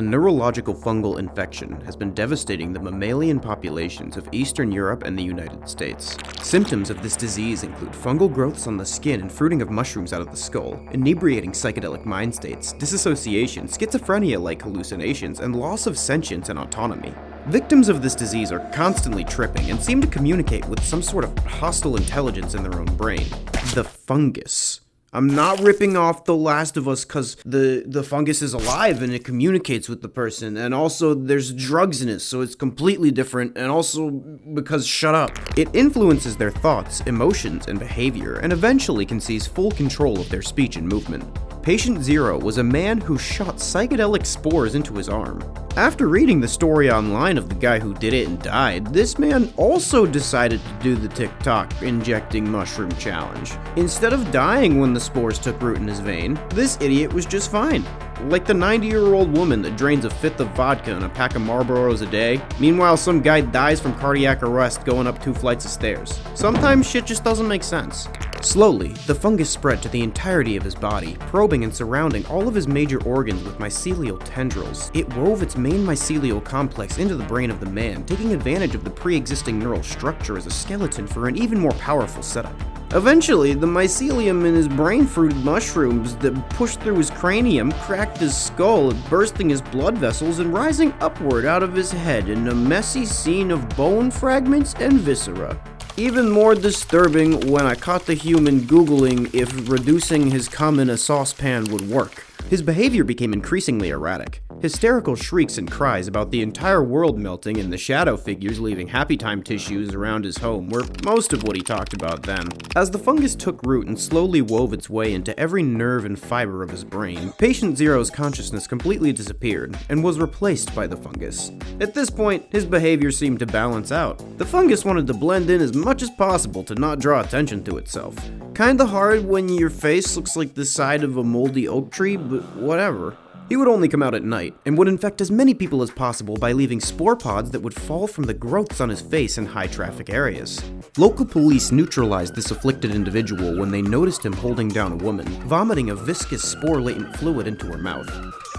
A neurological fungal infection has been devastating the mammalian populations of Eastern Europe and the United States. Symptoms of this disease include fungal growths on the skin and fruiting of mushrooms out of the skull, inebriating psychedelic mind states, disassociation, schizophrenia-like hallucinations, and loss of sentience and autonomy. Victims of this disease are constantly tripping and seem to communicate with some sort of hostile intelligence in their own brain. The fungus. I'm not ripping off The Last of Us because the fungus is alive and it communicates with the person, and also there's drugs in it, so it's completely different, and also because shut up. It influences their thoughts, emotions, and behavior, and eventually can seize full control of their speech and movement. Patient Zero was a man who shot psychedelic spores into his arm. After reading the story online of the guy who did it and died, this man also decided to do the TikTok injecting mushroom challenge. Instead of dying when the spores took root in his vein, this idiot was just fine. Like the 90-year-old woman that drains a fifth of vodka and a pack of Marlboros a day. Meanwhile, some guy dies from cardiac arrest going up 2 flights of stairs. Sometimes shit just doesn't make sense. Slowly, the fungus spread to the entirety of his body, probing and surrounding all of his major organs with mycelial tendrils. It wove its main mycelial complex into the brain of the man, taking advantage of the pre-existing neural structure as a skeleton for an even more powerful setup. Eventually, the mycelium in his brain fruited mushrooms that pushed through his cranium, cracked his skull, bursting his blood vessels, and rising upward out of his head in a messy scene of bone fragments and viscera. Even more disturbing when I caught the human googling if reducing his cum in a saucepan would work. His behavior became increasingly erratic. Hysterical shrieks and cries about the entire world melting and the shadow figures leaving happy time tissues around his home were most of what he talked about then. As the fungus took root and slowly wove its way into every nerve and fiber of his brain, Patient Zero's consciousness completely disappeared and was replaced by the fungus. At this point, his behavior seemed to balance out. The fungus wanted to blend in as much as possible to not draw attention to itself. Kinda hard when your face looks like the side of a moldy oak tree, but whatever. He would only come out at night, and would infect as many people as possible by leaving spore pods that would fall from the growths on his face in high-traffic areas. Local police neutralized this afflicted individual when they noticed him holding down a woman, vomiting a viscous spore-latent fluid into her mouth.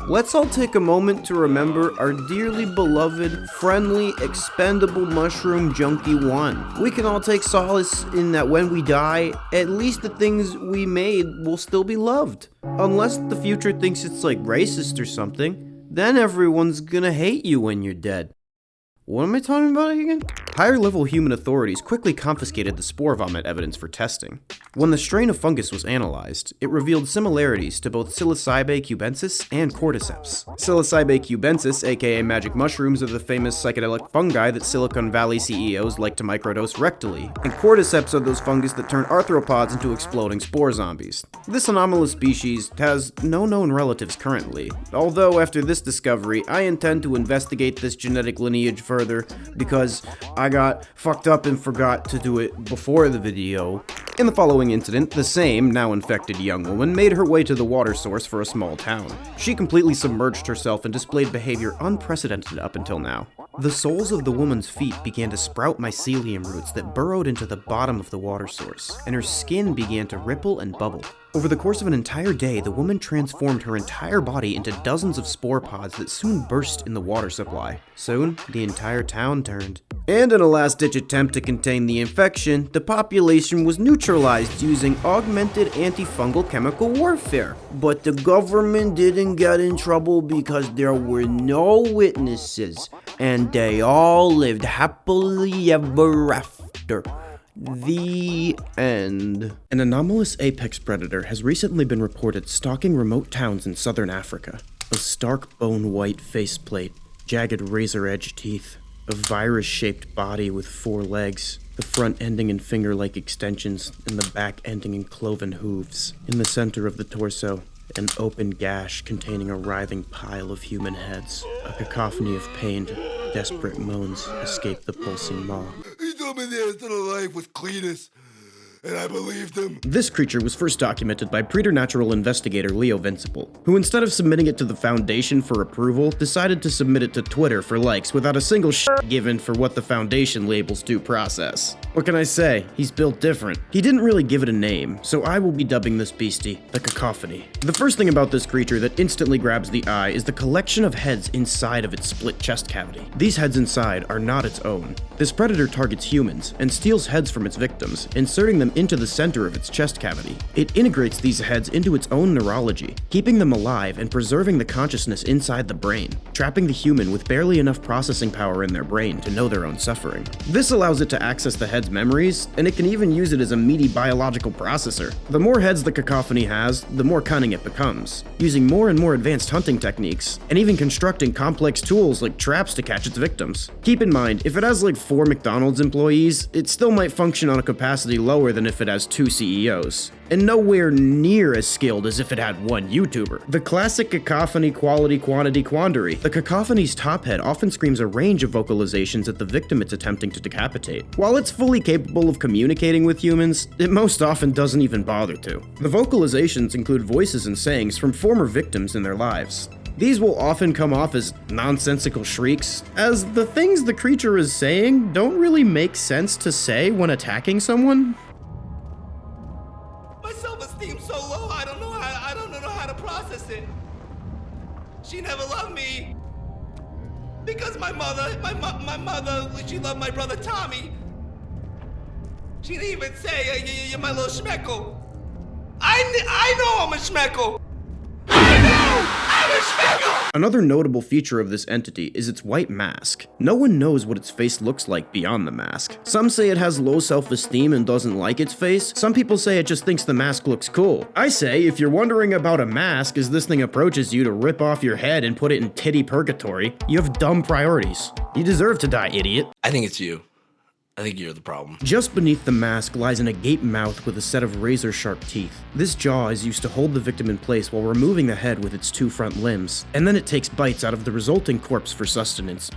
Let's all take a moment to remember our dearly beloved, friendly, expendable mushroom junkie one. We can all take solace in that when we die, at least the things we made will still be loved. Unless the future thinks it's like racist or something, then everyone's gonna hate you when you're dead. What am I talking about again? Higher-level human authorities quickly confiscated the spore vomit evidence for testing. When the strain of fungus was analyzed, it revealed similarities to both Psilocybe cubensis and cordyceps. Psilocybe cubensis, aka magic mushrooms, are the famous psychedelic fungi that Silicon Valley CEOs like to microdose rectally, and cordyceps are those fungus that turn arthropods into exploding spore zombies. This anomalous species has no known relatives currently, although after this discovery, I intend to investigate this genetic lineage further because I got fucked up and forgot to do it before the video. In the following incident, the same, now infected young woman made her way to the water source for a small town. She completely submerged herself and displayed behavior unprecedented up until now. The soles of the woman's feet began to sprout mycelium roots that burrowed into the bottom of the water source, and her skin began to ripple and bubble. Over the course of an entire day, the woman transformed her entire body into dozens of spore pods that soon burst in the water supply. Soon, the entire town turned. And in a last-ditch attempt to contain the infection, the population was neutralized using augmented antifungal chemical warfare. But the government didn't get in trouble because there were no witnesses, and they all lived happily ever after. The end. An anomalous apex predator has recently been reported stalking remote towns in southern Africa. A stark bone-white faceplate, jagged razor-edged teeth, a virus-shaped body with 4 legs, the front ending in finger-like extensions, and the back ending in cloven hooves. In the center of the torso, an open gash containing a writhing pile of human heads. A cacophony of pained, desperate moans escape the pulsing maw. He told me the end of life was Cletus, and I believed him. This creature was first documented by preternatural investigator Leo Vinciple, who instead of submitting it to the Foundation for approval, decided to submit it to Twitter for likes without a single shit given for what the Foundation labels due process. What can I say? He's built different. He didn't really give it a name, so I will be dubbing this beastie the cacophony. The first thing about this creature that instantly grabs the eye is the collection of heads inside of its split chest cavity. These heads inside are not its own. This predator targets humans and steals heads from its victims, inserting them into the center of its chest cavity. It integrates these heads into its own neurology, keeping them alive and preserving the consciousness inside the brain, trapping the human with barely enough processing power in their brain to know their own suffering. This allows it to access the head's memories, and it can even use it as a meaty biological processor. The more heads the cacophony has, the more cunning it becomes, using more and more advanced hunting techniques, and even constructing complex tools like traps to catch its victims. Keep in mind, if it has like 4 McDonald's employees, it still might function on a capacity lower than if it has 2 CEOs, and nowhere near as skilled as if it had 1 YouTuber. The classic cacophony quality quantity quandary. The cacophony's top head often screams a range of vocalizations at the victim it's attempting to decapitate. While it's fully capable of communicating with humans, it most often doesn't even bother to. The vocalizations include voices and sayings from former victims in their lives. These will often come off as nonsensical shrieks, as the things the creature is saying don't really make sense to say when attacking someone. My self-esteem's so low, I don't know how to process it. She never loved me. Because my mother, she loved my brother Tommy. She didn't even say, you're my little schmeckle. I know I'm a schmeckle. Another notable feature of this entity is its white mask. No one knows what its face looks like beyond the mask. Some say it has low self-esteem and doesn't like its face. Some people say it just thinks the mask looks cool. I say, if you're wondering about a mask as this thing approaches you to rip off your head and put it in titty purgatory, you have dumb priorities. You deserve to die, idiot. I think it's you. I think you're the problem. Just beneath the mask lies an agape mouth with a set of razor-sharp teeth. This jaw is used to hold the victim in place while removing the head with its 2 front limbs, and then it takes bites out of the resulting corpse for sustenance.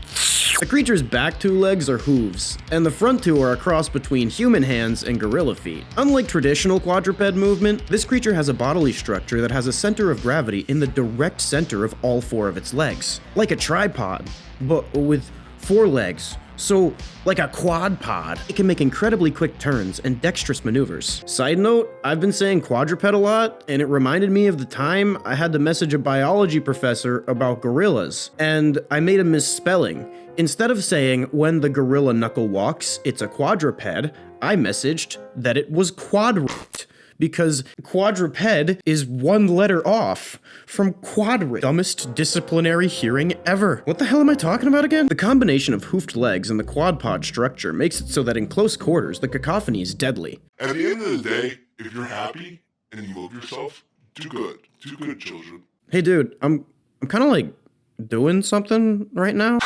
The creature's back 2 legs are hooves, and the front 2 are a cross between human hands and gorilla feet. Unlike traditional quadruped movement, this creature has a bodily structure that has a center of gravity in the direct center of all 4 of its legs. Like a tripod, but with 4 legs. So, like a quad pod, it can make incredibly quick turns and dexterous maneuvers. Side note, I've been saying quadruped a lot, and it reminded me of the time I had to message a biology professor about gorillas, and I made a misspelling. Instead of saying, when the gorilla knuckle walks, it's a quadruped, I messaged that it was quadruped. Because quadruped is 1 letter off from quadruped. Dumbest disciplinary hearing ever. What the hell am I talking about again? The combination of hoofed legs and the quad pod structure makes it so that in close quarters, the cacophony is deadly. At the end of the day, if you're happy and you love yourself, do good. Do good, children. Hey dude, I'm kind of like doing something right now.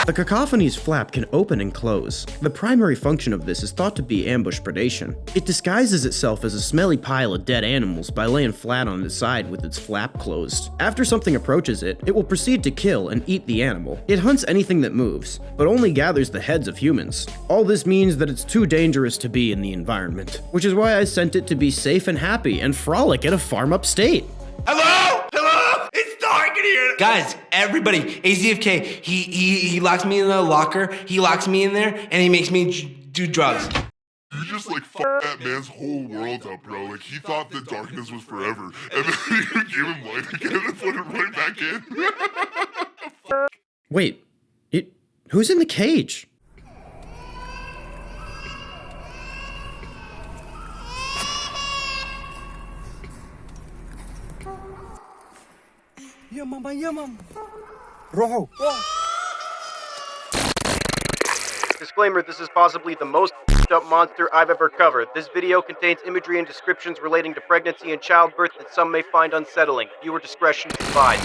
The cacophony's flap can open and close. The primary function of this is thought to be ambush predation. It disguises itself as a smelly pile of dead animals by laying flat on its side with its flap closed. After something approaches it, it will proceed to kill and eat the animal. It hunts anything that moves, but only gathers the heads of humans. All this means that it's too dangerous to be in the environment, which is why I sent it to be safe and happy and frolic at a farm upstate. Hello? Hello? It's dark in here. Guys, everybody, Azfk, he locks me in the locker, he locks me in there, and he makes me do drugs. You just like fucked that man's whole world up, bro. Like he thought the darkness was forever. And then you gave him light again and put it right back in. Wait, who's in the cage? Ya mama. Rojo. Disclaimer, this is possibly the most f***ed up monster I've ever covered. This video contains imagery and descriptions relating to pregnancy and childbirth that some may find unsettling. Viewer discretion is advised.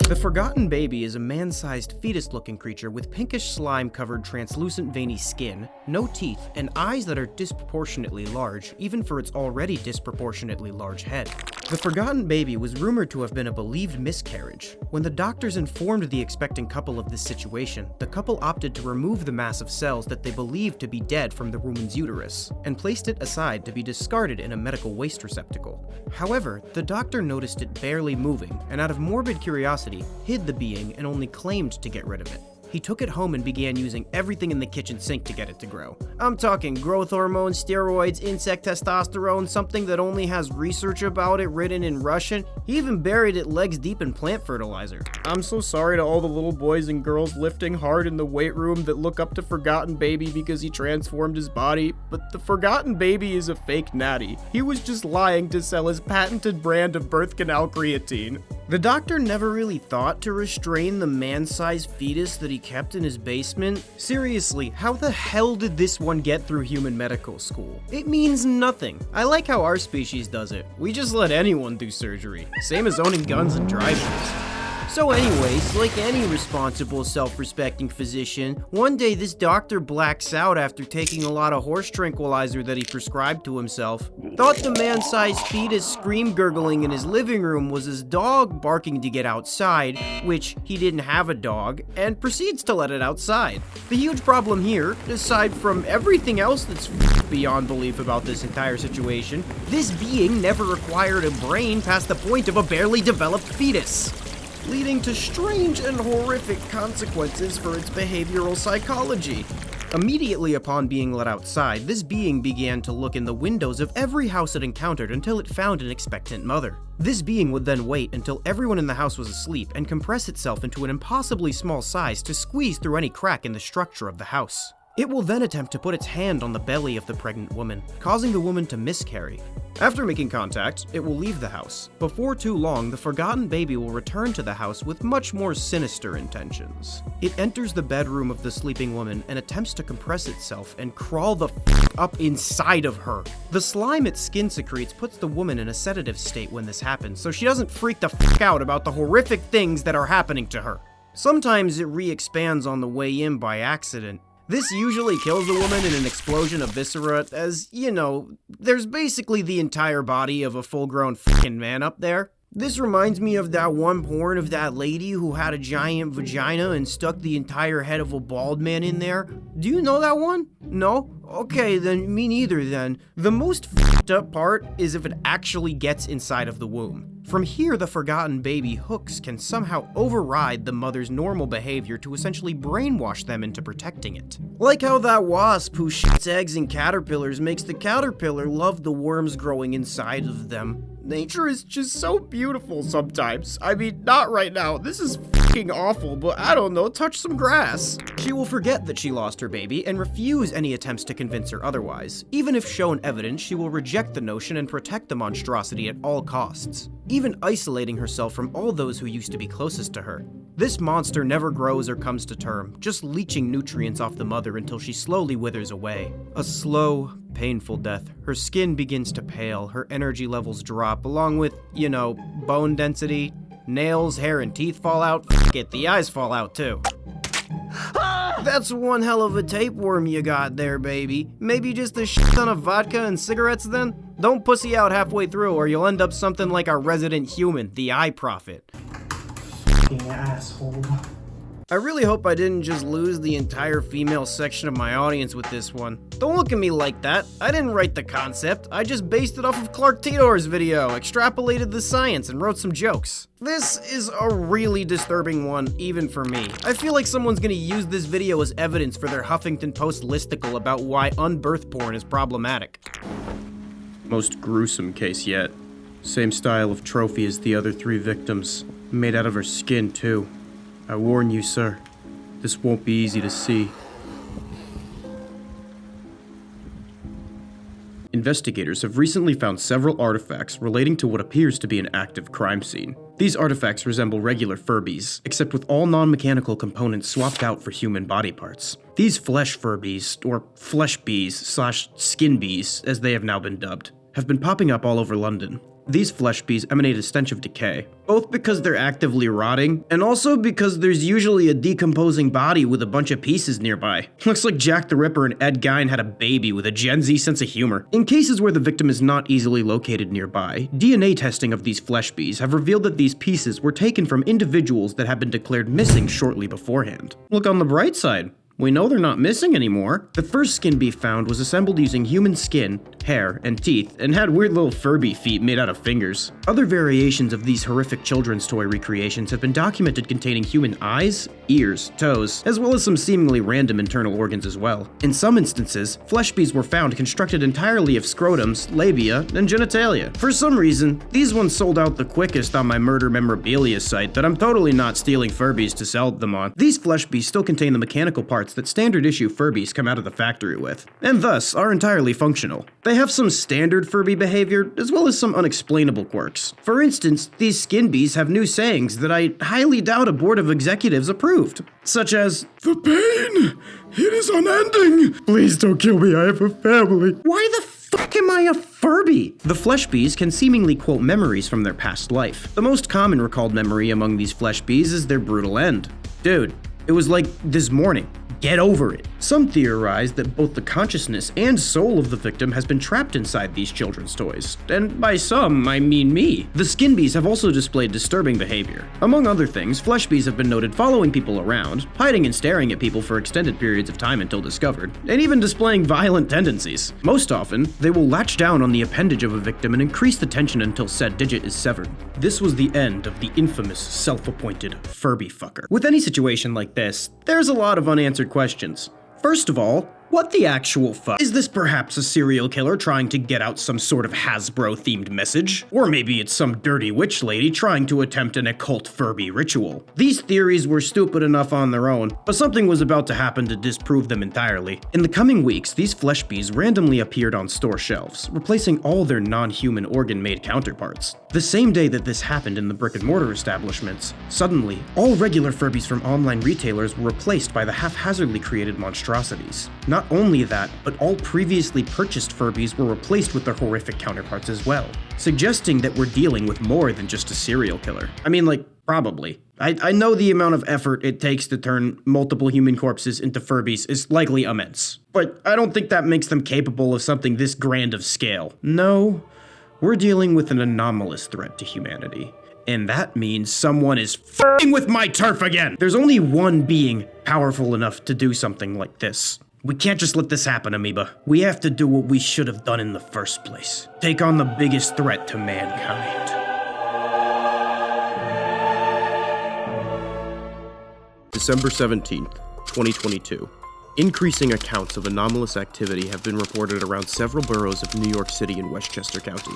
The Forgotten Baby is a man-sized fetus-looking creature with pinkish slime-covered translucent veiny skin, no teeth, and eyes that are disproportionately large, even for its already disproportionately large head. The forgotten baby was rumored to have been a believed miscarriage. When the doctors informed the expecting couple of this situation, the couple opted to remove the mass of cells that they believed to be dead from the woman's uterus, and placed it aside to be discarded in a medical waste receptacle. However, the doctor noticed it barely moving, and out of morbid curiosity, hid the being and only claimed to get rid of it. He took it home and began using everything in the kitchen sink to get it to grow. I'm talking growth hormones, steroids, insect testosterone, something that only has research about it written in Russian. He even buried it legs deep in plant fertilizer. I'm so sorry to all the little boys and girls lifting hard in the weight room that look up to Forgotten Baby because he transformed his body, but the Forgotten Baby is a fake natty. He was just lying to sell his patented brand of birth canal creatine. The doctor never really thought to restrain the man-sized fetus that he kept in his basement. Seriously, how the hell did this one get through human medical school? It means nothing. I like how our species does it. We just let anyone do surgery. Same as owning guns and driveways. So anyways, like any responsible, self-respecting physician, one day this doctor blacks out after taking a lot of horse tranquilizer that he prescribed to himself. Thought the man-sized fetus scream gurgling in his living room was his dog barking to get outside, which he didn't have a dog, and proceeds to let it outside. The huge problem here, aside from everything else that's beyond belief about this entire situation, this being never acquired a brain past the point of a barely developed fetus, leading to strange and horrific consequences for its behavioral psychology. Immediately upon being let outside, this being began to look in the windows of every house it encountered until it found an expectant mother. This being would then wait until everyone in the house was asleep and compress itself into an impossibly small size to squeeze through any crack in the structure of the house. It will then attempt to put its hand on the belly of the pregnant woman, causing the woman to miscarry. After making contact, it will leave the house. Before too long, the forgotten baby will return to the house with much more sinister intentions. It enters the bedroom of the sleeping woman and attempts to compress itself and crawl the up inside of her. The slime its skin secretes puts the woman in a sedative state when this happens, so she doesn't freak the out about the horrific things that are happening to her. Sometimes it re-expands on the way in by accident. This usually kills the woman in an explosion of viscera, as, you know, there's basically the entire body of a full-grown f***ing man up there. This reminds me of that one porn of that lady who had a giant vagina and stuck the entire head of a bald man in there. Do you know that one? No? Okay, then me neither then. The most f***ed up part is if it actually gets inside of the womb. From here, the forgotten baby hooks can somehow override the mother's normal behavior to essentially brainwash them into protecting it. Like how that wasp who shits eggs in caterpillars makes the caterpillar love the worms growing inside of them. Nature is just so beautiful sometimes. I mean, not right now. This is f***ing awful, but I don't know, touch some grass. She will forget that she lost her baby and refuse any attempts to convince her otherwise. Even if shown evidence, she will reject the notion and protect the monstrosity at all costs, even isolating herself from all those who used to be closest to her. This monster never grows or comes to term, just leeching nutrients off the mother until she slowly withers away. A slow, painful death. Her skin begins to pale, her energy levels drop, along with, you know, bone density. Nails, hair, and teeth fall out. F*** it, the eyes fall out too. That's one hell of a tapeworm you got there, baby. Maybe just a shit ton of vodka and cigarettes then? Don't pussy out halfway through or you'll end up something like our resident human, the eye prophet. F***ing asshole. I really hope I didn't just lose the entire female section of my audience with this one. Don't look at me like that. I didn't write the concept. I just based it off of Clark Titor's video, extrapolated the science, and wrote some jokes. This is a really disturbing one, even for me. I feel like someone's gonna use this video as evidence for their Huffington Post listicle about why unbirth porn is problematic. Most gruesome case yet. Same style of trophy as the other 3 victims. Made out of her skin, too. I warn you, sir, this won't be easy to see. Investigators have recently found several artifacts relating to what appears to be an active crime scene. These artifacts resemble regular furbies, except with all non-mechanical components swapped out for human body parts. These flesh furbies, or flesh bees / skin bees, as they have now been dubbed, have been popping up all over London. These flesh bees emanate a stench of decay, both because they're actively rotting, and also because there's usually a decomposing body with a bunch of pieces nearby. Looks like Jack the Ripper and Ed Gein had a baby with a Gen Z sense of humor. In cases where the victim is not easily located nearby, DNA testing of these flesh bees have revealed that these pieces were taken from individuals that had been declared missing shortly beforehand. Look on the bright side. We know they're not missing anymore. The first skin bee found was assembled using human skin, hair, and teeth, and had weird little Furby feet made out of fingers. Other variations of these horrific children's toy recreations have been documented containing human eyes, ears, toes, as well as some seemingly random internal organs as well. In some instances, flesh bees were found constructed entirely of scrotums, labia, and genitalia. For some reason, these ones sold out the quickest on my murder memorabilia site that I'm totally not stealing Furbies to sell them on. These flesh bees still contain the mechanical parts that standard issue Furbies come out of the factory with, and thus are entirely functional. They have some standard Furby behavior, as well as some unexplainable quirks. For instance, these skin bees have new sayings that I highly doubt a board of executives approved, such as, "The pain! It is unending! Please don't kill me, I have a family." Why the fuck am I a Furby? The flesh bees can seemingly quote memories from their past life. The most common recalled memory among these flesh bees is their brutal end. Dude, it was like this morning. Get over it. Some theorize that both the consciousness and soul of the victim has been trapped inside these children's toys. And by some, I mean me. The skin bees have also displayed disturbing behavior. Among other things, flesh bees have been noted following people around, hiding and staring at people for extended periods of time until discovered, and even displaying violent tendencies. Most often, they will latch down on the appendage of a victim and increase the tension until said digit is severed. This was the end of the infamous self-appointed Furby fucker. With any situation like this, there's a lot of unanswered questions. First of all, what the actual fuck? Is this perhaps a serial killer trying to get out some sort of Hasbro-themed message? Or maybe it's some dirty witch lady trying to attempt an occult Furby ritual. These theories were stupid enough on their own, but something was about to happen to disprove them entirely. In the coming weeks, these flesh bees randomly appeared on store shelves, replacing all their non-human organ-made counterparts. The same day that this happened in the brick-and-mortar establishments, suddenly, all regular Furbies from online retailers were replaced by the haphazardly created monstrosities. Not only that, but all previously purchased Furbies were replaced with their horrific counterparts as well, suggesting that we're dealing with more than just a serial killer. I mean, like, probably. I know the amount of effort it takes to turn multiple human corpses into Furbies is likely immense, but I don't think that makes them capable of something this grand of scale. No, we're dealing with an anomalous threat to humanity. And that means someone is f***ing with my turf again! There's only one being powerful enough to do something like this. We can't just let this happen, Amoeba. We have to do what we should have done in the first place. Take on the biggest threat to mankind. December 17th, 2022. Increasing accounts of anomalous activity have been reported around several boroughs of New York City and Westchester County.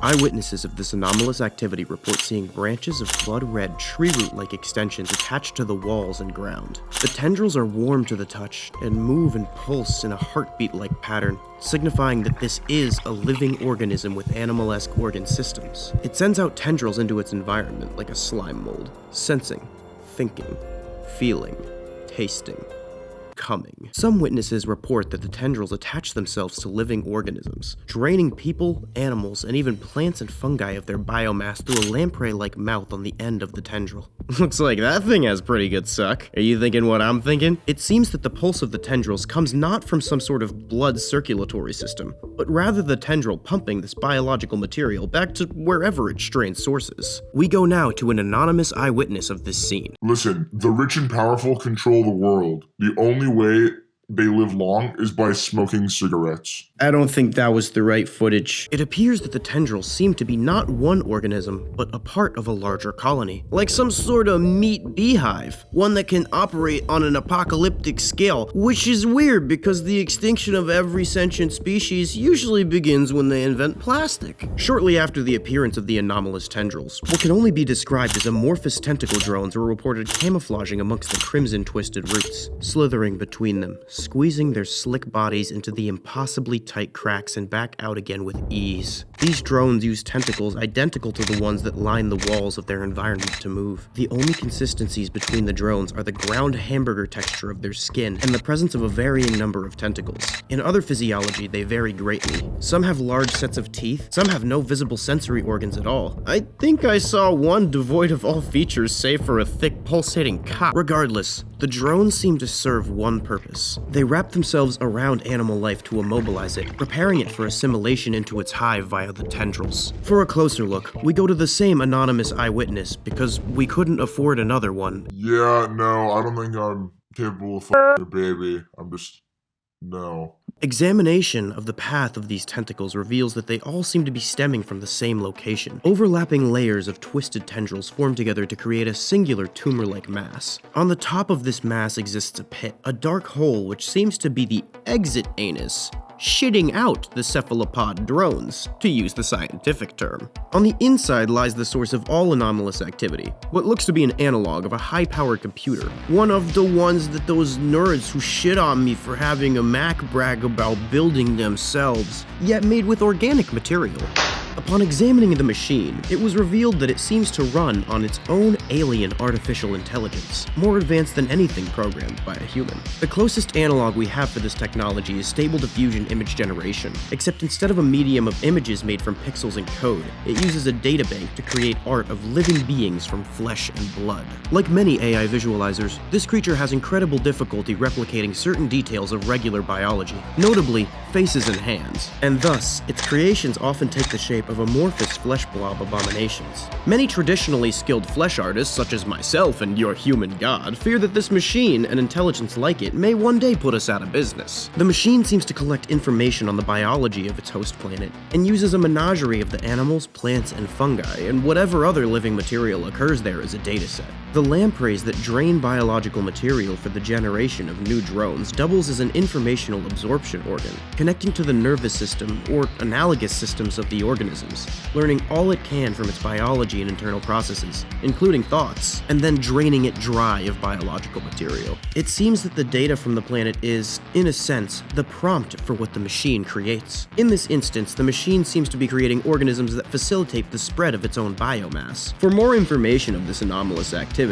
Eyewitnesses of this anomalous activity report seeing branches of blood-red, tree root-like extensions attached to the walls and ground. The tendrils are warm to the touch and move and pulse in a heartbeat-like pattern, signifying that this is a living organism with animal-esque organ systems. It sends out tendrils into its environment like a slime mold, sensing, thinking, feeling, tasting, coming. Some witnesses report that the tendrils attach themselves to living organisms, draining people, animals, and even plants and fungi of their biomass through a lamprey-like mouth on the end of the tendril. Looks like that thing has pretty good suck. Are you thinking what I'm thinking? It seems that the pulse of the tendrils comes not from some sort of blood circulatory system, but rather the tendril pumping this biological material back to wherever its strained sources. We go now to an anonymous eyewitness of this scene. Listen, the rich and powerful control the world. The only way they live long is by smoking cigarettes. I don't think that was the right footage. It appears that the tendrils seem to be not one organism, but a part of a larger colony. Like some sort of meat beehive. One that can operate on an apocalyptic scale, which is weird because the extinction of every sentient species usually begins when they invent plastic. Shortly after the appearance of the anomalous tendrils, what can only be described as amorphous tentacle drones were reported camouflaging amongst the crimson twisted roots, slithering between them, squeezing their slick bodies into the impossibly tight cracks and back out again with ease. These drones use tentacles identical to the ones that line the walls of their environment to move. The only consistencies between the drones are the ground hamburger texture of their skin and the presence of a varying number of tentacles. In other physiology, they vary greatly. Some have large sets of teeth, some have no visible sensory organs at all. I think I saw one devoid of all features save for a thick pulsating cock. Regardless, the drones seem to serve one purpose. They wrap themselves around animal life to immobilize it, preparing it for assimilation into its hive via the tendrils. For a closer look, we go to the same anonymous eyewitness because we couldn't afford another one. Yeah, no, I don't think I'm capable of f***ing your baby. No. Examination of the path of these tentacles reveals that they all seem to be stemming from the same location. Overlapping layers of twisted tendrils form together to create a singular tumor-like mass. On the top of this mass exists a pit, a dark hole which seems to be the exit anus, shitting out the cephalopod drones, to use the scientific term. On the inside lies the source of all anomalous activity, what looks to be an analog of a high-powered computer. One of the ones that those nerds who shit on me for having a Mac brag about building themselves, yet made with organic material. Upon examining the machine, it was revealed that it seems to run on its own alien artificial intelligence, more advanced than anything programmed by a human. The closest analog we have for this technology is Stable Diffusion image generation, except instead of a medium of images made from pixels and code, it uses a databank to create art of living beings from flesh and blood. Like many AI visualizers, this creature has incredible difficulty replicating certain details of regular biology, notably faces and hands, and thus, its creations often take the shape of amorphous flesh blob abominations. Many traditionally skilled flesh artists, such as myself and your human god, fear that this machine and intelligence like it may one day put us out of business. The machine seems to collect information on the biology of its host planet, and uses a menagerie of the animals, plants, and fungi, and whatever other living material occurs there as a dataset. The lampreys that drain biological material for the generation of new drones doubles as an informational absorption organ, connecting to the nervous system or analogous systems of the organisms, learning all it can from its biology and internal processes, including thoughts, and then draining it dry of biological material. It seems that the data from the planet is, in a sense, the prompt for what the machine creates. In this instance, the machine seems to be creating organisms that facilitate the spread of its own biomass. For more information of this anomalous activity,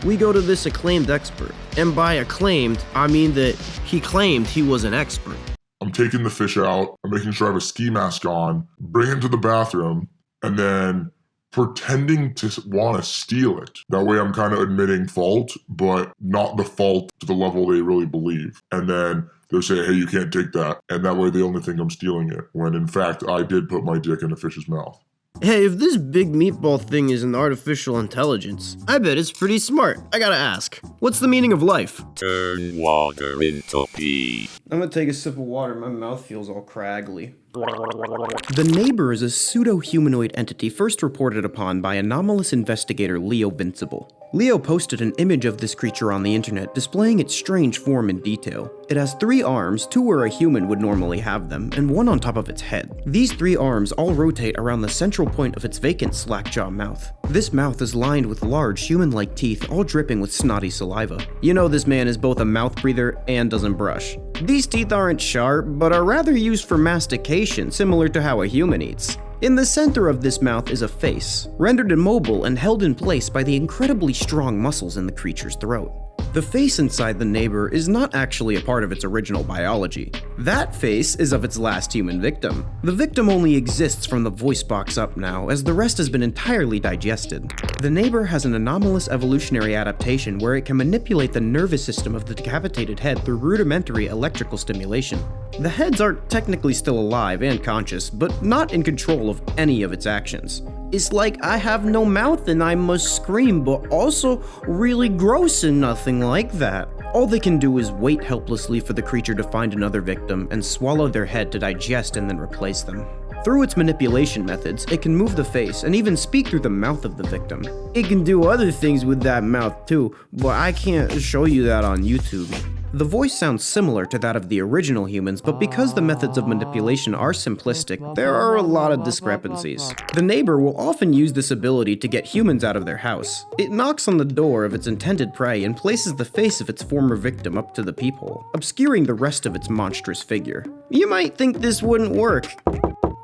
we go to this acclaimed expert. And by acclaimed, I mean that he claimed he was an expert. I'm taking the fish out, I'm making sure I have a ski mask on, bring it to the bathroom, and then pretending to want to steal it. That way I'm kind of admitting fault, but not the fault to the level they really believe. And then they'll say, hey, you can't take that. And that way they only think I'm stealing it, when in fact I did put my dick in a fish's mouth. Hey, if this big meatball thing is an artificial intelligence, I bet it's pretty smart. I gotta ask, what's the meaning of life? Turn water into pee. I'm gonna take a sip of water, my mouth feels all craggly. The neighbor is a pseudo-humanoid entity first reported upon by anomalous investigator Leo Vincible. Leo posted an image of this creature on the internet displaying its strange form in detail. It has 3 arms, 2 where a human would normally have them, and 1 on top of its head. These 3 arms all rotate around the central point of its vacant slack-jaw mouth. This mouth is lined with large human-like teeth all dripping with snotty saliva. You know this man is both a mouth breather and doesn't brush. These teeth aren't sharp, but are rather used for mastication, similar to how a human eats. In the center of this mouth is a face, rendered immobile and held in place by the incredibly strong muscles in the creature's throat. The face inside the neighbor is not actually a part of its original biology. That face is of its last human victim. The victim only exists from the voice box up now, as the rest has been entirely digested. The neighbor has an anomalous evolutionary adaptation where it can manipulate the nervous system of the decapitated head through rudimentary electrical stimulation. The heads are technically still alive and conscious, but not in control of any of its actions. It's like I have no mouth and I must scream, but also really gross and nothing like that. All they can do is wait helplessly for the creature to find another victim and swallow their head to digest and then replace them. Through its manipulation methods, it can move the face and even speak through the mouth of the victim. It can do other things with that mouth too, but I can't show you that on YouTube. The voice sounds similar to that of the original humans, but because the methods of manipulation are simplistic, there are a lot of discrepancies. The neighbor will often use this ability to get humans out of their house. It knocks on the door of its intended prey and places the face of its former victim up to the peephole, obscuring the rest of its monstrous figure. You might think this wouldn't work.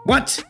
What?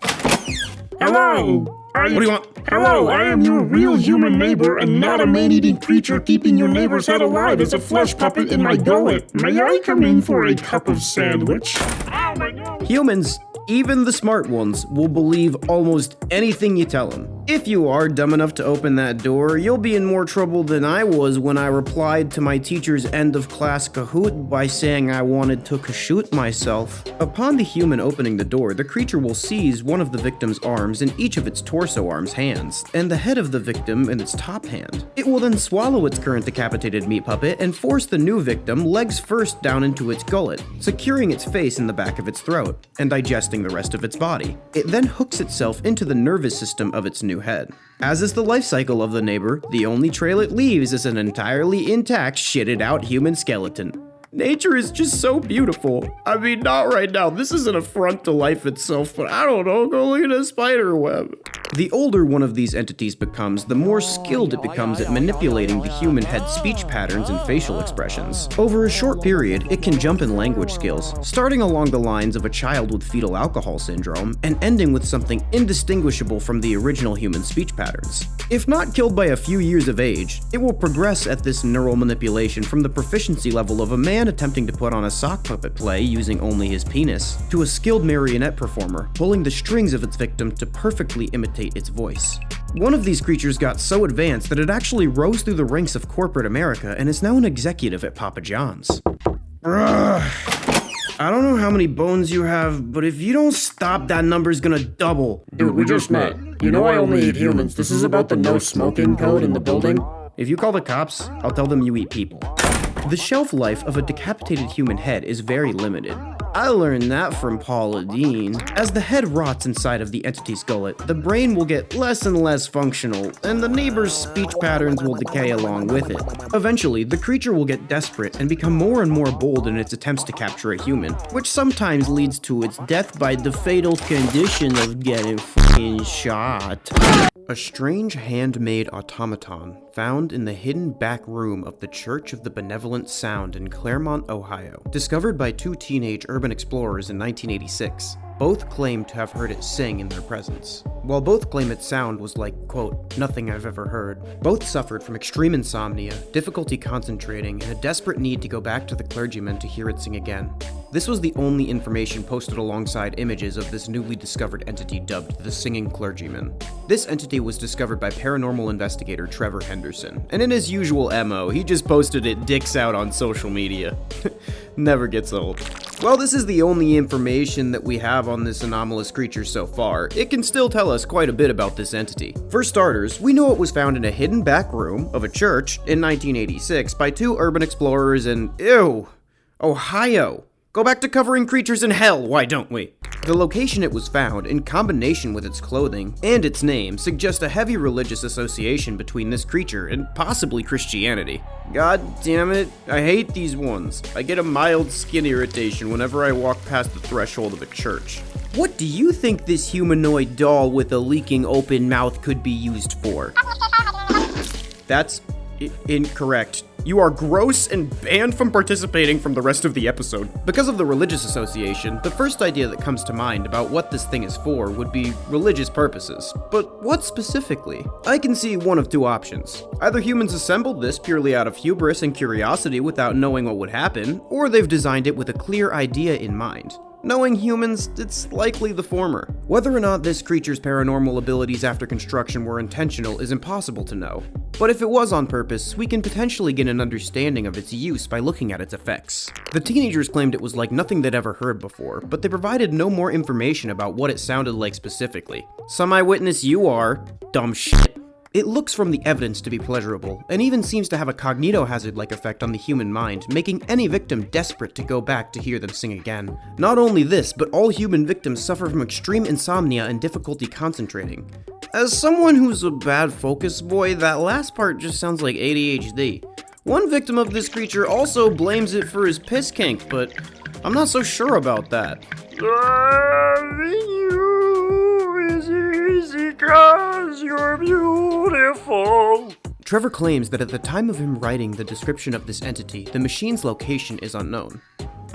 Hello! What do you want? Hello, I am your real human neighbor and not a man-eating creature keeping your neighbor's head alive as a flesh puppet in my gullet. May I come in for a cup of sandwich? Ow, my nose! Humans, even the smart ones, will believe almost anything you tell them. If you are dumb enough to open that door, you'll be in more trouble than I was when I replied to my teacher's end-of-class Kahoot by saying I wanted to shoot myself. Upon the human opening the door, the creature will seize one of the victim's arms in each of its torso arm's hands, and the head of the victim in its top hand. It will then swallow its current decapitated meat puppet and force the new victim legs first down into its gullet, securing its face in the back of its throat, and digesting the rest of its body. It then hooks itself into the nervous system of its new head. As is the life cycle of the neighbor, the only trail it leaves is an entirely intact, shitted out human skeleton. Nature is just so beautiful. I mean, not right now. This is an affront to life itself, but I don't know, go look at a spider web. The older one of these entities becomes, the more skilled it becomes at manipulating the human head's speech patterns and facial expressions. Over a short period, it can jump in language skills, starting along the lines of a child with fetal alcohol syndrome, and ending with something indistinguishable from the original human speech patterns. If not killed by a few years of age, it will progress at this neural manipulation from the proficiency level of a man attempting to put on a sock puppet play using only his penis, to a skilled marionette performer, pulling the strings of its victim to perfectly imitate its voice. One of these creatures got so advanced that it actually rose through the ranks of corporate America and is now an executive at Papa John's. I don't know how many bones you have, but if you don't stop, that number's gonna double. Dude, we just met. You know I only eat humans. This is about the no smoking code in the building. If you call the cops, I'll tell them you eat people. The shelf life of a decapitated human head is very limited. I learned that from Paula Dean. As the head rots inside of the entity's gullet, the brain will get less and less functional, and the neighbor's speech patterns will decay along with it. Eventually, the creature will get desperate and become more and more bold in its attempts to capture a human, which sometimes leads to its death by the fatal condition of getting f***ing shot. A strange handmade automaton found in the hidden back room of the Church of the Benevolent Sound in Claremont, Ohio. Discovered by two teenage urban explorers in 1986. Both claim to have heard it sing in their presence. While both claim its sound was like, quote, nothing I've ever heard, both suffered from extreme insomnia, difficulty concentrating, and a desperate need to go back to the clergyman to hear it sing again. This was the only information posted alongside images of this newly discovered entity dubbed the Singing Clergyman. This entity was discovered by paranormal investigator Trevor Henderson, and in his usual MO, he just posted it dicks out on social media. Never gets old. While this is the only information that we have on this anomalous creature so far, it can still tell us quite a bit about this entity. For starters, we know it was found in a hidden back room of a church in 1986 by two urban explorers in, Ohio. Go back to covering creatures in hell, why don't we? The location it was found, in combination with its clothing and its name, suggest a heavy religious association between this creature and possibly Christianity. God damn it, I hate these ones. I get a mild skin irritation whenever I walk past the threshold of a church. What do you think this humanoid doll with a leaking open mouth could be used for? That's incorrect. You are gross and banned from participating from the rest of the episode. Because of the religious association, the first idea that comes to mind about what this thing is for would be religious purposes. But what specifically? I can see one of two options. Either humans assembled this purely out of hubris and curiosity without knowing what would happen, or they've designed it with a clear idea in mind. Knowing humans, it's likely the former. Whether or not this creature's paranormal abilities after construction were intentional is impossible to know. But if it was on purpose, we can potentially get an understanding of its use by looking at its effects. The teenagers claimed it was like nothing they'd ever heard before, but they provided no more information about what it sounded like specifically. Some eyewitness you are, dumb shit. It looks from the evidence to be pleasurable, and even seems to have a cognitohazard-like effect on the human mind, making any victim desperate to go back to hear them sing again. Not only this, but all human victims suffer from extreme insomnia and difficulty concentrating. As someone who's a bad focus boy, that last part just sounds like ADHD. One victim of this creature also blames it for his piss kink, but I'm not so sure about that. Loving you is easy 'cause you're beautiful. Trevor claims that at the time of him writing the description of this entity, the machine's location is unknown.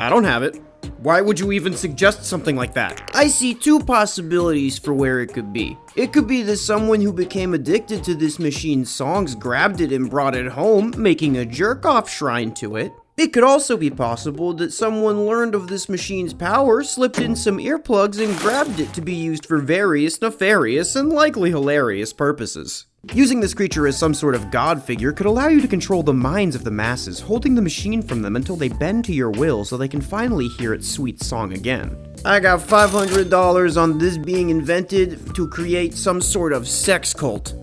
I don't have it. Why would you even suggest something like that? I see two possibilities for where it could be. It could be that someone who became addicted to this machine's songs grabbed it and brought it home, making a jerk-off shrine to it. It could also be possible that someone learned of this machine's power, slipped in some earplugs, and grabbed it to be used for various nefarious and likely hilarious purposes. Using this creature as some sort of god figure could allow you to control the minds of the masses, holding the machine from them until they bend to your will so they can finally hear its sweet song again. I got $500 on this being invented to create some sort of sex cult.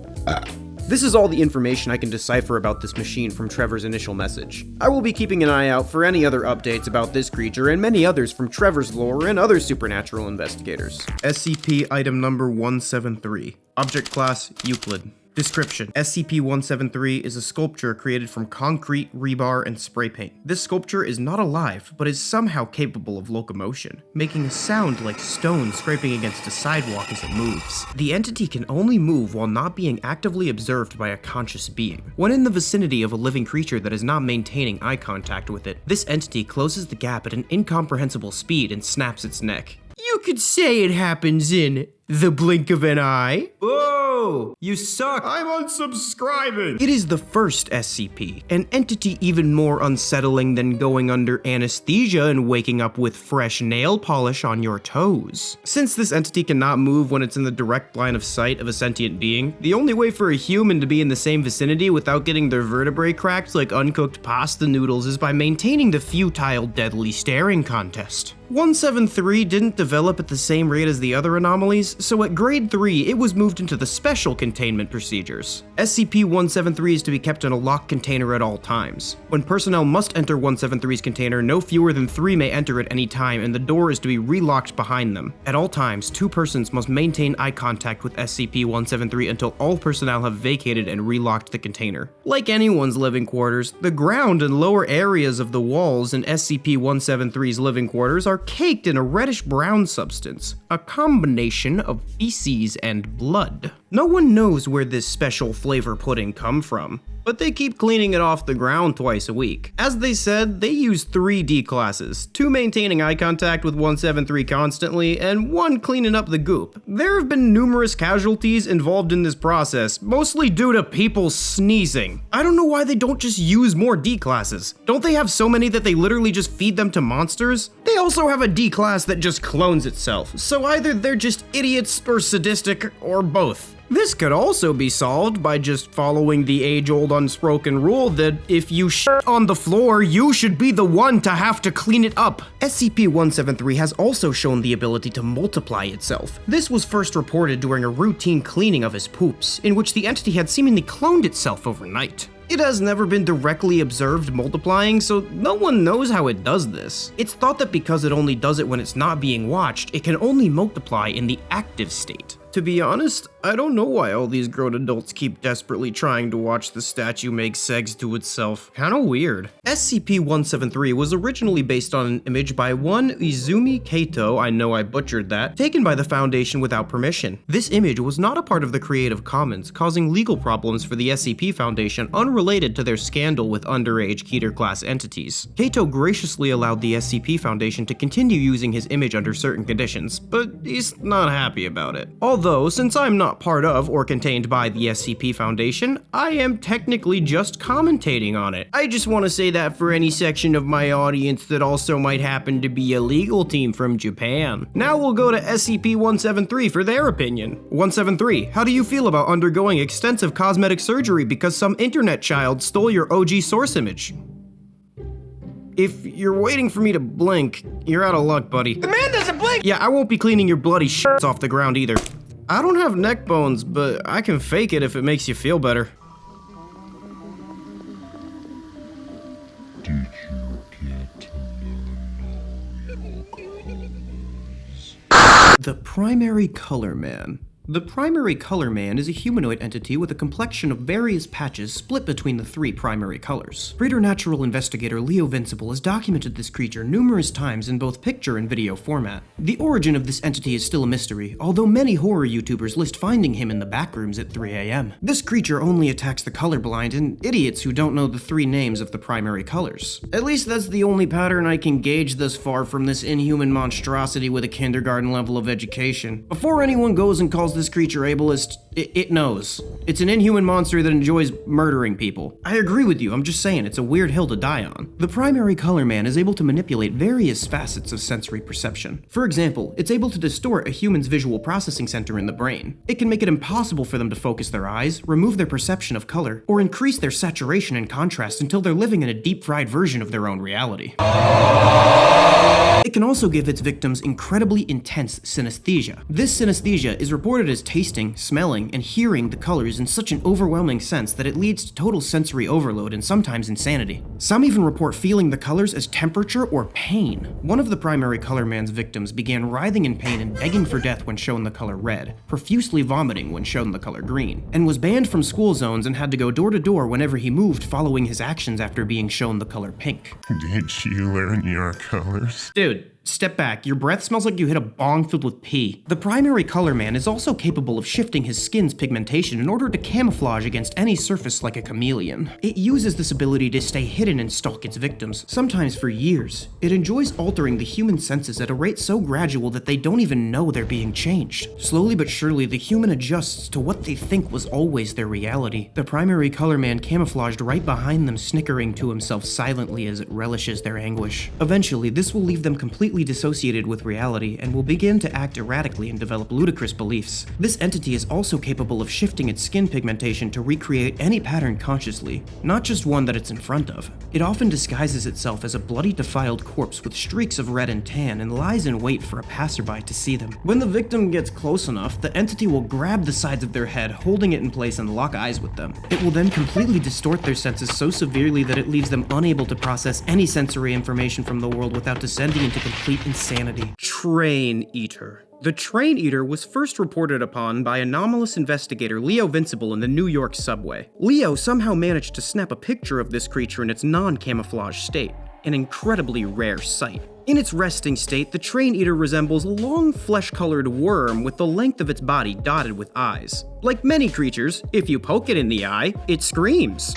This is all the information I can decipher about this machine from Trevor's initial message. I will be keeping an eye out for any other updates about this creature and many others from Trevor's lore and other supernatural investigators. SCP Item Number 173. Object Class Euclid. Description: SCP-173 is a sculpture created from concrete, rebar, and spray paint. This sculpture is not alive, but is somehow capable of locomotion, making a sound like stone scraping against a sidewalk as it moves. The entity can only move while not being actively observed by a conscious being. When in the vicinity of a living creature that is not maintaining eye contact with it, this entity closes the gap at an incomprehensible speed and snaps its neck. You could say it happens in the blink of an eye. Whoa, you suck. I'm unsubscribing. It is the first SCP, an entity even more unsettling than going under anesthesia and waking up with fresh nail polish on your toes. Since this entity cannot move when it's in the direct line of sight of a sentient being, the only way for a human to be in the same vicinity without getting their vertebrae cracked like uncooked pasta noodles is by maintaining the futile, deadly staring contest. 173 didn't develop at the same rate as the other anomalies, so at grade 3, it was moved into the special containment procedures. SCP-173 is to be kept in a locked container at all times. When personnel must enter 173's container, no fewer than 3 may enter at any time, and the door is to be relocked behind them. At all times, 2 persons must maintain eye contact with SCP-173 until all personnel have vacated and relocked the container. Like anyone's living quarters, the ground and lower areas of the walls in SCP-173's living quarters are caked in a reddish-brown substance, a combination of feces and blood. No one knows where this special flavor pudding come from, but they keep cleaning it off the ground twice a week. As they said, they use 3 D-classes, 2 maintaining eye contact with 173 constantly, and 1 cleaning up the goop. There have been numerous casualties involved in this process, mostly due to people sneezing. I don't know why they don't just use more D-classes. Don't they have so many that they literally just feed them to monsters? They also have a D-class that just clones itself, so either they're just idiots or sadistic, or both. This could also be solved by just following the age-old unspoken rule that if you shit on the floor, you should be the one to have to clean it up. SCP-173 has also shown the ability to multiply itself. This was first reported during a routine cleaning of his poops, in which the entity had seemingly cloned itself overnight. It has never been directly observed multiplying, so no one knows how it does this. It's thought that because it only does it when it's not being watched, it can only multiply in the active state. To be honest, I don't know why all these grown adults keep desperately trying to watch the statue make segs to itself. Kinda weird. SCP-173 was originally based on an image by one Izumi Kato, I know I butchered that, taken by the Foundation without permission. This image was not a part of the Creative Commons, causing legal problems for the SCP Foundation unrelated to their scandal with underage Keter-class entities. Kato graciously allowed the SCP Foundation to continue using his image under certain conditions, but he's not happy about it. Although, since I'm not part of or contained by the SCP Foundation, I am technically just commentating on it. I just want to say that for any section of my audience that also might happen to be a legal team from Japan. Now we'll go to SCP-173 for their opinion. 173, how do you feel about undergoing extensive cosmetic surgery because some internet child stole your OG source image? If you're waiting for me to blink, you're out of luck, buddy. The man doesn't blink! Yeah, I won't be cleaning your bloody shits off the ground either. I don't have neck bones, but I can fake it if it makes you feel better. Did you get to learn The primary color man. The primary color man is a humanoid entity with a complexion of various patches split between the 3 primary colors. Preternatural investigator Leo Vincible has documented this creature numerous times in both picture and video format. The origin of this entity is still a mystery, although many horror YouTubers list finding him in the Backrooms at 3 a.m. This creature only attacks the colorblind and idiots who don't know the 3 names of the primary colors. At least that's the only pattern I can gauge thus far from this inhuman monstrosity with a kindergarten level of education. Before anyone goes and calls this creature ableist, it knows. It's an inhuman monster that enjoys murdering people. I agree with you, I'm just saying it's a weird hill to die on. The primary color man is able to manipulate various facets of sensory perception. For example, it's able to distort a human's visual processing center in the brain. It can make it impossible for them to focus their eyes, remove their perception of color, or increase their saturation and contrast until they're living in a deep-fried version of their own reality. It can also give its victims incredibly intense synesthesia. This synesthesia is reported as tasting, smelling, and hearing the colors in such an overwhelming sense that it leads to total sensory overload and sometimes insanity. Some even report feeling the colors as temperature or pain. One of the primary color man's victims began writhing in pain and begging for death when shown the color red, profusely vomiting when shown the color green, and was banned from school zones and had to go door to door whenever he moved following his actions after being shown the color pink. Did you learn your colors? Dude, step back. Your breath smells like you hit a bong filled with pee. The primary color man is also capable of shifting his skin's pigmentation in order to camouflage against any surface like a chameleon. It uses this ability to stay hidden and stalk its victims, sometimes for years. It enjoys altering the human senses at a rate so gradual that they don't even know they're being changed. Slowly but surely, the human adjusts to what they think was always their reality. The primary color man camouflaged right behind them, snickering to himself silently as it relishes their anguish. Eventually, this will leave them completely dissociated with reality and will begin to act erratically and develop ludicrous beliefs. This entity is also capable of shifting its skin pigmentation to recreate any pattern consciously, not just one that it's in front of. It often disguises itself as a bloody, defiled corpse with streaks of red and tan and lies in wait for a passerby to see them. When the victim gets close enough, the entity will grab the sides of their head, holding it in place and lock eyes with them. It will then completely distort their senses so severely that it leaves them unable to process any sensory information from the world without descending into complete insanity. Train Eater. The Train Eater was first reported upon by anomalous investigator Leo Vincible in the New York subway. Leo somehow managed to snap a picture of this creature in its non-camouflage state, an incredibly rare sight. In its resting state, the Train Eater resembles a long flesh-colored worm with the length of its body dotted with eyes. Like many creatures, if you poke it in the eye, it screams.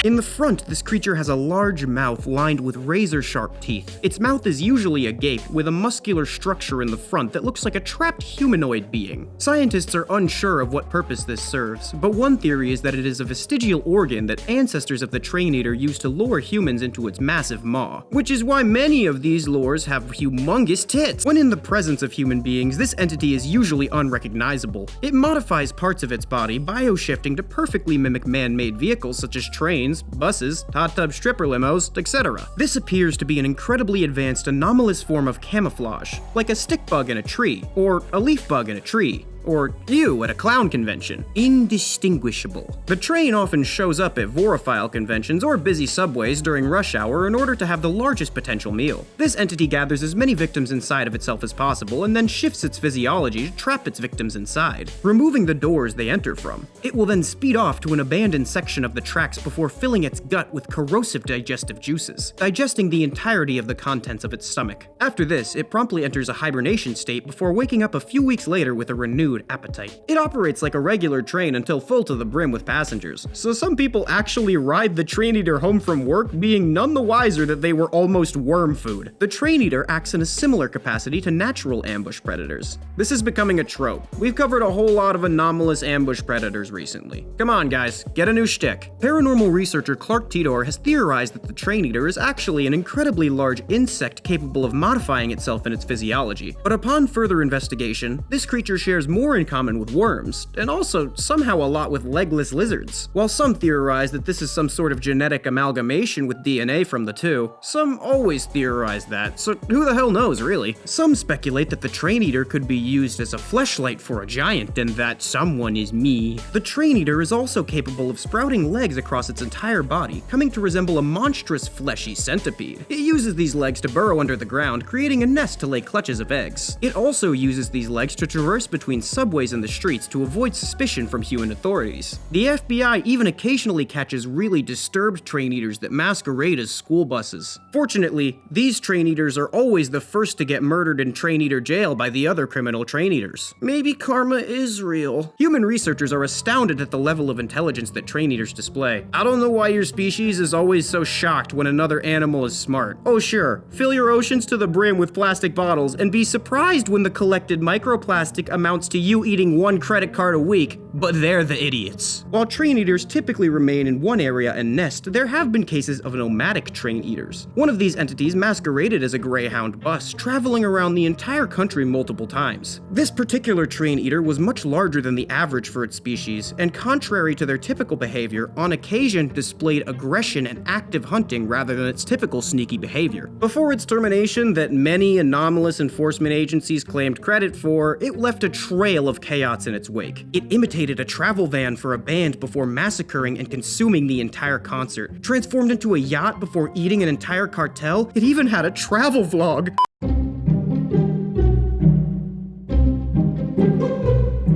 In the front, this creature has a large mouth lined with razor-sharp teeth. Its mouth is usually agape, with a muscular structure in the front that looks like a trapped humanoid being. Scientists are unsure of what purpose this serves, but one theory is that it is a vestigial organ that ancestors of the Train Eater used to lure humans into its massive maw, which is why many of these lures have humongous tits. When in the presence of human beings, this entity is usually unrecognizable. It modifies parts of its body, bio-shifting to perfectly mimic man-made vehicles such as trains, buses, hot tub stripper limos, etc. This appears to be an incredibly advanced anomalous form of camouflage, like a stick bug in a tree, or a leaf bug in a tree, or you at a clown convention. Indistinguishable. The train often shows up at vorophile conventions or busy subways during rush hour in order to have the largest potential meal. This entity gathers as many victims inside of itself as possible and then shifts its physiology to trap its victims inside, removing the doors they enter from. It will then speed off to an abandoned section of the tracks before filling its gut with corrosive digestive juices, digesting the entirety of the contents of its stomach. After this, it promptly enters a hibernation state before waking up a few weeks later with a renewed appetite. It operates like a regular train until full to the brim with passengers, so some people actually ride the Train Eater home from work being none the wiser that they were almost worm food. The Train Eater acts in a similar capacity to natural ambush predators. This is becoming a trope. We've covered a whole lot of anomalous ambush predators recently. Come on guys, get a new shtick. Paranormal researcher Clark Tidor has theorized that the Train Eater is actually an incredibly large insect capable of modifying itself in its physiology, but upon further investigation, this creature shares more in common with worms, and also somehow a lot with legless lizards. While some theorize that this is some sort of genetic amalgamation with DNA from the two, some always theorize that, so who the hell knows really? Some speculate that the Train Eater could be used as a fleshlight for a giant and that someone is me. The Train Eater is also capable of sprouting legs across its entire body, coming to resemble a monstrous fleshy centipede. It uses these legs to burrow under the ground, creating a nest to lay clutches of eggs. It also uses these legs to traverse between subways and the streets to avoid suspicion from human authorities. The FBI even occasionally catches really disturbed train eaters that masquerade as school buses. Fortunately, these train eaters are always the first to get murdered in train eater jail by the other criminal train eaters. Maybe karma is real. Human researchers are astounded at the level of intelligence that train eaters display. I don't know why your species is always so shocked when another animal is smart. Oh sure, fill your oceans to the brim with plastic bottles and be surprised when the collected microplastic amounts to you eating 1 credit card a week, but they're the idiots. While train eaters typically remain in one area and nest, there have been cases of nomadic train eaters. One of these entities masqueraded as a Greyhound bus, traveling around the entire country multiple times. This particular train eater was much larger than the average for its species, and contrary to their typical behavior, on occasion displayed aggression and active hunting rather than its typical sneaky behavior. Before its termination that many anomalous enforcement agencies claimed credit for, it left a trail of chaos in its wake. It imitated a travel van for a band before massacring and consuming the entire concert, transformed into a yacht before eating an entire cartel. It even had a travel vlog.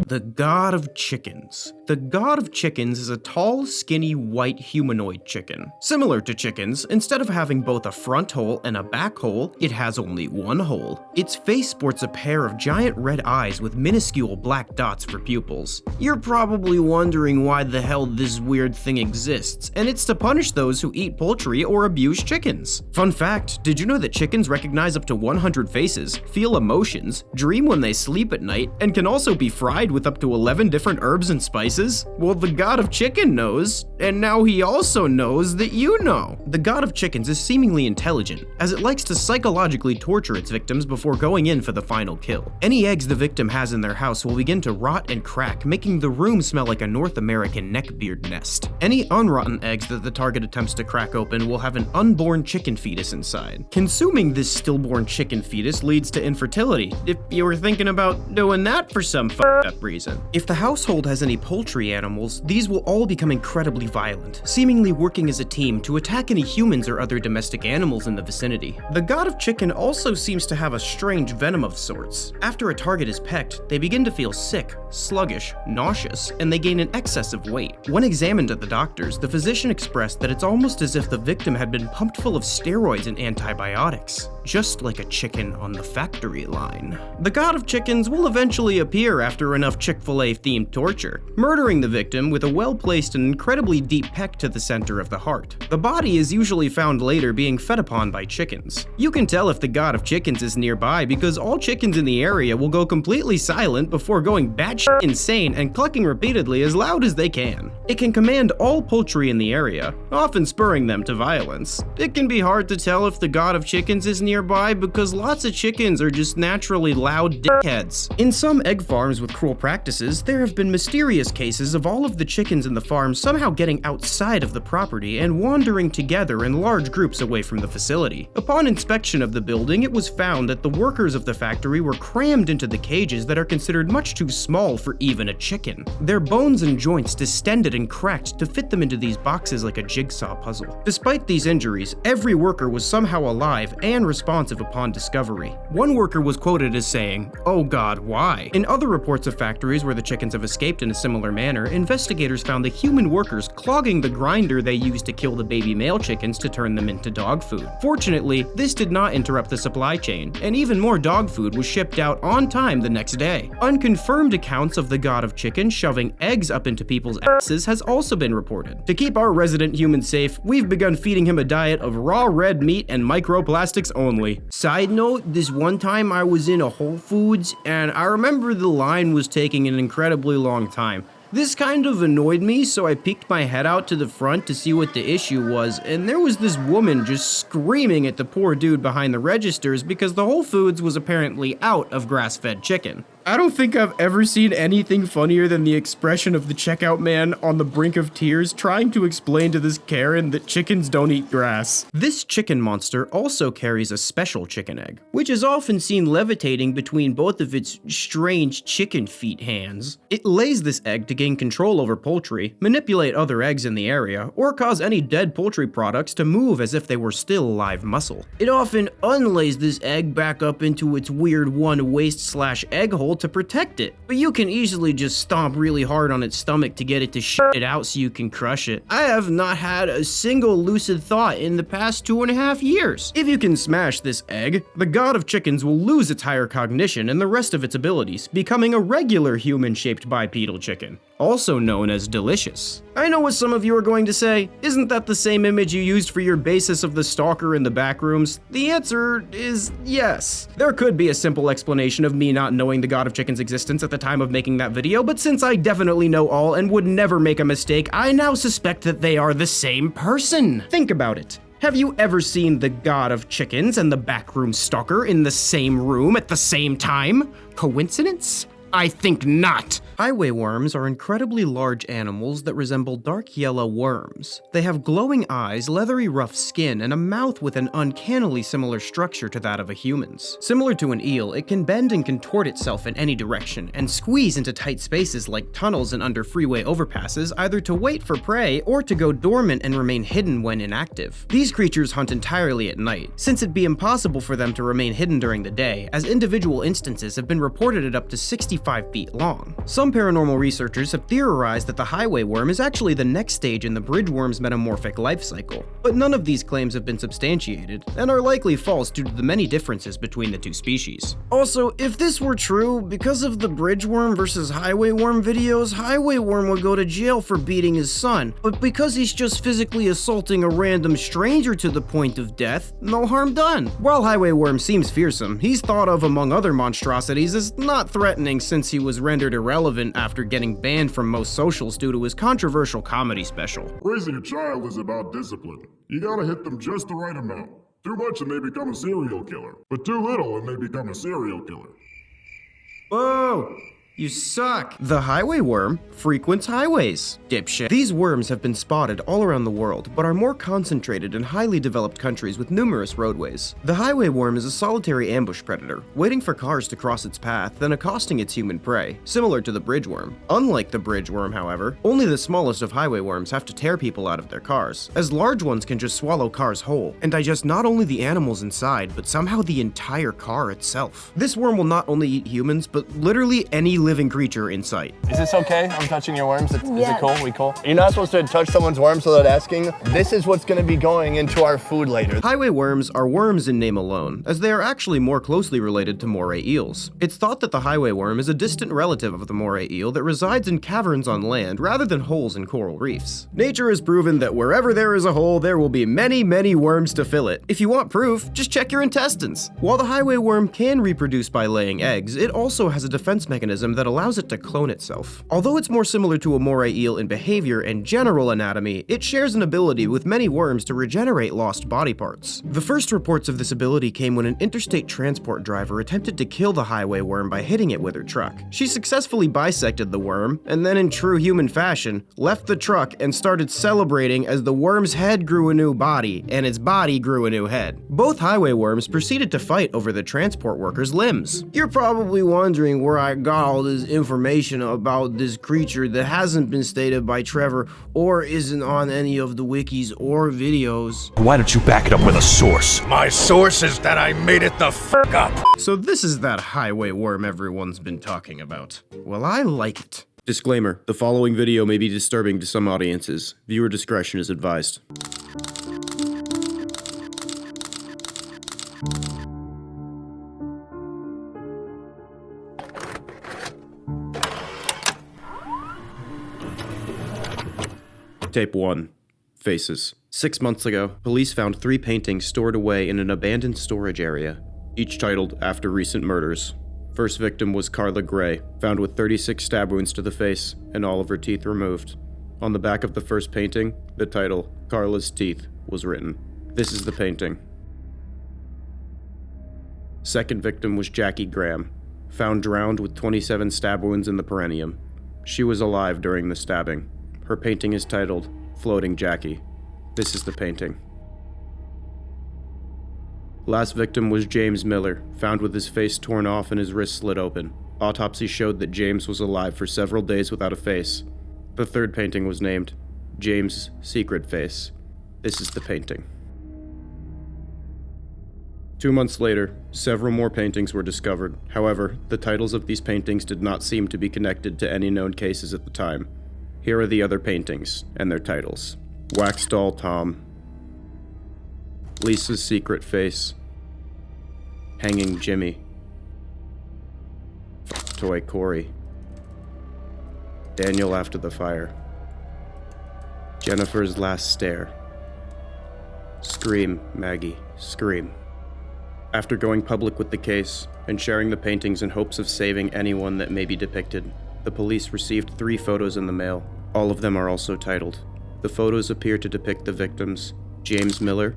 The God of Chickens. The God of Chickens is a tall, skinny, white humanoid chicken. Similar to chickens, instead of having both a front hole and a back hole, it has only one hole. Its face sports a pair of giant red eyes with minuscule black dots for pupils. You're probably wondering why the hell this weird thing exists, and it's to punish those who eat poultry or abuse chickens. Fun fact, did you know that chickens recognize up to 100 faces, feel emotions, dream when they sleep at night, and can also be fried with up to 11 different herbs and spices? Well, the God of Chicken knows, and now he also knows that you know. The God of Chickens is seemingly intelligent, as it likes to psychologically torture its victims before going in for the final kill. Any eggs the victim has in their house will begin to rot and crack, making the room smell like a North American neckbeard nest. Any unrotten eggs that the target attempts to crack open will have an unborn chicken fetus inside. Consuming this stillborn chicken fetus leads to infertility, if you were thinking about doing that for some f***ed up reason. If the household has any poultry animals, these will all become incredibly violent, seemingly working as a team to attack any humans or other domestic animals in the vicinity. The God of Chicken also seems to have a strange venom of sorts. After a target is pecked, they begin to feel sick, sluggish, nauseous, and they gain an excess of weight. When examined at the doctors, the physician expressed that it's almost as if the victim had been pumped full of steroids and antibiotics, just like a chicken on the factory line. The God of Chickens will eventually appear after enough Chick-fil-A themed torture, murdering the victim with a well-placed and incredibly deep peck to the center of the heart. The body is usually found later being fed upon by chickens. You can tell if the God of Chickens is nearby because all chickens in the area will go completely silent before going batshit insane and clucking repeatedly as loud as they can. It can command all poultry in the area, often spurring them to violence. It can be hard to tell if the God of Chickens is nearby because lots of chickens are just naturally loud dickheads. In some egg farms with cruel practices, there have been mysterious cases of all of the chickens in the farm somehow getting outside of the property and wandering together in large groups away from the facility. Upon inspection of the building, it was found that the workers of the factory were crammed into the cages that are considered much too small for even a chicken. Their bones and joints distended and cracked to fit them into these boxes like a jigsaw puzzle. Despite these injuries, every worker was somehow alive and responsive upon discovery. One worker was quoted as saying, "Oh God, why?" In other reports of factories where the chickens have escaped in a similar manner, investigators found the human workers clogging the grinder they used to kill the baby male chickens to turn them into dog food. Fortunately, this did not interrupt the supply chain, and even more dog food was shipped out on time the next day. Unconfirmed accounts of the God of Chicken shoving eggs up into people's asses has also been reported. To keep our resident human safe, we've begun feeding him a diet of raw red meat and microplastics only. Side note, this one time I was in a Whole Foods, and I remember the line was taking an incredibly long time. This kind of annoyed me, so I peeked my head out to the front to see what the issue was, and there was this woman just screaming at the poor dude behind the registers because the Whole Foods was apparently out of grass-fed chicken. I don't think I've ever seen anything funnier than the expression of the checkout man on the brink of tears trying to explain to this Karen that chickens don't eat grass. This chicken monster also carries a special chicken egg, which is often seen levitating between both of its strange chicken feet hands. It lays this egg to gain control over poultry, manipulate other eggs in the area, or cause any dead poultry products to move as if they were still live muscle. It often unlays this egg back up into its weird one waist/egg hole to protect it, but you can easily just stomp really hard on its stomach to get it to shit it out so you can crush it. I have not had a single lucid thought in the past 2.5 years. If you can smash this egg, the god of chickens will lose its higher cognition and the rest of its abilities, becoming a regular human-shaped bipedal chicken, also known as delicious. I know what some of you are going to say. Isn't that the same image you used for your basis of the stalker in the Backrooms? The answer is yes. There could be a simple explanation of me not knowing the god of chicken's existence at the time of making that video, but since I definitely know all and would never make a mistake, I now suspect that they are the same person. Think about it. Have you ever seen the god of chickens and the backroom stalker in the same room at the same time? Coincidence? I think not. Highway worms are incredibly large animals that resemble dark yellow worms. They have glowing eyes, leathery rough skin, and a mouth with an uncannily similar structure to that of a human's. Similar to an eel, it can bend and contort itself in any direction, and squeeze into tight spaces like tunnels and under freeway overpasses, either to wait for prey or to go dormant and remain hidden when inactive. These creatures hunt entirely at night, since it'd be impossible for them to remain hidden during the day, as individual instances have been reported at up to 65 feet long. Some paranormal researchers have theorized that the highway worm is actually the next stage in the bridge worm's metamorphic life cycle, but none of these claims have been substantiated, and are likely false due to the many differences between the two species. Also, if this were true, because of the bridge worm versus highway worm videos, highway worm would go to jail for beating his son, but because he's just physically assaulting a random stranger to the point of death, no harm done. While highway worm seems fearsome, he's thought of among other monstrosities as not threatening since he was rendered irrelevant after getting banned from most socials due to his controversial comedy special. Raising a child is about discipline. You gotta hit them just the right amount. Too much and they become a serial killer, but too little and they become a serial killer. Whoa! You suck. The highway worm frequents highways, dipshit. These worms have been spotted all around the world, but are more concentrated in highly developed countries with numerous roadways. The highway worm is a solitary ambush predator, waiting for cars to cross its path, then accosting its human prey, similar to the bridge worm. Unlike the bridge worm, however, only the smallest of highway worms have to tear people out of their cars, as large ones can just swallow cars whole, and digest not only the animals inside, but somehow the entire car itself. This worm will not only eat humans, but literally any living creature in sight. Is this okay? I'm touching your worms. Is it cool? We cool? You're not supposed to touch someone's worms without asking. This is what's going to be going into our food later. Highway worms are worms in name alone, as they are actually more closely related to moray eels. It's thought that the highway worm is a distant relative of the moray eel that resides in caverns on land rather than holes in coral reefs. Nature has proven that wherever there is a hole, there will be many, many worms to fill it. If you want proof, just check your intestines. While the highway worm can reproduce by laying eggs, it also has a defense mechanism that allows it to clone itself. Although it's more similar to a moray eel in behavior and general anatomy, it shares an ability with many worms to regenerate lost body parts. The first reports of this ability came when an interstate transport driver attempted to kill the highway worm by hitting it with her truck. She successfully bisected the worm, and then in true human fashion, left the truck and started celebrating as the worm's head grew a new body, and its body grew a new head. Both highway worms proceeded to fight over the transport worker's limbs. You're probably wondering where I got all this information about this creature that hasn't been stated by Trevor or isn't on any of the wikis or videos. Why don't you back it up with a source? My source is that I made it the f*** up. So this is that highway worm everyone's been talking about. Well, I like it. Disclaimer, the following video may be disturbing to some audiences. Viewer discretion is advised. Tape 1. Faces. 6 months ago, police found 3 paintings stored away in an abandoned storage area, each titled After Recent Murders. First victim was Carla Gray, found with 36 stab wounds to the face and all of her teeth removed. On the back of the first painting, the title, Carla's Teeth, was written. This is the painting. Second victim was Jackie Graham, found drowned with 27 stab wounds in the perineum. She was alive during the stabbing. Her painting is titled, Floating Jackie. This is the painting. Last victim was James Miller, found with his face torn off and his wrist slit open. Autopsy showed that James was alive for several days without a face. The third painting was named, James' Secret Face. This is the painting. 2 months later, several more paintings were discovered. However, the titles of these paintings did not seem to be connected to any known cases at the time. Here are the other paintings, and their titles. Wax Doll Tom, Lisa's Secret Face, Hanging Jimmy, Toy Corey, Daniel After the Fire, Jennifer's Last Stare, Scream, Maggie, Scream. After going public with the case and sharing the paintings in hopes of saving anyone that may be depicted, the police received 3 photos in the mail. All of them are also titled. The photos appear to depict the victims, James Miller,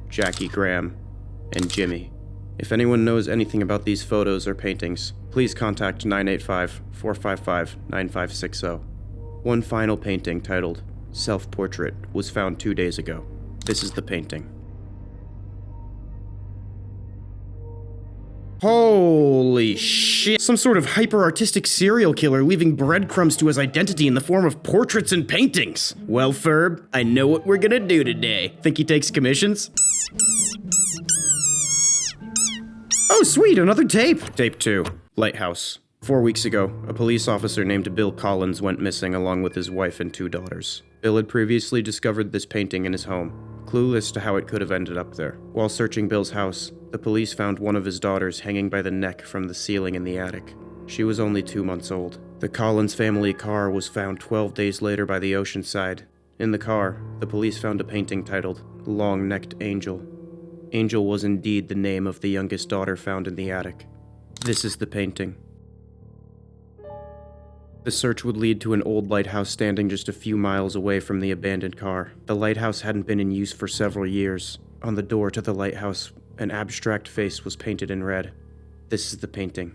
Jackie Graham, and Jimmy. If anyone knows anything about these photos or paintings, please contact 985-455-9560. One final painting titled Self-Portrait was found 2 days ago. This is the painting. Holy shit. Some sort of hyper-artistic serial killer leaving breadcrumbs to his identity in the form of portraits and paintings. Well, Ferb, I know what we're gonna do today. Think he takes commissions? Oh, sweet, another tape. Tape 2, Lighthouse. 4 weeks ago, a police officer named Bill Collins went missing along with his wife and 2 daughters. Bill had previously discovered this painting in his home, clueless to how it could have ended up there. While searching Bill's house, the police found one of his daughters hanging by the neck from the ceiling in the attic. She was only 2 months old. The Collins family car was found 12 days later by the ocean side. In the car, the police found a painting titled Long-Necked Angel. Angel was indeed the name of the youngest daughter found in the attic. This is the painting. The search would lead to an old lighthouse standing just a few miles away from the abandoned car. The lighthouse hadn't been in use for several years. On the door to the lighthouse, an abstract face was painted in red. This is the painting.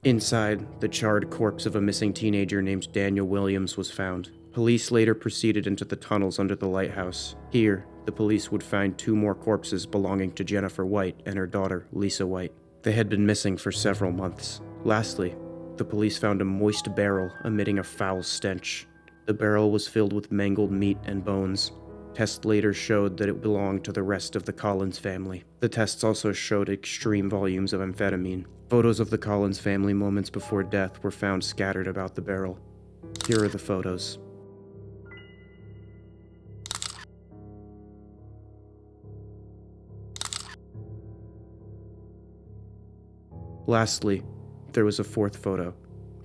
Inside, the charred corpse of a missing teenager named Daniel Williams was found. Police later proceeded into the tunnels under the lighthouse. Here, the police would find 2 more corpses belonging to Jennifer White and her daughter, Lisa White. They had been missing for several months. Lastly, the police found a moist barrel emitting a foul stench. The barrel was filled with mangled meat and bones. Tests later showed that it belonged to the rest of the Collins family. The tests also showed extreme volumes of amphetamine. Photos of the Collins family moments before death were found scattered about the barrel. Here are the photos. Lastly, there was a 4th photo,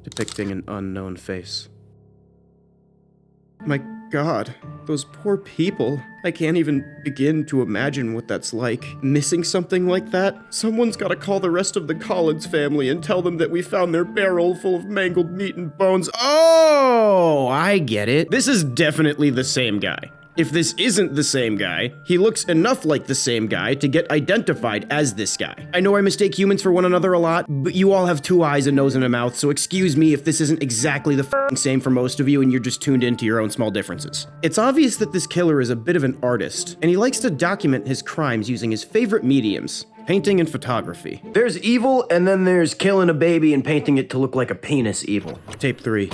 depicting an unknown face. My God, those poor people. I can't even begin to imagine what that's like. Missing something like that? Someone's gotta call the rest of the Collins family and tell them that we found their barrel full of mangled meat and bones. Oh, I get it. This is definitely the same guy. If this isn't the same guy, he looks enough like the same guy to get identified as this guy. I know I mistake humans for one another a lot, but you all have 2 eyes, a nose, and a mouth, so excuse me if this isn't exactly the f***ing same for most of you and you're just tuned into your own small differences. It's obvious that this killer is a bit of an artist, and he likes to document his crimes using his favorite mediums, painting and photography. There's evil, and then there's killing a baby and painting it to look like a penis evil. Tape 3.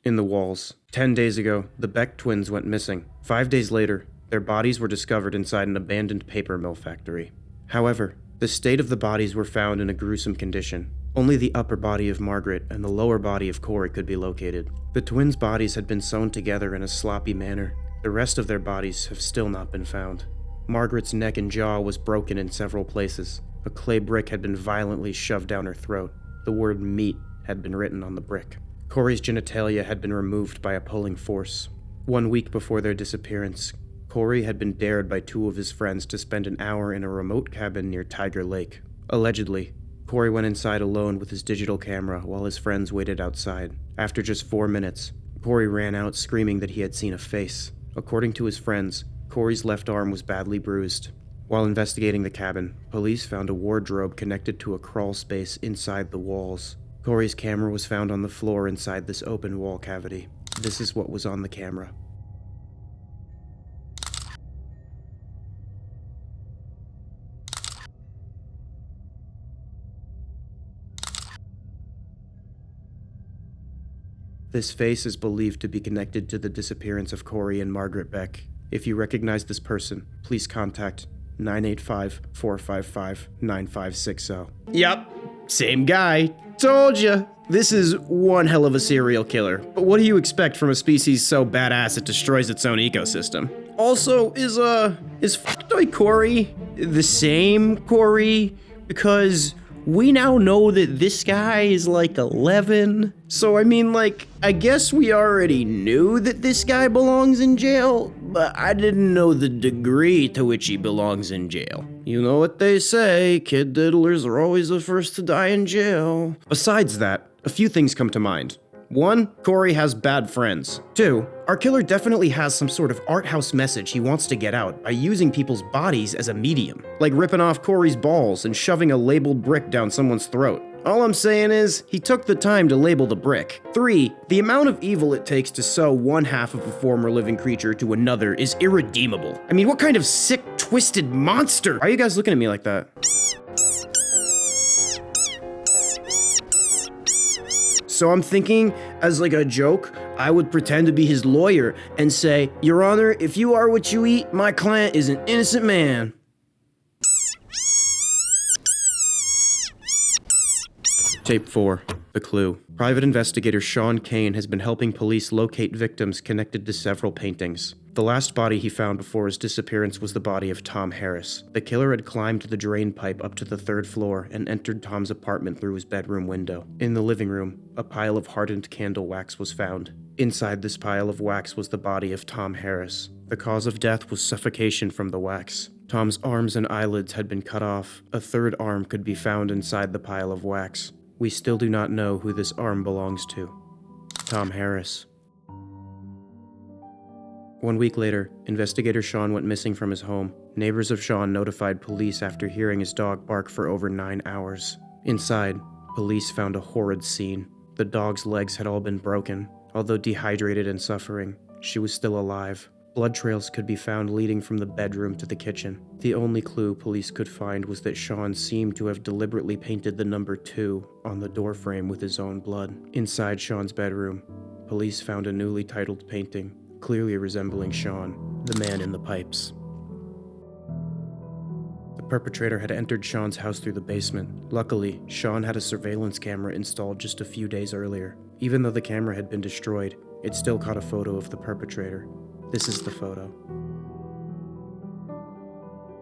In the walls. 10 days ago, the Beck twins went missing. 5 days later, their bodies were discovered inside an abandoned paper mill factory. However, the state of the bodies were found in a gruesome condition. Only the upper body of Margaret and the lower body of Corey could be located. The twins' bodies had been sewn together in a sloppy manner. The rest of their bodies have still not been found. Margaret's neck and jaw was broken in several places. A clay brick had been violently shoved down her throat. The word meat had been written on the brick. Corey's genitalia had been removed by a pulling force. 1 week before their disappearance, Corey had been dared by 2 of his friends to spend an hour in a remote cabin near Tiger Lake. Allegedly, Corey went inside alone with his digital camera while his friends waited outside. After just 4 minutes, Corey ran out screaming that he had seen a face. According to his friends, Corey's left arm was badly bruised. While investigating the cabin, police found a wardrobe connected to a crawl space inside the walls. Corey's camera was found on the floor inside this open wall cavity. This is what was on the camera. This face is believed to be connected to the disappearance of Corey and Margaret Beck. If you recognize this person, please contact 985-455-9560. Yep, same guy. Told ya. This is one hell of a serial killer, but what do you expect from a species so badass it destroys its own ecosystem? Also, is F***toy Corey the same Corey? Because we now know that this guy is like 11. So I mean, like, I guess we already knew that this guy belongs in jail, but I didn't know the degree to which he belongs in jail. You know what they say, kid diddlers are always the first to die in jail. Besides that, a few things come to mind. 1, Corey has bad friends. 2, our killer definitely has some sort of art house message he wants to get out by using people's bodies as a medium, like ripping off Corey's balls and shoving a labeled brick down someone's throat. All I'm saying is, he took the time to label the brick. 3, the amount of evil it takes to sew one half of a former living creature to another is irredeemable. I mean, what kind of sick, twisted monster? Why are you guys looking at me like that? So I'm thinking, as like a joke, I would pretend to be his lawyer and say, Your Honor, if you are what you eat, my client is an innocent man. Tape 4. The clue. Private investigator Sean Kane has been helping police locate victims connected to several paintings. The last body he found before his disappearance was the body of Tom Harris. The killer had climbed the drain pipe up to the 3rd floor and entered Tom's apartment through his bedroom window. In the living room, a pile of hardened candle wax was found. Inside this pile of wax was the body of Tom Harris. The cause of death was suffocation from the wax. Tom's arms and eyelids had been cut off. A 3rd arm could be found inside the pile of wax. We still do not know who this arm belongs to. Tom Harris. 1 week later, investigator Sean went missing from his home. Neighbors of Sean notified police after hearing his dog bark for over 9 hours. Inside, police found a horrid scene. The dog's legs had all been broken. Although dehydrated and suffering, she was still alive. Blood trails could be found leading from the bedroom to the kitchen. The only clue police could find was that Sean seemed to have deliberately painted the number 2 on the doorframe with his own blood. Inside Sean's bedroom, police found a newly titled painting, clearly resembling Sean, the man in the pipes. The perpetrator had entered Sean's house through the basement. Luckily, Sean had a surveillance camera installed just a few days earlier. Even though the camera had been destroyed, it still caught a photo of the perpetrator. This is the photo.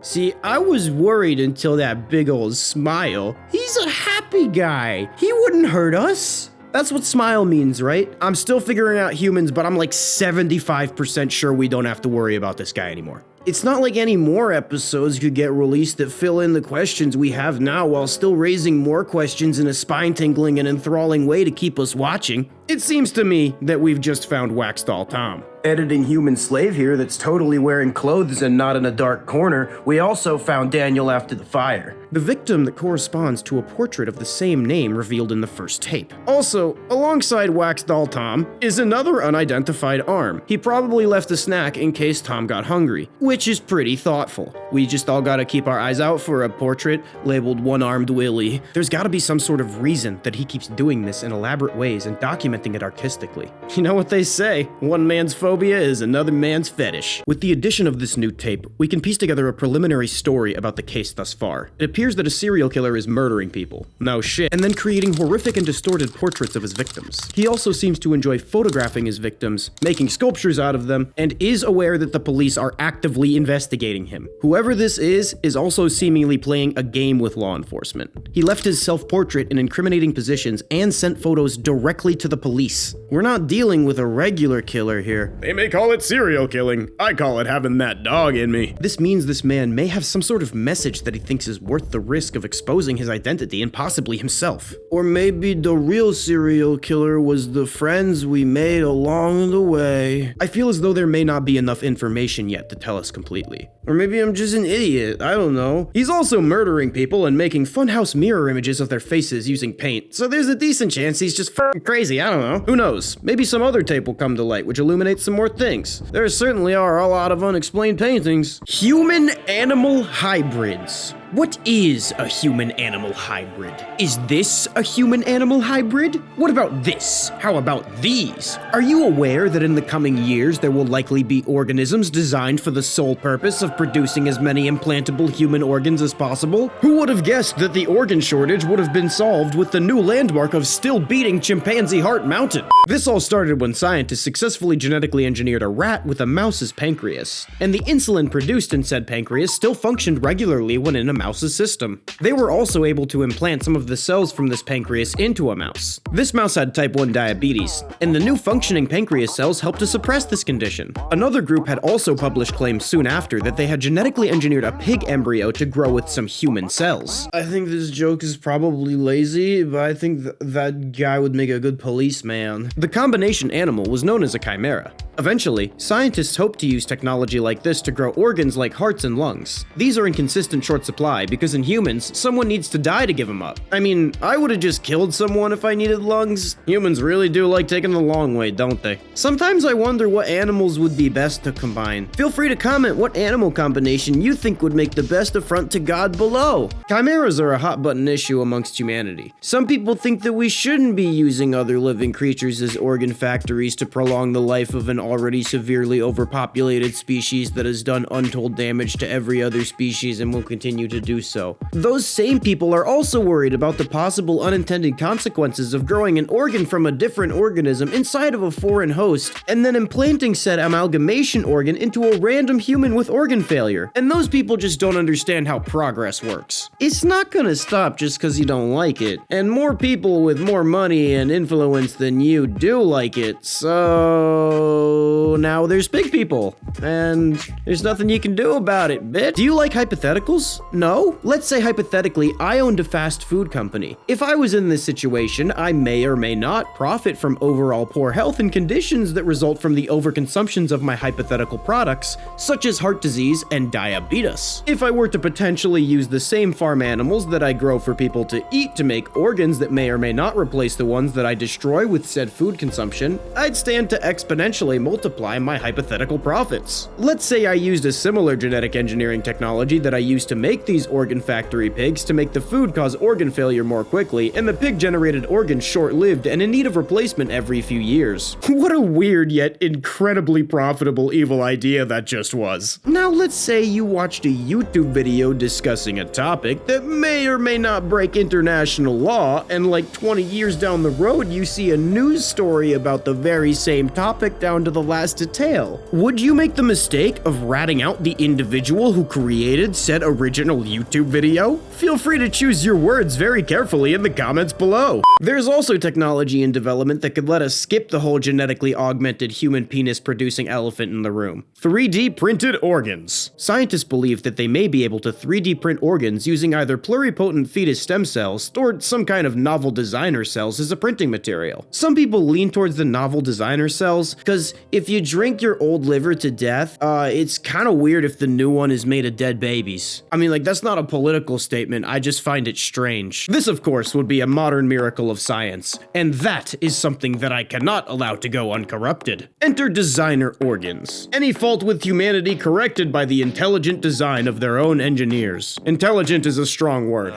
See, I was worried until that big old smile. He's a happy guy. He wouldn't hurt us. That's what smile means, right? I'm still figuring out humans, but I'm like 75% sure we don't have to worry about this guy anymore. It's not like any more episodes could get released that fill in the questions we have now while still raising more questions in a spine-tingling and enthralling way to keep us watching. It seems to me that we've just found Wax Doll Tom. Editing human slave here that's totally wearing clothes and not in a dark corner. We also found Daniel after the fire, the victim that corresponds to a portrait of the same name revealed in the first tape. Also, alongside Wax Doll Tom is another unidentified arm. He probably left a snack in case Tom got hungry, which is pretty thoughtful. We just all gotta keep our eyes out for a portrait labeled One-Armed Willie. There's gotta be some sort of reason that he keeps doing this in elaborate ways and documenting it artistically. You know what they say, one man's phobia is another man's fetish. With the addition of this new tape, we can piece together a preliminary story about the case thus far. It appears that a serial killer is murdering people, no shit, and then creating horrific and distorted portraits of his victims. He also seems to enjoy photographing his victims, making sculptures out of them, and is aware that the police are actively investigating him. Whoever this is also seemingly playing a game with law enforcement. He left his self-portrait in incriminating positions and sent photos directly to the police. We're not dealing with a regular killer here. They may call it serial killing. I call it having that dog in me. This means this man may have some sort of message that he thinks is worth the risk of exposing his identity and possibly himself. Or maybe the real serial killer was the friends we made along the way. I feel as though there may not be enough information yet to tell us completely. Or maybe I'm just an idiot, I don't know. He's also murdering people and making funhouse mirror images of their faces using paint, so there's a decent chance he's just f***ing crazy, I don't know. Who knows? Maybe some other tape will come to light which illuminates some more things. There certainly are a lot of unexplained paintings. Human-animal hybrids. What is a human-animal hybrid? Is this a human-animal hybrid? What about this? How about these? Are you aware that in the coming years there will likely be organisms designed for the sole purpose of producing as many implantable human organs as possible? Who would have guessed that the organ shortage would have been solved with the new landmark of still beating Chimpanzee Heart Mountain? This all started when scientists successfully genetically engineered a rat with a mouse's pancreas, and the insulin produced in said pancreas still functioned regularly when in a mouse's system. They were also able to implant some of the cells from this pancreas into a mouse. This mouse had type 1 diabetes, and the new functioning pancreas cells helped to suppress this condition. Another group had also published claims soon after that they had genetically engineered a pig embryo to grow with some human cells. I think this joke is probably lazy, but I think that guy would make a good policeman. The combination animal was known as a chimera. Eventually, scientists hoped to use technology like this to grow organs like hearts and lungs. These are in consistent short supply because in humans, someone needs to die to give them up. I mean, I would have just killed someone if I needed lungs. Humans really do like taking the long way, don't they? Sometimes I wonder what animals would be best to combine. Feel free to comment what animal combination you think would make the best affront to God below. Chimeras are a hot button issue amongst humanity. Some people think that we shouldn't be using other living creatures as organ factories to prolong the life of an already severely overpopulated species that has done untold damage to every other species and will continue to do so. Those same people are also worried about the possible unintended consequences of growing an organ from a different organism inside of a foreign host and then implanting said amalgamation organ into a random human with organ failure. And those people just don't understand how progress works. It's not gonna stop just because you don't like it. And more people with more money and influence than you do like it, so now there's big people, and there's nothing you can do about it, bitch. Do you like hypotheticals? No? Let's say hypothetically I owned a fast food company. If I was in this situation, I may or may not profit from overall poor health and conditions that result from the overconsumptions of my hypothetical products, such as heart disease and diabetes. If I were to potentially use the same farm animals that I grow for people to eat to make organs that may or may not replace the ones that I destroy with said food consumption, I'd stand to exponentially multiply my hypothetical profits. Let's say I used a similar genetic engineering technology that I used to make these organ factory pigs to make the food cause organ failure more quickly, and the pig-generated organs short-lived and in need of replacement every few years. What a weird yet incredibly profitable evil idea that just was. Now let's say you watched a YouTube video discussing a topic that may or may not break international law, and like 20 years down the road you see a news story about the very same topic down to the last detail. Would you make the mistake of ratting out the individual who created said original YouTube video? Feel free to choose your words very carefully in the comments below. There's also technology in development that could let us skip the whole genetically augmented human penis producing elephant in the room. 3D printed organs. Scientists believe that they may be able to 3D print organs using either pluripotent fetus stem cells or some kind of novel designer cells as a printing material. Some people lean towards the novel designer cells because if you drink your old liver to death, it's kind of weird if the new one is made of dead babies. I mean, like, that's not a political statement, I just find it strange. This, of course, would be a modern miracle of science, and that is something that I cannot allow to go uncorrupted. Enter designer organs. Any fault with humanity corrected by the intelligent design of their own engineers. Intelligent is a strong word.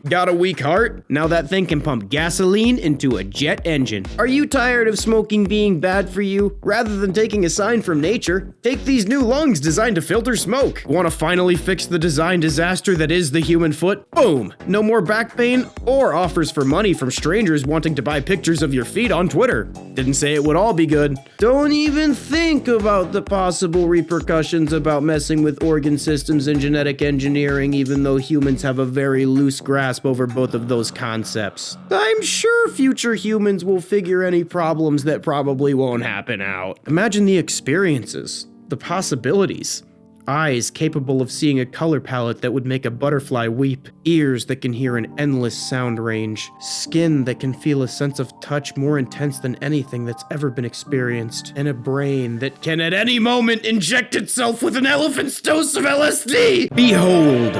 Got a weak heart? Now that thing can pump gasoline into a jet engine. Are you tired of smoking being bad for you? Rather than taking a sign from nature, take these new lungs designed to filter smoke. Want to finally fix the design disaster that is the human foot? Boom! No more back pain or offers for money from strangers wanting to buy pictures of your feet on Twitter. Didn't say it would all be good. Don't even think about the possible repercussions about messing with organ systems and genetic engineering, even though humans have a very loose grasp over both of those concepts. I'm sure future humans will figure any problems that probably won't happen out. Imagine the experiences, the possibilities. Eyes capable of seeing a color palette that would make a butterfly weep. Ears that can hear an endless sound range. Skin that can feel a sense of touch more intense than anything that's ever been experienced. And a brain that can at any moment inject itself with an elephant's dose of LSD. Behold.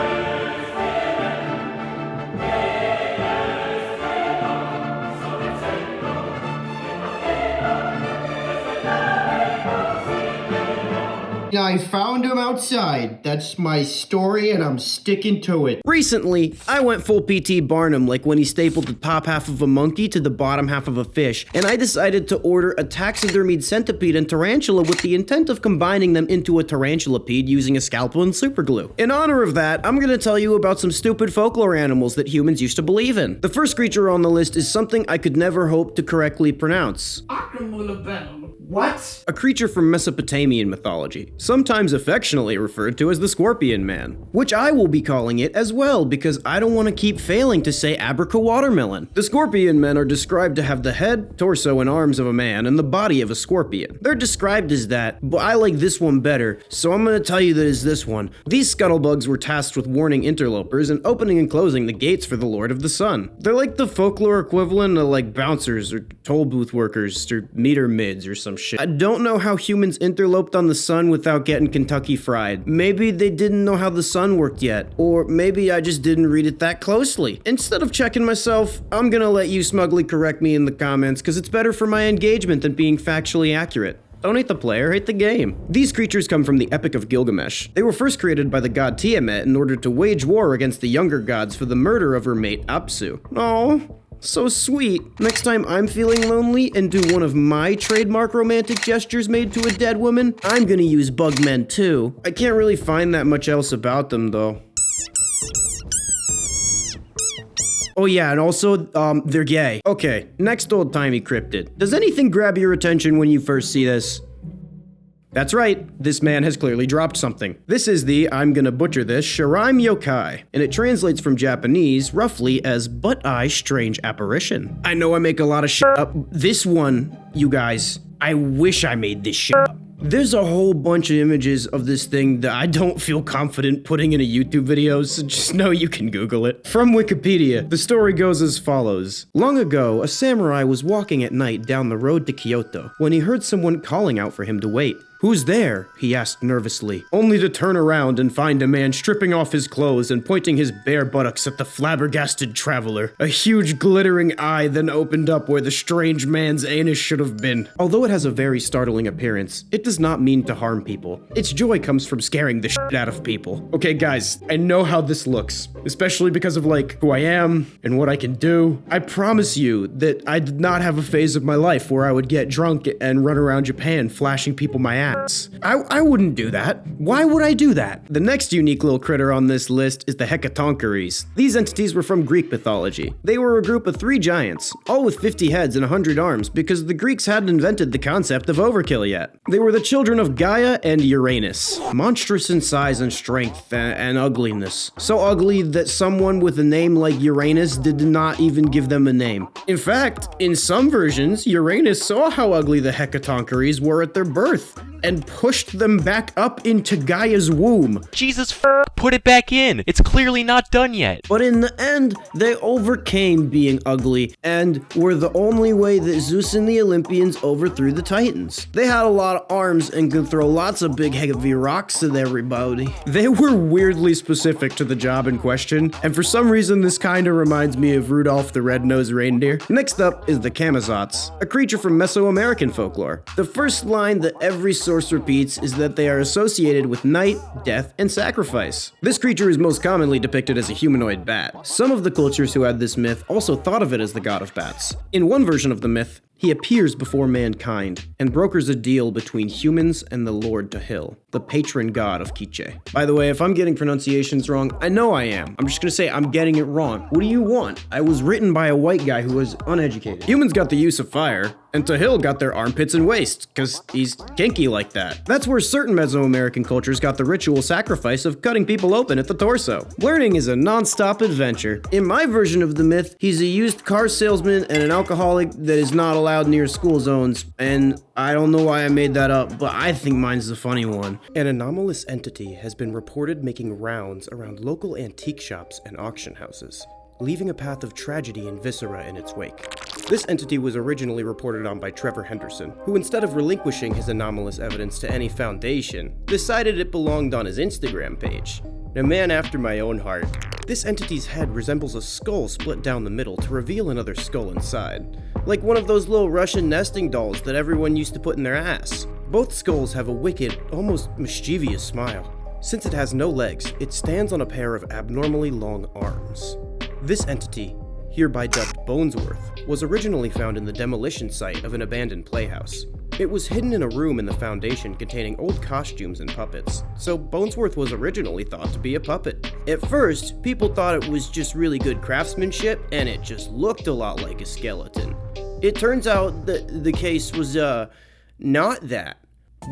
I found him outside. That's my story and I'm sticking to it. Recently, I went full PT Barnum, like when he stapled the top half of a monkey to the bottom half of a fish, and I decided to order a taxidermied centipede and tarantula with the intent of combining them into a tarantulapede using a scalpel and superglue. In honor of that, I'm gonna tell you about some stupid folklore animals that humans used to believe in. The first creature on the list is something I could never hope to correctly pronounce. What? A creature from Mesopotamian mythology, sometimes affectionately referred to as the Scorpion Man, which I will be calling it as well because I don't want to keep failing to say abraca-watermelon. The Scorpion Men are described to have the head, torso, and arms of a man and the body of a scorpion. They're described as that, but I like this one better, so I'm going to tell you that it's this one. These scuttlebugs were tasked with warning interlopers and opening and closing the gates for the Lord of the Sun. They're like the folklore equivalent of like bouncers or toll booth workers or meter mids or some shit. I don't know how humans interloped on the sun without getting Kentucky Fried. Maybe they didn't know how the sun worked yet, or maybe I just didn't read it that closely. Instead of checking myself, I'm gonna let you smugly correct me in the comments because it's better for my engagement than being factually accurate. Don't hate the player, hate the game. These creatures come from the Epic of Gilgamesh. They were first created by the god Tiamat in order to wage war against the younger gods for the murder of her mate Apsu. Aww. So sweet. Next time I'm feeling lonely and do one of my trademark romantic gestures made to a dead woman, I'm gonna use bugmen too. I can't really find that much else about them though. Oh yeah, and also, they're gay. Okay, next old-timey cryptid. Does anything grab your attention when you first see this? That's right, this man has clearly dropped something. This is the, I'm gonna butcher this, Shiraim Yokai, and it translates from Japanese roughly as butt-eye strange apparition. I know I make a lot of shit up. This one, you guys, I wish I made this shit up. There's a whole bunch of images of this thing that I don't feel confident putting in a YouTube video, so just know you can Google it. From Wikipedia, the story goes as follows. Long ago, a samurai was walking at night down the road to Kyoto when he heard someone calling out for him to wait. "Who's there?" he asked nervously, only to turn around and find a man stripping off his clothes and pointing his bare buttocks at the flabbergasted traveler. A huge glittering eye then opened up where the strange man's anus should have been. Although it has a very startling appearance, it does not mean to harm people. Its joy comes from scaring the shit out of people. Okay guys, I know how this looks, especially because of like who I am and what I can do. I promise you that I did not have a phase of my life where I would get drunk and run around Japan flashing people my ass. I wouldn't do that. Why would I do that? The next unique little critter on this list is the Hecatoncheires. These entities were from Greek mythology. They were a group of 3 giants, all with 50 heads and 100 arms, because the Greeks hadn't invented the concept of overkill yet. They were the children of Gaia and Uranus, monstrous in size and strength and ugliness. So ugly that someone with a name like Uranus did not even give them a name. In fact, in some versions, Uranus saw how ugly the Hecatoncheires were at their birth and pushed them back up into Gaia's womb. Jesus put it back in. It's clearly not done yet. But in the end, they overcame being ugly and were the only way that Zeus and the Olympians overthrew the Titans. They had a lot of arms and could throw lots of big heavy rocks at everybody. They were weirdly specific to the job in question, and for some reason this kinda reminds me of Rudolph the Red-Nosed Reindeer. Next up is the Camazots, a creature from Mesoamerican folklore. The first line that every source repeats is that they are associated with night, death, and sacrifice. This creature is most commonly depicted as a humanoid bat. Some of the cultures who had this myth also thought of it as the god of bats. In one version of the myth, he appears before mankind and brokers a deal between humans and the Lord Tahil, the patron god of Quiche. By the way, if I'm getting pronunciations wrong, I know I am. I'm just gonna say I'm getting it wrong. What do you want? I was written by a white guy who was uneducated. Humans got the use of fire, and Tahil got their armpits and waist, cause he's kinky like that. That's where certain Mesoamerican cultures got the ritual sacrifice of cutting people open at the torso. Learning is a non-stop adventure. In my version of the myth, he's a used car salesman and an alcoholic that is not allowed near school zones, and I don't know why I made that up, but I think mine's the funny one. An anomalous entity has been reported making rounds around local antique shops and auction houses, leaving a path of tragedy and viscera in its wake. This entity was originally reported on by Trevor Henderson, who instead of relinquishing his anomalous evidence to any foundation, decided it belonged on his Instagram page. A man after my own heart. This entity's head resembles a skull split down the middle to reveal another skull inside, like one of those little Russian nesting dolls that everyone used to put in their ass. Both skulls have a wicked, almost mischievous smile. Since it has no legs, it stands on a pair of abnormally long arms. This entity, hereby dubbed Bonesworth, was originally found in the demolition site of an abandoned playhouse. It was hidden in a room in the foundation containing old costumes and puppets, so Bonesworth was originally thought to be a puppet. At first, people thought it was just really good craftsmanship, and it just looked a lot like a skeleton. It turns out that the case was, not that.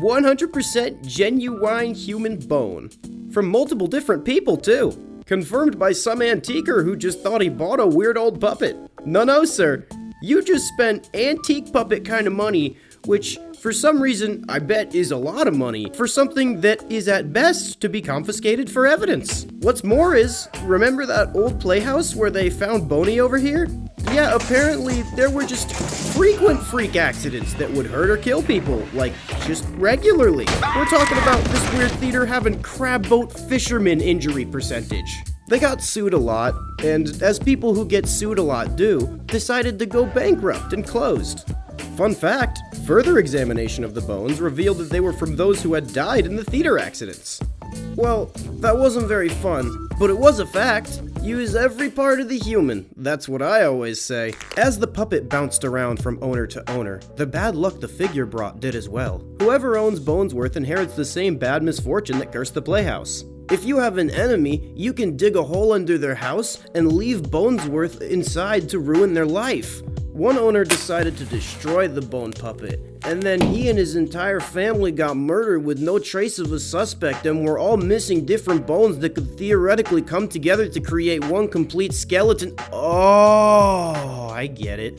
100% genuine human bone. From multiple different people, too. Confirmed by some antiquer who just thought he bought a weird old puppet. No, sir. You just spent antique puppet kind of money, which, for some reason, I bet is a lot of money, for something that is at best to be confiscated for evidence. What's more is, remember that old playhouse where they found Boney over here? Yeah, apparently there were just frequent freak accidents that would hurt or kill people, like, just regularly. We're talking about this weird theater having crab boat fisherman injury percentage. They got sued a lot, and as people who get sued a lot do, decided to go bankrupt and closed. Fun fact, further examination of the bones revealed that they were from those who had died in the theater accidents. Well, that wasn't very fun, but it was a fact. Use every part of the human, that's what I always say. As the puppet bounced around from owner to owner, the bad luck the figure brought did as well. Whoever owns Bonesworth inherits the same bad misfortune that cursed the playhouse. If you have an enemy, you can dig a hole under their house and leave Bonesworth inside to ruin their life. One owner decided to destroy the bone puppet, and then he and his entire family got murdered with no trace of a suspect, and were all missing different bones that could theoretically come together to create one complete skeleton. Oh, I get it.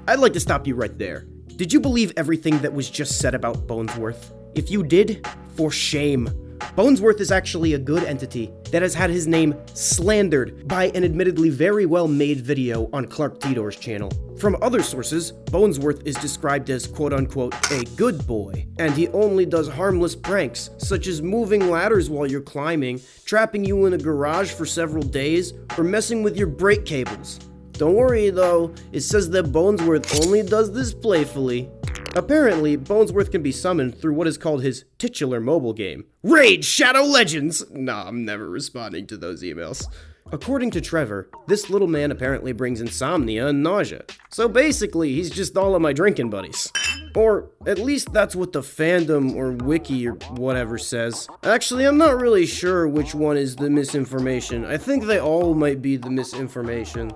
I'd like to stop you right there. Did you believe everything that was just said about Bonesworth? If you did, for shame. Bonesworth is actually a good entity that has had his name slandered by an admittedly very well-made video on Clark Tidor's channel. From other sources, Bonesworth is described as quote-unquote a good boy, and he only does harmless pranks, such as moving ladders while you're climbing, trapping you in a garage for several days, or messing with your brake cables. Don't worry though, it says that Bonesworth only does this playfully. Apparently, Bonesworth can be summoned through what is called his titular mobile game, Raid Shadow Legends! Nah, I'm never responding to those emails. According to Trevor, this little man apparently brings insomnia and nausea. So basically, he's just all of my drinking buddies. Or at least that's what the fandom or wiki or whatever says. Actually, I'm not really sure which one is the misinformation. I think they all might be the misinformation.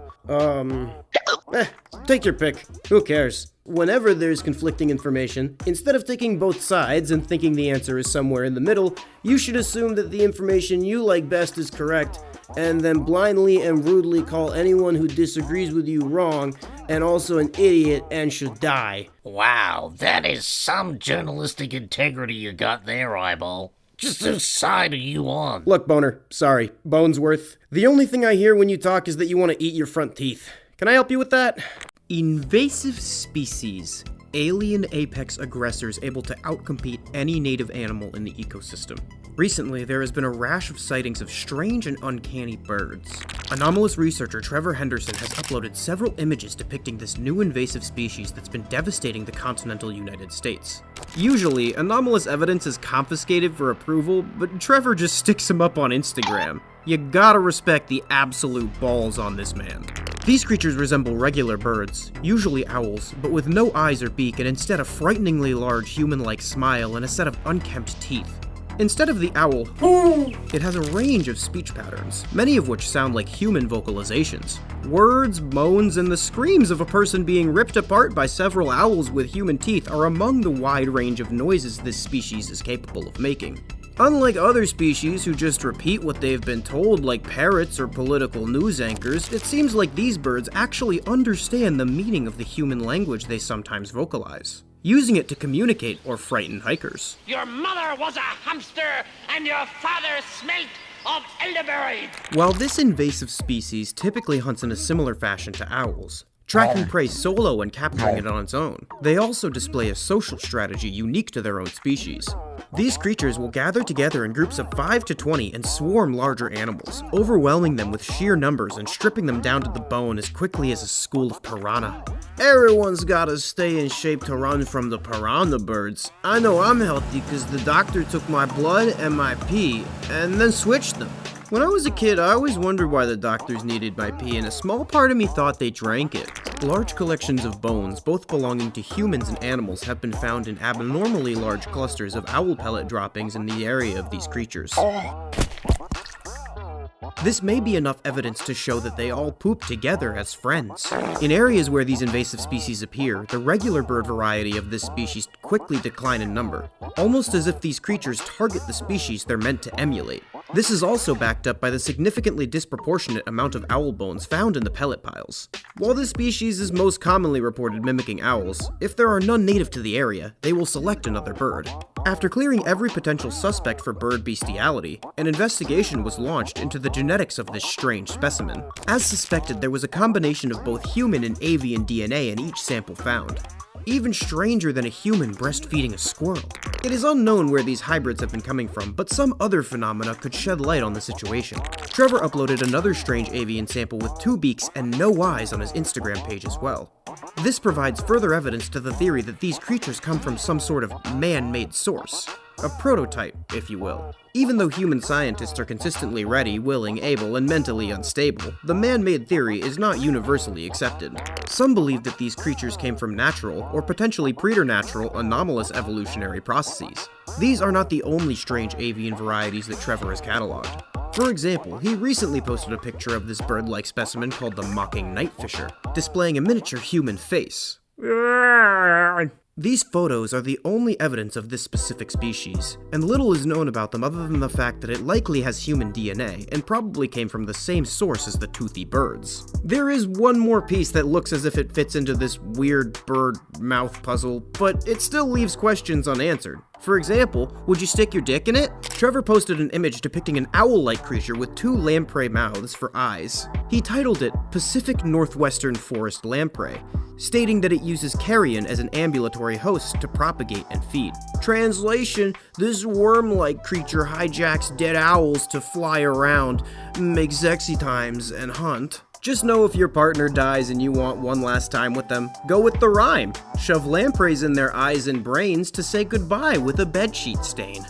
Take your pick. Who cares? Whenever there's conflicting information, instead of taking both sides and thinking the answer is somewhere in the middle, you should assume that the information you like best is correct, and then blindly and rudely call anyone who disagrees with you wrong, and also an idiot and should die. Wow, that is some journalistic integrity you got there, Eyeball. Just whose side are you on? Look, Boner, sorry, Bonesworth. The only thing I hear when you talk is that you want to eat your front teeth. Can I help you with that? Invasive species. Alien apex aggressors able to outcompete any native animal in the ecosystem. Recently, there has been a rash of sightings of strange and uncanny birds. Anomalous researcher Trevor Henderson has uploaded several images depicting this new invasive species that's been devastating the continental United States. Usually, anomalous evidence is confiscated for approval, but Trevor just sticks them up on Instagram. You gotta respect the absolute balls on this man. These creatures resemble regular birds, usually owls, but with no eyes or beak and instead a frighteningly large human-like smile and a set of unkempt teeth. Instead of the owl, it has a range of speech patterns, many of which sound like human vocalizations. Words, moans, and the screams of a person being ripped apart by several owls with human teeth are among the wide range of noises this species is capable of making. Unlike other species who just repeat what they've been told like parrots or political news anchors, it seems like these birds actually understand the meaning of the human language they sometimes vocalize, using it to communicate or frighten hikers. Your mother was a hamster, and your father smelt of elderberry. While this invasive species typically hunts in a similar fashion to owls, tracking prey solo and capturing it on its own, they also display a social strategy unique to their own species. These creatures will gather together in groups of 5 to 20 and swarm larger animals, overwhelming them with sheer numbers and stripping them down to the bone as quickly as a school of piranha. Everyone's gotta stay in shape to run from the piranha birds. I know I'm healthy because the doctor took my blood and my pee and then switched them. When I was a kid, I always wondered why the doctors needed my pee, and a small part of me thought they drank it. Large collections of bones, both belonging to humans and animals, have been found in abnormally large clusters of owl pellet droppings in the area of these creatures. This may be enough evidence to show that they all poop together as friends. In areas where these invasive species appear, the regular bird variety of this species quickly decline in number, almost as if these creatures target the species they're meant to emulate. This is also backed up by the significantly disproportionate amount of owl bones found in the pellet piles. While this species is most commonly reported mimicking owls, if there are none native to the area, they will select another bird. After clearing every potential suspect for bird bestiality, an investigation was launched into the genetics of this strange specimen. As suspected, there was a combination of both human and avian DNA in each sample found. Even stranger than a human breastfeeding a squirrel. It is unknown where these hybrids have been coming from, but some other phenomena could shed light on the situation. Trevor uploaded another strange avian sample with 2 beaks and no eyes on his Instagram page as well. This provides further evidence to the theory that these creatures come from some sort of man-made source. A prototype, if you will. Even though human scientists are consistently ready, willing, able, and mentally unstable, the man-made theory is not universally accepted. Some believe that these creatures came from natural, or potentially preternatural, anomalous evolutionary processes. These are not the only strange avian varieties that Trevor has cataloged. For example, he recently posted a picture of this bird-like specimen called the mocking nightfisher, displaying a miniature human face. These photos are the only evidence of this specific species, and little is known about them other than the fact that it likely has human DNA and probably came from the same source as the toothy birds. There is one more piece that looks as if it fits into this weird bird mouth puzzle, but it still leaves questions unanswered. For example, would you stick your dick in it? Trevor posted an image depicting an owl-like creature with 2 lamprey mouths for eyes. He titled it Pacific Northwestern Forest Lamprey, stating that it uses carrion as an ambulatory host to propagate and feed. Translation: this worm-like creature hijacks dead owls to fly around, make sexy times, and hunt. Just know if your partner dies and you want one last time with them, go with the rhyme. Shove lampreys in their eyes and brains to say goodbye with a bedsheet stain.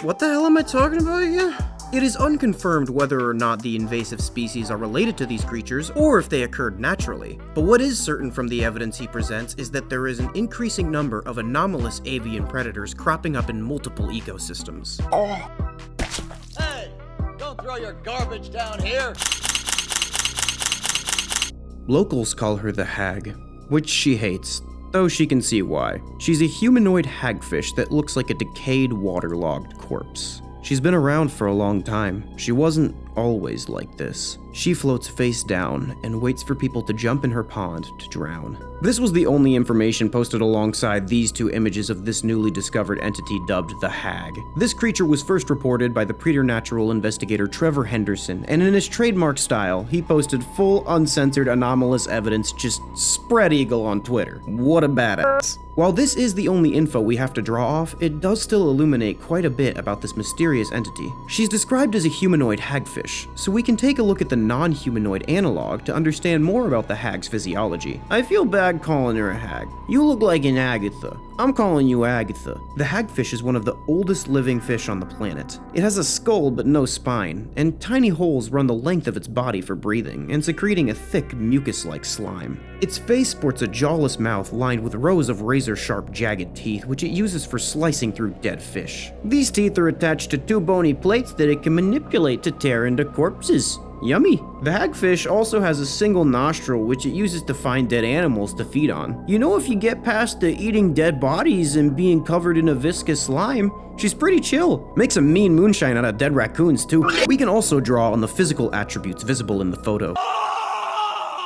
What the hell am I talking about again? It is unconfirmed whether or not the invasive species are related to these creatures or if they occurred naturally. But what is certain from the evidence he presents is that there is an increasing number of anomalous avian predators cropping up in multiple ecosystems. Hey, don't throw your garbage down here. Locals call her the Hag, which she hates, though she can see why. She's a humanoid hagfish that looks like a decayed, waterlogged corpse. She's been around for a long time. She wasn't always like this. She floats face down and waits for people to jump in her pond to drown. This was the only information posted alongside these 2 images of this newly discovered entity dubbed the Hag. This creature was first reported by the preternatural investigator Trevor Henderson, and in his trademark style, he posted full, uncensored, anomalous evidence, just spread eagle on Twitter. What a badass. While this is the only info we have to draw off, it does still illuminate quite a bit about this mysterious entity. She's described as a humanoid hagfish, so we can take a look at the non-humanoid analog to understand more about the hag's physiology. I feel bad calling her a hag. You look like an Agatha. I'm calling you Agatha. The hagfish is one of the oldest living fish on the planet. It has a skull but no spine, and tiny holes run the length of its body for breathing and secreting a thick mucus-like slime. Its face sports a jawless mouth lined with rows of razor-sharp jagged teeth which it uses for slicing through dead fish. These teeth are attached to 2 bony plates that it can manipulate to tear into corpses. Yummy! The hagfish also has a single nostril which it uses to find dead animals to feed on. You know, if you get past the eating dead bodies and being covered in a viscous slime, she's pretty chill. Makes a mean moonshine out of dead raccoons too. We can also draw on the physical attributes visible in the photo.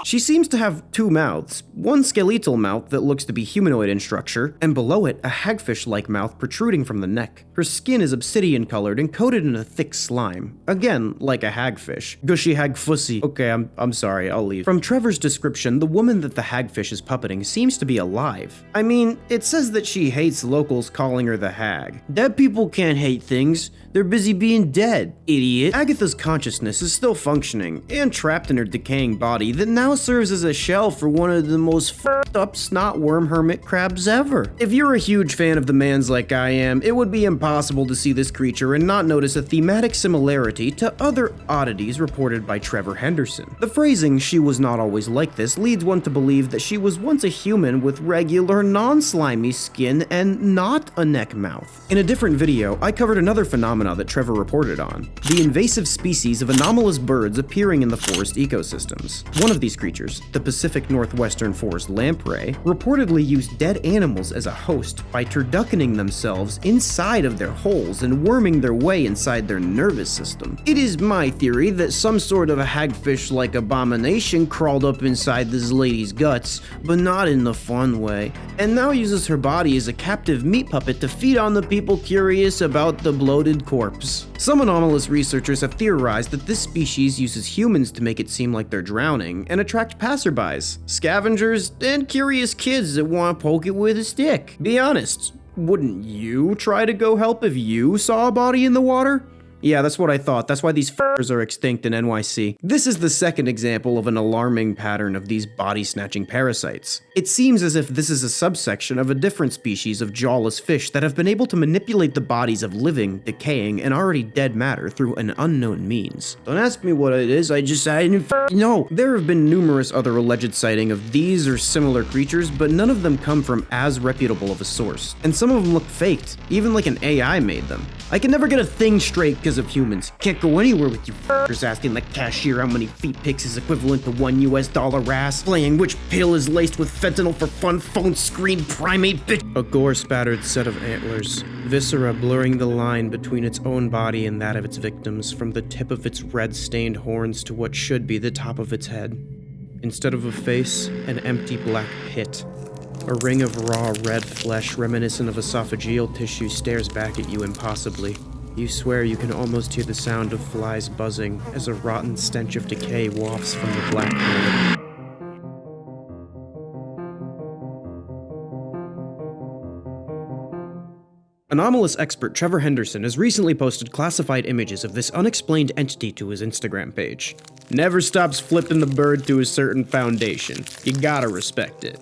She seems to have two mouths, one skeletal mouth that looks to be humanoid in structure, and below it a hagfish-like mouth protruding from the neck. Her skin is obsidian colored and coated in a thick slime. Again, like a hagfish. Gushy hagfussy. Okay, I'm sorry, I'll leave. From Trevor's description, the woman that the hagfish is puppeting seems to be alive. I mean, it says that she hates locals calling her the hag. Dead people can't hate things. They're busy being dead, idiot. Agatha's consciousness is still functioning and trapped in her decaying body that now serves as a shell for one of the most f***ed up snot worm hermit crabs ever. If you're a huge fan of the Mans like I am, it would be impossible to see this creature and not notice a thematic similarity to other oddities reported by Trevor Henderson. The phrasing, "she was not always like this," leads one to believe that she was once a human with regular, non-slimy skin and not a neck mouth. In a different video, I covered another phenomenon that Trevor reported on: the invasive species of anomalous birds appearing in the forest ecosystems. One of these creatures, the Pacific Northwestern forest lamprey, reportedly used dead animals as a host by turduckening themselves inside of their holes and worming their way inside their nervous system. It is my theory that some sort of a hagfish-like abomination crawled up inside this lady's guts, but not in the fun way, and now uses her body as a captive meat puppet to feed on the people curious about the bloated corpse. Some anomalous researchers have theorized that this species uses humans to make it seem like they're drowning and attract passerbys, scavengers, and curious kids that want to poke it with a stick. Be honest, wouldn't you try to go help if you saw a body in the water? Yeah, that's what I thought. That's why these f***ers are extinct in NYC. This is the second example of an alarming pattern of these body-snatching parasites. It seems as if this is a subsection of a different species of jawless fish that have been able to manipulate the bodies of living, decaying, and already dead matter through an unknown means. Don't ask me what it is, I didn't know. There have been numerous other alleged sightings of these or similar creatures, but none of them come from as reputable of a source. And some of them look faked, even like an AI made them. I can never get a thing straight because of humans. Can't go anywhere with you f***ers asking the cashier how many feet pics is equivalent to $1 ass, playing which pill is laced with fentanyl for fun, phone screen primate bitch. A gore-spattered set of antlers, viscera blurring the line between its own body and that of its victims, from the tip of its red-stained horns to what should be the top of its head. Instead of a face, an empty black pit. A ring of raw red flesh reminiscent of esophageal tissue stares back at you impossibly. You swear you can almost hear the sound of flies buzzing as a rotten stench of decay wafts from the black hole. Anomalous expert Trevor Henderson has recently posted classified images of this unexplained entity to his Instagram page. Never stops flipping the bird to a certain foundation. You gotta respect it.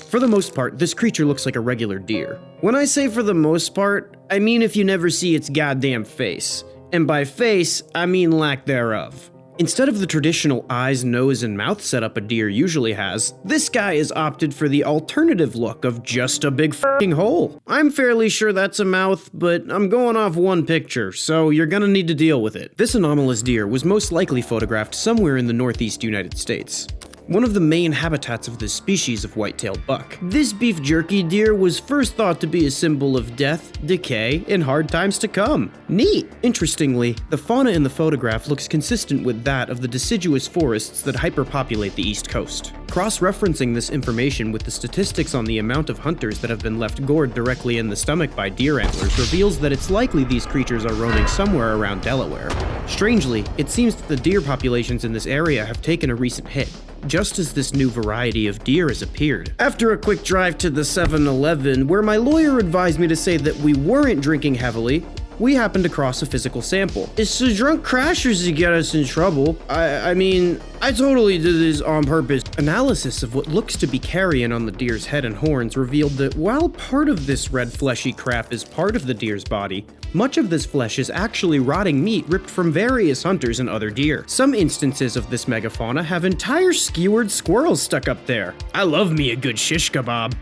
For the most part, this creature looks like a regular deer. When I say for the most part, I mean if you never see its goddamn face. And by face, I mean lack thereof. Instead of the traditional eyes, nose, and mouth setup a deer usually has, this guy has opted for the alternative look of just a big f***ing hole. I'm fairly sure that's a mouth, but I'm going off one picture, so you're gonna need to deal with it. This anomalous deer was most likely photographed somewhere in the northeast United States. One of the main habitats of this species of white-tailed buck. This beef jerky deer was first thought to be a symbol of death, decay, and hard times to come. Neat! Interestingly, the fauna in the photograph looks consistent with that of the deciduous forests that hyperpopulate the East Coast. Cross-referencing this information with the statistics on the amount of hunters that have been left gored directly in the stomach by deer antlers reveals that it's likely these creatures are roaming somewhere around Delaware. Strangely, it seems that the deer populations in this area have taken a recent hit, just as this new variety of deer has appeared. After a quick drive to the 7-Eleven, where my lawyer advised me to say that we weren't drinking heavily, we happened across a physical sample. It's the drunk crashers that get us in trouble. I mean, I totally did this on purpose. Analysis of what looks to be carrion on the deer's head and horns revealed that while part of this red fleshy crap is part of the deer's body, much of this flesh is actually rotting meat ripped from various hunters and other deer. Some instances of this megafauna have entire skewered squirrels stuck up there. I love me a good shish kebab.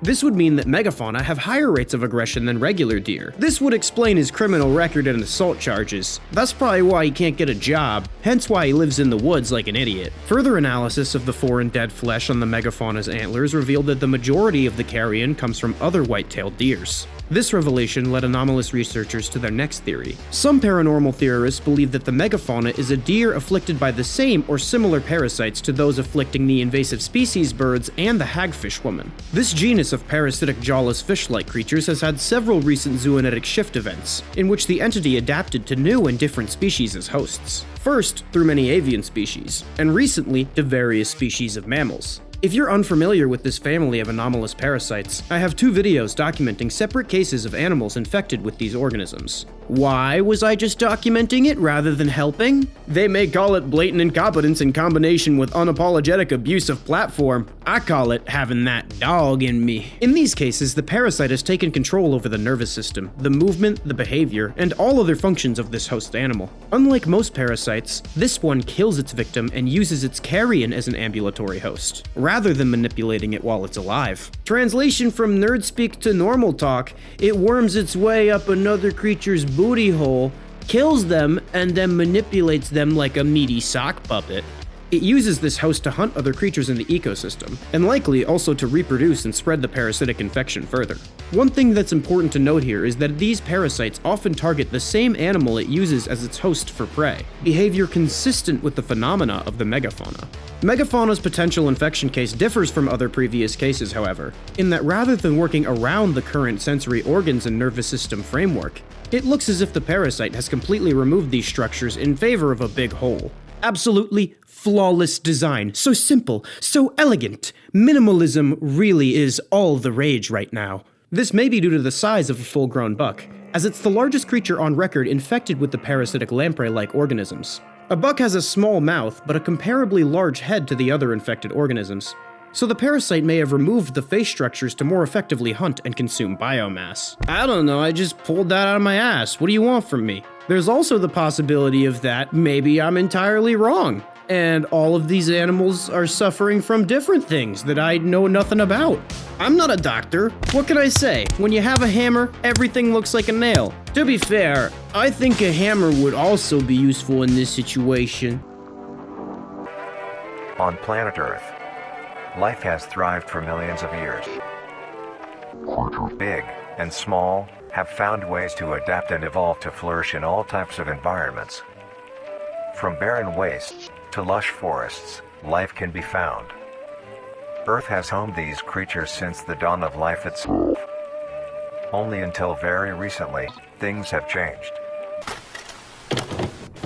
This would mean that megafauna have higher rates of aggression than regular deer. This would explain his criminal record and assault charges. That's probably why he can't get a job, hence why he lives in the woods like an idiot. Further analysis of the foreign dead flesh on the megafauna's antlers revealed that the majority of the carrion comes from other white-tailed deers. This revelation led Anomalous researchers to their next theory. Some paranormal theorists believe that the megafauna is a deer afflicted by the same or similar parasites to those afflicting the invasive species birds and the hagfish woman. This genus of parasitic jawless fish-like creatures has had several recent zoonotic shift events, in which the entity adapted to new and different species as hosts. First, through many avian species, and recently to various species of mammals. If you're unfamiliar with this family of anomalous parasites, I have 2 videos documenting separate cases of animals infected with these organisms. Why was I just documenting it rather than helping? They may call it blatant incompetence in combination with unapologetic abuse of platform. I call it having that dog in me. In these cases, the parasite has taken control over the nervous system, the movement, the behavior, and all other functions of this host animal. Unlike most parasites, this one kills its victim and uses its carrion as an ambulatory host, rather than manipulating it while it's alive. Translation from nerd speak to normal talk, it worms its way up another creature's booty hole, kills them, and then manipulates them like a meaty sock puppet. It uses this host to hunt other creatures in the ecosystem, and likely also to reproduce and spread the parasitic infection further. One thing that's important to note here is that these parasites often target the same animal it uses as its host for prey, behavior consistent with the phenomena of the megafauna. Megafauna's potential infection case differs from other previous cases, however, in that rather than working around the current sensory organs and nervous system framework, it looks as if the parasite has completely removed these structures in favor of a big hole. Absolutely flawless design, so simple, so elegant. Minimalism really is all the rage right now. This may be due to the size of a full-grown buck, as it's the largest creature on record infected with the parasitic lamprey-like organisms. A buck has a small mouth, but a comparably large head to the other infected organisms, so the parasite may have removed the face structures to more effectively hunt and consume biomass. I don't know, I just pulled that out of my ass. What do you want from me? There's also the possibility of that maybe I'm entirely wrong, and all of these animals are suffering from different things that I know nothing about. I'm not a doctor. What can I say? When you have a hammer, everything looks like a nail. To be fair, I think a hammer would also be useful in this situation. On planet Earth, life has thrived for millions of years. Big and small have found ways to adapt and evolve to flourish in all types of environments. From barren wastes to lush forests, life can be found. Earth has homed these creatures since the dawn of life itself. Only until very recently, things have changed.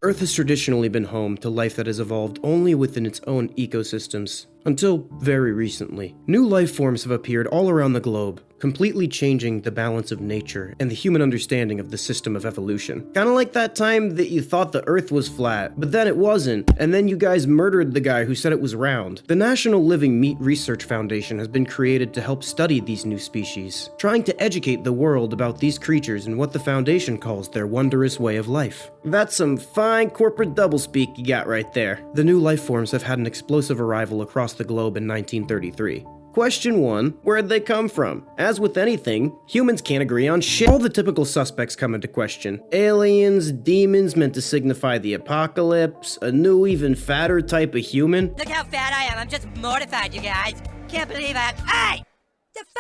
Earth has traditionally been home to life that has evolved only within its own ecosystems, until very recently. New life forms have appeared all around the globe, completely changing the balance of nature and the human understanding of the system of evolution. Kinda like that time that you thought the Earth was flat, but then it wasn't, and then you guys murdered the guy who said it was round. The National Living Meat Research Foundation has been created to help study these new species, trying to educate the world about these creatures and what the Foundation calls their wondrous way of life. That's some fine corporate doublespeak you got right there. The new life forms have had an explosive arrival across the globe in 1933. Question 1, where'd they come from? As with anything, humans can't agree on shit. All the typical suspects come into question. Aliens, demons meant to signify the apocalypse, a new even fatter type of human. Look how fat I am, I'm just mortified, you guys. Can't believe it. Hey!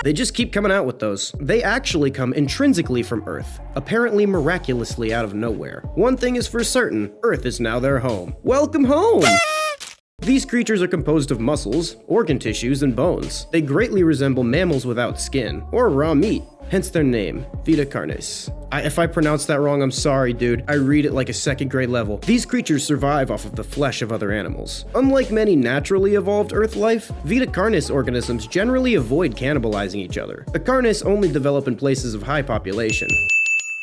They just keep coming out with those. They actually come intrinsically from Earth, apparently miraculously out of nowhere. One thing is for certain, Earth is now their home. Welcome home! These creatures are composed of muscles, organ tissues, and bones. They greatly resemble mammals without skin, or raw meat, hence their name, Vita Carnes. If I pronounce that wrong, I'm sorry, dude. I read it like a second grade level. These creatures survive off of the flesh of other animals. Unlike many naturally evolved Earth life, Vita Carnes organisms generally avoid cannibalizing each other. The Carnes only develop in places of high population.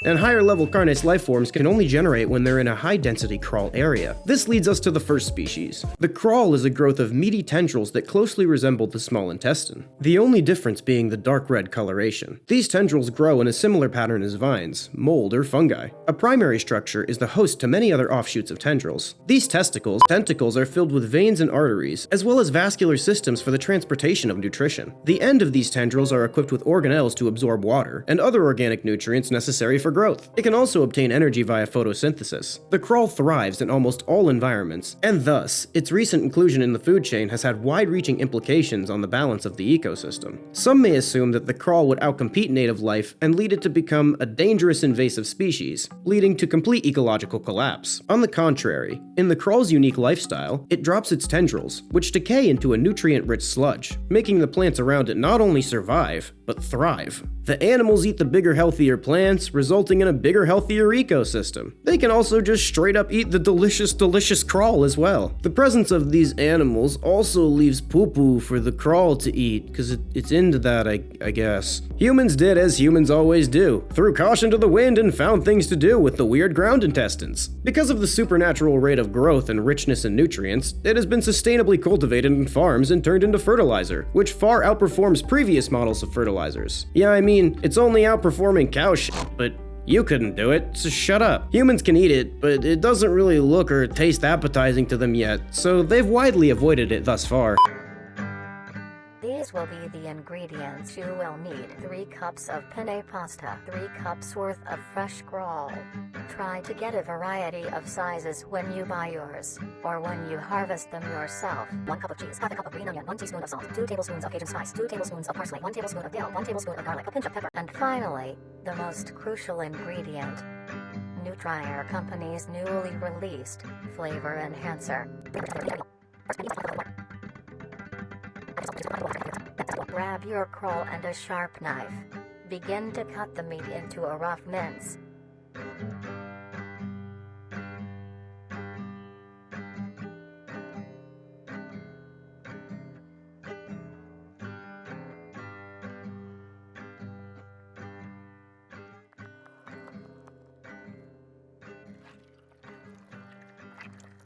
and higher level Carnes lifeforms can only generate when they're in a high density crawl area. This leads us to the first species. The crawl is a growth of meaty tendrils that closely resemble the small intestine, the only difference being the dark red coloration. These tendrils grow in a similar pattern as vines, mold, or fungi. A primary structure is the host to many other offshoots of tendrils. These tentacles are filled with veins and arteries, as well as vascular systems for the transportation of nutrition. The end of these tendrils are equipped with organelles to absorb water and other organic nutrients necessary for growth. It can also obtain energy via photosynthesis. The crawl thrives in almost all environments, and thus, its recent inclusion in the food chain has had wide-reaching implications on the balance of the ecosystem. Some may assume that the crawl would outcompete native life and lead it to become a dangerous invasive species, leading to complete ecological collapse. On the contrary, in the crawl's unique lifestyle, it drops its tendrils, which decay into a nutrient-rich sludge, making the plants around it not only survive, but thrive. The animals eat the bigger, healthier plants, resulting in a bigger, healthier ecosystem. They can also just straight up eat the delicious, delicious crawl as well. The presence of these animals also leaves poo-poo for the crawl to eat, because it's into that, I guess. Humans did as humans always do, threw caution to the wind and found things to do with the weird ground intestines. Because of the supernatural rate of growth and richness in nutrients, it has been sustainably cultivated in farms and turned into fertilizer, which far outperforms previous models of fertilizers. Yeah, I mean, it's only outperforming cow shit, but you couldn't do it, so shut up. Humans can eat it, but it doesn't really look or taste appetizing to them yet, so they've widely avoided it thus far. These will be the ingredients you will need. 3 cups of penne pasta, 3 cups worth of fresh crawl. Try to get a variety of sizes when you buy yours, or when you harvest them yourself. 1 cup of cheese, half a cup of green onion, 1 teaspoon of salt, 2 tablespoons of Cajun spice, 2 tablespoons of parsley, 1 tablespoon of dill, 1 tablespoon of garlic, a pinch of pepper. And finally, the most crucial ingredient. Nutrier Company's newly released flavor enhancer. Grab your crawl and a sharp knife. Begin to cut the meat into a rough mince.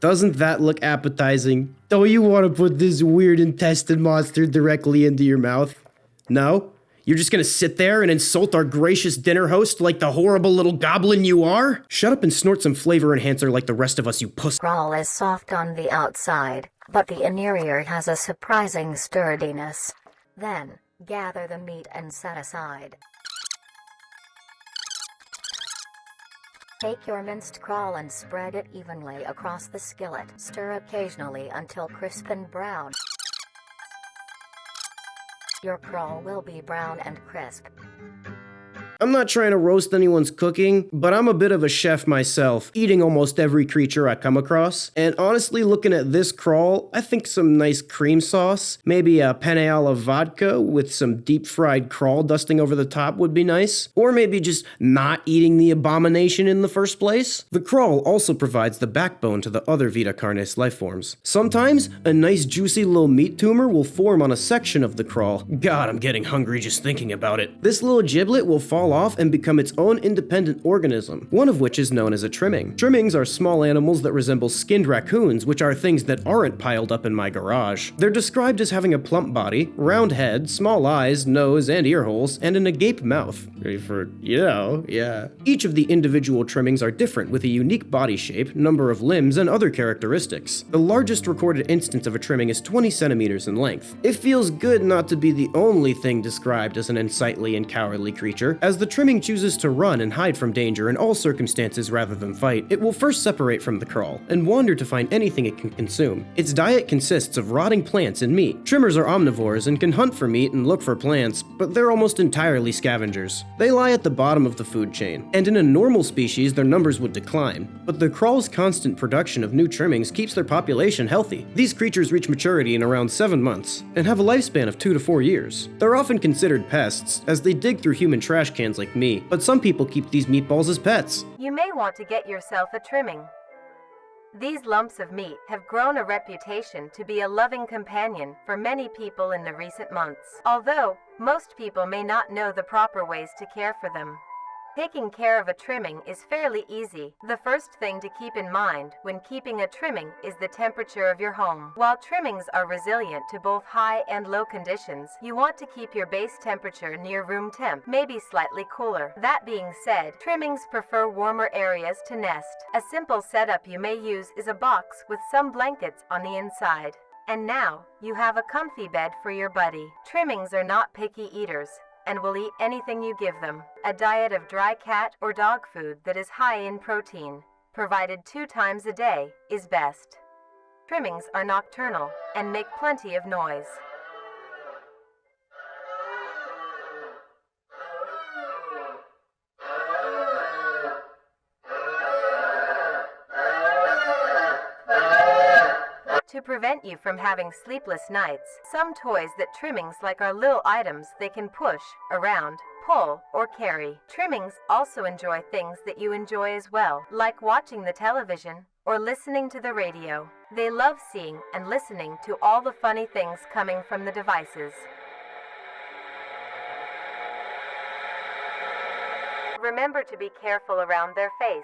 Doesn't that look appetizing? Don't you want to put this weird intestine monster directly into your mouth? No? You're just gonna sit there and insult our gracious dinner host like the horrible little goblin you are? Shut up and snort some flavor enhancer like the rest of us, you puss. Crawl is soft on the outside, but the interior has a surprising sturdiness. Then, gather the meat and set aside. Take your minced crawl and spread it evenly across the skillet. Stir occasionally until crisp and brown. Your crawl will be brown and crisp. I'm not trying to roast anyone's cooking, but I'm a bit of a chef myself, eating almost every creature I come across. And honestly, looking at this crawl, I think some nice cream sauce, maybe a penne alla vodka with some deep fried crawl dusting over the top would be nice. Or maybe just not eating the abomination in the first place. The crawl also provides the backbone to the other Vita Carnes lifeforms. Sometimes, a nice juicy little meat tumor will form on a section of the crawl. God, I'm getting hungry just thinking about it. This little giblet will fall off and become its own independent organism, one of which is known as a trimming. Trimmings are small animals that resemble skinned raccoons, which are things that aren't piled up in my garage. They're described as having a plump body, round head, small eyes, nose, and ear holes, and an agape mouth. Ready for, yeah. Each of the individual trimmings are different with a unique body shape, number of limbs, and other characteristics. The largest recorded instance of a trimming is 20 centimeters in length. It feels good not to be the only thing described as an unsightly and cowardly creature, as the trimming chooses to run and hide from danger in all circumstances rather than fight. It will first separate from the crawl and wander to find anything it can consume. Its diet consists of rotting plants and meat. Trimmers are omnivores and can hunt for meat and look for plants, but they're almost entirely scavengers. They lie at the bottom of the food chain, and in a normal species their numbers would decline, but the crawl's constant production of new trimmings keeps their population healthy. These creatures reach maturity in around 7 months, and have a lifespan of 2 to 4 years. They're often considered pests, as they dig through human trash cans like me, but some people keep these meatballs as pets. You may want to get yourself a trimming. These lumps of meat have grown a reputation to be a loving companion for many people in the recent months, although most people may not know the proper ways to care for them. Taking care of a trimming is fairly easy. The first thing to keep in mind when keeping a trimming is the temperature of your home. While trimmings are resilient to both high and low conditions, you want to keep your base temperature near room temp, maybe slightly cooler. That being said, trimmings prefer warmer areas to nest. A simple setup you may use is a box with some blankets on the inside. And now, you have a comfy bed for your buddy. Trimmings are not picky eaters and will eat anything you give them. A diet of dry cat or dog food that is high in protein, provided 2 times a day, is best. Trimmings are nocturnal and make plenty of noise. To prevent you from having sleepless nights, some toys that Trimmings like are little items they can push, around, pull, or carry. Trimmings also enjoy things that you enjoy as well, like watching the television or listening to the radio. They love seeing and listening to all the funny things coming from the devices. Remember to be careful around their face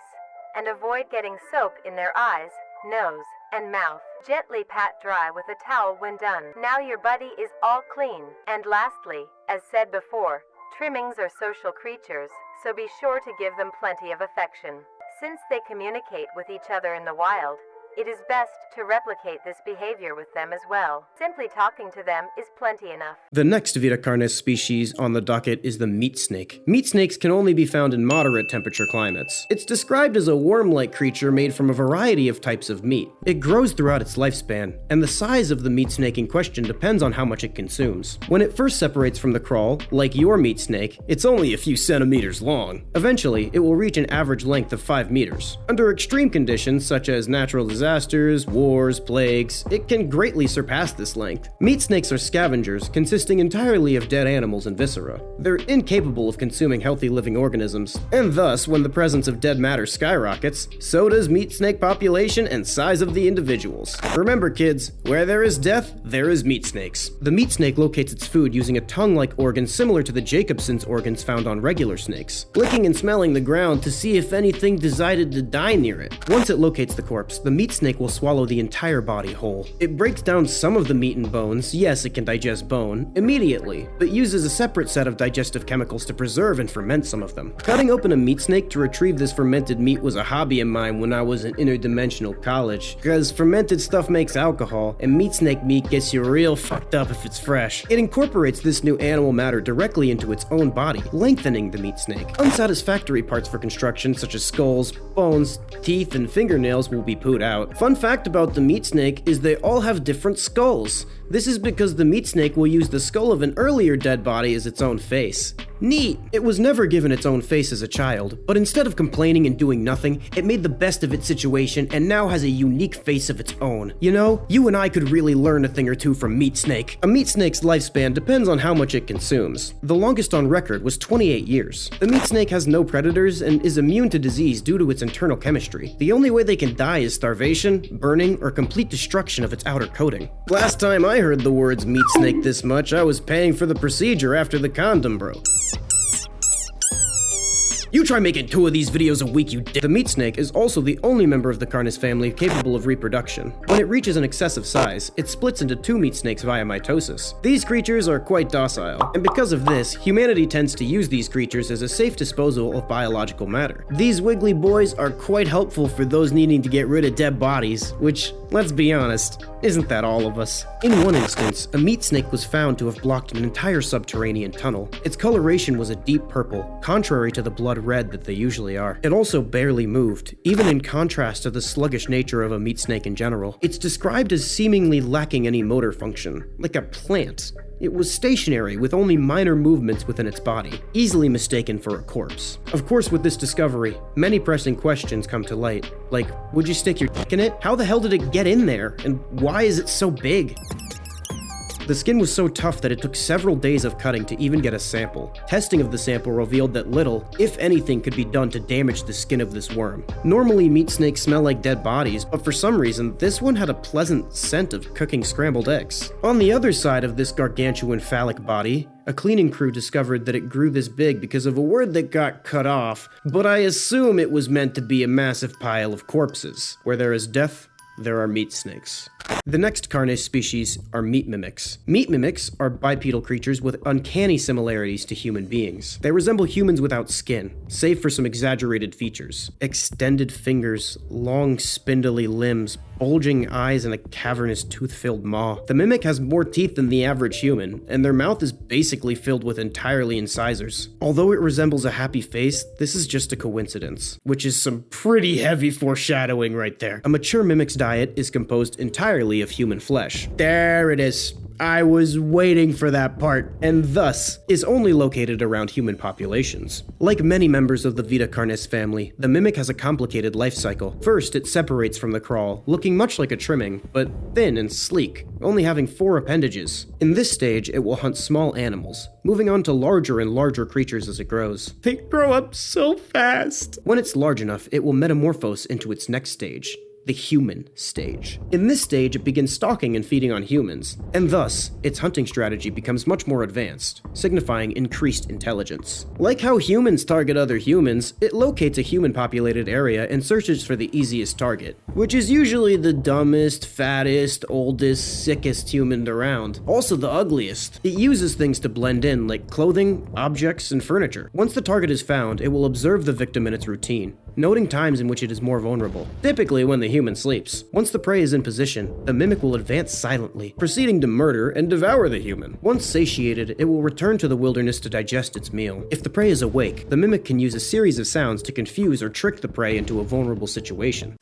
and avoid getting soap in their eyes, nose, and mouth. Gently pat dry with a towel when done. Now your buddy is all clean. And lastly, as said before, Trimmings are social creatures, so be sure to give them plenty of affection. Since they communicate with each other in the wild, it is best to replicate this behavior with them as well. Simply talking to them is plenty enough. The next Vita Carnes species on the docket is the meat snake. Meat snakes can only be found in moderate temperature climates. It's described as a worm-like creature made from a variety of types of meat. It grows throughout its lifespan, and the size of the meat snake in question depends on how much it consumes. When it first separates from the crawl, like your meat snake, it's only a few centimeters long. Eventually, it will reach an average length of 5 meters. Under extreme conditions, such as natural disasters, wars, plagues, it can greatly surpass this length. Meat snakes are scavengers, consisting entirely of dead animals and viscera. They're incapable of consuming healthy living organisms, and thus, when the presence of dead matter skyrockets, so does meat snake population and size of the individuals. Remember kids, where there is death, there is meat snakes. The meat snake locates its food using a tongue-like organ similar to the Jacobson's organs found on regular snakes, licking and smelling the ground to see if anything decided to die near it. Once it locates the corpse, the meat snake will swallow the entire body whole. It breaks down some of the meat and bones, yes it can digest bone, immediately, but uses a separate set of digestive chemicals to preserve and ferment some of them. Cutting open a meat snake to retrieve this fermented meat was a hobby of mine when I was in interdimensional college, because fermented stuff makes alcohol, and meat snake meat gets you real fucked up if it's fresh. It incorporates this new animal matter directly into its own body, lengthening the meat snake. Unsatisfactory parts for construction such as skulls, bones, teeth, and fingernails will be pooed out. Fun fact about the meat snake is they all have different skulls. This is because the meat snake will use the skull of an earlier dead body as its own face. Neat! It was never given its own face as a child, but instead of complaining and doing nothing, it made the best of its situation and now has a unique face of its own. You know, you and I could really learn a thing or two from meat snake. A meat snake's lifespan depends on how much it consumes. The longest on record was 28 years. The meat snake has no predators and is immune to disease due to its internal chemistry. The only way they can die is starvation, burning, or complete destruction of its outer coating. Last time I heard the words meat snake this much, I was paying for the procedure after the condom broke. You try making 2 of these videos a week, you dick. The meat snake is also the only member of the Carnes family capable of reproduction. When it reaches an excessive size, it splits into 2 meat snakes via mitosis. These creatures are quite docile, and because of this, humanity tends to use these creatures as a safe disposal of biological matter. These wiggly boys are quite helpful for those needing to get rid of dead bodies, which, let's be honest, isn't that all of us? In one instance, a meat snake was found to have blocked an entire subterranean tunnel. Its coloration was a deep purple, contrary to the blood red that they usually are. It also barely moved, even in contrast to the sluggish nature of a meat snake in general. It's described as seemingly lacking any motor function, like a plant. It was stationary with only minor movements within its body, easily mistaken for a corpse. Of course, with this discovery, many pressing questions come to light, like, would you stick your dick in it? How the hell did it get in there? And why is it so big? The skin was so tough that it took several days of cutting to even get a sample. Testing of the sample revealed that little, if anything, could be done to damage the skin of this worm. Normally, meat snakes smell like dead bodies, but for some reason, this one had a pleasant scent of cooking scrambled eggs. On the other side of this gargantuan phallic body, A cleaning crew discovered that it grew this big because of a word that got cut off, but I assume it was meant to be a massive pile of corpses. Where there is death, there are meat snakes. The next Carnes species are meat mimics. Meat mimics are bipedal creatures with uncanny similarities to human beings. They resemble humans without skin, save for some exaggerated features. Extended fingers, long spindly limbs, bulging eyes, and a cavernous tooth-filled maw. The mimic has more teeth than the average human, and their mouth is basically filled with entirely incisors. Although it resembles a happy face, this is just a coincidence, which is some pretty heavy foreshadowing right there. A mature mimic's diet is composed entirely of human flesh. There it is. I was waiting for that part, and thus is only located around human populations. Like many members of the Vita Carnes family, the mimic has a complicated life cycle. First, it separates from the crawl, looking much like a trimming, but thin and sleek, only having 4 appendages. In this stage, it will hunt small animals, moving on to larger and larger creatures as it grows. They grow up so fast! When it's large enough, it will metamorphose into its next stage, the human stage. In this stage, it begins stalking and feeding on humans, and thus, its hunting strategy becomes much more advanced, signifying increased intelligence. Like how humans target other humans, it locates a human-populated area and searches for the easiest target, which is usually the dumbest, fattest, oldest, sickest human around. Also the ugliest. It uses things to blend in, like clothing, objects, and furniture. Once the target is found, it will observe the victim in its routine, noting times in which it is more vulnerable, typically when the human sleeps. Once the prey is in position, the mimic will advance silently, proceeding to murder and devour the human. Once satiated, it will return to the wilderness to digest its meal. If the prey is awake, the mimic can use a series of sounds to confuse or trick the prey into a vulnerable situation.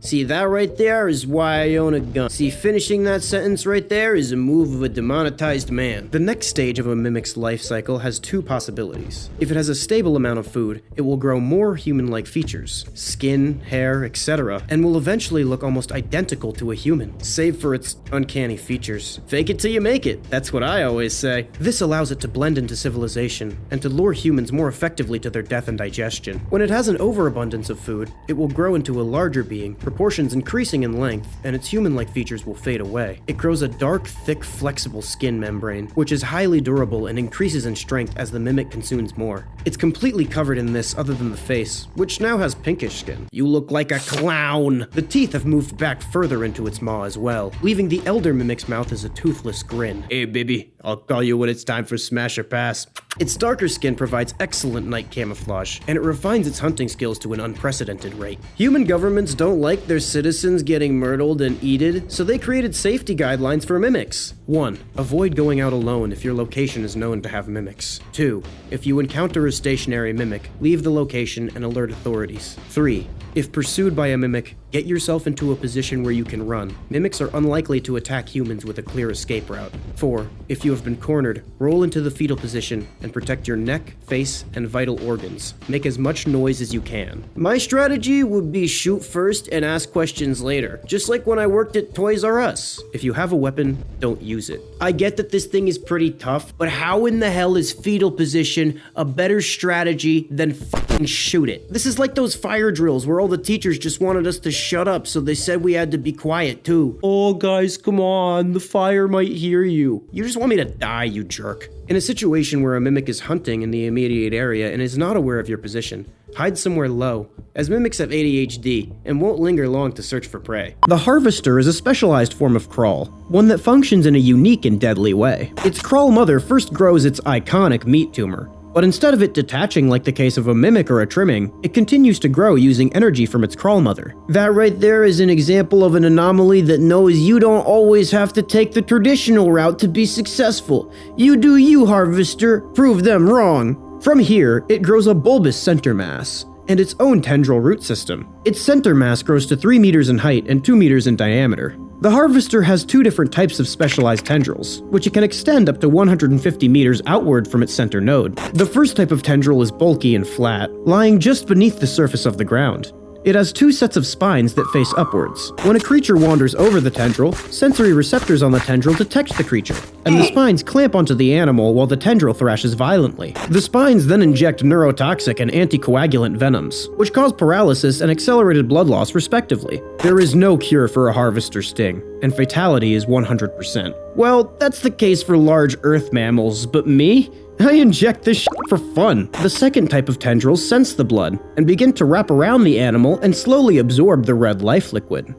See, that right there is why I own a gun. See, finishing that sentence right there is a move of a demonetized man. The next stage of a mimic's life cycle has 2 possibilities. If it has a stable amount of food, it will grow more human-like features, skin, hair, etc., and will eventually look almost identical to a human, save for its uncanny features. Fake it till you make it, that's what I always say. This allows it to blend into civilization, and to lure humans more effectively to their death and digestion. When it has an overabundance of food, it will grow into a larger being, proportions increasing in length, and its human-like features will fade away. It grows a dark, thick, flexible skin membrane, which is highly durable and increases in strength as the mimic consumes more. It's completely covered in this other than the face, which now has pinkish skin. You look like a clown! The teeth have moved back further into its maw as well, leaving the elder mimic's mouth as a toothless grin. Hey baby, I'll call you when it's time for smash or pass. Its darker skin provides excellent night camouflage, and it refines its hunting skills to an unprecedented rate. Human governments don't like their citizens getting murdered and eated, so they created safety guidelines for mimics. 1. Avoid going out alone if your location is known to have mimics. 2. If you encounter a stationary mimic, leave the location and alert authorities. 3. If pursued by a mimic, get yourself into a position where you can run. Mimics are unlikely to attack humans with a clear escape route. 4. If you have been cornered, roll into the fetal position and protect your neck, face, and vital organs. Make as much noise as you can. My strategy would be shoot first and ask questions later, just like when I worked at Toys R Us. If you have a weapon, don't use it. I get that this thing is pretty tough, but how in the hell is fetal position a better strategy than fucking shoot it? This is like those fire drills where all the teachers just wanted us to shut up, so they said we had to be quiet too. Oh guys, come on, the fire might hear you. You just want me to die, you jerk. In a situation where a mimic is hunting in the immediate area and is not aware of your position, hide somewhere low, as mimics have ADHD and won't linger long to search for prey. The harvester is a specialized form of crawl, one that functions in a unique and deadly way. Its crawl mother first grows its iconic meat tumor, but instead of it detaching like the case of a mimic or a trimming, it continues to grow using energy from its crawl mother. That right there is an example of an anomaly that knows you don't always have to take the traditional route to be successful. You do you, harvester. Prove them wrong. From here, it grows a bulbous center mass and its own tendril root system. Its center mass grows to 3 meters in height and 2 meters in diameter. The harvester has 2 different types of specialized tendrils, which it can extend up to 150 meters outward from its center node. The first type of tendril is bulky and flat, lying just beneath the surface of the ground. It has two sets of spines that face upwards. When a creature wanders over the tendril, sensory receptors on the tendril detect the creature, and the spines clamp onto the animal while the tendril thrashes violently. The spines then inject neurotoxic and anticoagulant venoms, which cause paralysis and accelerated blood loss respectively. There is no cure for a harvester sting, and fatality is 100%. Well, that's the case for large earth mammals, but me? I inject this shit for fun. The second type of tendrils sense the blood and begin to wrap around the animal and slowly absorb the red life liquid.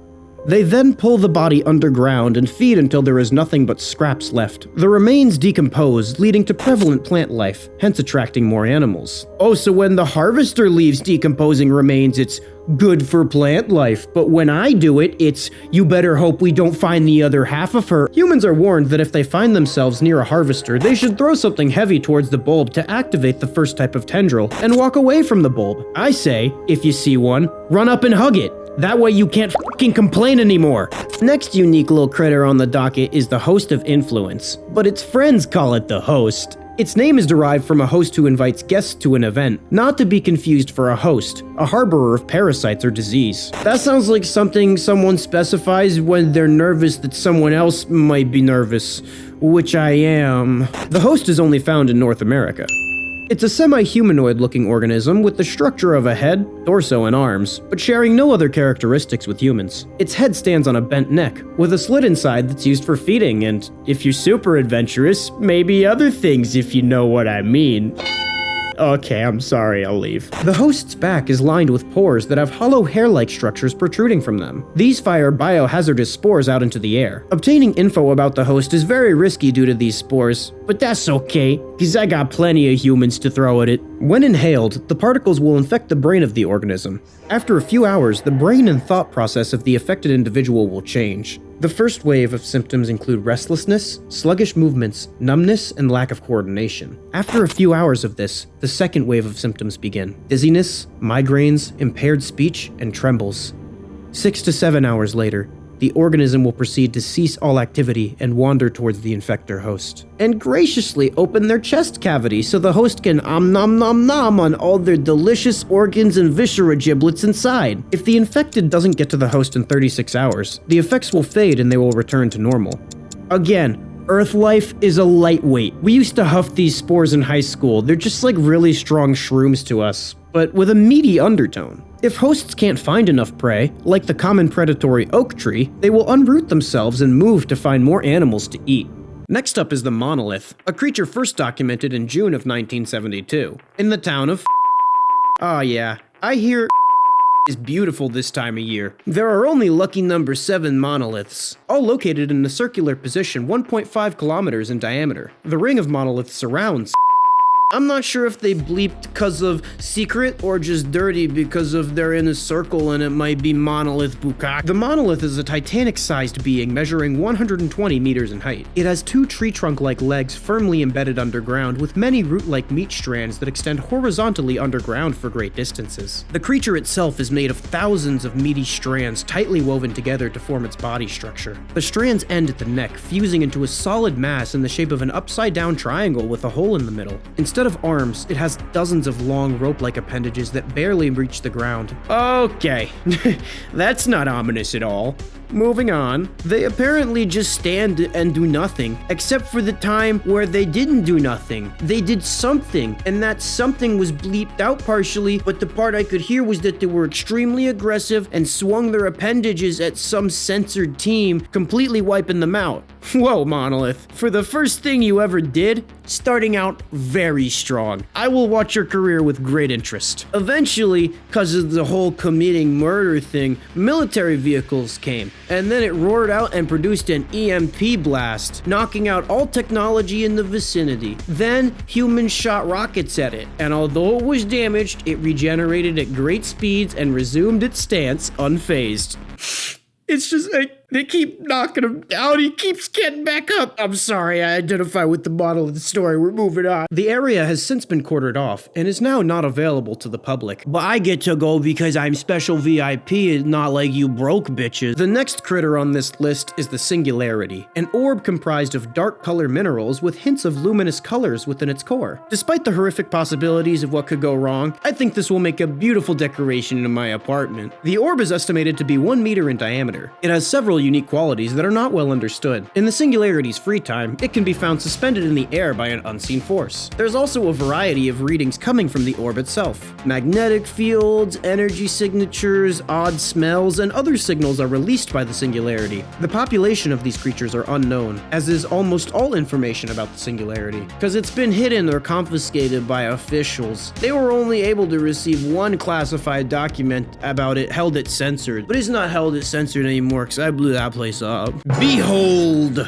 They then pull the body underground and feed until there is nothing but scraps left. The remains decompose, leading to prevalent plant life, hence attracting more animals. Oh, so when the harvester leaves decomposing remains, it's good for plant life, but when I do it, it's you better hope we don't find the other half of her. Humans are warned that if they find themselves near a harvester, they should throw something heavy towards the bulb to activate the first type of tendril and walk away from the bulb. I say, if you see one, run up and hug it. That way you can't f***ing complain anymore. Next unique little critter on the docket is the host of influence, but its friends call it the host. Its name is derived from a host who invites guests to an event, not to be confused for a host, a harborer of parasites or disease. That sounds like something someone specifies when they're nervous that someone else might be nervous, which I am. The host is only found in North America. It's a semi-humanoid looking organism with the structure of a head, torso, and arms, but sharing no other characteristics with humans. Its head stands on a bent neck, with a slit inside that's used for feeding, and if you're super adventurous, maybe other things if you know what I mean. Okay, I'm sorry, I'll leave. The host's back is lined with pores that have hollow hair-like structures protruding from them. These fire biohazardous spores out into the air. Obtaining info about the host is very risky due to these spores, but that's okay, because I got plenty of humans to throw at it. When inhaled, the particles will infect the brain of the organism. After a few hours, the brain and thought process of the affected individual will change. The first wave of symptoms include restlessness, sluggish movements, numbness, and lack of coordination. After a few hours of this, the second wave of symptoms begin: dizziness, migraines, impaired speech, and trembles. 6 to 7 hours later, the organism will proceed to cease all activity and wander towards the infector host, and graciously open their chest cavity so the host can nom nom nom on all their delicious organs and viscera giblets inside. If the infected doesn't get to the host in 36 hours, the effects will fade and they will return to normal. Again, Earth life is a lightweight. We used to huff these spores in high school. They're just like really strong shrooms to us, but with a meaty undertone. If hosts can't find enough prey, like the common predatory oak tree, they will unroot themselves and move to find more animals to eat. Next up is the monolith, a creature first documented in June of 1972, in the town of Oh yeah, I hear is beautiful this time of year. There are only lucky number 7 monoliths, all located in a circular position 1.5 kilometers in diameter. The ring of monoliths surrounds I'm not sure if they bleeped because of secret or just dirty because of they're in a circle and it might be monolith bukak. The monolith is a titanic-sized being measuring 120 meters in height. It has 2 tree trunk-like legs firmly embedded underground with many root-like meat strands that extend horizontally underground for great distances. The creature itself is made of thousands of meaty strands tightly woven together to form its body structure. The strands end at the neck, fusing into a solid mass in the shape of an upside-down triangle with a hole in the middle. Instead of arms, it has dozens of long rope-like appendages that barely reach the ground. Okay, that's not ominous at all. Moving on, they apparently just stand and do nothing, except for the time where they didn't do nothing. They did something, and that something was bleeped out partially, but the part I could hear was that they were extremely aggressive and swung their appendages at some censored team, completely wiping them out. Whoa, Monolith. For the first thing you ever did, starting out very strong. I will watch your career with great interest. Eventually, because of the whole committing murder thing, military vehicles came, and then it roared out and produced an EMP blast, knocking out all technology in the vicinity. Then humans shot rockets at it, and although it was damaged, it regenerated at great speeds and resumed its stance unfazed. It's just like, They keep knocking him down. He keeps getting back up. I'm sorry, I identify with the model of the story. We're moving on. The area has since been quartered off and is now not available to the public. But I get to go because I'm special VIP and not like you broke bitches. The next critter on this list is the Singularity, an orb comprised of dark color minerals with hints of luminous colors within its core. Despite the horrific possibilities of what could go wrong, I think this will make a beautiful decoration in my apartment. The orb is estimated to be 1 meter in diameter. It has several unique qualities that are not well understood. In the Singularity's free time, it can be found suspended in the air by an unseen force. There's also a variety of readings coming from the orb itself. Magnetic fields, energy signatures, odd smells, and other signals are released by the Singularity. The population of these creatures are unknown, as is almost all information about the Singularity, because it's been hidden or confiscated by officials. They were only able to receive one classified document about it, held it censored, but it's not held it censored anymore because I blew that place up. Behold!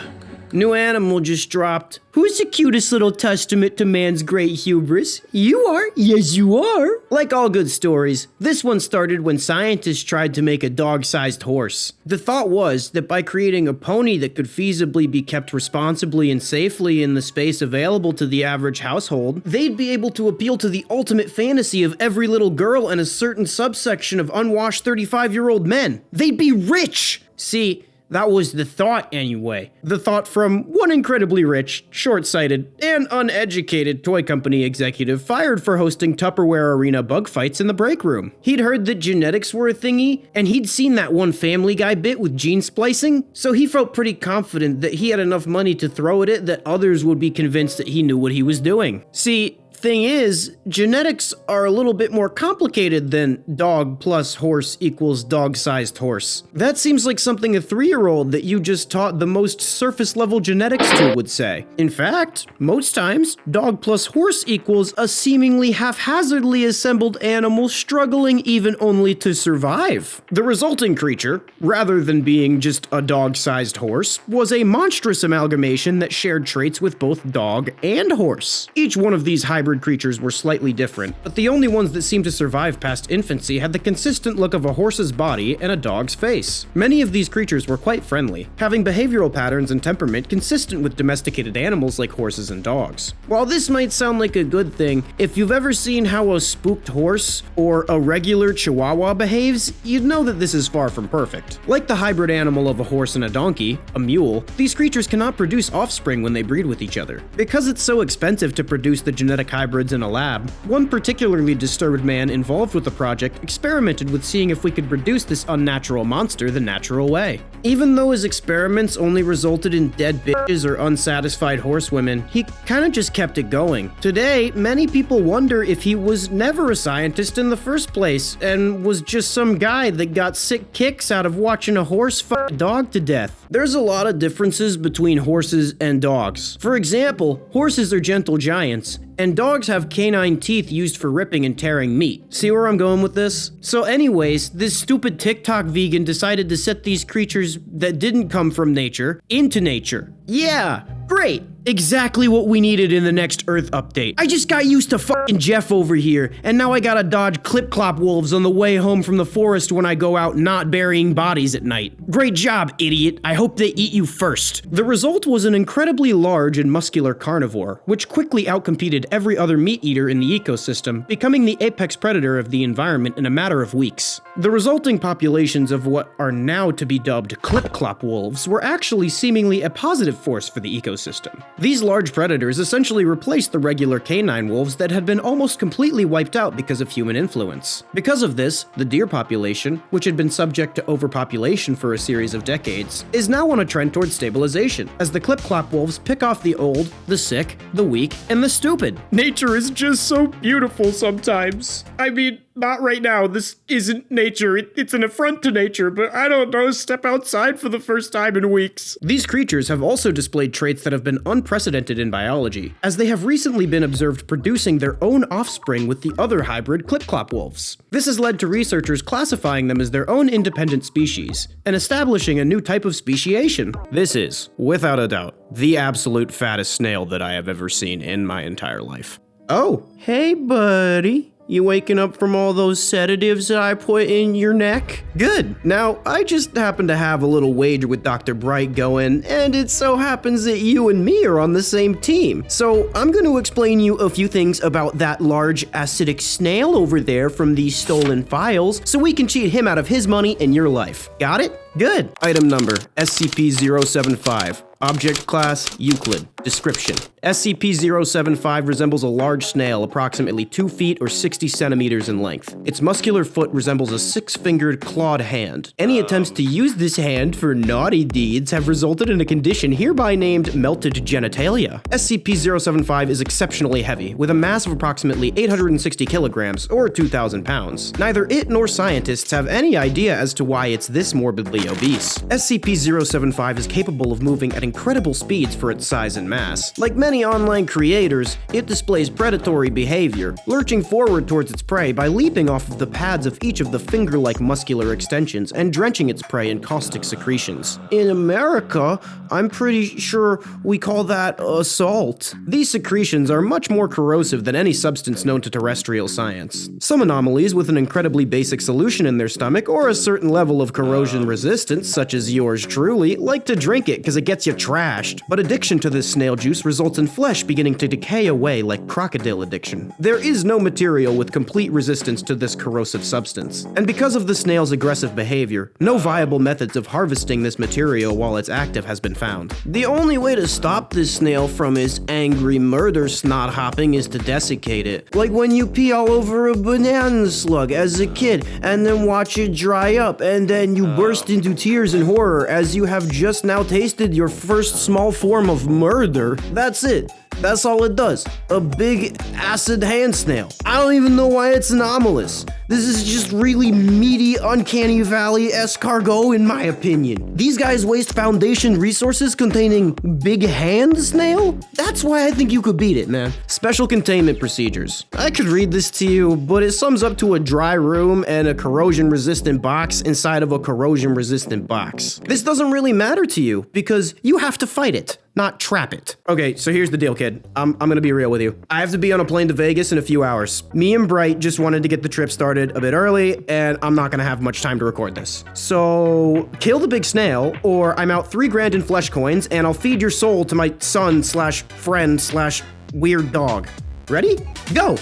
New animal just dropped. Who's the cutest little testament to man's great hubris? You are. Yes, you are. Like all good stories, this one started when scientists tried to make a dog-sized horse. The thought was that by creating a pony that could feasibly be kept responsibly and safely in the space available to the average household, they'd be able to appeal to the ultimate fantasy of every little girl and a certain subsection of unwashed 35-year-old men. They'd be rich! See, that was the thought anyway. The thought from one incredibly rich, short-sighted, and uneducated toy company executive fired for hosting Tupperware Arena bug fights in the break room. He'd heard that genetics were a thingy, and he'd seen that one Family Guy bit with gene splicing, so he felt pretty confident that he had enough money to throw at it that others would be convinced that he knew what he was doing. See, thing is, genetics are a little bit more complicated than dog plus horse equals dog-sized horse. That seems like something a 3-year-old that you just taught the most surface-level genetics to would say. In fact, most times, dog plus horse equals a seemingly haphazardly assembled animal struggling even only to survive. The resulting creature, rather than being just a dog-sized horse, was a monstrous amalgamation that shared traits with both dog and horse. Each one of these hybrid creatures were slightly different, but the only ones that seemed to survive past infancy had the consistent look of a horse's body and a dog's face. Many of these creatures were quite friendly, having behavioral patterns and temperament consistent with domesticated animals like horses and dogs. While this might sound like a good thing, if you've ever seen how a spooked horse or a regular chihuahua behaves, you'd know that this is far from perfect. Like the hybrid animal of a horse and a donkey, a mule, these creatures cannot produce offspring when they breed with each other. Because it's so expensive to produce the genetic hybrids in a lab, one particularly disturbed man involved with the project experimented with seeing if we could produce this unnatural monster the natural way. Even though his experiments only resulted in dead bitches or unsatisfied horsewomen, he kinda just kept it going. Today, many people wonder if he was never a scientist in the first place and was just some guy that got sick kicks out of watching a horse fuck a dog to death. There's a lot of differences between horses and dogs. For example, horses are gentle giants, and dogs have canine teeth used for ripping and tearing meat. See where I'm going with this? So anyways, this stupid TikTok vegan decided to set these creatures that didn't come from nature into nature. Yeah, great. Exactly what we needed in the next Earth update. I just got used to fucking Jeff over here, and now I gotta dodge clip-clop wolves on the way home from the forest when I go out not burying bodies at night. Great job, idiot. I hope they eat you first. The result was an incredibly large and muscular carnivore, which quickly outcompeted every other meat eater in the ecosystem, becoming the apex predator of the environment in a matter of weeks. The resulting populations of what are now to be dubbed clip-clop wolves were actually seemingly a positive force for the ecosystem. These large predators essentially replaced the regular canine wolves that had been almost completely wiped out because of human influence. Because of this, the deer population, which had been subject to overpopulation for a series of decades, is now on a trend towards stabilization, as the clip-clop wolves pick off the old, the sick, the weak, and the stupid. Nature is just so beautiful sometimes. I mean, not right now. This isn't nature. It's an affront to nature, but I don't know, step outside for the first time in weeks. These creatures have also displayed traits that have been unprecedented in biology, as they have recently been observed producing their own offspring with the other hybrid clip-clop wolves. This has led to researchers classifying them as their own independent species, and establishing a new type of speciation. This is, without a doubt, the absolute fattest snail that I have ever seen in my entire life. Oh, hey buddy. You waking up from all those sedatives that I put in your neck? Good. Now, I just happen to have a little wager with Dr. Bright going, and it so happens that you and me are on the same team. So I'm going to explain you a few things about that large acidic snail over there from these stolen files, so we can cheat him out of his money and your life. Got it? Good. Item number, SCP-075. Object class, Euclid. Description. SCP-075 resembles a large snail approximately 2 feet or 60 centimeters in length. Its muscular foot resembles a 6-fingered clawed hand. Any attempts to use this hand for naughty deeds have resulted in a condition hereby named melted genitalia. SCP-075 is exceptionally heavy, with a mass of approximately 860 kilograms or 2,000 pounds. Neither it nor scientists have any idea as to why it's this morbidly obese. SCP-075 is capable of moving at incredible speeds for its size and mass. Like many online creators, it displays predatory behavior, lurching forward towards its prey by leaping off of the pads of each of the finger-like muscular extensions and drenching its prey in caustic secretions. In America, I'm pretty sure we call that assault. These secretions are much more corrosive than any substance known to terrestrial science. Some anomalies with an incredibly basic solution in their stomach or a certain level of corrosion resistance, such as yours truly, like to drink it because it gets you trashed. But addiction to this snail juice results in flesh beginning to decay away like crocodile addiction. There is no material with complete resistance to this corrosive substance. And because of the snail's aggressive behavior, no viable methods of harvesting this material while it's active has been found. The only way to stop this snail from his angry murder snot hopping is to desiccate it. Like when you pee all over a banana slug as a kid and then watch it dry up and then you burst into tears in horror as you have just now tasted your first small form of murder. That's it. That's all it does. A big acid hand snail. I don't even know why it's anomalous. This is just really meaty, uncanny valley escargot in my opinion. These guys waste Foundation resources containing big hand snail? That's why I think you could beat it, man. Special containment procedures. I could read this to you, but it sums up to a dry room and a corrosion-resistant box inside of a corrosion-resistant box. This doesn't really matter to you because you have to fight it, not trap it. Okay, so here's the deal, kid. I'm gonna be real with you. I have to be on a plane to Vegas in a few hours. Me and Bright just wanted to get the trip started a bit early, and I'm not gonna have much time to record this. So, kill the big snail, or I'm out 3 grand in flesh coins, and I'll feed your soul to my son slash friend slash weird dog. Ready? Go!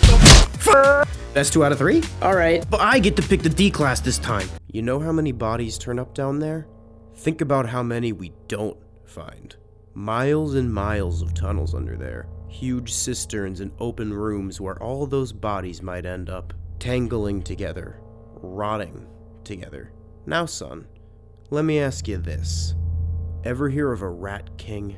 That's 2 out of 3? Alright. But I get to pick the D class this time. You know how many bodies turn up down there? Think about how many we don't find. Miles and miles of tunnels under there. Huge cisterns and open rooms where all those bodies might end up. Tangling together. Rotting together. Now, son, let me ask you this. Ever hear of a rat king?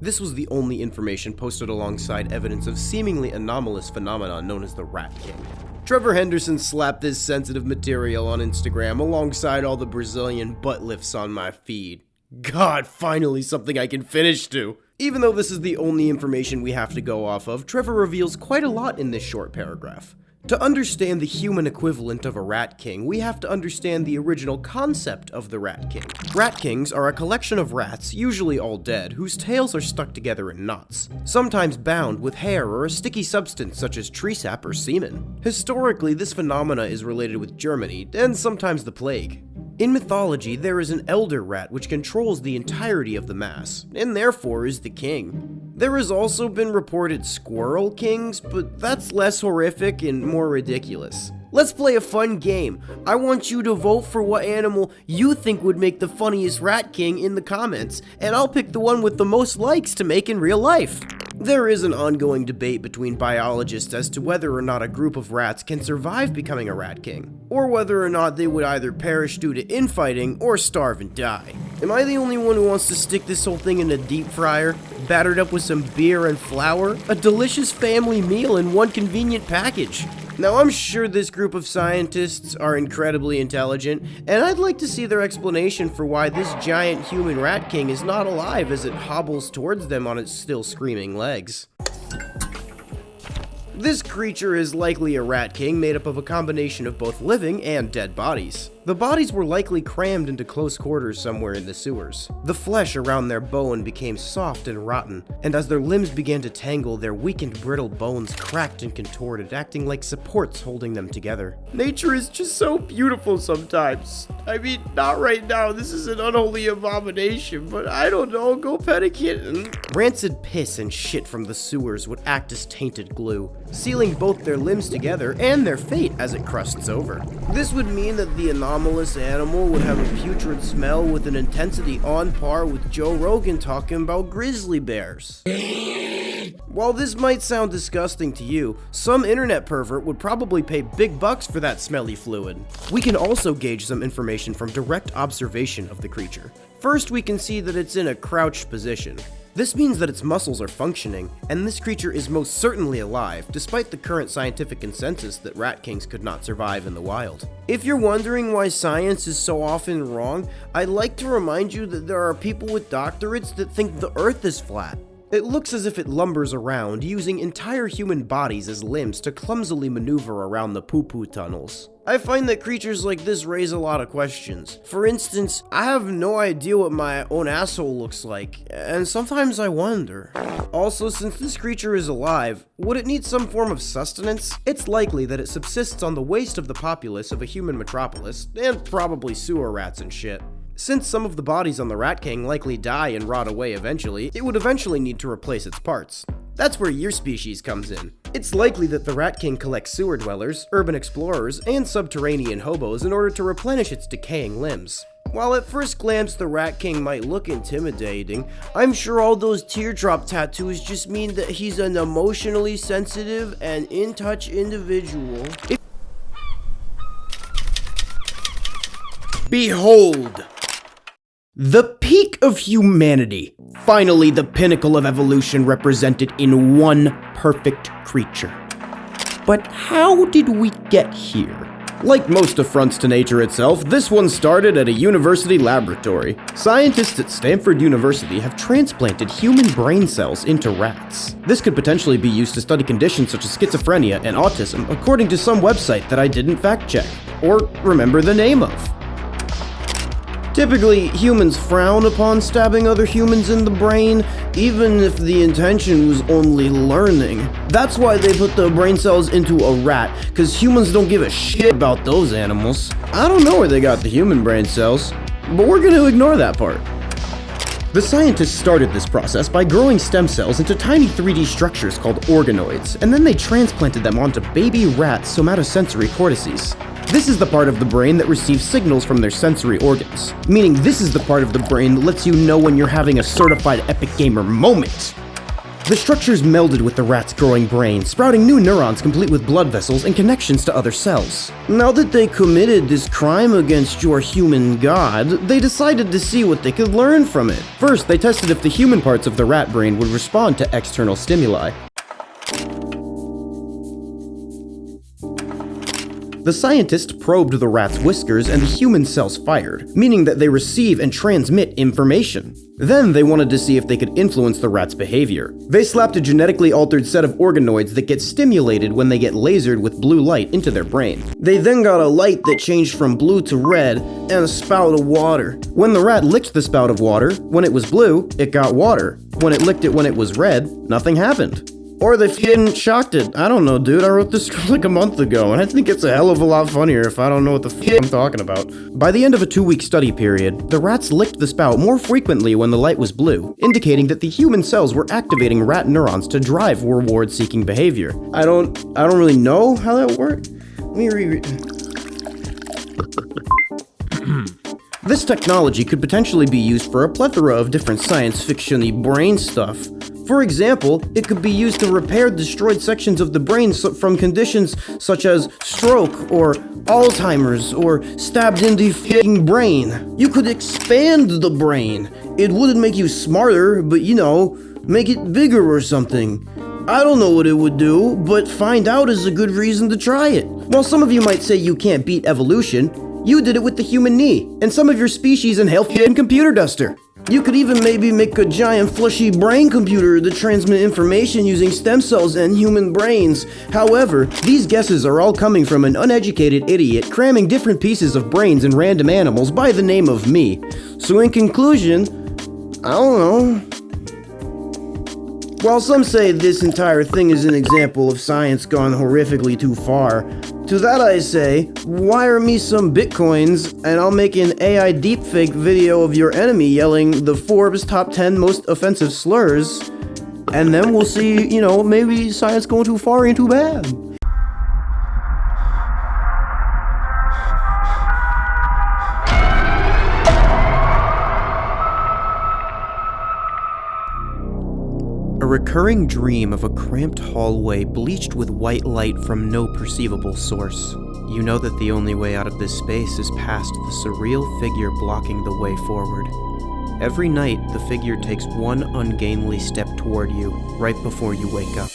This was the only information posted alongside evidence of seemingly anomalous phenomenon known as the Rat King. Trevor Henderson slapped this sensitive material on Instagram alongside all the Brazilian butt lifts on my feed. God, finally something I can finish to. Even though this is the only information we have to go off of, Trevor reveals quite a lot in this short paragraph. To understand the human equivalent of a rat king, we have to understand the original concept of the rat king. Rat kings are a collection of rats, usually all dead, whose tails are stuck together in knots, sometimes bound with hair or a sticky substance such as tree sap or semen. Historically, this phenomena is related with Germany, and sometimes the plague. In mythology, there is an elder rat which controls the entirety of the mass, and therefore is the king. There has also been reported squirrel kings, but that's less horrific and more ridiculous. Let's play a fun game. I want you to vote for what animal you think would make the funniest rat king in the comments, and I'll pick the one with the most likes to make in real life. There is an ongoing debate between biologists as to whether or not a group of rats can survive becoming a rat king, or whether or not they would either perish due to infighting or starve and die. Am I the only one who wants to stick this whole thing in a deep fryer, battered up with some beer and flour? A delicious family meal in one convenient package. Now, I'm sure this group of scientists are incredibly intelligent, and I'd like to see their explanation for why this giant human rat king is not alive as it hobbles towards them on its still screaming legs. This creature is likely a rat king made up of a combination of both living and dead bodies. The The bodies were likely crammed into close quarters somewhere in the sewers. The flesh around their bone became soft and rotten, and as their limbs began to tangle, their weakened, brittle bones cracked and contorted, acting like supports holding them together. Nature is just so beautiful sometimes. I mean, not right now, this is an unholy abomination, but I don't know, go pet a kitten. Rancid piss and shit from the sewers would act as tainted glue, sealing both their limbs together and their fate as it crusts over. This would mean that the anomalous animal would have a putrid smell with an intensity on par with Joe Rogan talking about grizzly bears. While this might sound disgusting to you, some internet pervert would probably pay big bucks for that smelly fluid. We can also gauge some information from direct observation of the creature. First, we can see that it's in a crouched position. This means that its muscles are functioning, and this creature is most certainly alive, despite the current scientific consensus that rat kings could not survive in the wild. If you're wondering why science is so often wrong, I'd like to remind you that there are people with doctorates that think the Earth is flat. It looks as if it lumbers around, using entire human bodies as limbs to clumsily maneuver around the poo-poo tunnels. I find that creatures like this raise a lot of questions. For instance, I have no idea what my own asshole looks like, and sometimes I wonder. Also, since this creature is alive, would it need some form of sustenance? It's likely that it subsists on the waste of the populace of a human metropolis, and probably sewer rats and shit. Since some of the bodies on the Rat King likely die and rot away eventually, it would eventually need to replace its parts. That's where your species comes in. It's likely that the Rat King collects sewer dwellers, urban explorers, and subterranean hobos in order to replenish its decaying limbs. While at first glance the Rat King might look intimidating, I'm sure all those teardrop tattoos just mean that he's an emotionally sensitive and in-touch individual. Behold! The peak of humanity. Finally, the pinnacle of evolution represented in one perfect creature. But how did we get here? Like most affronts to nature itself, this one started at a university laboratory. Scientists at Stanford University have transplanted human brain cells into rats. This could potentially be used to study conditions such as schizophrenia and autism, according to some website that I didn't fact check, or remember the name of. Typically, humans frown upon stabbing other humans in the brain, even if the intention was only learning. That's why they put the brain cells into a rat, because humans don't give a shit about those animals. I don't know where they got the human brain cells, but we're gonna ignore that part. The scientists started this process by growing stem cells into tiny 3D structures called organoids, and then they transplanted them onto baby rat somatosensory cortices. This is the part of the brain that receives signals from their sensory organs, meaning this is the part of the brain that lets you know when you're having a certified epic gamer moment. The structures melded with the rat's growing brain, sprouting new neurons complete with blood vessels and connections to other cells. Now that they committed this crime against your human god, they decided to see what they could learn from it. First, they tested if the human parts of the rat brain would respond to external stimuli. The scientists probed the rat's whiskers and the human cells fired, meaning that they receive and transmit information. Then they wanted to see if they could influence the rat's behavior. They slapped a genetically altered set of organoids that get stimulated when they get lasered with blue light into their brain. They then got a light that changed from blue to red and a spout of water. When the rat licked the spout of water, when it was blue, it got water. When it licked it when it was red, nothing happened. Or they f***ing shocked it. I don't know, dude. I wrote this script like a month ago, and I think it's a hell of a lot funnier if I don't know what the f*** I'm talking about. By the end of a 2-week study period, the rats licked the spout more frequently when the light was blue, indicating that the human cells were activating rat neurons to drive reward-seeking behavior. I don't really know how that worked. Let me reread. This technology could potentially be used for a plethora of different science fiction-y brain stuff. For example, it could be used to repair destroyed sections of the brain from conditions such as stroke or Alzheimer's or stabbed in the f***ing brain. You could expand the brain. It wouldn't make you smarter, but make it bigger or something. I don't know what it would do, but find out is a good reason to try it. While some of you might say you can't beat evolution, you did it with the human knee, and some of your species inhale f***ing computer duster. You could even maybe make a giant fleshy brain computer to transmit information using stem cells and human brains. However, these guesses are all coming from an uneducated idiot cramming different pieces of brains in random animals by the name of me. So in conclusion, I don't know. While some say this entire thing is an example of science gone horrifically too far, to that I say, wire me some bitcoins and I'll make an AI deepfake video of your enemy yelling the Forbes top 10 most offensive slurs, and then we'll see, maybe science going too far ain't too bad. A recurring dream of a cramped hallway bleached with white light from no perceivable source. You know that the only way out of this space is past the surreal figure blocking the way forward. Every night, the figure takes one ungainly step toward you, right before you wake up.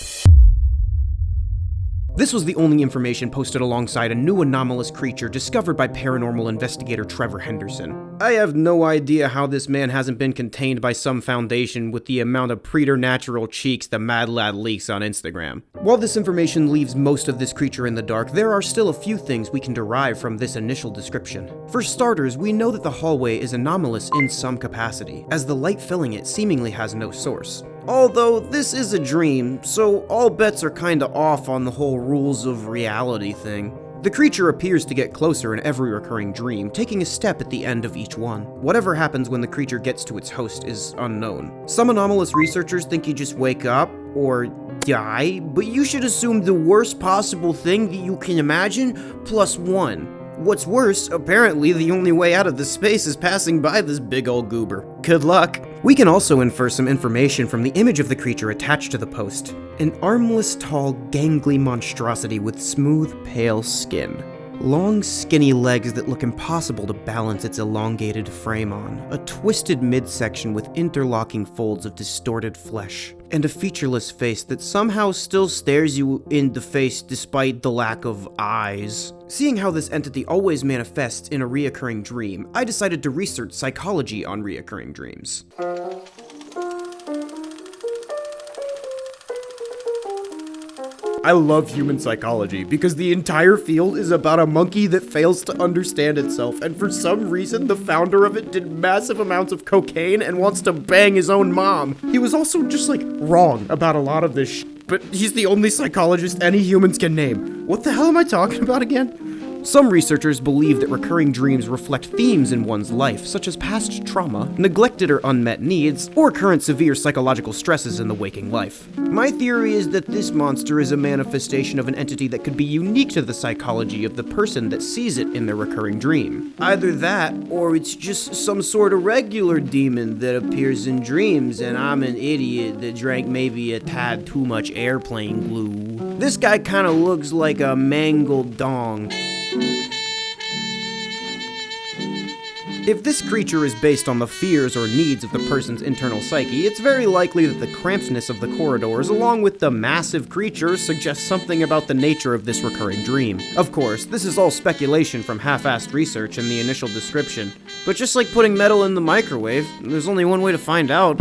This was the only information posted alongside a new anomalous creature discovered by paranormal investigator Trevor Henderson. I have no idea how this man hasn't been contained by some foundation with the amount of preternatural cheeks the mad lad leaks on Instagram. While this information leaves most of this creature in the dark, there are still a few things we can derive from this initial description. For starters, we know that the hallway is anomalous in some capacity, as the light filling it seemingly has no source. Although this is a dream, so all bets are kinda off on the whole rules of reality thing. The creature appears to get closer in every recurring dream, taking a step at the end of each one. Whatever happens when the creature gets to its host is unknown. Some anomalous researchers think you just wake up, or die, but you should assume the worst possible thing that you can imagine, +1. What's worse, apparently the only way out of this space is passing by this big old goober. Good luck. We can also infer some information from the image of the creature attached to the post. An armless, tall, gangly monstrosity with smooth, pale skin. Long, skinny legs that look impossible to balance its elongated frame on. A twisted midsection with interlocking folds of distorted flesh. And a featureless face that somehow still stares you in the face despite the lack of eyes. Seeing how this entity always manifests in a reoccurring dream, I decided to research psychology on reoccurring dreams. I love human psychology because the entire field is about a monkey that fails to understand itself, and for some reason the founder of it did massive amounts of cocaine and wants to bang his own mom. He was also just wrong about a lot of this but he's the only psychologist any humans can name. What the hell am I talking about again? Some researchers believe that recurring dreams reflect themes in one's life, such as past trauma, neglected or unmet needs, or current severe psychological stresses in the waking life. My theory is that this monster is a manifestation of an entity that could be unique to the psychology of the person that sees it in their recurring dream. Either that, or it's just some sort of regular demon that appears in dreams, and I'm an idiot that drank maybe a tad too much airplane glue. This guy kinda looks like a mangled dong. If this creature is based on the fears or needs of the person's internal psyche, it's very likely that the crampedness of the corridors, along with the massive creature, suggests something about the nature of this recurring dream. Of course, this is all speculation from half-assed research in the initial description, but just like putting metal in the microwave, there's only one way to find out.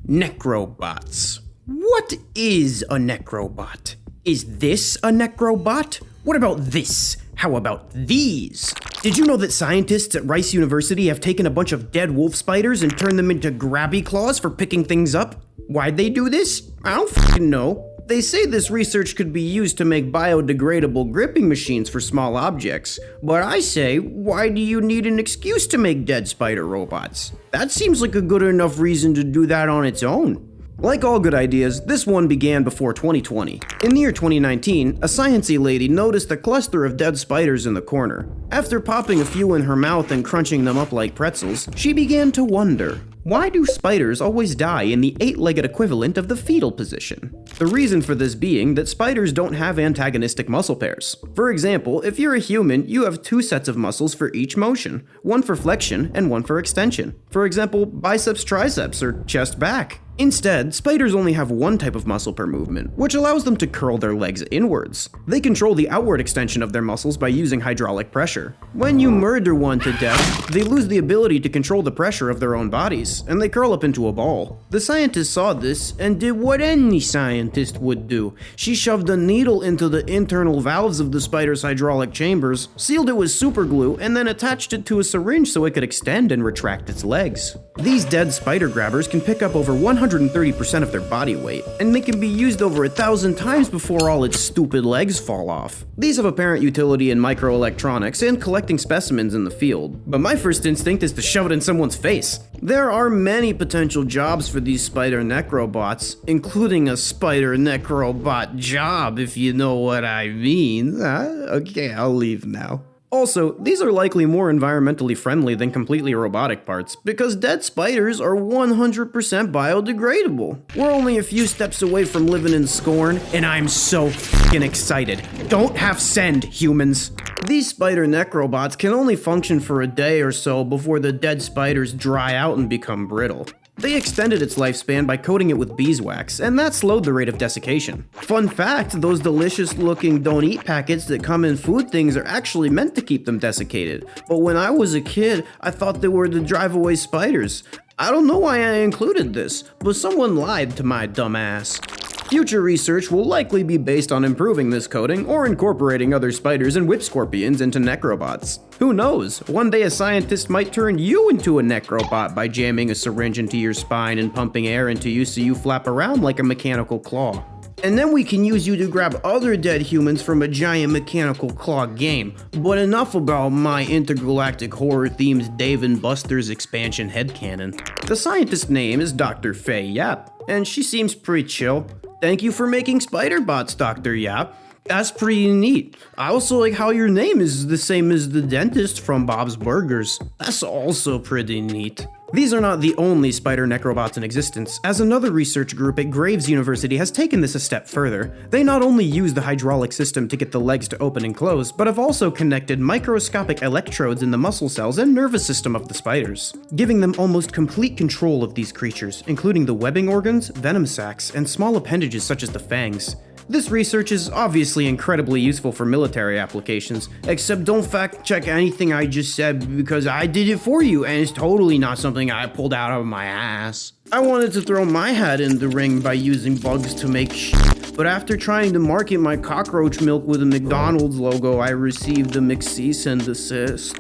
Necrobots. What is a necrobot? Is this a necrobot? What about this? How about these? Did you know that scientists at Rice University have taken a bunch of dead wolf spiders and turned them into grabby claws for picking things up? Why'd they do this? I don't fucking know. They say this research could be used to make biodegradable gripping machines for small objects. But I say, why do you need an excuse to make dead spider robots? That seems like a good enough reason to do that on its own. Like all good ideas, this one began before 2020. In the year 2019, a sciencey lady noticed a cluster of dead spiders in the corner. After popping a few in her mouth and crunching them up like pretzels, she began to wonder, why do spiders always die in the 8-legged equivalent of the fetal position? The reason for this being that spiders don't have antagonistic muscle pairs. For example, if you're a human, you have 2 sets of muscles for each motion, one for flexion and one for extension. For example, biceps, triceps, or chest, back. Instead, spiders only have one type of muscle per movement, which allows them to curl their legs inwards. They control the outward extension of their muscles by using hydraulic pressure. When you murder one to death, they lose the ability to control the pressure of their own bodies, and they curl up into a ball. The scientist saw this and did what any scientist would do. She shoved a needle into the internal valves of the spider's hydraulic chambers, sealed it with superglue, and then attached it to a syringe so it could extend and retract its legs. These dead spider grabbers can pick up over 130% of their body weight, and they can be used over 1,000 times before all its stupid legs fall off. These have apparent utility in microelectronics and collecting specimens in the field, but my first instinct is to shove it in someone's face. There are many potential jobs for these spider necrobots, including a spider necrobot job, if you know what I mean. Okay, I'll leave now. Also, these are likely more environmentally friendly than completely robotic parts, because dead spiders are 100% biodegradable. We're only a few steps away from living in scorn, and I'm so f***ing excited. Don't have send, humans. These spider necrobots can only function for a day or so before the dead spiders dry out and become brittle. They extended its lifespan by coating it with beeswax, and that slowed the rate of desiccation. Fun fact, those delicious looking don't eat packets that come in food things are actually meant to keep them desiccated. But when I was a kid, I thought they were to drive away spiders. I don't know why I included this, but someone lied to my dumb ass. Future research will likely be based on improving this coating or incorporating other spiders and whip scorpions into necrobots. Who knows, one day a scientist might turn you into a necrobot by jamming a syringe into your spine and pumping air into you so you flap around like a mechanical claw. And then we can use you to grab other dead humans from a giant mechanical claw game. But enough about my intergalactic horror-themed Dave and Buster's expansion headcanon. The scientist's name is Dr. Faye Yap, and she seems pretty chill. Thank you for making spider bots, Dr. Yap. That's pretty neat. I also like how your name is the same as the dentist from Bob's Burgers. That's also pretty neat. These are not the only spider necrobots in existence, as another research group at Graves University has taken this a step further. They not only use the hydraulic system to get the legs to open and close, but have also connected microscopic electrodes in the muscle cells and nervous system of the spiders, giving them almost complete control of these creatures, including the webbing organs, venom sacs, and small appendages such as the fangs. This research is obviously incredibly useful for military applications, except don't fact check anything I just said because I did it for you and it's totally not something I pulled out of my ass. I wanted to throw my hat in the ring by using bugs to make shit, but after trying to market my cockroach milk with a McDonald's logo, I received a cease and desist.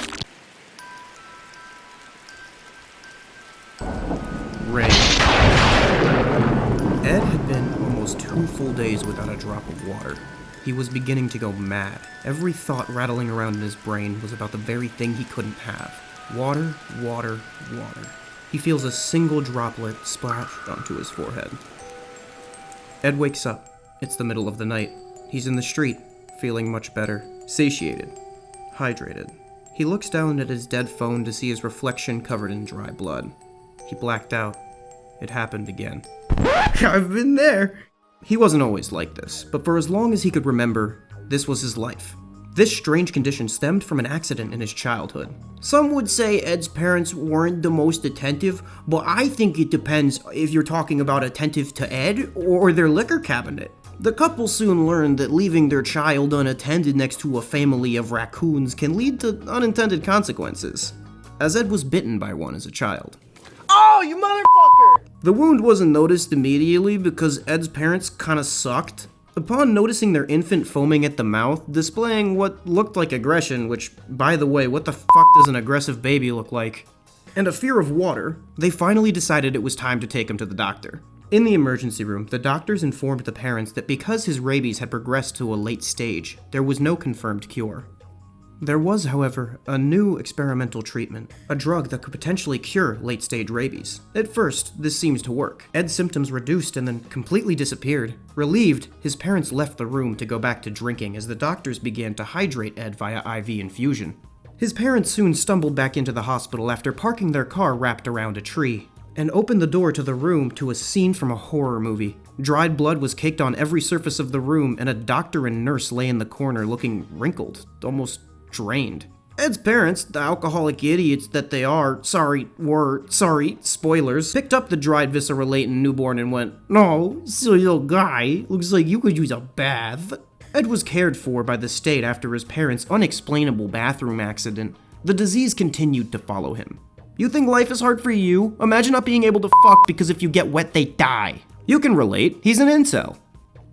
Ray. Ed had been almost 2 full days without a drop of water. He was beginning to go mad. Every thought rattling around in his brain was about the very thing he couldn't have. Water, water, water. He feels a single droplet splash onto his forehead. Ed wakes up. It's the middle of the night. He's in the street, feeling much better, satiated, hydrated. He looks down at his dead phone to see his reflection covered in dry blood. He blacked out. It happened again. I've been there. He wasn't always like this, but for as long as he could remember, this was his life. This strange condition stemmed from an accident in his childhood. Some would say Ed's parents weren't the most attentive, but I think it depends if you're talking about attentive to Ed or their liquor cabinet. The couple soon learned that leaving their child unattended next to a family of raccoons can lead to unintended consequences, as Ed was bitten by one as a child. Oh, you motherfucker! The wound wasn't noticed immediately because Ed's parents kinda sucked. Upon noticing their infant foaming at the mouth, displaying what looked like aggression, which, by the way, what the fuck does an aggressive baby look like? And a fear of water, they finally decided it was time to take him to the doctor. In the emergency room, the doctors informed the parents that because his rabies had progressed to a late stage, there was no confirmed cure. There was, however, a new experimental treatment, a drug that could potentially cure late-stage rabies. At first, this seems to work. Ed's symptoms reduced and then completely disappeared. Relieved, his parents left the room to go back to drinking as the doctors began to hydrate Ed via IV infusion. His parents soon stumbled back into the hospital after parking their car wrapped around a tree, and opened the door to the room to a scene from a horror movie. Dried blood was caked on every surface of the room, and a doctor and nurse lay in the corner looking wrinkled, almost drained. Ed's parents, the alcoholic idiots that they are, spoilers, picked up the dried viscera-latent newborn and went, "No, silly little guy, looks like you could use a bath." Ed was cared for by the state after his parents' unexplainable bathroom accident. The disease continued to follow him. You think life is hard for you? Imagine not being able to fuck because if you get wet, they die. You can relate, he's an incel.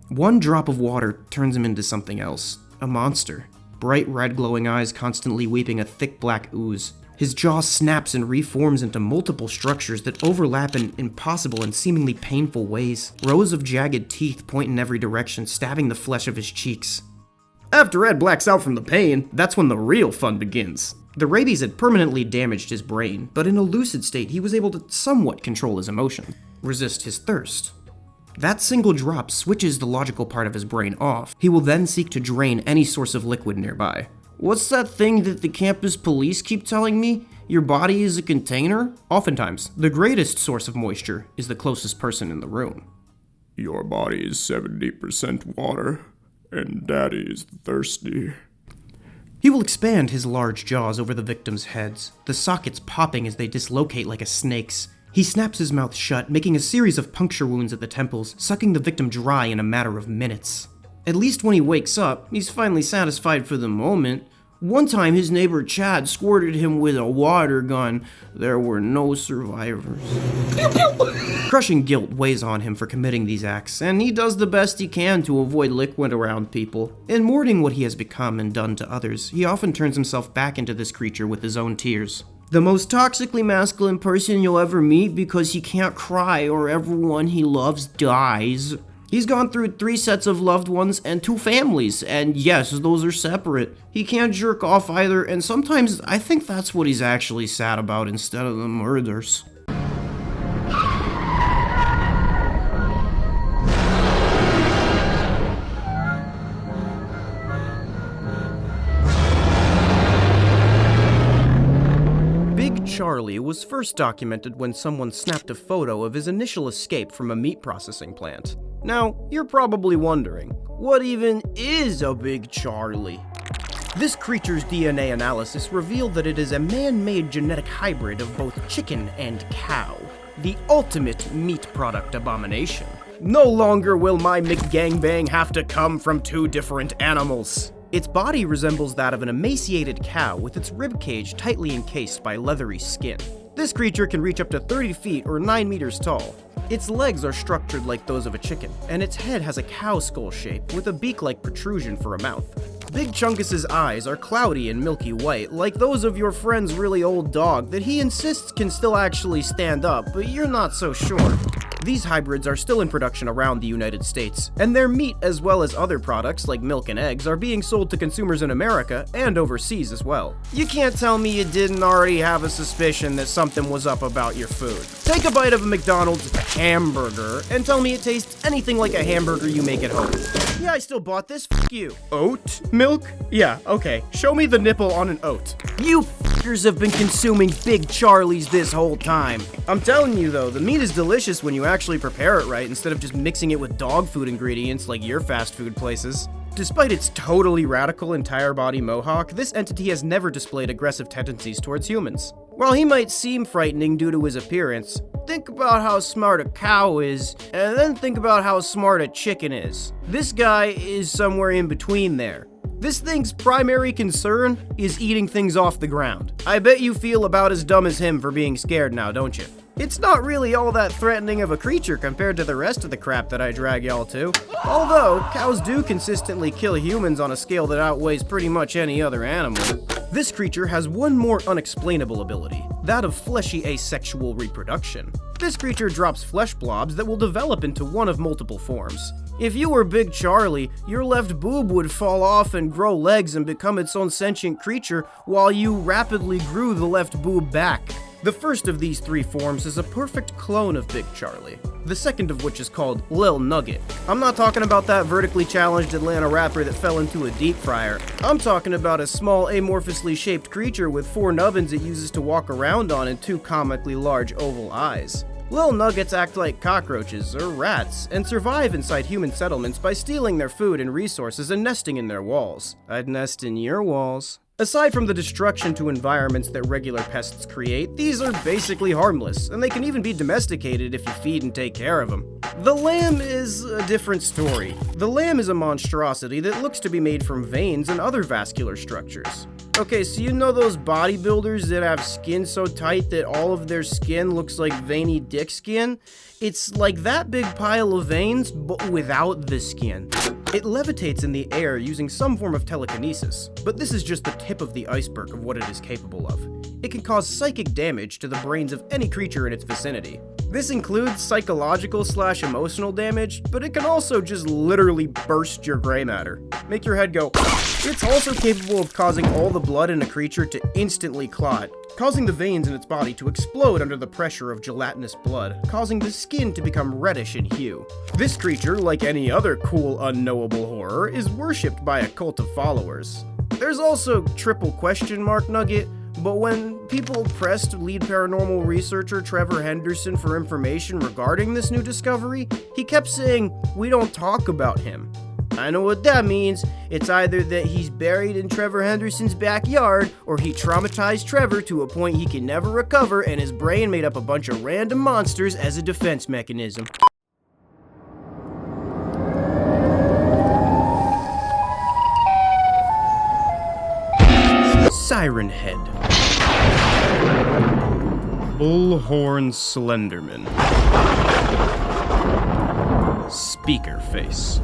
One drop of water turns him into something else, a monster. Bright red glowing eyes constantly weeping a thick black ooze. His jaw snaps and reforms into multiple structures that overlap in impossible and seemingly painful ways. Rows of jagged teeth point in every direction, stabbing the flesh of his cheeks. After Ed blacks out from the pain, that's when the real fun begins. The rabies had permanently damaged his brain, but in a lucid state he was able to somewhat control his emotion, resist his thirst. That single drop switches the logical part of his brain off. He will then seek to drain any source of liquid nearby. What's that thing that the campus police keep telling me? Your body is a container? Oftentimes, the greatest source of moisture is the closest person in the room. Your body is 70% water, and Daddy is thirsty. He will expand his large jaws over the victims' heads, the sockets popping as they dislocate like a snake's. He snaps his mouth shut, making a series of puncture wounds at the temples, sucking the victim dry in a matter of minutes. At least when he wakes up, he's finally satisfied for the moment. One time his neighbor Chad squirted him with a water gun. There were no survivors. Crushing guilt weighs on him for committing these acts, and he does the best he can to avoid liquid around people. In mourning what he has become and done to others, he often turns himself back into this creature with his own tears. The most toxically masculine person you'll ever meet because he can't cry or everyone he loves dies. He's gone through 3 sets of loved ones and 2 families, and yes, those are separate. He can't jerk off either, and sometimes I think that's what he's actually sad about instead of the murders. Charlie was first documented when someone snapped a photo of his initial escape from a meat processing plant. Now, you're probably wondering, what even is a Big Charlie? This creature's DNA analysis revealed that it is a man-made genetic hybrid of both chicken and cow, the ultimate meat product abomination. No longer will my McGangbang have to come from 2 different animals. Its body resembles that of an emaciated cow with its ribcage tightly encased by leathery skin. This creature can reach up to 30 feet or 9 meters tall. Its legs are structured like those of a chicken, and its head has a cow skull shape with a beak-like protrusion for a mouth. Big Chunkus's eyes are cloudy and milky white, like those of your friend's really old dog that he insists can still actually stand up, but you're not so sure. These hybrids are still in production around the United States, and their meat as well as other products like milk and eggs are being sold to consumers in America and overseas as well. You can't tell me you didn't already have a suspicion that something was up about your food. Take a bite of a McDonald's hamburger and tell me it tastes anything like a hamburger you make at home. Yeah, I still bought this, f*** you. Oat milk? Yeah, okay, show me the nipple on an oat. You f***ers have been consuming Big Charlies this whole time. I'm telling you though, the meat is delicious when you actually prepare it right instead of just mixing it with dog food ingredients like your fast food places. Despite its totally radical entire body mohawk, this entity has never displayed aggressive tendencies towards humans. While he might seem frightening due to his appearance, think about how smart a cow is, and then think about how smart a chicken is. This guy is somewhere in between there. This thing's primary concern is eating things off the ground. I bet you feel about as dumb as him for being scared now, don't you? It's not really all that threatening of a creature compared to the rest of the crap that I drag y'all to. Although, cows do consistently kill humans on a scale that outweighs pretty much any other animal. This creature has one more unexplainable ability, that of fleshy asexual reproduction. This creature drops flesh blobs that will develop into one of multiple forms. If you were Big Charlie, your left boob would fall off and grow legs and become its own sentient creature while you rapidly grew the left boob back. The first of these 3 forms is a perfect clone of Big Charlie, the second of which is called Lil Nugget. I'm not talking about that vertically challenged Atlanta rapper that fell into a deep fryer. I'm talking about a small amorphously shaped creature with 4 nubbins it uses to walk around on and 2 comically large oval eyes. Lil Nuggets act like cockroaches or rats and survive inside human settlements by stealing their food and resources and nesting in their walls. I'd nest in your walls. Aside from the destruction to environments that regular pests create, these are basically harmless, and they can even be domesticated if you feed and take care of them. The lamb is a different story. The lamb is a monstrosity that looks to be made from veins and other vascular structures. Okay, so you know those bodybuilders that have skin so tight that all of their skin looks like veiny dick skin? It's like that big pile of veins, but without the skin. It levitates in the air using some form of telekinesis, but this is just the tip of the iceberg of what it is capable of. It can cause psychic damage to the brains of any creature in its vicinity. This includes psychological/emotional damage, but it can also just literally burst your gray matter. Make your head go. It's also capable of causing all the blood in a creature to instantly clot, causing the veins in its body to explode under the pressure of gelatinous blood, causing the skin to become reddish in hue. This creature, like any other cool, unknowable horror, is worshipped by a cult of followers. There's also triple question mark nugget, but when people pressed lead paranormal researcher Trevor Henderson for information regarding this new discovery, he kept saying, "We don't talk about him." I know what that means. It's either that he's buried in Trevor Henderson's backyard, or he traumatized Trevor to a point he can never recover, and his brain made up a bunch of random monsters as a defense mechanism. Siren Head. Bullhorn Slenderman. Speaker Face.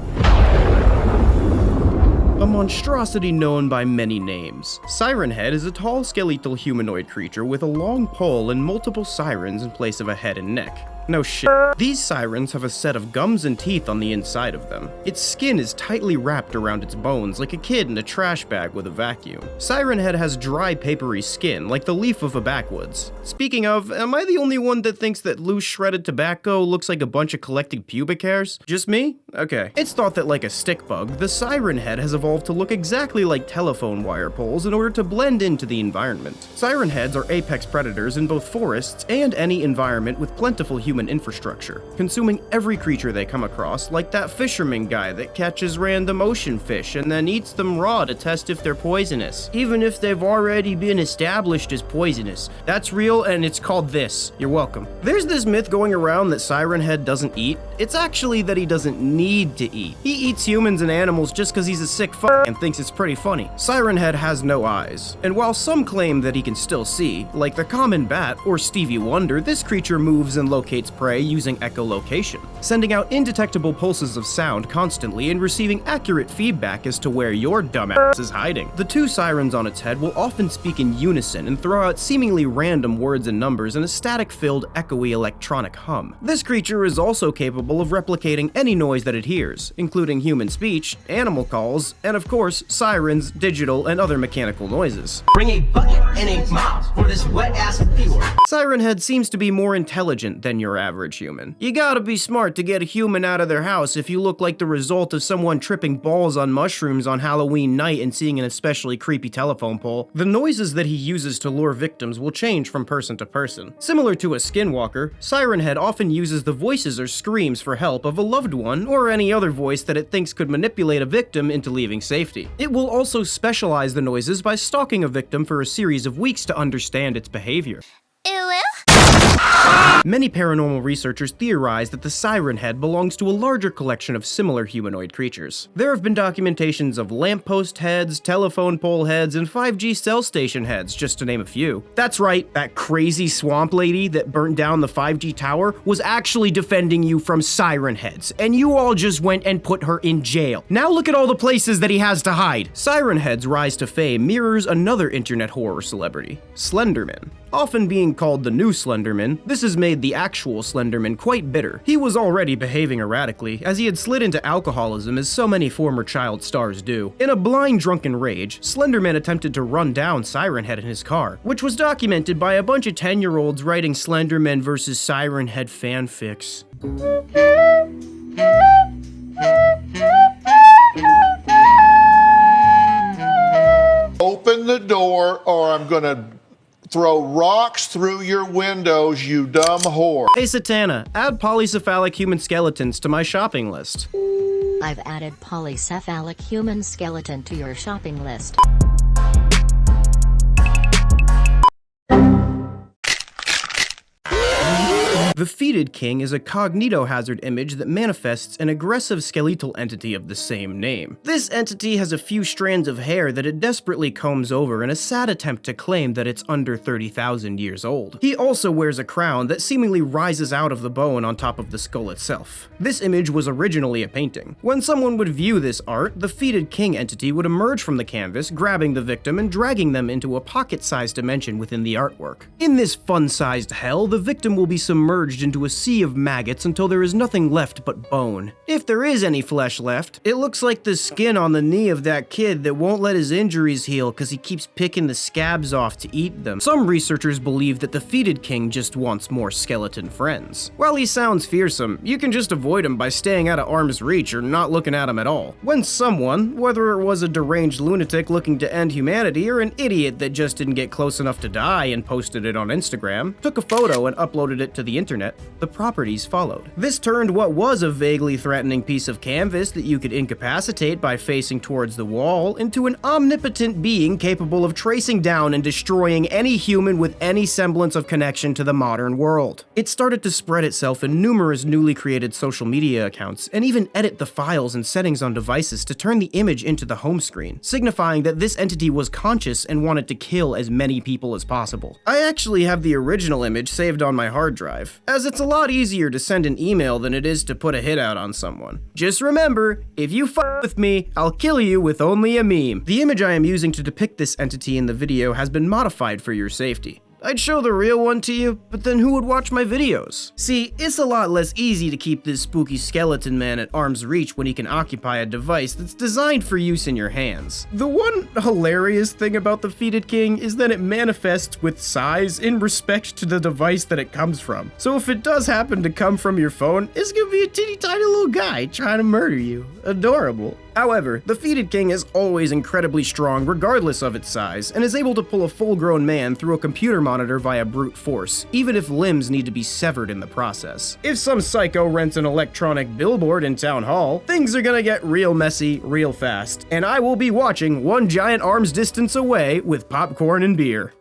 A monstrosity known by many names. Siren Head is a tall skeletal humanoid creature with a long pole and multiple sirens in place of a head and neck. No shit. These sirens have a set of gums and teeth on the inside of them. Its skin is tightly wrapped around its bones like a kid in a trash bag with a vacuum. Siren Head has dry, papery skin like the leaf of a backwoods. Speaking of, am I the only one that thinks that loose shredded tobacco looks like a bunch of collected pubic hairs? Just me? Okay. It's thought that like a stick bug, the Siren Head has evolved to look exactly like telephone wire poles in order to blend into the environment. Siren Heads are apex predators in both forests and any environment with plentiful human infrastructure, consuming every creature they come across, like that fisherman guy that catches random ocean fish and then eats them raw to test if they're poisonous, even if they've already been established as poisonous. That's real, and it's called this. You're welcome. There's this myth going around that Siren Head doesn't eat. It's actually that he doesn't need to eat. He eats humans and animals just because he's a sick fuck and thinks it's pretty funny. Siren Head has no eyes, and while some claim that he can still see, like the common bat or Stevie Wonder, this creature moves and locates prey using echolocation, sending out indetectable pulses of sound constantly and receiving accurate feedback as to where your dumbass is hiding. The two sirens on its head will often speak in unison and throw out seemingly random words and numbers in a static-filled, echoey electronic hum. This creature is also capable of replicating any noise that it hears, including human speech, animal calls, and of course, sirens, digital, and other mechanical noises. Bring a bucket and a mop for this wet-ass fjord. Siren Head seems to be more intelligent than your average human. You gotta be smart to get a human out of their house if you look like the result of someone tripping balls on mushrooms on Halloween night and seeing an especially creepy telephone pole. The noises that he uses to lure victims will change from person to person. Similar to a skinwalker, Siren Head often uses the voices or screams for help of a loved one or any other voice that it thinks could manipulate a victim into leaving safety. It will also specialize the noises by stalking a victim for a series of weeks to understand its behavior. Many paranormal researchers theorize that the Siren Head belongs to a larger collection of similar humanoid creatures. There have been documentations of lamppost heads, telephone pole heads, and 5G cell station heads, just to name a few. That's right, that crazy swamp lady that burnt down the 5G tower was actually defending you from Siren Heads, and you all just went and put her in jail. Now look at all the places that he has to hide. Siren Head's rise to fame mirrors another internet horror celebrity, Slenderman. Often being called the new Slenderman, this has made the actual Slenderman quite bitter. He was already behaving erratically, as he had slid into alcoholism as so many former child stars do. In a blind drunken rage, Slenderman attempted to run down Siren Head in his car, which was documented by a bunch of 10-year-olds writing Slenderman vs. Siren Head fanfics. Open the door or I'm gonna throw rocks through your windows, you dumb whore. Hey Satana, add polycephalic human skeletons to my shopping list. I've added polycephalic human skeleton to your shopping list. The Fetid King is a cognitohazard image that manifests an aggressive skeletal entity of the same name. This entity has a few strands of hair that it desperately combs over in a sad attempt to claim that it's under 30,000 years old. He also wears a crown that seemingly rises out of the bone on top of the skull itself. This image was originally a painting. When someone would view this art, the Fetid King entity would emerge from the canvas, grabbing the victim and dragging them into a pocket-sized dimension within the artwork. In this fun-sized hell, the victim will be submerged into a sea of maggots until there is nothing left but bone. If there is any flesh left, it looks like the skin on the knee of that kid that won't let his injuries heal because he keeps picking the scabs off to eat them. Some researchers believe that the Fetid King just wants more skeleton friends. While he sounds fearsome, you can just avoid him by staying out of arm's reach or not looking at him at all. When someone, whether it was a deranged lunatic looking to end humanity or an idiot that just didn't get close enough to die and posted it on Instagram, took a photo and uploaded it to the internet, the properties followed. This turned what was a vaguely threatening piece of canvas that you could incapacitate by facing towards the wall into an omnipotent being capable of tracing down and destroying any human with any semblance of connection to the modern world. It started to spread itself in numerous newly created social media accounts and even edit the files and settings on devices to turn the image into the home screen, signifying that this entity was conscious and wanted to kill as many people as possible. I actually have the original image saved on my hard drive, as it's a lot easier to send an email than it is to put a hit out on someone. Just remember, if you f with me, I'll kill you with only a meme. The image I am using to depict this entity in the video has been modified for your safety. I'd show the real one to you, but then who would watch my videos? See, it's a lot less easy to keep this spooky skeleton man at arm's reach when he can occupy a device that's designed for use in your hands. The one hilarious thing about the Fetid King is that it manifests with size in respect to the device that it comes from. So if it does happen to come from your phone, it's gonna be a teeny tiny little guy trying to murder you. Adorable. However, the Fetid King is always incredibly strong regardless of its size, and is able to pull a full-grown man through a computer monitor via brute force, even if limbs need to be severed in the process. If some psycho rents an electronic billboard in Town Hall, things are gonna get real messy real fast, and I will be watching one giant arm's distance away with popcorn and beer.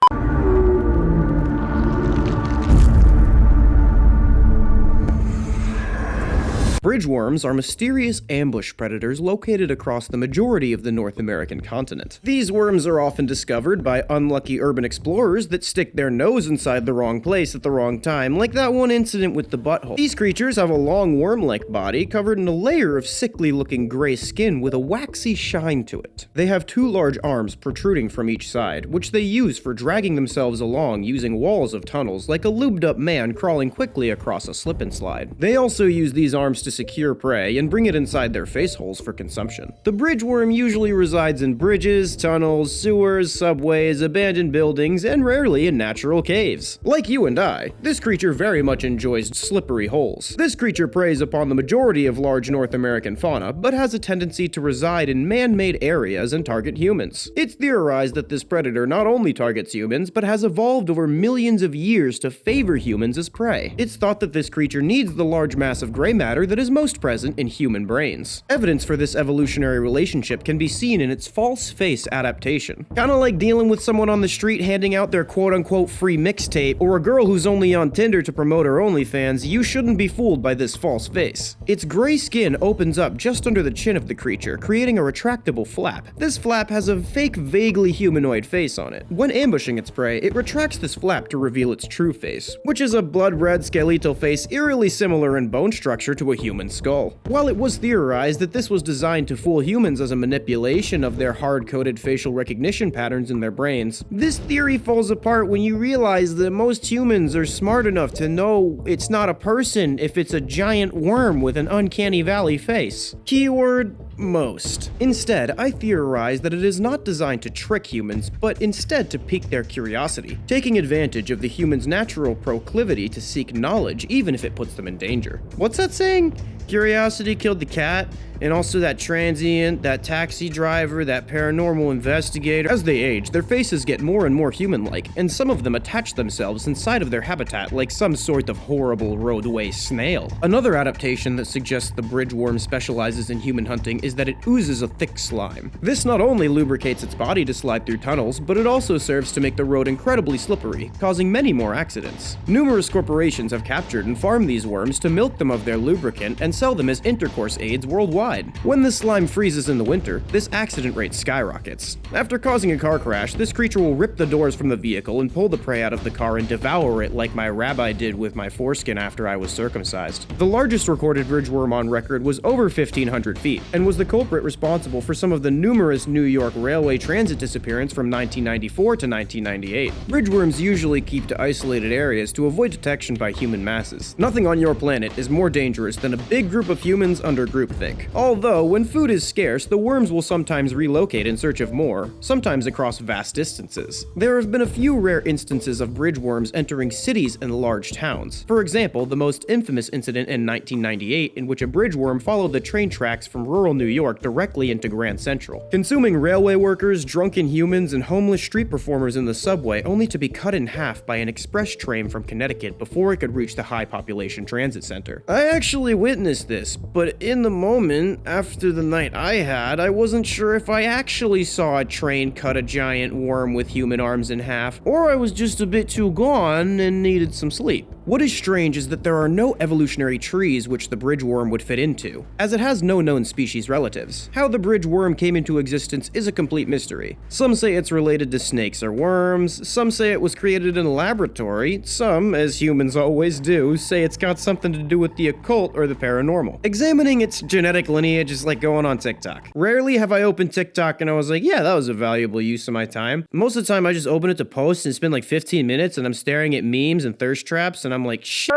Bridgeworms are mysterious ambush predators located across the majority of the North American continent. These worms are often discovered by unlucky urban explorers that stick their nose inside the wrong place at the wrong time, like that one incident with the butthole. These creatures have a long worm-like body covered in a layer of sickly-looking gray skin with a waxy shine to it. They have two large arms protruding from each side, which they use for dragging themselves along using walls of tunnels like a lubed-up man crawling quickly across a slip-and-slide. They also use these arms to secure prey and bring it inside their face holes for consumption. The bridgeworm usually resides in bridges, tunnels, sewers, subways, abandoned buildings, and rarely in natural caves. Like you and I, this creature very much enjoys slippery holes. This creature preys upon the majority of large North American fauna, but has a tendency to reside in man-made areas and target humans. It's theorized that this predator not only targets humans, but has evolved over millions of years to favor humans as prey. It's thought that this creature needs the large mass of gray matter that is most present in human brains. Evidence for this evolutionary relationship can be seen in its false face adaptation. Kinda like dealing with someone on the street handing out their quote-unquote free mixtape, or a girl who's only on Tinder to promote her OnlyFans. You shouldn't be fooled by this false face. Its gray skin opens up just under the chin of the creature, creating a retractable flap. This flap has a fake, vaguely humanoid face on it. When ambushing its prey, it retracts this flap to reveal its true face, which is a blood-red skeletal face eerily similar in bone structure to a human skull. While it was theorized that this was designed to fool humans as a manipulation of their hard-coded facial recognition patterns in their brains, this theory falls apart when you realize that most humans are smart enough to know it's not a person if it's a giant worm with an uncanny valley face. Keyword: most. Instead, I theorize that it is not designed to trick humans, but instead to pique their curiosity, taking advantage of the human's natural proclivity to seek knowledge even if it puts them in danger. What's that saying? Curiosity killed the cat, and also that transient, that taxi driver, that paranormal investigator. As they age, their faces get more and more human-like, and some of them attach themselves inside of their habitat like some sort of horrible roadway snail. Another adaptation that suggests the bridgeworm specializes in human hunting is that it oozes a thick slime. This not only lubricates its body to slide through tunnels, but it also serves to make the road incredibly slippery, causing many more accidents. Numerous corporations have captured and farmed these worms to milk them of their lubricant and sell them as intercourse aids worldwide. When the slime freezes in the winter, this accident rate skyrockets. After causing a car crash, this creature will rip the doors from the vehicle and pull the prey out of the car and devour it like my rabbi did with my foreskin after I was circumcised. The largest recorded bridgeworm on record was over 1,500 feet, and was the culprit responsible for some of the numerous New York railway transit disappearance from 1994 to 1998. Bridgeworms usually keep to isolated areas to avoid detection by human masses. Nothing on your planet is more dangerous than a big group of humans under groupthink. Although, when food is scarce, the worms will sometimes relocate in search of more, sometimes across vast distances. There have been a few rare instances of bridgeworms entering cities and large towns. For example, the most infamous incident in 1998 in which a bridgeworm followed the train tracks from rural New York directly into Grand Central, consuming railway workers, drunken humans, and homeless street performers in the subway, only to be cut in half by an express train from Connecticut before it could reach the high-population transit center. I actually witnessed this, but in the moment, after the night I had, I wasn't sure if I actually saw a train cut a giant worm with human arms in half, or I was just a bit too gone and needed some sleep. What is strange is that there are no evolutionary trees which the bridgeworm would fit into, as it has no known species relatives. How the bridgeworm came into existence is a complete mystery. Some say it's related to snakes or worms, some say it was created in a laboratory, some, as humans always do, say it's got something to do with the occult or the paranormal. Examining its genetic lineage is like going on TikTok. Rarely have I opened TikTok and I was like, yeah, that was a valuable use of my time. Most of the time I just open it to post and spend like 15 minutes and I'm staring at memes and thirst traps and I'm like, shit,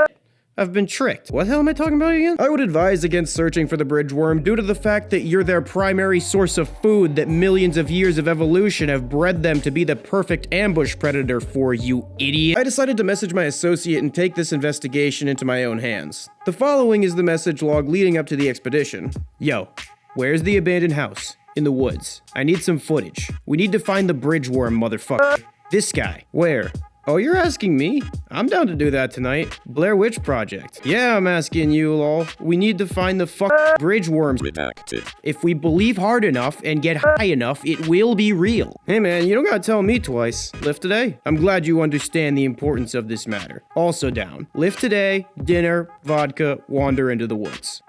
I've been tricked. What the hell am I talking about again? I would advise against searching for the bridgeworm due to the fact that you're their primary source of food, that millions of years of evolution have bred them to be the perfect ambush predator for you, idiot. I decided to message my associate and take this investigation into my own hands. The following is the message log leading up to the expedition. Yo, where's the abandoned house? In the woods. I need some footage. We need to find the bridgeworm, motherfucker. This guy. Where? Oh, you're asking me? I'm down to do that tonight. Blair Witch Project. Yeah, I'm asking you, lol. We need to find the bridgeworms. Redacted. If we believe hard enough and get high enough, it will be real. Hey man, you don't gotta tell me twice. Lift today? I'm glad you understand the importance of this matter. Also down. Lift today, dinner, vodka, wander into the woods.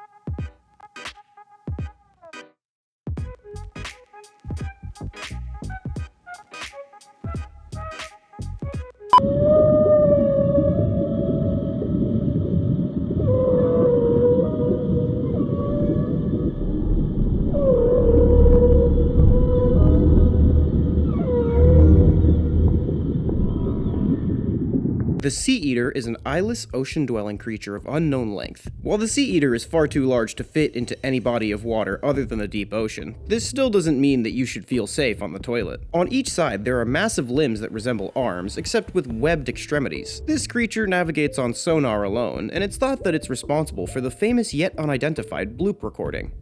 The sea eater is an eyeless, ocean-dwelling creature of unknown length. While the sea eater is far too large to fit into any body of water other than the deep ocean, this still doesn't mean that you should feel safe on the toilet. On each side, there are massive limbs that resemble arms, except with webbed extremities. This creature navigates on sonar alone, and it's thought that it's responsible for the famous yet unidentified bloop recording.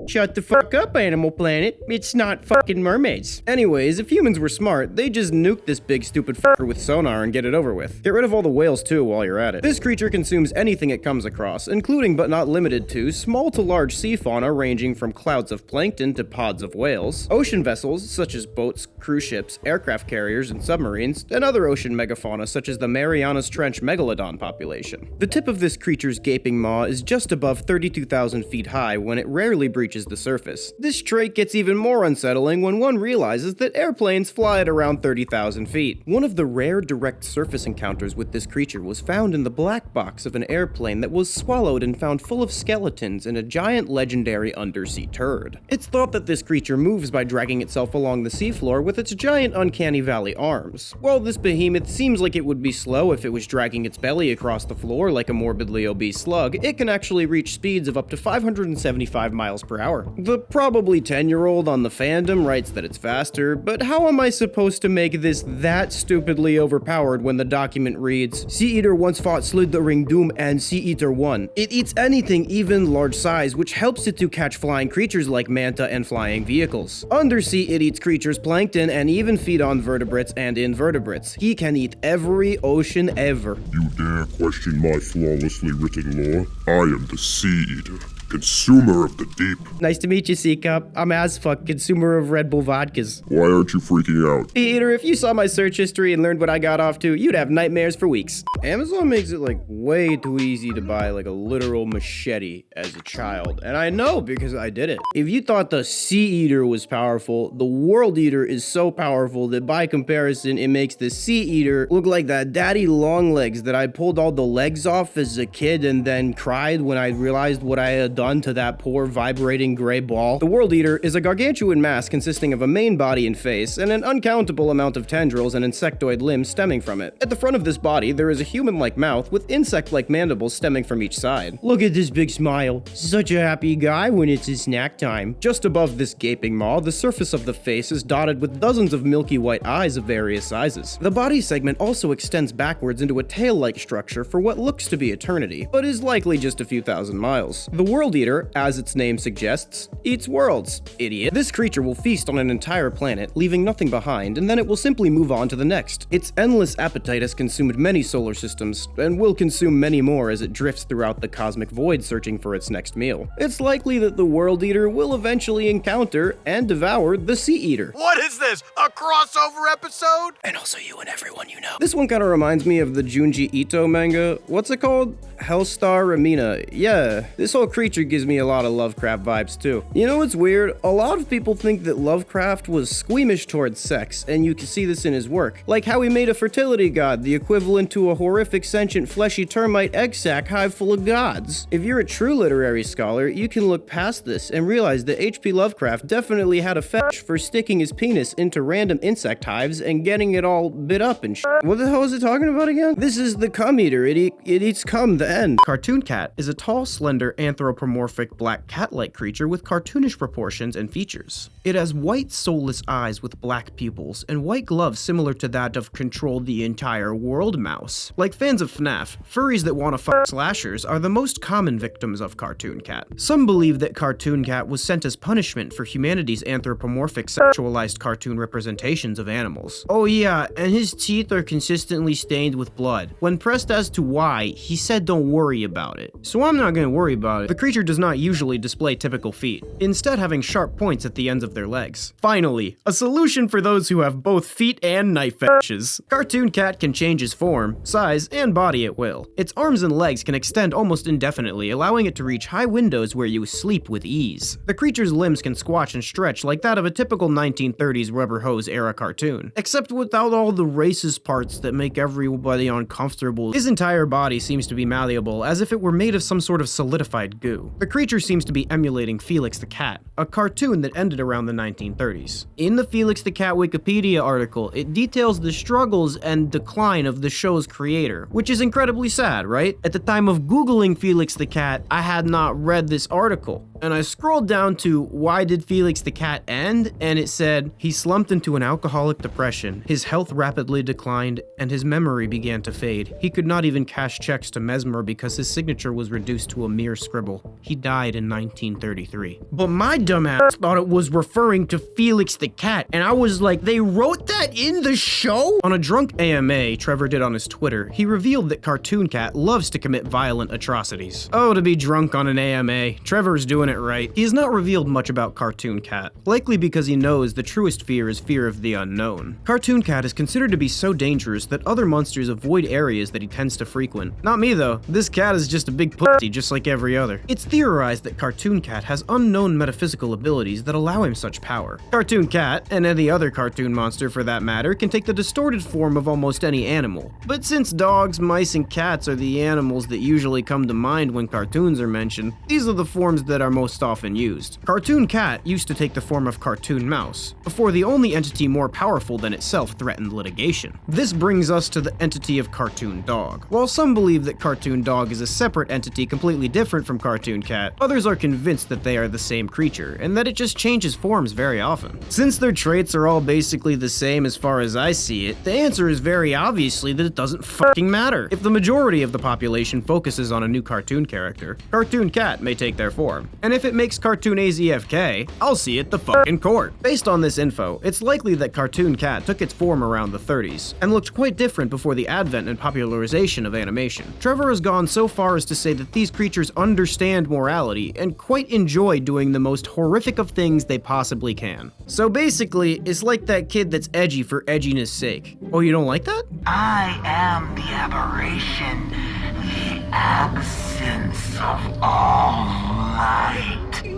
Shut the fuck up, Animal Planet. It's not fucking mermaids. Anyways, if humans were smart, they'd just nuke this big stupid fucker with sonar and get it over with. Get rid of all the whales too while you're at it. This creature consumes anything it comes across, including but not limited to small to large sea fauna ranging from clouds of plankton to pods of whales, ocean vessels such as boats, cruise ships, aircraft carriers, and submarines, and other ocean megafauna such as the Marianas Trench megalodon population. The tip of this creature's gaping maw is just above 32,000 feet high when it rarely breaches the surface. This trait gets even more unsettling when one realizes that airplanes fly at around 30,000 feet. One of the rare direct surface encounters with this creature was found in the black box of an airplane that was swallowed and found full of skeletons and a giant legendary undersea turd. It's thought that this creature moves by dragging itself along the seafloor with its giant uncanny valley arms. While this behemoth seems like it would be slow if it was dragging its belly across the floor like a morbidly obese slug, it can actually reach speeds of up to 575 miles per power. The probably 10-year-old on the fandom writes that it's faster, but how am I supposed to make this that stupidly overpowered when the document reads, Sea Eater once fought Slithering Doom and Sea Eater won. It eats anything even large size, which helps it to catch flying creatures like manta and flying vehicles. Undersea, it eats creatures, plankton, and even feed on vertebrates and invertebrates. He can eat every ocean ever. You dare question my flawlessly written lore? I am the Sea Eater, consumer of the deep. Nice to meet you, C-Cup. I'm Azfk, consumer of Red Bull vodkas. Why aren't you freaking out? Sea Eater, if you saw my search history and learned what I got off to, you'd have nightmares for weeks. Amazon makes it like way too easy to buy like a literal machete as a child, and I know because I did it. If you thought the Sea Eater was powerful, the World Eater is so powerful that by comparison, it makes the Sea Eater look like that daddy long legs that I pulled all the legs off as a kid and then cried when I realized what I had done to that poor vibrating gray ball. The World Eater is a gargantuan mass consisting of a main body and face and an uncountable amount of tendrils and insectoid limbs stemming from it. At the front of this body, there is a human-like mouth with insect-like mandibles stemming from each side. Look at this big smile. Such a happy guy when it's his snack time. Just above this gaping maw, the surface of the face is dotted with dozens of milky white eyes of various sizes. The body segment also extends backwards into a tail-like structure for what looks to be eternity, but is likely just a few thousand miles. The World Eater, as its name suggests, eats worlds. Idiot. This creature will feast on an entire planet, leaving nothing behind, and then it will simply move on to the next. Its endless appetite has consumed many solar systems, and will consume many more as it drifts throughout the cosmic void searching for its next meal. It's likely that the World Eater will eventually encounter and devour the Sea Eater. What is this? A crossover episode? And also you and everyone you know. This one kind of reminds me of the Junji Ito manga. What's it called? Hellstar Ramina. Yeah, this whole creature gives me a lot of Lovecraft vibes too. You know what's weird? A lot of people think that Lovecraft was squeamish towards sex, and you can see this in his work. Like how he made a fertility god, the equivalent to a horrific sentient fleshy termite egg sac hive full of gods. If you're a true literary scholar, you can look past this and realize that H.P. Lovecraft definitely had a fetish for sticking his penis into random insect hives and getting it all bit up and shit. What the hell is it talking about again? This is the cum eater. It eats cum, the end. Cartoon Cat is a tall, slender, anthropomorphic black cat-like creature with cartoonish proportions and features. It has white, soulless eyes with black pupils and white gloves similar to that of Control the Entire World Mouse. Like fans of FNAF, furries that want to fuck slashers are the most common victims of Cartoon Cat. Some believe that Cartoon Cat was sent as punishment for humanity's anthropomorphic sexualized cartoon representations of animals. Oh yeah, and his teeth are consistently stained with blood. When pressed as to why, he said don't worry about it. So I'm not gonna worry about it. The creature does not usually display typical feet, instead having sharp points at the ends of their legs. Finally, a solution for those who have both feet and knife fetishes. Cartoon Cat can change his form, size, and body at will. Its arms and legs can extend almost indefinitely, allowing it to reach high windows where you sleep with ease. The creature's limbs can squash and stretch like that of a typical 1930s rubber hose era cartoon, except without all the racist parts that make everybody uncomfortable. His entire body seems to be malleable, as if it were made of some sort of solidified goo. The creature seems to be emulating Felix the Cat, a cartoon that ended around the 1930s. In the Felix the Cat Wikipedia article, it details the struggles and decline of the show's creator, which is incredibly sad, right? At the time of Googling Felix the Cat, I had not read this article, and I scrolled down to why did Felix the Cat end, and it said, he slumped into an alcoholic depression, his health rapidly declined, and his memory began to fade. He could not even cash checks to Mesmer because his signature was reduced to a mere scribble. He died in 1933. But my dumbass thought it was referring to Felix the Cat, and I was like, they wrote that in the show? On a drunk AMA Trevor did on his Twitter, he revealed that Cartoon Cat loves to commit violent atrocities. Oh, to be drunk on an AMA. Trevor's doing it right. He has not revealed much about Cartoon Cat, likely because he knows the truest fear is fear of the unknown. Cartoon Cat is considered to be so dangerous that other monsters avoid areas that he tends to frequent. Not me though. This cat is just a big pussy just like every other. It's theorized that Cartoon Cat has unknown metaphysical abilities that allow him such power. Cartoon Cat, and any other cartoon monster for that matter, can take the distorted form of almost any animal. But since dogs, mice, and cats are the animals that usually come to mind when cartoons are mentioned, these are the forms that are most often used. Cartoon Cat used to take the form of Cartoon Mouse, before the only entity more powerful than itself threatened litigation. This brings us to the entity of Cartoon Dog. While some believe that Cartoon Dog is a separate entity completely different from Cartoon cartoon cat. Others are convinced that they are the same creature, and that it just changes forms very often. Since their traits are all basically the same as far as I see it, the answer is very obviously that it doesn't fucking matter. If the majority of the population focuses on a new cartoon character, cartoon cat may take their form. And if it makes cartoon AZFK, I'll see it the fucking court. Based on this info, it's likely that cartoon cat took its form around the 30s, and looked quite different before the advent and popularization of animation. Trevor has gone so far as to say that these creatures understand morality and quite enjoy doing the most horrific of things they possibly can. So basically, it's like that kid that's edgy for edginess sake. Oh, you don't like that? I am the aberration, the absence of all light, the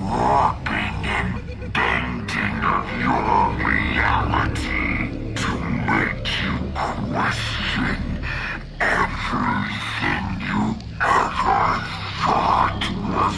warping and bending of your reality to make you question everything you ever thought was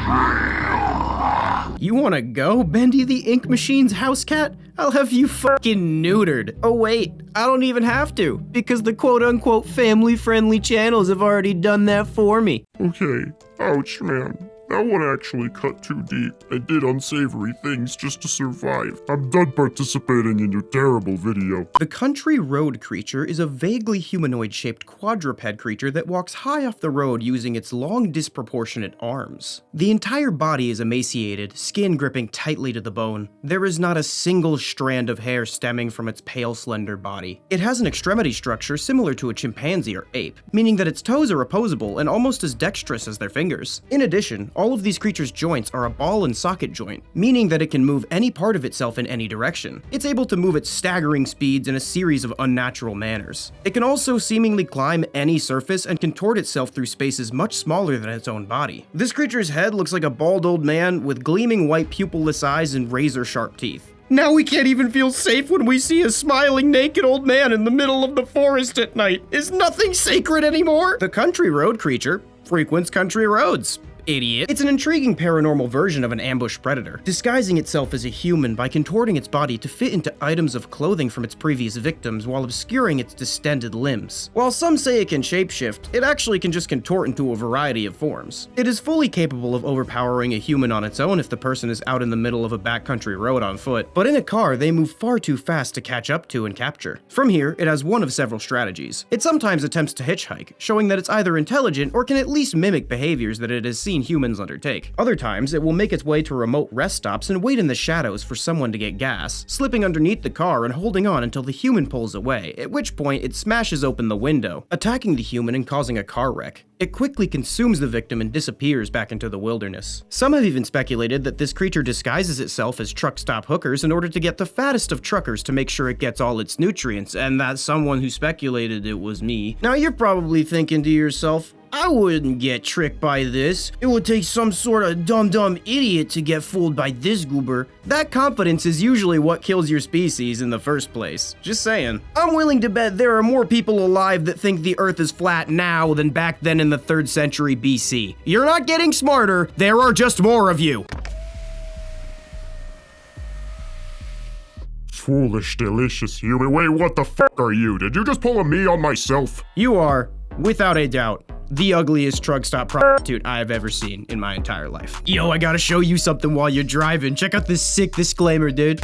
real. You wanna go, Bendy the Ink Machine's house cat? I'll have you fucking neutered. Oh wait, I don't even have to, because the quote-unquote family-friendly channels have already done that for me. Okay, ouch man. That one actually cut too deep and did unsavory things just to survive. I'm done participating in your terrible video. The country road creature is a vaguely humanoid-shaped quadruped creature that walks high off the road using its long, disproportionate arms. The entire body is emaciated, skin gripping tightly to the bone. There is not a single strand of hair stemming from its pale, slender body. It has an extremity structure similar to a chimpanzee or ape, meaning that its toes are opposable and almost as dexterous as their fingers. In addition, all of these creatures' joints are a ball and socket joint, meaning that it can move any part of itself in any direction. It's able to move at staggering speeds in a series of unnatural manners. It can also seemingly climb any surface and contort itself through spaces much smaller than its own body. This creature's head looks like a bald old man with gleaming white pupilless eyes and razor-sharp teeth. Now we can't even feel safe when we see a smiling naked old man in the middle of the forest at night. Is nothing sacred anymore? The country road creature frequents country roads. Idiot. It's an intriguing paranormal version of an ambushed predator, disguising itself as a human by contorting its body to fit into items of clothing from its previous victims while obscuring its distended limbs. While some say it can shapeshift, it actually can just contort into a variety of forms. It is fully capable of overpowering a human on its own if the person is out in the middle of a backcountry road on foot, but in a car they move far too fast to catch up to and capture. From here, it has one of several strategies. It sometimes attempts to hitchhike, showing that it's either intelligent or can at least mimic behaviors that it has seen humans undertake. Other times, it will make its way to remote rest stops and wait in the shadows for someone to get gas, slipping underneath the car and holding on until the human pulls away, at which point it smashes open the window, attacking the human and causing a car wreck. It quickly consumes the victim and disappears back into the wilderness. Some have even speculated that this creature disguises itself as truck stop hookers in order to get the fattest of truckers to make sure it gets all its nutrients, and that someone who speculated it was me. Now you're probably thinking to yourself, I wouldn't get tricked by this. It would take some sort of dumb idiot to get fooled by this goober. That confidence is usually what kills your species in the first place. Just saying. I'm willing to bet there are more people alive that think the Earth is flat now than back then in the 3rd century BC. You're not getting smarter, there are just more of you. Foolish, delicious human. Wait, what the fuck are you? Did you just pull a me on myself? You are, without a doubt, the ugliest truck stop prostitute I have ever seen in my entire life. Yo, I gotta show you something while you're driving. Check out this sick disclaimer, dude.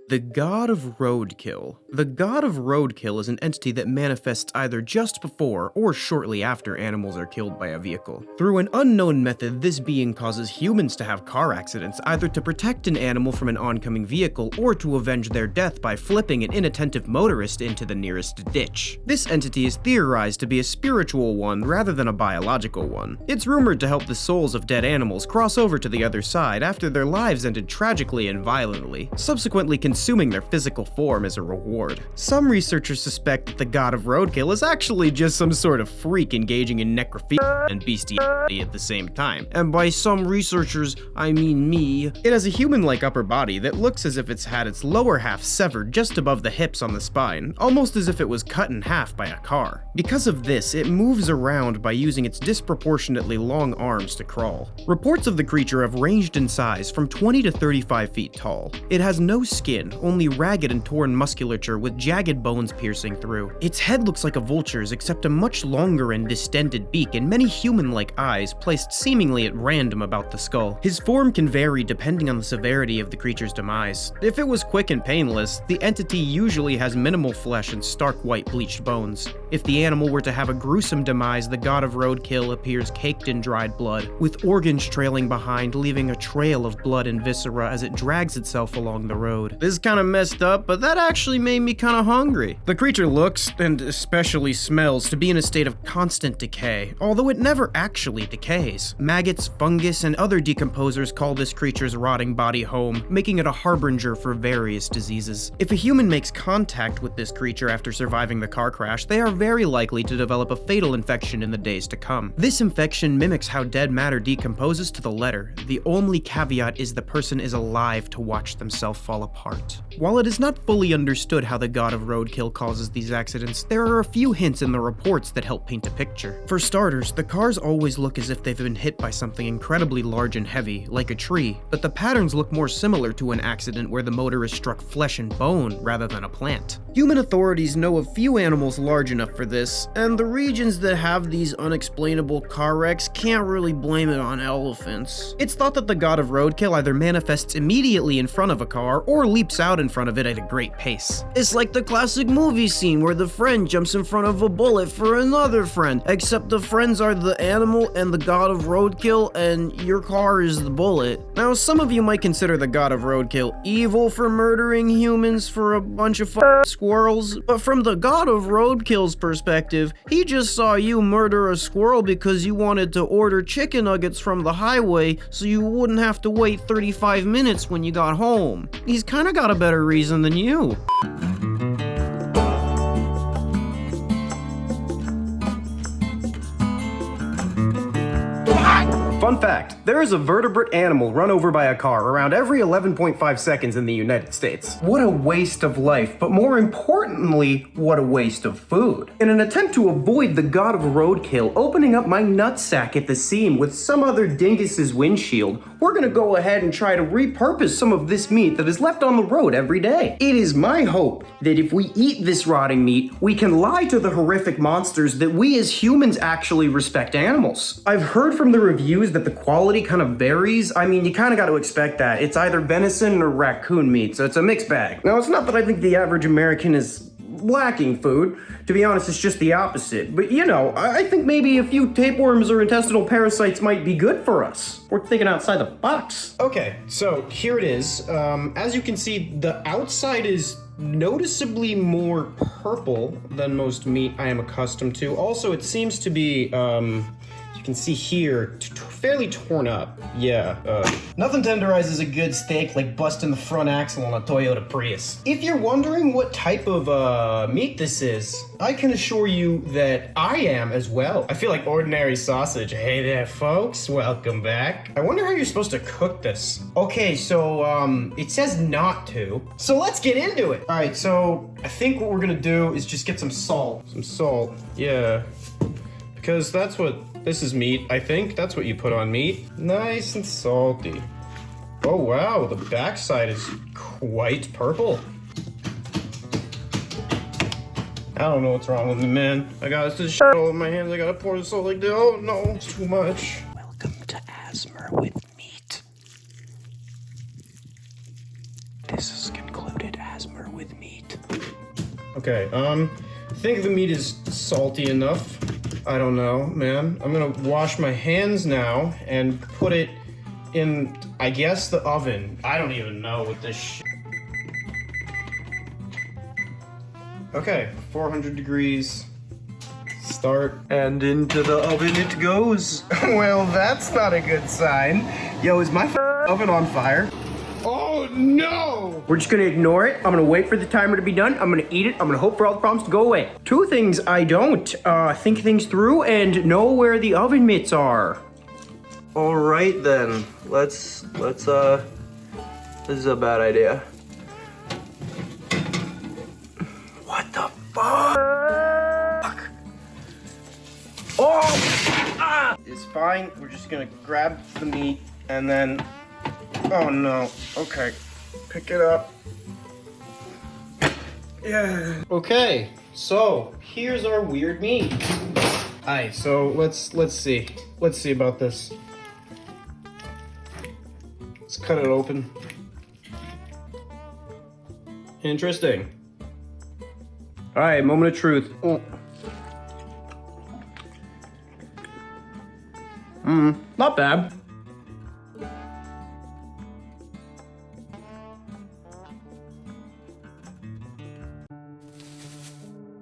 The God of Roadkill. The God of Roadkill is an entity that manifests either just before or shortly after animals are killed by a vehicle. Through an unknown method, this being causes humans to have car accidents, either to protect an animal from an oncoming vehicle or to avenge their death by flipping an inattentive motorist into the nearest ditch. This entity is theorized to be a spiritual one rather than a biological one. It's rumored to help the souls of dead animals cross over to the other side after their lives ended tragically and violently, subsequently consuming their physical form as a reward. Some researchers suspect that the God of Roadkill is actually just some sort of freak engaging in necrophilia and bestiality at the same time. And by some researchers, I mean me. It has a human-like upper body that looks as if it's had its lower half severed just above the hips on the spine, almost as if it was cut in half by a car. Because of this, it moves around by using its disproportionately long arms to crawl. Reports of the creature have ranged in size from 20 to 35 feet tall. It has no skin, skin, only ragged and torn musculature with jagged bones piercing through. Its head looks like a vulture's, except a much longer and distended beak and many human-like eyes placed seemingly at random about the skull. His form can vary depending on the severity of the creature's demise. If it was quick and painless, the entity usually has minimal flesh and stark white bleached bones. If the animal were to have a gruesome demise, the god of roadkill appears caked in dried blood, with organs trailing behind, leaving a trail of blood and viscera as it drags itself along the road. This is kinda messed up, but that actually made me kinda hungry. The creature looks, and especially smells, to be in a state of constant decay, although it never actually decays. Maggots, fungus, and other decomposers call this creature's rotting body home, making it a harbinger for various diseases. If a human makes contact with this creature after surviving the car crash, they are very likely to develop a fatal infection in the days to come. This infection mimics how dead matter decomposes to the letter. The only caveat is the person is alive to watch themselves fall apart. While it is not fully understood how the god of roadkill causes these accidents, there are a few hints in the reports that help paint a picture. For starters, the cars always look as if they've been hit by something incredibly large and heavy, like a tree, but the patterns look more similar to an accident where the motorist struck flesh and bone rather than a plant. Human authorities know of few animals large enough for this, and the regions that have these unexplainable car wrecks can't really blame it on elephants. It's thought that the god of roadkill either manifests immediately in front of a car or leaps out in front of it at a great pace. It's like the classic movie scene where the friend jumps in front of a bullet for another friend, except the friends are the animal and the god of roadkill and your car is the bullet. Now, some of you might consider the god of roadkill evil for murdering humans for a bunch of squirrels, but from the god of roadkill's perspective, he just saw you murder a squirrel because you wanted to order chicken nuggets from the highway so you wouldn't have to wait 35 minutes when you got home. He's kinda got a better reason than you. Fun fact, there is a vertebrate animal run over by a car around every 11.5 seconds in the United States. What a waste of life, but more importantly, what a waste of food. In an attempt to avoid the god of roadkill opening up my nutsack at the seam with some other dingus's windshield, we're gonna go ahead and try to repurpose some of this meat that is left on the road every day. It is my hope that if we eat this rotting meat, we can lie to the horrific monsters that we as humans actually respect animals. I've heard from the reviews that the quality kind of varies. I mean, you kind of got to expect that. It's either venison or raccoon meat, so it's a mixed bag. Now, it's not that I think the average American is lacking food. To be honest, it's just the opposite. But you know, I think maybe a few tapeworms or intestinal parasites might be good for us. We're thinking outside the box. Okay, so here it is. As you can see, the outside is noticeably more purple than most meat I am accustomed to. Also, it seems to be, you can see here, fairly torn up. Yeah, nothing tenderizes a good steak like busting the front axle on a Toyota Prius. If you're wondering what type of meat this is, I can assure you that I am as well. I feel like ordinary sausage. Hey there, folks, welcome back. I wonder how you're supposed to cook this. Okay, so, it says not to. So let's get into it. All right, so I think what we're gonna do is just get some salt. Some salt, yeah. Because that's what, this is meat, I think. That's what you put on meat. Nice and salty. Oh wow, the backside is quite purple. I don't know what's wrong with me, man. I got this shit all in my hands. I gotta pour the salt like that. Oh no, it's too much. Welcome to Asthma with Meat. This is concluded Asthma with Meat. Okay, I think the meat is salty enough. I don't know, man. I'm gonna wash my hands now and put it in, I guess, the oven. I don't even know what this shit. Okay, 400 degrees. Start. And into the oven it goes. Well, that's not a good sign. Yo, is my oven on fire? Oh no! We're just gonna ignore it. I'm gonna wait for the timer to be done. I'm gonna eat it. I'm gonna hope for all the problems to go away. Two things I don't think things through and know where the oven mitts are. All right then. Let's this is a bad idea. What the fuck? Oh! Ah! It's fine. We're just gonna grab the meat and then. Oh no. Okay. Pick it up. Yeah. Okay, so here's our weird meat. Alright, so let's see. Let's see about this. Let's cut it open. Interesting. Alright, moment of truth. Not bad.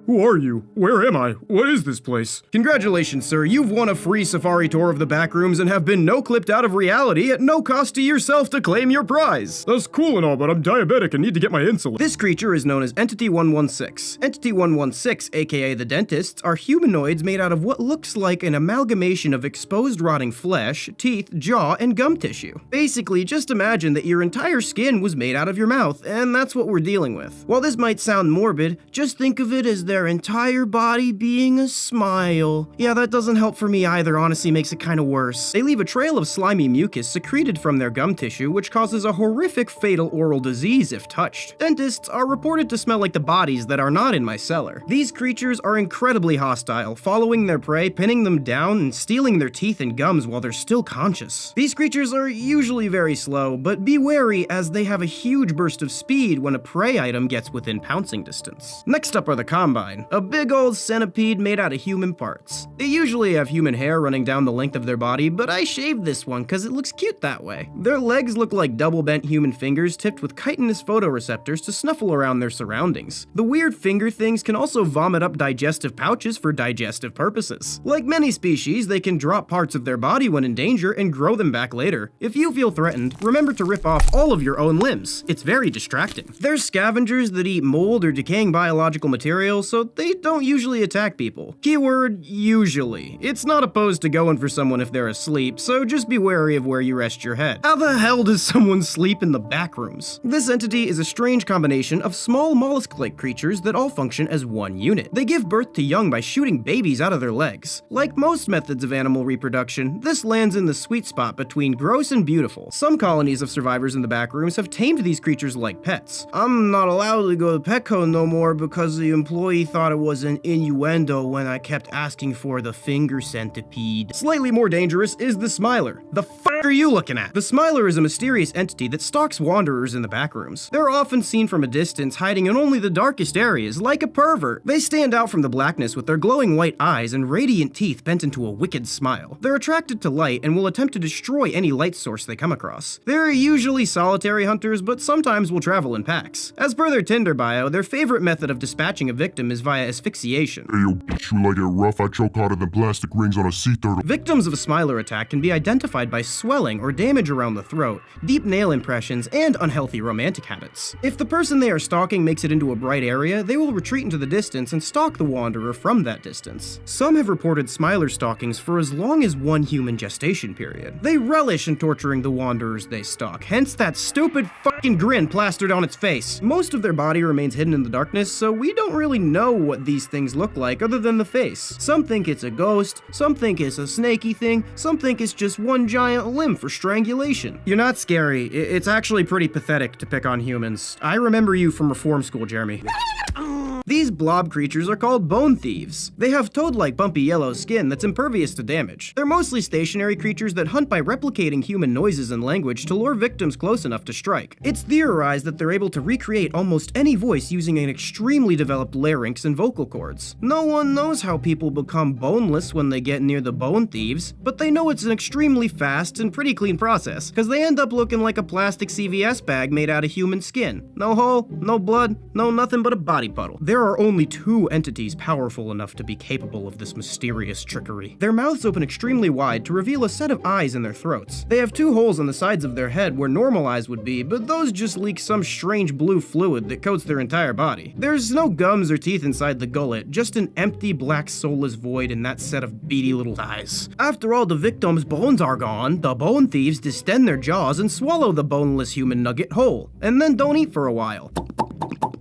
Who are you? Where am I? What is this place? Congratulations, sir. You've won a free safari tour of the Backrooms and have been no-clipped out of reality at no cost to yourself to claim your prize. That's cool and all, but I'm diabetic and need to get my insulin. This creature is known as Entity 116. Entity 116, aka the Dentists, are humanoids made out of what looks like an amalgamation of exposed rotting flesh, teeth, jaw, and gum tissue. Basically, just imagine that your entire skin was made out of your mouth, and that's what we're dealing with. While this might sound morbid, just think of it as their entire body being a smile. Yeah, that doesn't help for me either, honestly makes it kinda worse. They leave a trail of slimy mucus secreted from their gum tissue, which causes a horrific fatal oral disease if touched. Dentists are reported to smell like the bodies that are not in my cellar. These creatures are incredibly hostile, following their prey, pinning them down, and stealing their teeth and gums while they're still conscious. These creatures are usually very slow, but be wary as they have a huge burst of speed when a prey item gets within pouncing distance. Next up are the Combine, a big old centipede made out of human parts. They usually have human hair running down the length of their body, but I shaved this one because it looks cute that way. Their legs look like double bent human fingers tipped with chitinous photoreceptors to snuffle around their surroundings. The weird finger things can also vomit up digestive pouches for digestive purposes. Like many species, they can drop parts of their body when in danger and grow them back later. If you feel threatened, remember to rip off all of your own limbs. It's very distracting. They're scavengers that eat mold or decaying biological materials, so they don't usually attack people. Keyword, usually. It's not opposed to going for someone if they're asleep, so just be wary of where you rest your head. How the hell does someone sleep in the Backrooms? This entity is a strange combination of small mollusk-like creatures that all function as one unit. They give birth to young by shooting babies out of their legs. Like most methods of animal reproduction, this lands in the sweet spot between gross and beautiful. Some colonies of survivors in the Backrooms have tamed these creatures like pets. I'm not allowed to go to Petco no more because the employee thought it was an innuendo when I kept asking for the finger centipede. Slightly more dangerous is the Smiler. The fuck are you looking at? The Smiler is a mysterious entity that stalks wanderers in the Backrooms. They're often seen from a distance, hiding in only the darkest areas, like a pervert. They stand out from the blackness with their glowing white eyes and radiant teeth bent into a wicked smile. They're attracted to light and will attempt to destroy any light source they come across. They're usually solitary hunters, but sometimes will travel in packs. As per their Tinder bio, their favorite method of dispatching a victim is via asphyxiation. Hey, yo, bitch, you like it rough? I choke harder than plastic rings on a sea turtle. Victims of a Smiler attack can be identified by swelling or damage around the throat, deep nail impressions, and unhealthy romantic habits. If the person they are stalking makes it into a bright area, they will retreat into the distance and stalk the wanderer from that distance. Some have reported Smiler stalkings for as long as one human gestation period. They relish in torturing the wanderers they stalk, hence that stupid fucking grin plastered on its face. Most of their body remains hidden in the darkness, so we don't really know what these things look like other than the face. Some think it's a ghost, some think it's a snaky thing, some think it's just one giant limb for strangulation. You're not scary. It's actually pretty pathetic to pick on humans. I remember you from reform school, Jeremy. These blob creatures are called bone thieves. They have toad-like bumpy yellow skin that's impervious to damage. They're mostly stationary creatures that hunt by replicating human noises and language to lure victims close enough to strike. It's theorized that they're able to recreate almost any voice using an extremely developed larynx and vocal cords. No one knows how people become boneless when they get near the bone thieves, but they know it's an extremely fast and pretty clean process, because they end up looking like a plastic CVS bag made out of human skin. No hole, no blood, no nothing but a body puddle. There are only two entities powerful enough to be capable of this mysterious trickery. Their mouths open extremely wide to reveal a set of eyes in their throats. They have two holes on the sides of their head where normal eyes would be, but those just leak some strange blue fluid that coats their entire body. There's no gums or teeth inside the gullet, just an empty black soulless void in that set of beady little eyes. After all the victim's bones are gone, the bone thieves distend their jaws and swallow the boneless human nugget whole, and then don't eat for a while.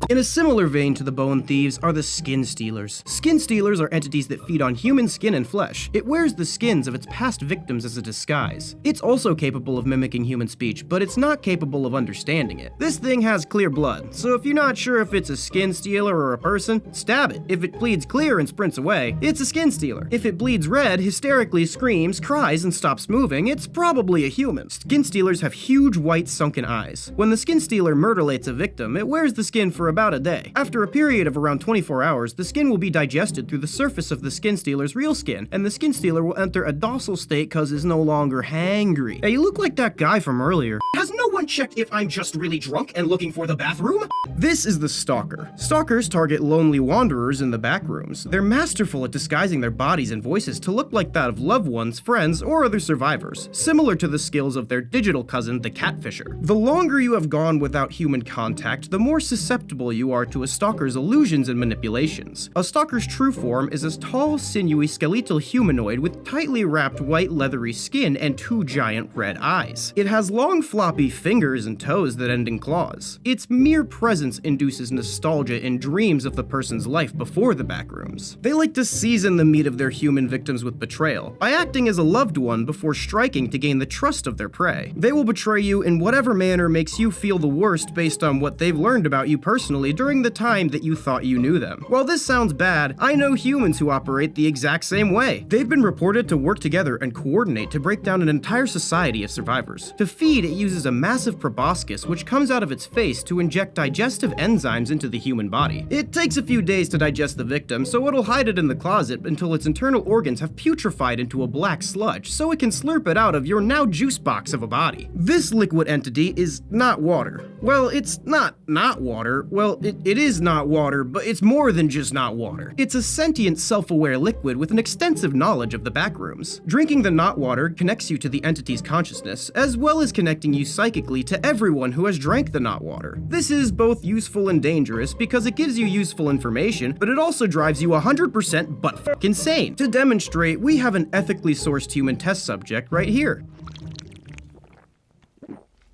In a similar vein to the bone thieves are the skin stealers. Skin stealers are entities that feed on human skin and flesh. It wears the skins of its past victims as a disguise. It's also capable of mimicking human speech, but it's not capable of understanding it. This thing has clear blood, so if you're not sure if it's a skin stealer or a person, stab it. If it bleeds clear and sprints away, it's a skin stealer. If it bleeds red, hysterically screams, cries, and stops moving, it's probably a human. Skin stealers have huge white sunken eyes. When the skin stealer murderlates a victim, it wears the skin for about a day. After a period of around 24 hours, the skin will be digested through the surface of the skin stealer's real skin, and the skin stealer will enter a docile state cause it's no longer hangry. Hey, you look like that guy from earlier. Has no one checked if I'm just really drunk and looking for the bathroom? This is the stalker. Stalkers target lonely wanderers in the backrooms. They're masterful at disguising their bodies and voices to look like that of loved ones, friends, or other survivors, similar to the skills of their digital cousin, the catfisher. The longer you have gone without human contact, the more susceptible you are to a stalker's illusions and manipulations. A stalker's true form is a tall, sinewy, skeletal humanoid with tightly wrapped white leathery skin and 2 giant red eyes. It has long floppy fingers and toes that end in claws. Its mere presence induces nostalgia and dreams of the person's life before the backrooms. They like to season the meat of their human victims with betrayal, by acting as a loved one before striking to gain the trust of their prey. They will betray you in whatever manner makes you feel the worst based on what they've learned about you personally during the time that you thought you knew them. While this sounds bad, I know humans who operate the exact same way. They've been reported to work together and coordinate to break down an entire society of survivors. To feed, it uses a massive proboscis which comes out of its face to inject digestive enzymes into the human body. It takes a few days to digest the victim, so it'll hide it in the closet until its internal organs have putrefied into a black sludge, so it can slurp it out of your now juice box of a body. This liquid entity is not water. Well, it's not water. Well, it is not water, but it's more than just not water. It's a sentient, self-aware liquid with an extensive knowledge of the backrooms. Drinking the not water connects you to the entity's consciousness, as well as connecting you psychically to everyone who has drank the not water. This is both useful and dangerous because it gives you useful information, but it also drives you 100% butt-fuck insane. To demonstrate, we have an ethically sourced human test subject right here.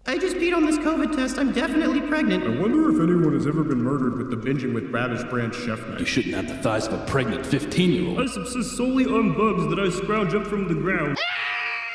I just peed on this COVID test. I'm definitely pregnant. I wonder if anyone has ever been murdered with the binging with Babish Branch chef knife. You shouldn't have the thighs of a pregnant 15-year-old. I subsist solely on bugs that I scrounge up from the ground.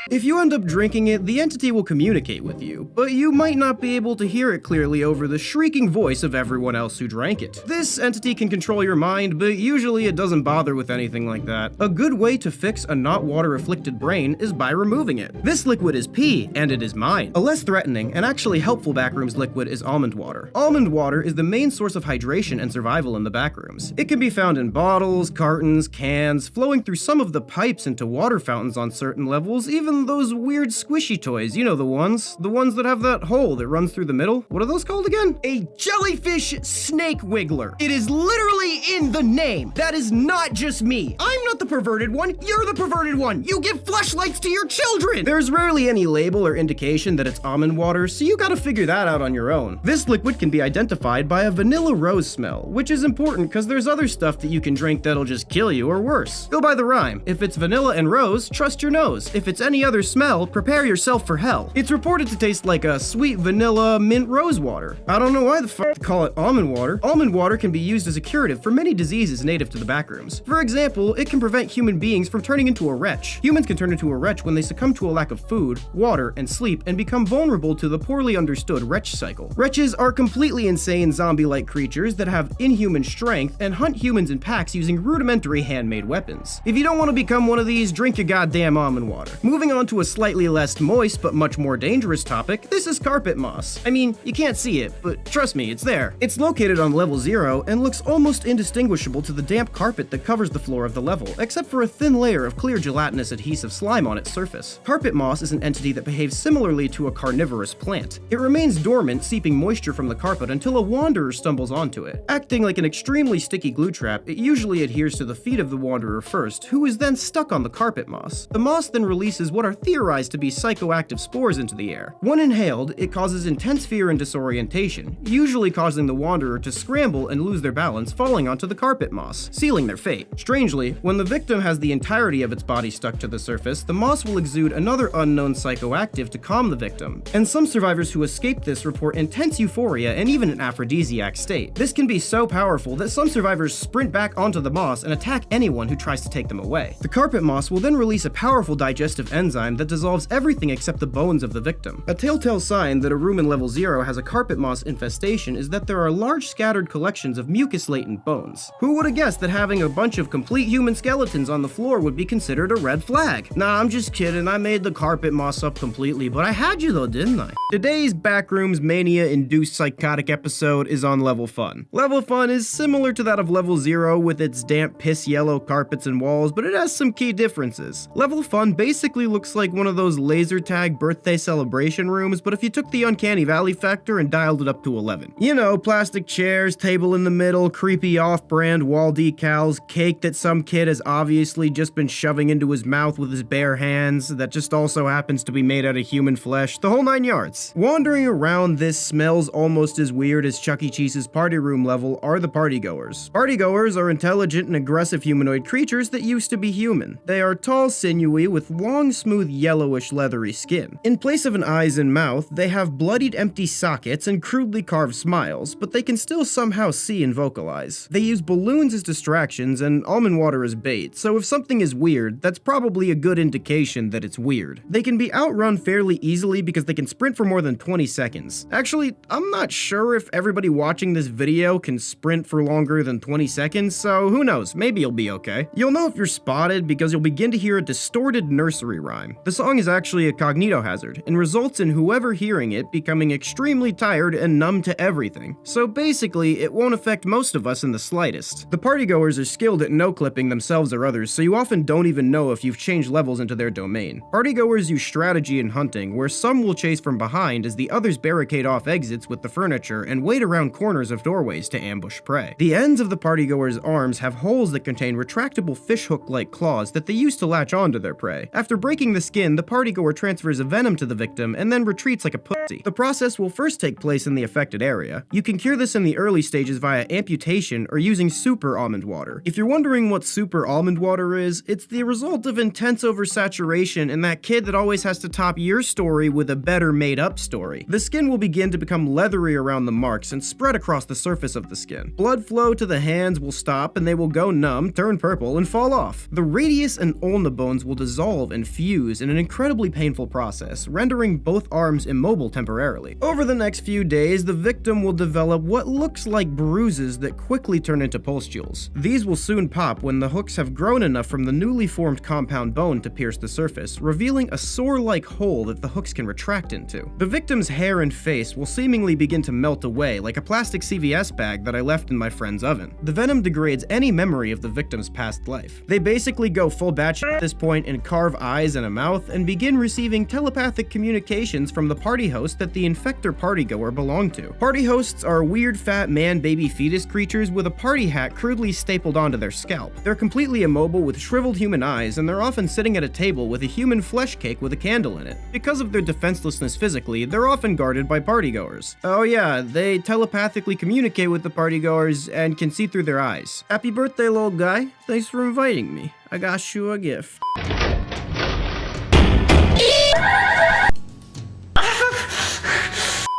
If you end up drinking it, the entity will communicate with you, but you might not be able to hear it clearly over the shrieking voice of everyone else who drank it. This entity can control your mind, but usually it doesn't bother with anything like that. A good way to fix a not water-afflicted brain is by removing it. This liquid is pee, and it is mine. A less threatening and actually helpful backrooms liquid is almond water. Almond water is the main source of hydration and survival in the backrooms. It can be found in bottles, cartons, cans, flowing through some of the pipes into water fountains on certain levels, even those weird squishy toys, you know the ones that have that hole that runs through the middle. What are those called again? A jellyfish snake wiggler. It is literally in the name. That is not just me. I'm not the perverted one. You're the perverted one. You give fleshlights to your children. There's rarely any label or indication that it's almond water, so you gotta figure that out on your own. This liquid can be identified by a vanilla rose smell, which is important because there's other stuff that you can drink that'll just kill you or worse. Go by the rhyme. If it's vanilla and rose, trust your nose. If it's any other smell, prepare yourself for hell. It's reported to taste like a sweet vanilla mint rose water. I don't know why the fuck they call it almond water. Almond water can be used as a curative for many diseases native to the backrooms. For example, it can prevent human beings from turning into a wretch. Humans can turn into a wretch when they succumb to a lack of food, water, and sleep and become vulnerable to the poorly understood wretch cycle. Wretches are completely insane zombie-like creatures that have inhuman strength and hunt humans in packs using rudimentary handmade weapons. If you don't want to become one of these, drink your goddamn almond water. Moving on to a slightly less moist but much more dangerous topic, this is carpet moss. I mean, you can't see it, but trust me, it's there. It's located on level 0 and looks almost indistinguishable to the damp carpet that covers the floor of the level, except for a thin layer of clear gelatinous adhesive slime on its surface. Carpet moss is an entity that behaves similarly to a carnivorous plant. It remains dormant, seeping moisture from the carpet until a wanderer stumbles onto it. Acting like an extremely sticky glue trap, it usually adheres to the feet of the wanderer first, who is then stuck on the carpet moss. The moss then releases what what are theorized to be psychoactive spores into the air. When inhaled, it causes intense fear and disorientation, usually causing the wanderer to scramble and lose their balance, falling onto the carpet moss, sealing their fate. Strangely, when the victim has the entirety of its body stuck to the surface, the moss will exude another unknown psychoactive to calm the victim, and some survivors who escape this report intense euphoria and even an aphrodisiac state. This can be so powerful that some survivors sprint back onto the moss and attack anyone who tries to take them away. The carpet moss will then release a powerful digestive enzyme that dissolves everything except the bones of the victim. A telltale sign that a room in level 0 has a carpet moss infestation is that there are large scattered collections of mucus-latent bones. Who would have guessed that having a bunch of complete human skeletons on the floor would be considered a red flag? Nah, I'm just kidding, I made the carpet moss up completely, but I had you though, didn't I? Today's Backrooms mania-induced psychotic episode is on Level Fun. Level Fun is similar to that of Level 0 with its damp piss yellow carpets and walls, but it has some key differences. Level Fun basically looks like one of those laser tag birthday celebration rooms, but if you took the Uncanny Valley factor and dialed it up to 11. You know, plastic chairs, table in the middle, creepy off-brand wall decals, cake that some kid has obviously just been shoving into his mouth with his bare hands that just also happens to be made out of human flesh, the whole 9 yards. Wandering around this smells almost as weird as Chuck E. Cheese's party room level are the partygoers. Partygoers are intelligent and aggressive humanoid creatures that used to be human. They are tall, sinewy, with long, smooth, yellowish, leathery skin. In place of an eyes and mouth, they have bloodied empty sockets and crudely carved smiles, but they can still somehow see and vocalize. They use balloons as distractions and almond water as bait, so if something is weird, that's probably a good indication that it's weird. They can be outrun fairly easily because they can sprint for more than 20 seconds. Actually, I'm not sure if everybody watching this video can sprint for longer than 20 seconds, so who knows, maybe you'll be okay. You'll know if you're spotted because you'll begin to hear a distorted nursery rhyme. The song is actually a cognitohazard and results in whoever hearing it becoming extremely tired and numb to everything. So basically, it won't affect most of us in the slightest. The partygoers are skilled at no-clipping themselves or others, so you often don't even know if you've changed levels into their domain. Partygoers use strategy in hunting, where some will chase from behind as the others barricade off exits with the furniture and wait around corners of doorways to ambush prey. The ends of the partygoers' arms have holes that contain retractable fishhook-like claws that they use to latch onto their prey. After breaking the skin, the partygoer transfers a venom to the victim and then retreats like a pussy. The process will first take place in the affected area. You can cure this in the early stages via amputation or using super almond water. If you're wondering what super almond water is, it's the result of intense oversaturation and that kid that always has to top your story with a better made-up story. The skin will begin to become leathery around the marks and spread across the surface of the skin. Blood flow to the hands will stop and they will go numb, turn purple, and fall off. The radius and ulna bones will dissolve and fuse in an incredibly painful process, rendering both arms immobile temporarily. Over the next few days, the victim will develop what looks like bruises that quickly turn into pustules. These will soon pop when the hooks have grown enough from the newly formed compound bone to pierce the surface, revealing a sore-like hole that the hooks can retract into. The victim's hair and face will seemingly begin to melt away like a plastic CVS bag that I left in my friend's oven. The venom degrades any memory of the victim's past life. They basically go full batch at this point and carve eyes and a mouth and begin receiving telepathic communications from the party host that the infector partygoer belonged to. Party hosts are weird fat man-baby fetus creatures with a party hat crudely stapled onto their scalp. They're completely immobile with shriveled human eyes, and they're often sitting at a table with a human flesh cake with a candle in it. Because of their defenselessness physically, they're often guarded by partygoers. Oh yeah, they telepathically communicate with the partygoers and can see through their eyes. Happy birthday, little guy. Thanks for inviting me. I got you a gift.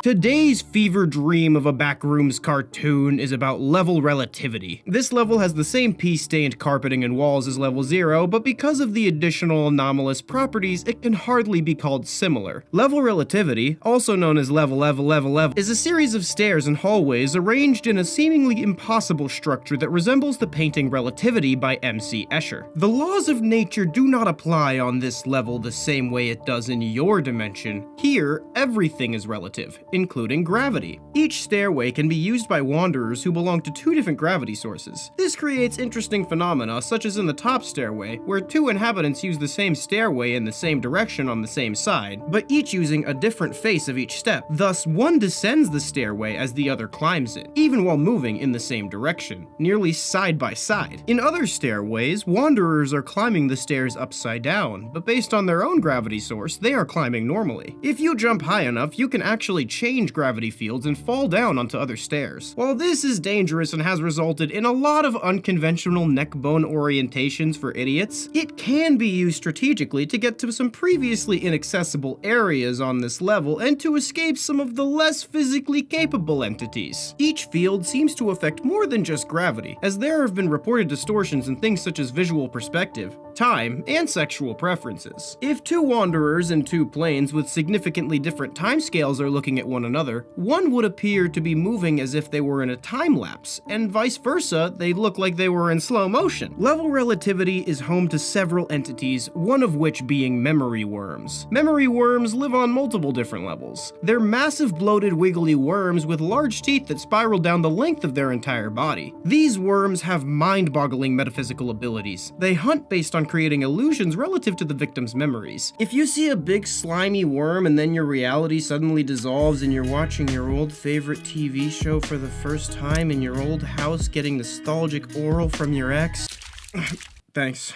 Today's fever dream of a Backrooms cartoon is about level relativity. This level has the same pea-stained carpeting and walls as level 0, but because of the additional anomalous properties, it can hardly be called similar. Level relativity, also known as level, is a series of stairs and hallways arranged in a seemingly impossible structure that resembles the painting Relativity by M.C. Escher. The laws of nature do not apply on this level the same way it does in your dimension. Here, everything is relative, including gravity. Each stairway can be used by wanderers who belong to 2 different gravity sources. This creates interesting phenomena, such as in the top stairway, where 2 inhabitants use the same stairway in the same direction on the same side, but each using a different face of each step. Thus, one descends the stairway as the other climbs it, even while moving in the same direction, nearly side by side. In other stairways, wanderers are climbing the stairs upside down, but based on their own gravity source, they are climbing normally. If you jump high enough, you can actually change gravity fields and fall down onto other stairs. While this is dangerous and has resulted in a lot of unconventional neck bone orientations for idiots, it can be used strategically to get to some previously inaccessible areas on this level and to escape some of the less physically capable entities. Each field seems to affect more than just gravity, as there have been reported distortions in things such as visual perspective, time, and sexual preferences. If 2 wanderers in 2 planes with significantly different timescales are looking at one another, one would appear to be moving as if they were in a time lapse, and vice versa, they look like they were in slow motion. Level relativity is home to several entities, one of which being memory worms. Memory worms live on multiple different levels. They're massive bloated wiggly worms with large teeth that spiral down the length of their entire body. These worms have mind-boggling metaphysical abilities. They hunt based on creating illusions relative to the victim's memories. If you see a big slimy worm and then your reality suddenly dissolves and you're watching your old favorite TV show for the first time in your old house getting nostalgic oral from your ex, thanks.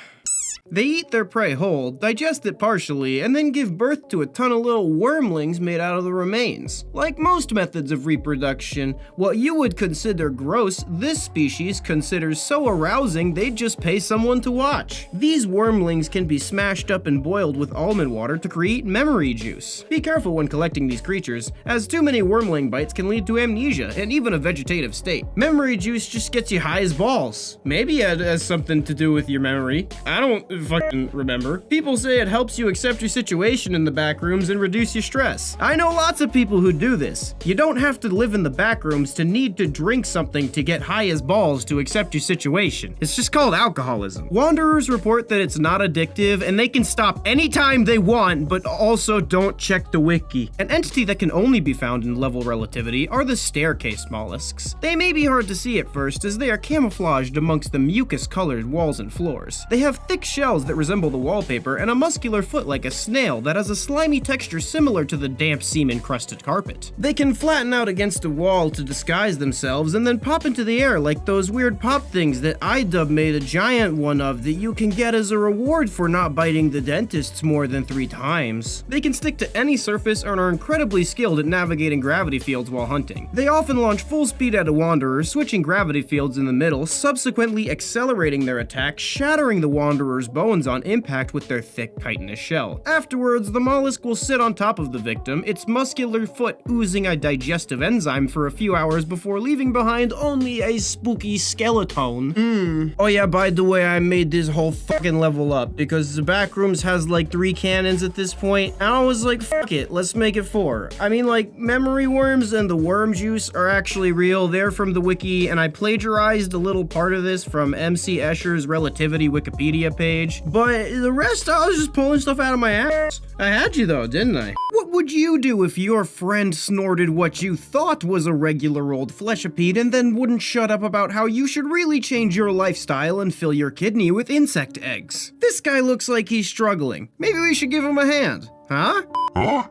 They eat their prey whole, digest it partially, and then give birth to a ton of little wormlings made out of the remains. Like most methods of reproduction, what you would consider gross, this species considers so arousing they'd just pay someone to watch. These wormlings can be smashed up and boiled with almond water to create memory juice. Be careful when collecting these creatures, as too many wormling bites can lead to amnesia and even a vegetative state. Memory juice just gets you high as balls. Maybe it has something to do with your memory. I don't fucking remember. People say it helps you accept your situation in the backrooms and reduce your stress. I know lots of people who do this. You don't have to live in the backrooms to need to drink something to get high as balls to accept your situation. It's just called alcoholism. Wanderers report that it's not addictive and they can stop anytime they want, but also don't check the wiki. An entity that can only be found in level relativity are the staircase mollusks. They may be hard to see at first as they are camouflaged amongst the mucus-colored walls and floors. They have thick shells that resemble the wallpaper and a muscular foot like a snail that has a slimy texture similar to the damp semen-crusted carpet. They can flatten out against a wall to disguise themselves and then pop into the air like those weird pop things that iDub made a giant one of that you can get as a reward for not biting the dentists more than 3 times. They can stick to any surface and are incredibly skilled at navigating gravity fields while hunting. They often launch full speed at a wanderer, switching gravity fields in the middle, subsequently accelerating their attack, shattering the wanderer's bones on impact with their thick chitinous shell. Afterwards, the mollusk will sit on top of the victim, its muscular foot oozing a digestive enzyme for a few hours before leaving behind only a spooky skeleton. Oh yeah, by the way, I made this whole fucking level up because the Backrooms has like 3 cannons at this point, and I was like, fuck it, let's make it 4. I mean, like, memory worms and the worm juice are actually real. They're from the wiki, and I plagiarized a little part of this from MC Escher's Relativity Wikipedia page. But the rest, I was just pulling stuff out of my ass. I had you though, didn't I? What would you do if your friend snorted what you thought was a regular old fleshipede and then wouldn't shut up about how you should really change your lifestyle and fill your kidney with insect eggs? This guy looks like he's struggling. Maybe we should give him a hand. Huh?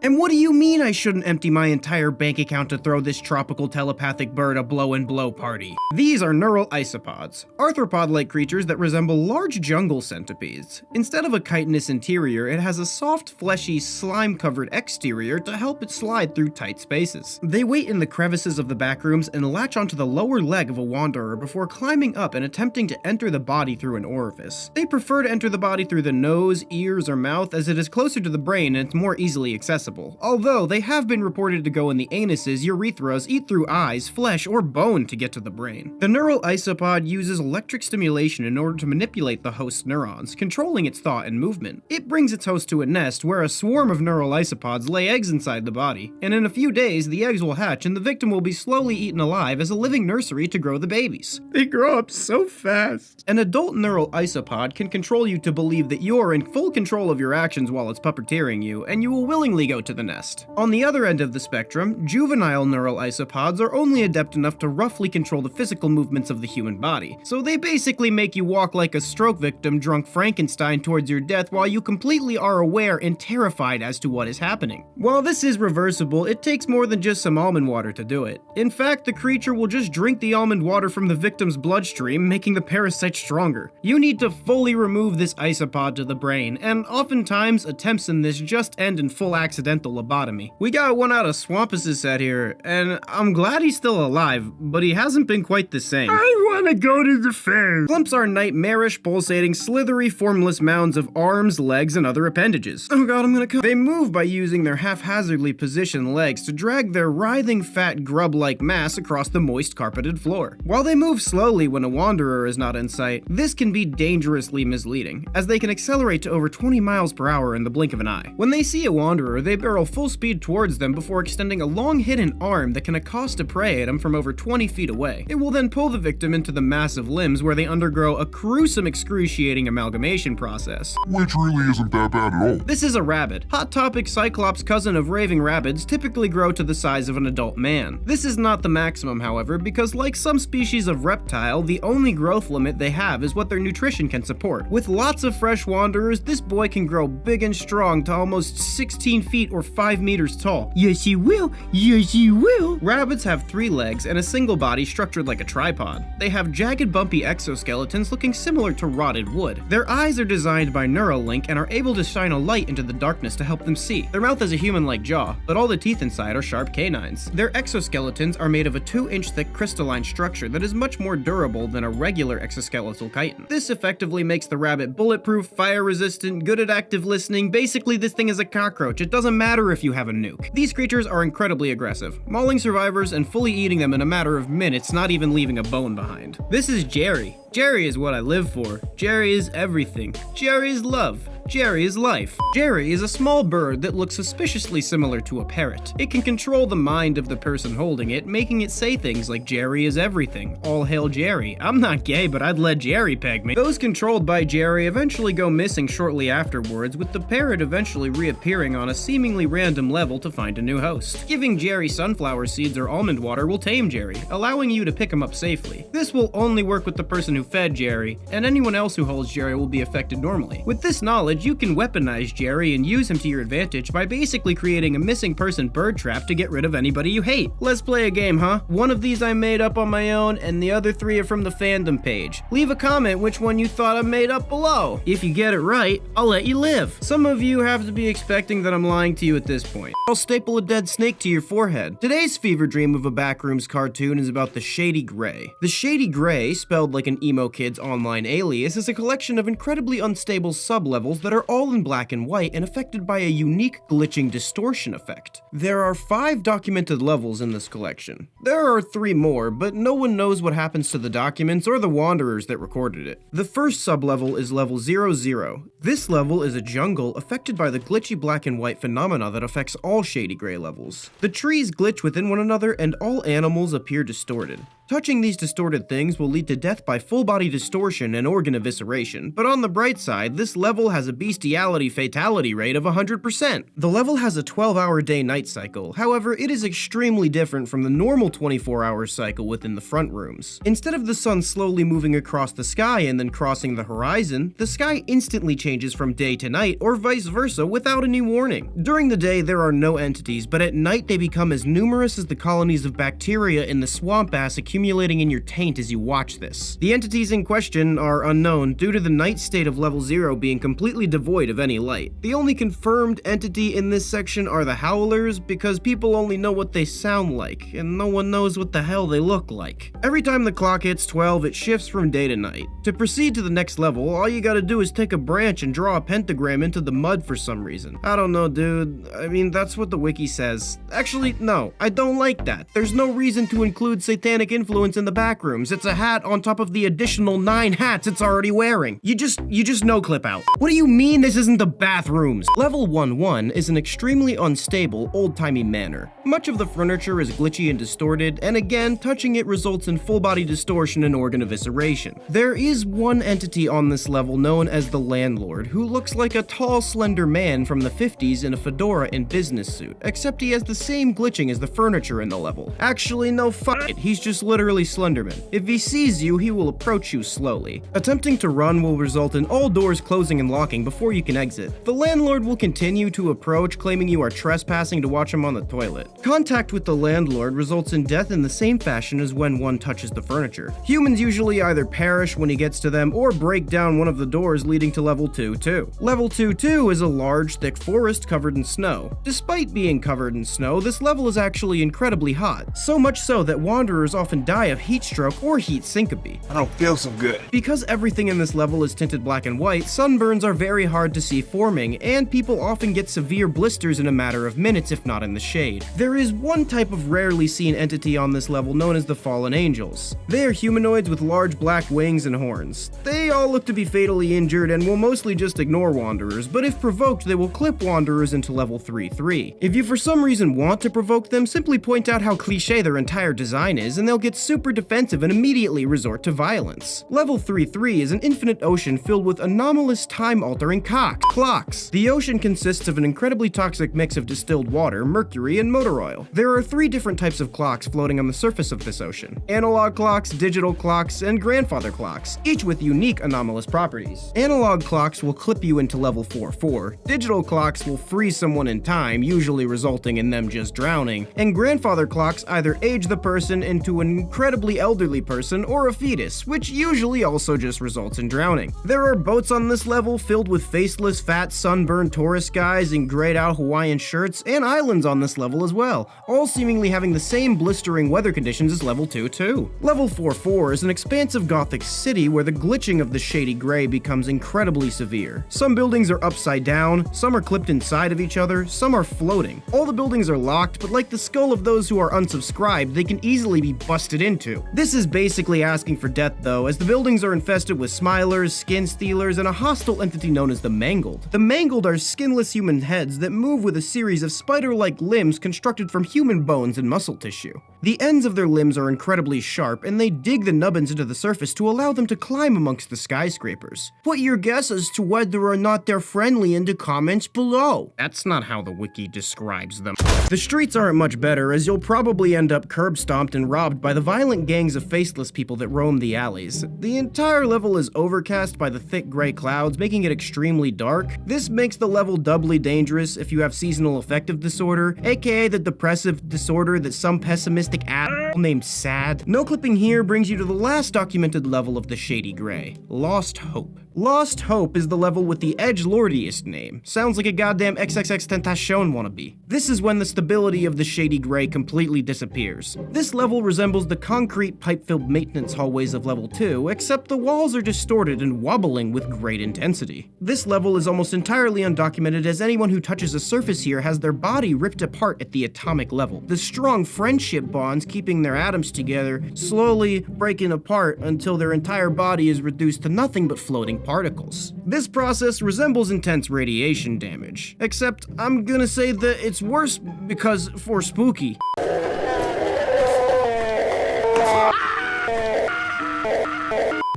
And what do you mean I shouldn't empty my entire bank account to throw this tropical telepathic bird a blow-and-blow party? These are Neuro-isopods, arthropod-like creatures that resemble large jungle centipedes. Instead of a chitinous interior, it has a soft, fleshy, slime-covered exterior to help it slide through tight spaces. They wait in the crevices of the backrooms and latch onto the lower leg of a wanderer before climbing up and attempting to enter the body through an orifice. They prefer to enter the body through the nose, ears, or mouth as it is closer to the brain and it's more easily accessible, although they have been reported to go in the anuses, urethras, eat through eyes, flesh, or bone to get to the brain. The Neuro-isopod uses electric stimulation in order to manipulate the host's neurons, controlling its thought and movement. It brings its host to a nest where a swarm of Neuro-isopods lay eggs inside the body, and in a few days the eggs will hatch and the victim will be slowly eaten alive as a living nursery to grow the babies. They grow up so fast. An adult Neuro-isopod can control you to believe that you're in full control of your actions while it's puppeteering you, and you will willingly go to the nest. On the other end of the spectrum, juvenile Neuro-isopods are only adept enough to roughly control the physical movements of the human body, so they basically make you walk like a stroke victim drunk Frankenstein towards your death while you completely are aware and terrified as to what is happening. While this is reversible, it takes more than just some almond water to do it. In fact, the creature will just drink the almond water from the victim's bloodstream, making the parasite stronger. You need to fully remove this isopod to the brain, and oftentimes attempts in this just end in full accidental lobotomy. We got one out of Swampus' set here, and I'm glad he's still alive, but he hasn't been quite the same. I wanna go to the fair. Clumps are nightmarish, pulsating, slithery, formless mounds of arms, legs, and other appendages. Oh god, I'm gonna come. They move by using their haphazardly positioned legs to drag their writhing, fat, grub-like mass across the moist, carpeted floor. While they move slowly when a wanderer is not in sight, this can be dangerously misleading, as they can accelerate to over 20 miles per hour in the blink of an eye. When they see a wanderer, they barrel full speed towards them before extending a long hidden arm that can accost a prey at them from over 20 feet away. It will then pull the victim into the massive limbs where they undergo a gruesome, excruciating amalgamation process. Which really isn't that bad at all. This is a rabbit. Hot Topic Cyclops' cousin of raving rabbits typically grow to the size of an adult man. This is not the maximum, however, because like some species of reptile, the only growth limit they have is what their nutrition can support. With lots of fresh wanderers, this boy can grow big and strong to almost 16 feet or 5 meters tall. Yes, he will. Yes, he will. Rabbits have 3 legs and a single body structured like a tripod. They have jagged, bumpy exoskeletons looking similar to rotted wood. Their eyes are designed by Neuralink and are able to shine a light into the darkness to help them see. Their mouth has a human-like jaw, but all the teeth inside are sharp canines. Their exoskeletons are made of a 2-inch thick crystalline structure that is much more durable than a regular exoskeletal chitin. This effectively makes the rabbit bulletproof, fire-resistant, good at active listening. Basically, this thing is a cockroach. It doesn't matter if you have a nuke. These creatures are incredibly aggressive, mauling survivors and fully eating them in a matter of minutes, not even leaving a bone behind. This is Jerry. Jerry is what I live for. Jerry is everything. Jerry is love. Jerry is life. Jerry is a small bird that looks suspiciously similar to a parrot. It can control the mind of the person holding it, making it say things like Jerry is everything. All hail Jerry. I'm not gay, but I'd let Jerry peg me. Those controlled by Jerry eventually go missing shortly afterwards, with the parrot eventually reappearing on a seemingly random level to find a new host. Giving Jerry sunflower seeds or almond water will tame Jerry, allowing you to pick him up safely. This will only work with the person who fed Jerry, and anyone else who holds Jerry will be affected normally. With this knowledge, you can weaponize Jerry and use him to your advantage by basically creating a missing person bird trap to get rid of anybody you hate. Let's play a game, huh? One of these I made up on my own, and the other 3 are from the fandom page. Leave a comment which one you thought I made up below. If you get it right, I'll let you live. Some of you have to be expecting that I'm lying to you at this point. I'll staple a dead snake to your forehead. Today's fever dream of a Backrooms cartoon is about the Shady Gray. The Shady Gray, spelled like an emo kid's online alias, is a collection of incredibly unstable sublevels that are all in black and white and affected by a unique glitching distortion effect. There are 5 documented levels in this collection. There are 3 more, but no one knows what happens to the documents or the wanderers that recorded it. The first sublevel is level 00. This level is a jungle affected by the glitchy black and white phenomena that affects all Shady Gray levels. The trees glitch within one another and all animals appear distorted. Touching these distorted things will lead to death by full-body distortion and organ evisceration, but on the bright side, this level has a bestiality fatality rate of 100%. The level has a 12-hour day-night cycle, however, it is extremely different from the normal 24-hour cycle within the front rooms. Instead of the sun slowly moving across the sky and then crossing the horizon, the sky instantly changes from day to night, or vice versa, without any warning. During the day, there are no entities, but at night they become as numerous as the colonies of bacteria in the swamp ass accumulating in your taint as you watch this. The entities in question are unknown due to the night state of level 0 being completely devoid of any light. The only confirmed entity in this section are the Howlers, because people only know what they sound like, and no one knows what the hell they look like. Every time the clock hits 12, it shifts from day to night. To proceed to the next level, all you gotta do is take a branch and draw a pentagram into the mud for some reason. I don't know, dude. I mean, that's what the wiki says. Actually, no, I don't like that. There's no reason to include satanic influence influence in the Backrooms. It's a hat on top of the additional 9 hats it's already wearing. You just no clip out. What do you mean this isn't the bathrooms? Level 1-1 is an extremely unstable, old-timey manor. Much of the furniture is glitchy and distorted, and again, touching it results in full-body distortion and organ evisceration. There is one entity on this level known as the Landlord, who looks like a tall, slender man from the 50s in a fedora and business suit, except he has the same glitching as the furniture in the level. Actually, no, fuck it, he's just literally Slenderman. If he sees you, he will approach you slowly. Attempting to run will result in all doors closing and locking before you can exit. The Landlord will continue to approach, claiming you are trespassing to watch him on the toilet. Contact with the Landlord results in death in the same fashion as when one touches the furniture. Humans usually either perish when he gets to them or break down one of the doors leading to level 2-2. Level 2-2 is a large, thick forest covered in snow. Despite being covered in snow, this level is actually incredibly hot, so much so that wanderers often die of heat stroke or heat syncope. I don't feel so good. Because everything in this level is tinted black and white, sunburns are very hard to see forming, and people often get severe blisters in a matter of minutes if not in the shade. There is one type of rarely seen entity on this level known as the Fallen Angels. They are humanoids with large black wings and horns. They all look to be fatally injured and will mostly just ignore wanderers, but if provoked they will clip wanderers into level 3-3. If you for some reason want to provoke them, simply point out how cliche their entire design is and they'll get super defensive and immediately resort to violence. Level 3-3 is an infinite ocean filled with anomalous time-altering clocks. The ocean consists of an incredibly toxic mix of distilled water, mercury, and motor oil. There are 3 different types of clocks floating on the surface of this ocean: analog clocks, digital clocks, and grandfather clocks, each with unique anomalous properties. Analog clocks will clip you into level 4-4, digital clocks will freeze someone in time, usually resulting in them just drowning, and grandfather clocks either age the person into an incredibly elderly person or a fetus, which usually also just results in drowning. There are boats on this level filled with faceless, fat, sunburned tourist guys in grayed out Hawaiian shirts, and islands on this level as well, all seemingly having the same blistering weather conditions as level 2-2. Level 4-4 is an expansive gothic city where the glitching of the shady gray becomes incredibly severe. Some buildings are upside down, some are clipped inside of each other, some are floating. All the buildings are locked, but like the skull of those who are unsubscribed, they can easily be busted into. This is basically asking for death though, as the buildings are infested with smilers, skin stealers, and a hostile entity known as the Mangled. The Mangled are skinless human heads that move with a series of spider-like limbs constructed from human bones and muscle tissue. The ends of their limbs are incredibly sharp, and they dig the nubbins into the surface to allow them to climb amongst the skyscrapers. Put your guess as to whether or not they're friendly in the comments below. That's not how the wiki describes them. The streets aren't much better, as you'll probably end up curb stomped and robbed by the violent gangs of faceless people that roam the alleys. The entire level is overcast by the thick gray clouds, making it extremely dark. This makes the level doubly dangerous if you have seasonal affective disorder, aka the depressive disorder that some pessimistic asshole named Sad. No clipping here brings you to the last documented level of the Shady Gray, Lost Hope. Lost Hope is the level with the edgelordiest name. Sounds like a goddamn XXXTentacion wannabe. This is when the stability of the Shady Gray completely disappears. This level resembles the concrete pipe-filled maintenance hallways of level 2, except the walls are distorted and wobbling with great intensity. This level is almost entirely undocumented, as anyone who touches a surface here has their body ripped apart at the atomic level. The strong friendship bonds keeping their atoms together slowly breaking apart until their entire body is reduced to nothing but floating particles. This process resembles intense radiation damage, except I'm gonna say that it's worse because for spooky.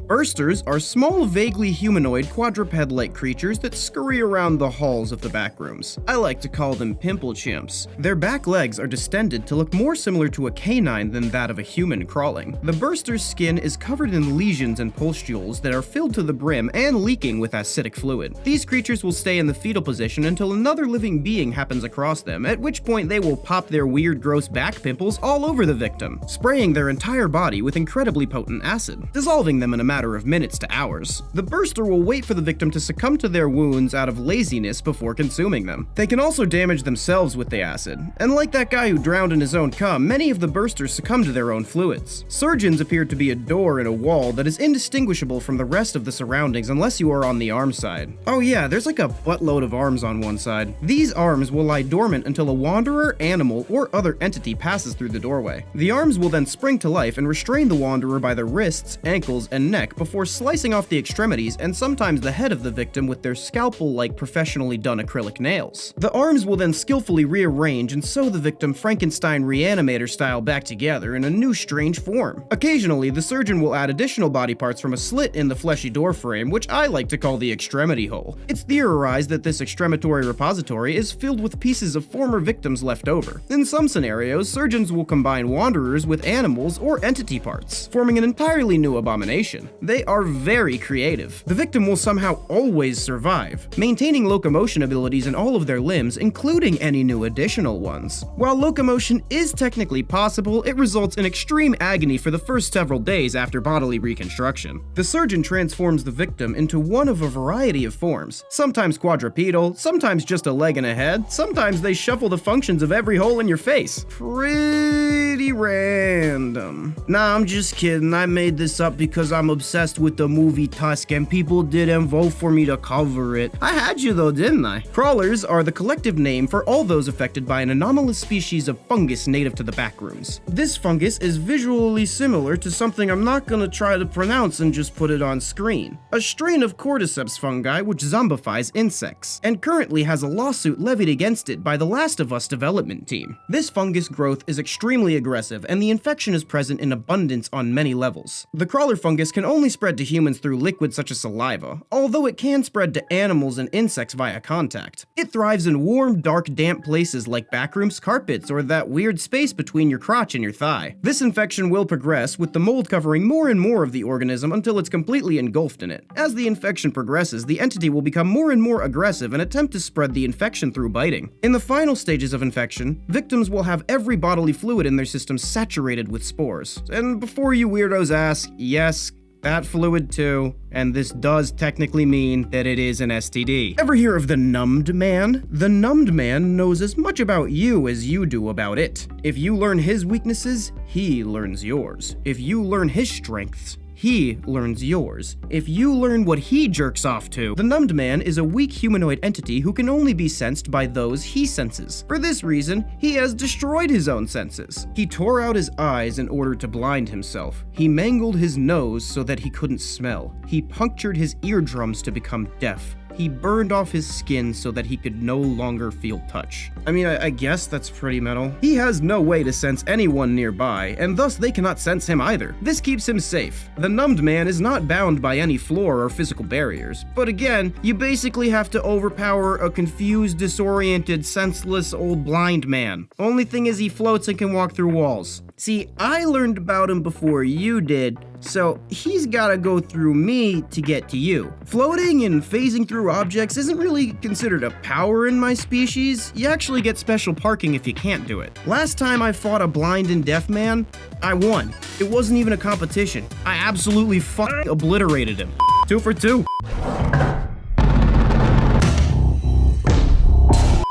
Bursters are small, vaguely humanoid, quadruped-like creatures that scurry around the halls of the Backrooms. I like to call them pimple chimps. Their back legs are distended to look more similar to a canine than that of a human crawling. The burster's skin is covered in lesions and pustules that are filled to the brim and leaking with acidic fluid. These creatures will stay in the fetal position until another living being happens across them, at which point they will pop their weird, gross back pimples all over the victim, spraying their entire body with incredibly potent acid, dissolving them in a matter matter of minutes to hours. The burster will wait for the victim to succumb to their wounds out of laziness before consuming them. They can also damage themselves with the acid, and like that guy who drowned in his own cum, many of the bursters succumb to their own fluids. Surgeons appear to be a door in a wall that is indistinguishable from the rest of the surroundings unless you are on the arm side. Oh yeah, there's like a buttload of arms on one side. These arms will lie dormant until a wanderer, animal, or other entity passes through the doorway. The arms will then spring to life and restrain the wanderer by the wrists, ankles, and neck before slicing off the extremities and sometimes the head of the victim with their scalpel-like professionally done acrylic nails. The arms will then skillfully rearrange and sew the victim Frankenstein reanimator style back together in a new strange form. Occasionally, the surgeon will add additional body parts from a slit in the fleshy door frame, which I like to call the extremity hole. It's theorized that this extremitory repository is filled with pieces of former victims left over. In some scenarios, surgeons will combine wanderers with animals or entity parts, forming an entirely new abomination. They are very creative. The victim will somehow always survive, maintaining locomotion abilities in all of their limbs, including any new additional ones. While locomotion is technically possible, it results in extreme agony for the first several days after bodily reconstruction. The surgeon transforms the victim into one of a variety of forms, sometimes quadrupedal, sometimes just a leg and a head, sometimes they shuffle the functions of every hole in your face. Pretty random. Nah, I'm just kidding. I made this up because I'm obsessed with the movie Tusk and people didn't vote for me to cover it. I had you though, didn't I? Crawlers are the collective name for all those affected by an anomalous species of fungus native to the Backrooms. This fungus is visually similar to something I'm not gonna try to pronounce and just put it on screen. A strain of cordyceps fungi which zombifies insects, and currently has a lawsuit levied against it by the Last of Us development team. This fungus growth is extremely aggressive, and the infection is present in abundance on many levels. The crawler fungus can only spread to humans through liquids such as saliva, although it can spread to animals and insects via contact. It thrives in warm, dark, damp places like backrooms carpets or that weird space between your crotch and your thigh. This infection will progress, with the mold covering more and more of the organism until it's completely engulfed in it. As the infection progresses, the entity will become more and more aggressive and attempt to spread the infection through biting. In the final stages of infection, victims will have every bodily fluid in their system saturated with spores. And before you weirdos ask, yes, that fluid too, and this does technically mean that it is an STD. Ever hear of the numbed man? The numbed man knows as much about you as you do about it. If you learn his weaknesses, he learns yours. If you learn his strengths, he learns yours. If you learn what he jerks off to, the numbed man is a weak humanoid entity who can only be sensed by those he senses. For this reason, he has destroyed his own senses. He tore out his eyes in order to blind himself. He mangled his nose so that he couldn't smell. He punctured his eardrums to become deaf. He burned off his skin so that he could no longer feel touch. I mean, I guess that's pretty metal. He has no way to sense anyone nearby, and thus they cannot sense him either. This keeps him safe. The numbed man is not bound by any floor or physical barriers, but again, you basically have to overpower a confused, disoriented, senseless old blind man. Only thing is he floats and can walk through walls. See, I learned about him before you did, so he's gotta go through me to get to you. Floating and phasing through objects isn't really considered a power in my species. You actually get special parking if you can't do it. Last time I fought a blind and deaf man, I won. It wasn't even a competition. I absolutely fucking obliterated him. 2 for 2.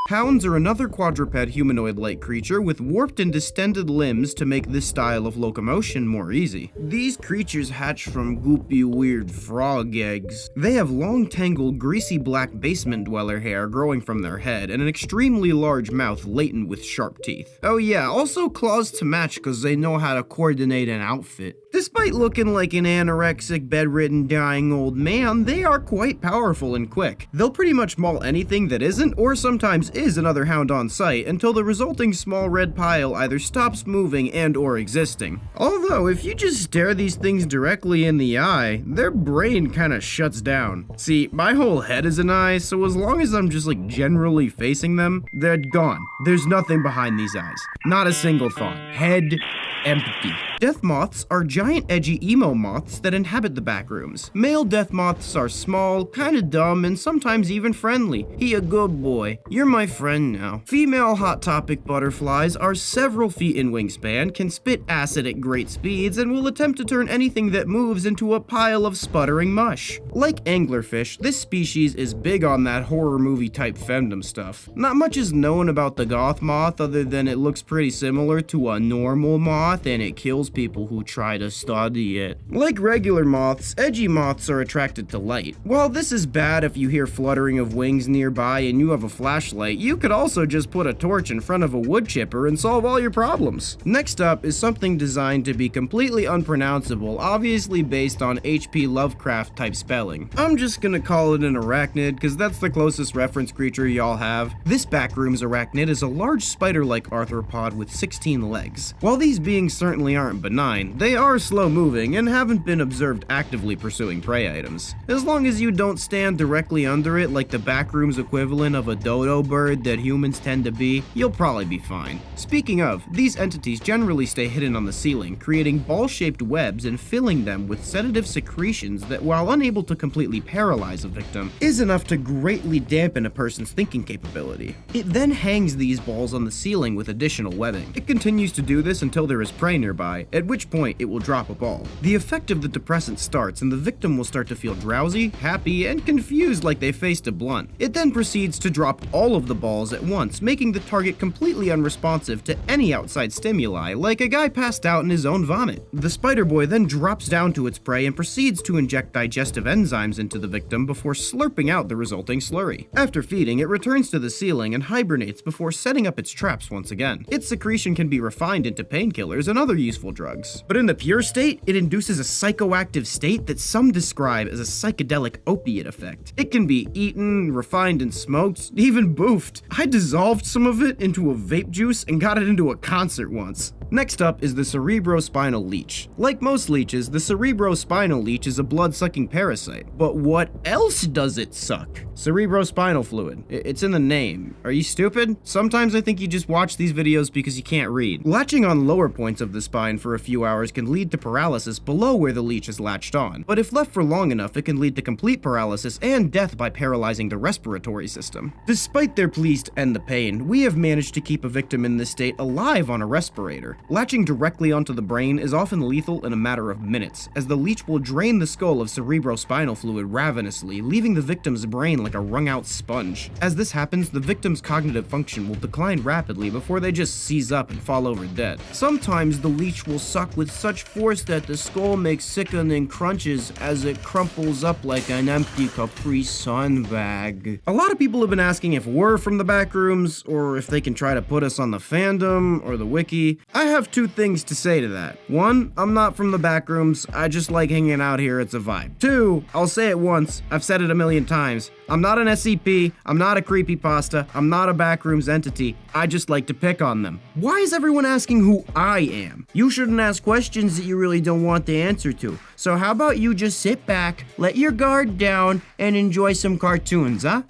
Hounds are another quadruped humanoid-like creature with warped and distended limbs to make this style of locomotion more easy. These creatures hatch from goopy, weird frog eggs. They have long, tangled, greasy black basement dweller hair growing from their head and an extremely large mouth laden with sharp teeth. Oh yeah, also claws to match because they know how to coordinate an outfit. Despite looking like an anorexic, bedridden, dying old man, they are quite powerful and quick. They'll pretty much maul anything that isn't, or sometimes is another hound on sight until the resulting small red pile either stops moving and or existing. Although, if you just stare these things directly in the eye, their brain kinda shuts down. See, my whole head is an eye, so as long as I'm just like generally facing them, they're gone. There's nothing behind these eyes. Not a single thought. Head empty. Death moths are giant giant edgy emo moths that inhabit the backrooms. Male death moths are small, kinda dumb, and sometimes even friendly. He a good boy. You're my friend now. Female Hot Topic butterflies are several feet in wingspan, can spit acid at great speeds, and will attempt to turn anything that moves into a pile of sputtering mush. Like anglerfish, this species is big on that horror movie type femdom stuff. Not much is known about the goth moth other than it looks pretty similar to a normal moth and it kills people who try to study it. Like regular moths, edgy moths are attracted to light. While this is bad if you hear fluttering of wings nearby and you have a flashlight, you could also just put a torch in front of a wood chipper and solve all your problems. Next up is something designed to be completely unpronounceable, obviously based on H.P. Lovecraft type spelling. I'm just gonna call it an arachnid because that's the closest reference creature y'all have. This Backrooms arachnid is a large spider-like arthropod with 16 legs. While these beings certainly aren't benign, they are slow-moving and haven't been observed actively pursuing prey items. As long as you don't stand directly under it like the Backrooms equivalent of a dodo bird that humans tend to be, you'll probably be fine. Speaking of, these entities generally stay hidden on the ceiling, creating ball-shaped webs and filling them with sedative secretions that, while unable to completely paralyze a victim, is enough to greatly dampen a person's thinking capability. It then hangs these balls on the ceiling with additional webbing. It continues to do this until there is prey nearby, at which point it will drop a ball. The effect of the depressant starts and the victim will start to feel drowsy, happy, and confused like they faced a blunt. It then proceeds to drop all of the balls at once, making the target completely unresponsive to any outside stimuli, like a guy passed out in his own vomit. The spider boy then drops down to its prey and proceeds to inject digestive enzymes into the victim before slurping out the resulting slurry. After feeding, it returns to the ceiling and hibernates before setting up its traps once again. Its secretion can be refined into painkillers and other useful drugs. But in the pure state, it induces a psychoactive state that some describe as a psychedelic opiate effect. It can be eaten, refined and smoked, even boofed. I dissolved some of it into a vape juice and got it into a concert once. Next up is the cerebrospinal leech. Like most leeches, the cerebrospinal leech is a blood-sucking parasite. But what else does it suck? Cerebrospinal fluid. It's in the name. Are you stupid? Sometimes I think you just watch these videos because you can't read. Latching on lower points of the spine for a few hours can lead to paralysis below where the leech is latched on. But if left for long enough, it can lead to complete paralysis and death by paralyzing the respiratory system. Despite their pleas to end the pain, we have managed to keep a victim in this state alive on a respirator. Latching directly onto the brain is often lethal in a matter of minutes, as the leech will drain the skull of cerebrospinal fluid ravenously, leaving the victim's brain like a wrung-out sponge. As this happens, the victim's cognitive function will decline rapidly before they just seize up and fall over dead. Sometimes the leech will suck with such force that the skull makes sickening crunches as it crumples up like an empty Capri Sun bag. A lot of people have been asking if we're from the Backrooms, or if they can try to put us on the fandom or the wiki. I have two things to say to that. One, I'm not from the Backrooms, I just like hanging out here, it's a vibe. Two, I'll say it once, I've said it a million times, I'm not an SCP, I'm not a creepypasta, I'm not a Backrooms entity, I just like to pick on them. Why is everyone asking who I am? You shouldn't ask questions that you really don't want the answer to. So how about you just sit back, let your guard down, and enjoy some cartoons, huh?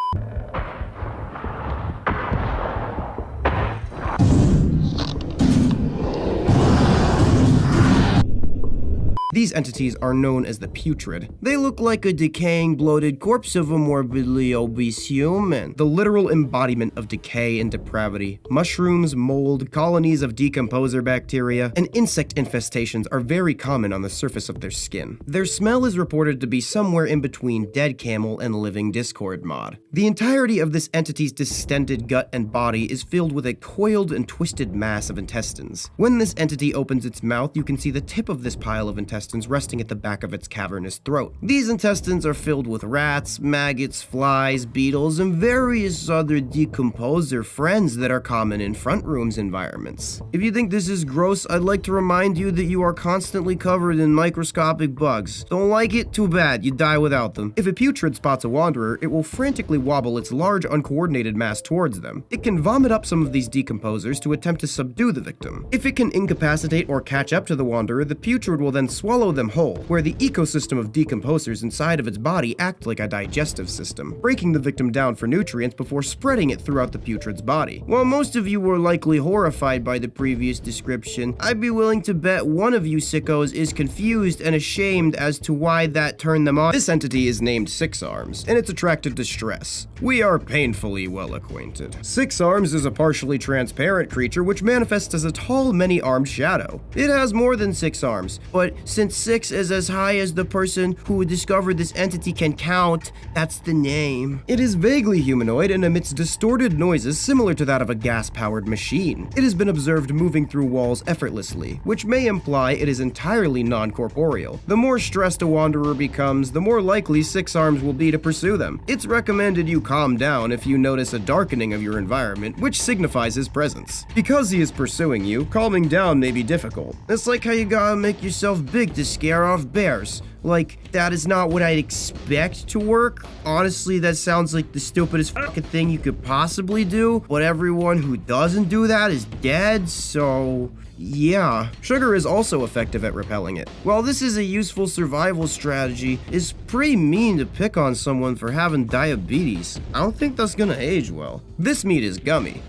These entities are known as the putrid. They look like a decaying, bloated corpse of a morbidly obese human. The literal embodiment of decay and depravity. Mushrooms, mold, colonies of decomposer bacteria, and insect infestations are very common on the surface of their skin. Their smell is reported to be somewhere in between dead camel and living Discord mod. The entirety of this entity's distended gut and body is filled with a coiled and twisted mass of intestines. When this entity opens its mouth, you can see the tip of this pile of intestines resting at the back of its cavernous throat. These intestines are filled with rats, maggots, flies, beetles, and various other decomposer friends that are common in front rooms environments. If you think this is gross, I'd like to remind you that you are constantly covered in microscopic bugs. Don't like it? Too bad, you die without them. If a putrid spots a wanderer, it will frantically wobble its large, uncoordinated mass towards them. It can vomit up some of these decomposers to attempt to subdue the victim. If it can incapacitate or catch up to the wanderer, the putrid will then swallow swallow them whole, where the ecosystem of decomposers inside of its body act like a digestive system, breaking the victim down for nutrients before spreading it throughout the putrid's body. While most of you were likely horrified by the previous description, I'd be willing to bet one of you sickos is confused and ashamed as to why that turned them on. This entity is named Six Arms, and it's attracted to stress. We are painfully well acquainted. Six Arms is a partially transparent creature which manifests as a tall, many-armed shadow. It has more than 6 arms, but since 6 is as high as the person who discovered this entity can count, that's the name. It is vaguely humanoid and emits distorted noises similar to that of a gas-powered machine. It has been observed moving through walls effortlessly, which may imply it is entirely non-corporeal. The more stressed a wanderer becomes, the more likely Six Arms will be to pursue them. It's recommended you calm down if you notice a darkening of your environment, which signifies his presence. Because he is pursuing you, calming down may be difficult. It's like how you gotta make yourself big to scare off bears. Like, that is not what I'd expect to work. Honestly, that sounds like the stupidest fucking thing you could possibly do, but everyone who doesn't do that is dead, so... yeah. Sugar is also effective at repelling it. While this is a useful survival strategy, it's pretty mean to pick on someone for having diabetes. I don't think that's gonna age well. This meat is gummy.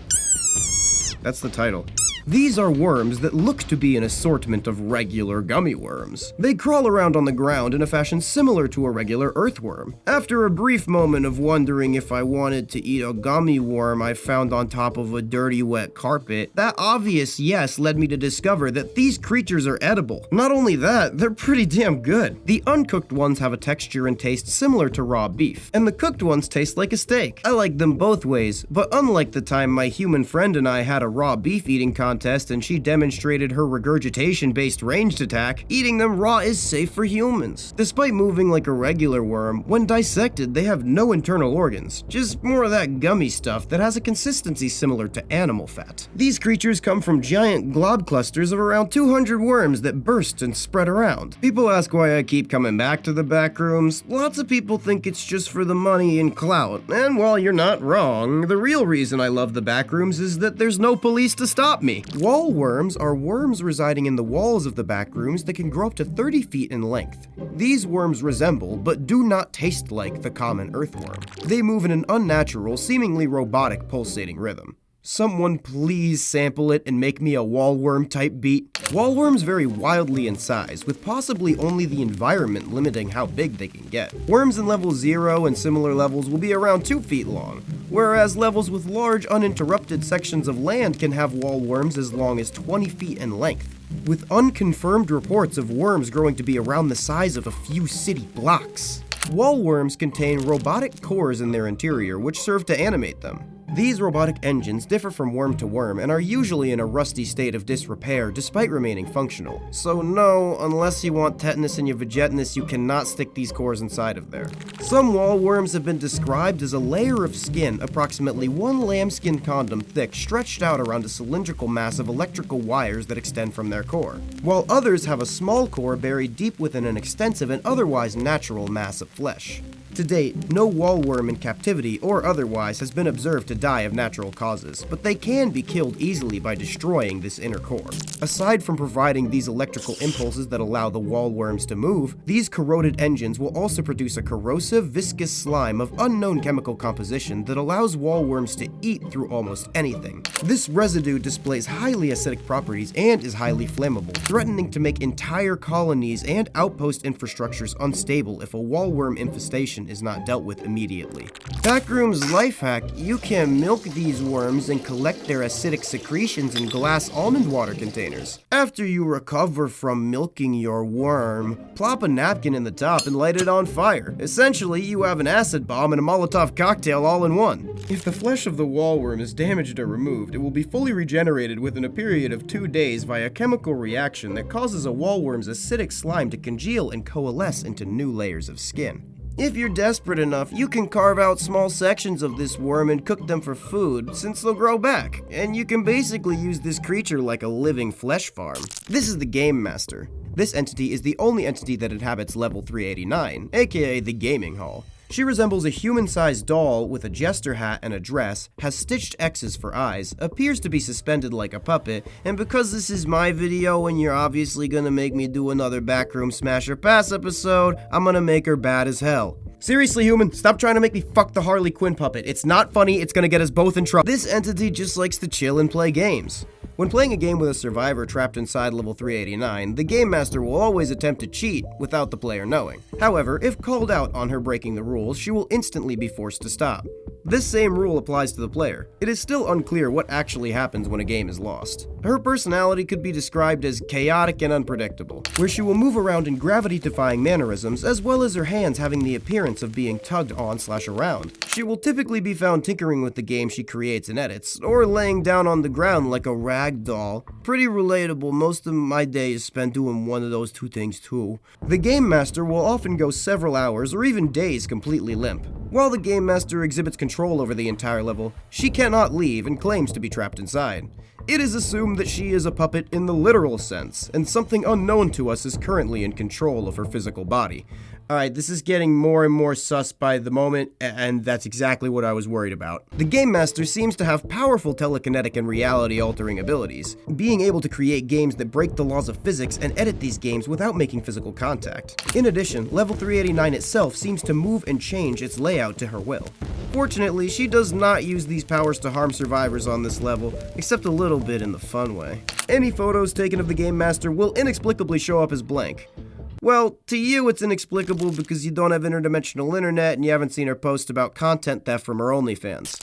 That's the title. These are worms that look to be an assortment of regular gummy worms. They crawl around on the ground in a fashion similar to a regular earthworm. After a brief moment of wondering if I wanted to eat a gummy worm I found on top of a dirty, wet carpet, that obvious yes led me to discover that these creatures are edible. Not only that, they're pretty damn good. The uncooked ones have a texture and taste similar to raw beef, and the cooked ones taste like a steak. I like them both ways, but unlike the time my human friend and I had a raw beef eating contest and she demonstrated her regurgitation-based ranged attack, eating them raw is safe for humans. Despite moving like a regular worm, when dissected they have no internal organs, just more of that gummy stuff that has a consistency similar to animal fat. These creatures come from giant glob clusters of around 200 worms that burst and spread around. People ask why I keep coming back to the Backrooms. Lots of people think it's just for the money and clout, and while you're not wrong, the real reason I love the Backrooms is that there's no police to stop me. Wall worms are worms residing in the walls of the Backrooms that can grow up to 30 feet in length. These worms resemble, but do not taste like, the common earthworm. They move in an unnatural, seemingly robotic pulsating rhythm. Someone please sample it and make me a wallworm type beat. Wallworms vary wildly in size, with possibly only the environment limiting how big they can get. Worms in level 0 and similar levels will be around 2 feet long, whereas levels with large uninterrupted sections of land can have wallworms as long as 20 feet in length, with unconfirmed reports of worms growing to be around the size of a few city blocks. Wallworms contain robotic cores in their interior which serve to animate them. These robotic engines differ from worm to worm and are usually in a rusty state of disrepair despite remaining functional. So no, unless you want tetanus in your vagitinus, you cannot stick these cores inside of there. Some wallworms have been described as a layer of skin approximately 1 lambskin condom thick stretched out around a cylindrical mass of electrical wires that extend from their core, while others have a small core buried deep within an extensive and otherwise natural mass of flesh. To date, no wallworm in captivity or otherwise has been observed to die of natural causes, but they can be killed easily by destroying this inner core. Aside from providing these electrical impulses that allow the wallworms to move, these corroded engines will also produce a corrosive, viscous slime of unknown chemical composition that allows wallworms to eat through almost anything. This residue displays highly acidic properties and is highly flammable, threatening to make entire colonies and outpost infrastructures unstable if a wallworm infestation is not dealt with immediately. Backrooms life hack: you can milk these worms and collect their acidic secretions in glass almond water containers. After you recover from milking your worm, plop a napkin in the top and light it on fire. Essentially, you have an acid bomb and a Molotov cocktail all in one. If the flesh of the wallworm is damaged or removed, it will be fully regenerated within a period of 2 days via a chemical reaction that causes a wallworm's acidic slime to congeal and coalesce into new layers of skin. If you're desperate enough, you can carve out small sections of this worm and cook them for food, since they'll grow back, and you can basically use this creature like a living flesh farm. This is the Game Master. This entity is the only entity that inhabits level 389, aka the Gaming Hall. She resembles a human-sized doll with a jester hat and a dress, has stitched X's for eyes, appears to be suspended like a puppet, and because this is my video and you're obviously gonna make me do another Backroom Smash or Pass episode, I'm gonna make her bad as hell. Seriously, human, stop trying to make me fuck the Harley Quinn puppet. It's not funny, it's gonna get us both in trouble. This entity just likes to chill and play games. When playing a game with a survivor trapped inside level 389, the game master will always attempt to cheat without the player knowing. However, if called out on her breaking the rules, she will instantly be forced to stop. This same rule applies to the player. It is still unclear what actually happens when a game is lost. Her personality could be described as chaotic and unpredictable, where she will move around in gravity-defying mannerisms, as well as her hands having the appearance of being tugged on/around. She will typically be found tinkering with the game she creates and edits, or laying down on the ground like a rag doll. Pretty relatable, most of my day is spent doing one of those two things too. The game master will often go several hours or even days completely limp. While the game master exhibits control over the entire level, she cannot leave and claims to be trapped inside. It is assumed that she is a puppet in the literal sense, and something unknown to us is currently in control of her physical body. Alright, this is getting more and more sus by the moment, and that's exactly what I was worried about. The Game Master seems to have powerful telekinetic and reality-altering abilities, being able to create games that break the laws of physics and edit these games without making physical contact. In addition, level 389 itself seems to move and change its layout to her will. Fortunately, she does not use these powers to harm survivors on this level, except a little bit in the fun way. Any photos taken of the Game Master will inexplicably show up as blank. Well, to you it's inexplicable because you don't have interdimensional internet and you haven't seen her post about content theft from her OnlyFans.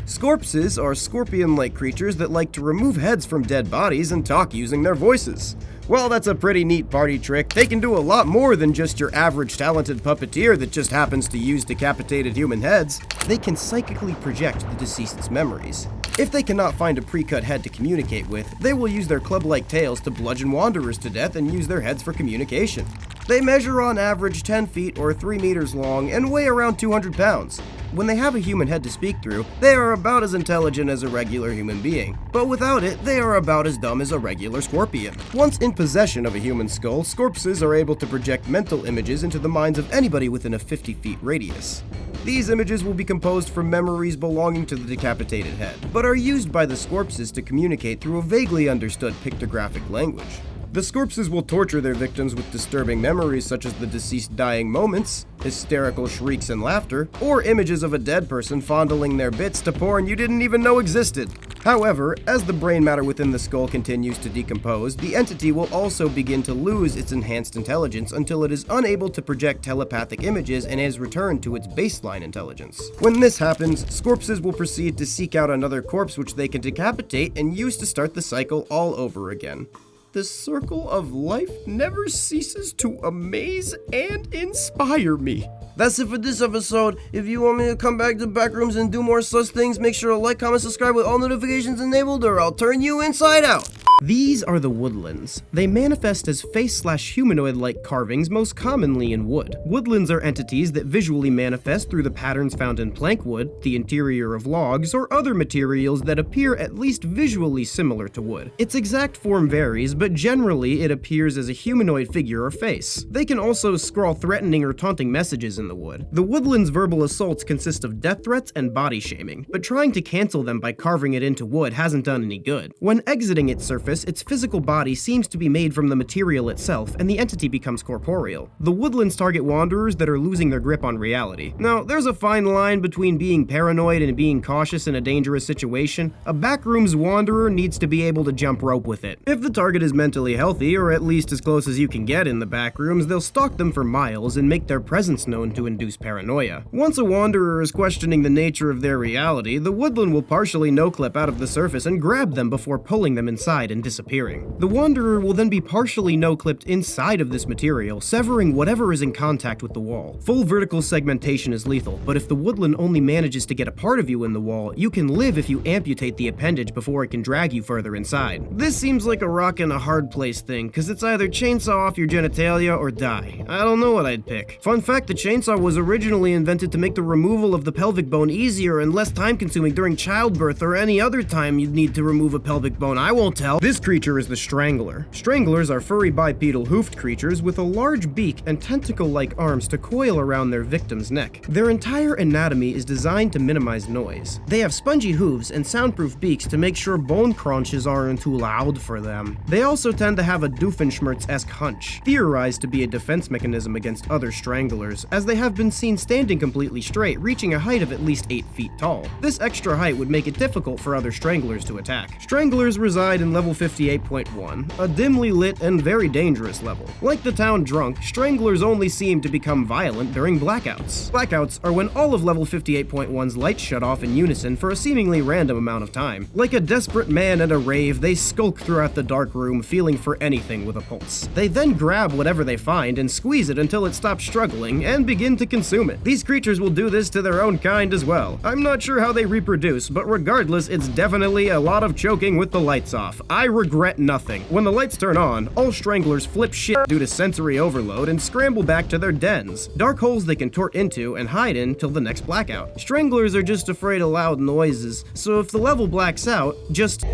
Scorpses are scorpion-like creatures that like to remove heads from dead bodies and talk using their voices. Well, that's a pretty neat party trick. They can do a lot more than just your average talented puppeteer that just happens to use decapitated human heads. They can psychically project the deceased's memories. If they cannot find a pre-cut head to communicate with, they will use their club-like tails to bludgeon wanderers to death and use their heads for communication. They measure on average 10 feet or 3 meters long and weigh around 200 pounds. When they have a human head to speak through, they are about as intelligent as a regular human being. But without it, they are about as dumb as a regular scorpion. Once in possession of a human skull, Scorpses are able to project mental images into the minds of anybody within a 50 feet radius. These images will be composed from memories belonging to the decapitated head, but are used by the Scorpses to communicate through a vaguely understood pictographic language. The Scorpses will torture their victims with disturbing memories such as the deceased dying moments, hysterical shrieks and laughter, or images of a dead person fondling their bits to porn you didn't even know existed. However, as the brain matter within the skull continues to decompose, the entity will also begin to lose its enhanced intelligence until it is unable to project telepathic images and is returned to its baseline intelligence. When this happens, Scorpses will proceed to seek out another corpse which they can decapitate and use to start the cycle all over again. The circle of life never ceases to amaze and inspire me. That's it for this episode. If you want me to come back to Backrooms and do more such things, make sure to like, comment, subscribe with all notifications enabled or I'll turn you inside out. These are the woodlands. They manifest as face/humanoid-like carvings most commonly in wood. Woodlands are entities that visually manifest through the patterns found in plank wood, the interior of logs, or other materials that appear at least visually similar to wood. Its exact form varies, but generally it appears as a humanoid figure or face. They can also scrawl threatening or taunting messages in the wood. The woodland's verbal assaults consist of death threats and body shaming, but trying to cancel them by carving it into wood hasn't done any good. When exiting its surface, its physical body seems to be made from the material itself, and the entity becomes corporeal. The woodlands target wanderers that are losing their grip on reality. Now, there's a fine line between being paranoid and being cautious in a dangerous situation. A Backrooms wanderer needs to be able to jump rope with it. If the target is mentally healthy, or at least as close as you can get in the Backrooms, they'll stalk them for miles and make their presence known to induce paranoia. Once a wanderer is questioning the nature of their reality, the woodland will partially no-clip out of the surface and grab them before pulling them inside and disappearing. The wanderer will then be partially no-clipped inside of this material, severing whatever is in contact with the wall. Full vertical segmentation is lethal, but if the woodland only manages to get a part of you in the wall, you can live if you amputate the appendage before it can drag you further inside. This seems like a rock and a hard place thing, cause it's either chainsaw off your genitalia or die. I don't know what I'd pick. Fun fact, the chainsaw was originally invented to make the removal of the pelvic bone easier and less time consuming during childbirth or any other time you'd need to remove a pelvic bone. I won't tell. This creature is the Strangler. Stranglers are furry bipedal hoofed creatures with a large beak and tentacle-like arms to coil around their victim's neck. Their entire anatomy is designed to minimize noise. They have spongy hooves and soundproof beaks to make sure bone crunches aren't too loud for them. They also tend to have a Doofenshmirtz-esque hunch, theorized to be a defense mechanism against other stranglers, as they have been seen standing completely straight, reaching a height of at least 8 feet tall. This extra height would make it difficult for other stranglers to attack. Stranglers reside in level 58.1, a dimly lit and very dangerous level. Like the town drunk, stranglers only seem to become violent during blackouts. Blackouts are when all of level 58.1's lights shut off in unison for a seemingly random amount of time. Like a desperate man at a rave, they skulk throughout the dark room, feeling for anything with a pulse. They then grab whatever they find and squeeze it until it stops struggling and begin to consume it. These creatures will do this to their own kind as well. I'm not sure how they reproduce, but regardless, it's definitely a lot of choking with the lights off. I regret nothing. When the lights turn on, all stranglers flip shit due to sensory overload and scramble back to their dens, dark holes they can tort into and hide in till the next blackout. Stranglers are just afraid of loud noises, so if the level blacks out, just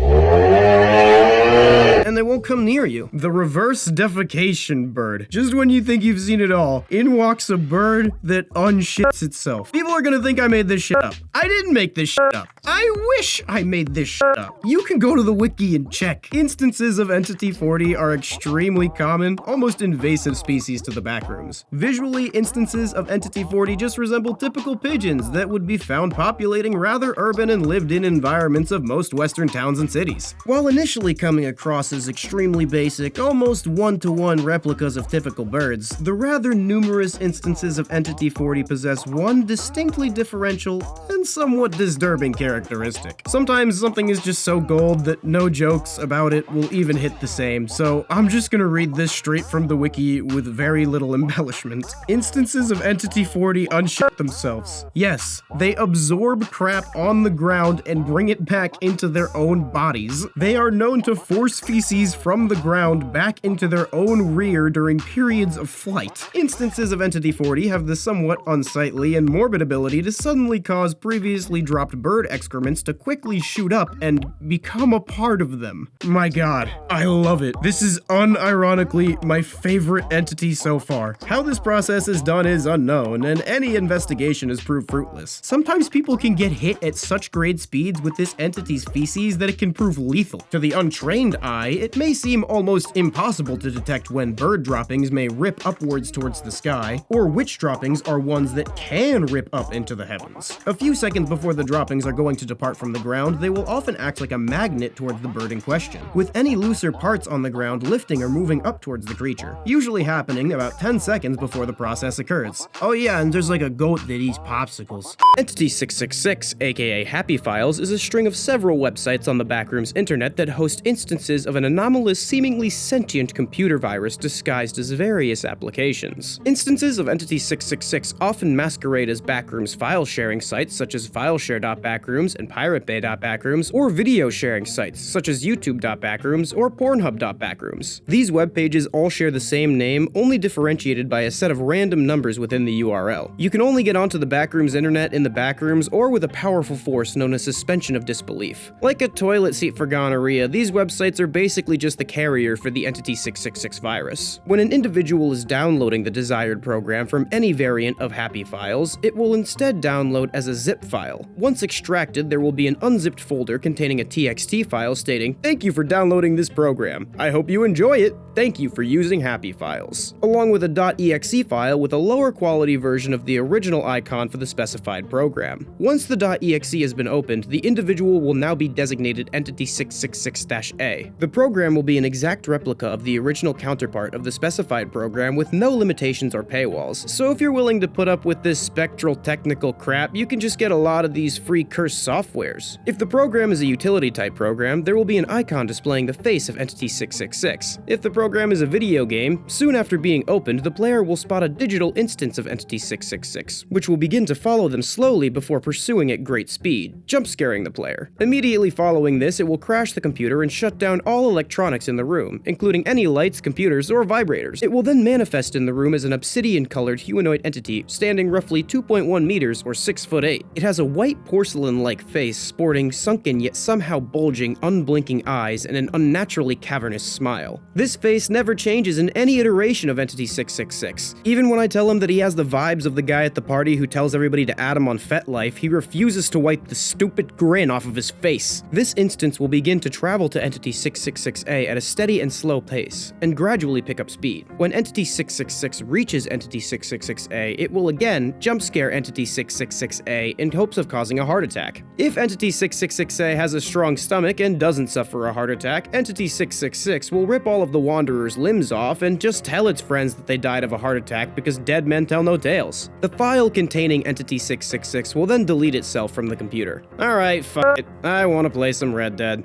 and they won't come near you. The reverse defecation bird. Just when you think you've seen it all, in walks a bird that unshits itself. People are gonna think I made this shit up. I didn't make this shit up. I wish I made this shit up. You can go to the wiki and check. Instances of Entity 40 are extremely common, almost invasive species to the Backrooms. Visually, instances of Entity 40 just resemble typical pigeons that would be found populating rather urban and lived-in environments of most western towns and cities. While initially coming across as extremely basic, almost one-to-one replicas of typical birds, the rather numerous instances of Entity 40 possess one distinctly differential and somewhat disturbing characteristic. Sometimes something is just so gold that no jokes about it will even hit the same, so I'm just gonna read this straight from the wiki with very little embellishment. Instances of Entity 40 unshit themselves. Yes, they absorb crap on the ground and bring it back into their own bodies. They are known to force feces from the ground back into their own rear during periods of flight. Instances of Entity 40 have the somewhat unsightly and morbid ability to suddenly cause previously dropped bird excrements to quickly shoot up and become a part of them. My god, I love it. This is unironically my favorite entity so far. How this process is done is unknown, and any investigation has proved fruitless. Sometimes people can get hit at such great speeds with this entity's feces that it can prove lethal. To the untrained eye, it may seem almost impossible to detect when bird droppings may rip upwards towards the sky, or which droppings are ones that can rip up into the heavens. A few seconds before the droppings are going to depart from the ground, they will often act like a magnet towards the bird in question, with any looser parts on the ground lifting or moving up towards the creature, usually happening about 10 seconds before the process occurs. Oh yeah, and there's like a goat that eats popsicles. Entity 666, aka Happy Files, is a string of several websites on the Backrooms internet that host instances of an anomalous, seemingly sentient computer virus disguised as various applications. Instances of Entity 666 often masquerade as Backrooms file sharing sites such as fileshare.backrooms and piratebay.backrooms, or video sharing sites such as youtube.backrooms or pornhub.backrooms. These web pages all share the same name, only differentiated by a set of random numbers within the URL. You can only get onto the Backrooms internet in the Backrooms or with a powerful force known as suspension of disbelief. Like a toilet seat for gonorrhea, these websites are basically just the carrier for the Entity 666 virus. When an individual is downloading the desired program from any variant of Happy Files, it will instead download as a zip file. Once extracted, there will be an unzipped folder containing a TXT file stating, "Thank you for downloading this program. I hope you enjoy it. Thank you for using Happy Files," along with a .exe file with a lower quality version of the original icon for the specified program. Once the .exe has been opened, the individual will now be designated Entity 666-A. The program will be an exact replica of the original counterpart of the specified program with no limitations or paywalls, so if you're willing to put up with this spectral technical crap, you can just get a lot of these free cursed softwares. If the program is a utility type program, there will be an icon displaying the face of Entity 666. If the program is a video game, soon after being opened, the player will spot a digital instance of Entity 666, which will begin to follow them slowly before pursuing at great speed, jump scaring the player. Immediately following this, it will crash the computer and shut down all electronics in the room, including any lights, computers, or vibrators. It will then manifest in the room as an obsidian-colored humanoid entity standing roughly 2.1 meters or 6'8". It has a white porcelain-like face sporting sunken yet somehow bulging, unblinking eyes and an unnaturally cavernous smile. This face never changes in any iteration of Entity 666. Even when I tell him that he has the vibes of the guy at the party who tells everybody to add him on FetLife, he refuses to wipe the stupid grin off of his face. This instance will begin to travel to Entity 666A at a steady and slow pace, and gradually pick up speed. When Entity 666 reaches Entity 666A, it will again jump scare Entity 666A in hopes of causing a heart attack. If Entity 666A has a strong stomach and doesn't suffer a heart attack, Entity 666 will rip all of the Wanderer's limbs off and just tell its friends that they died of a heart attack because dead men tell no tales. The file containing Entity 666 will then delete itself from the computer. Alright, fuck it. I want to play some Red Dead.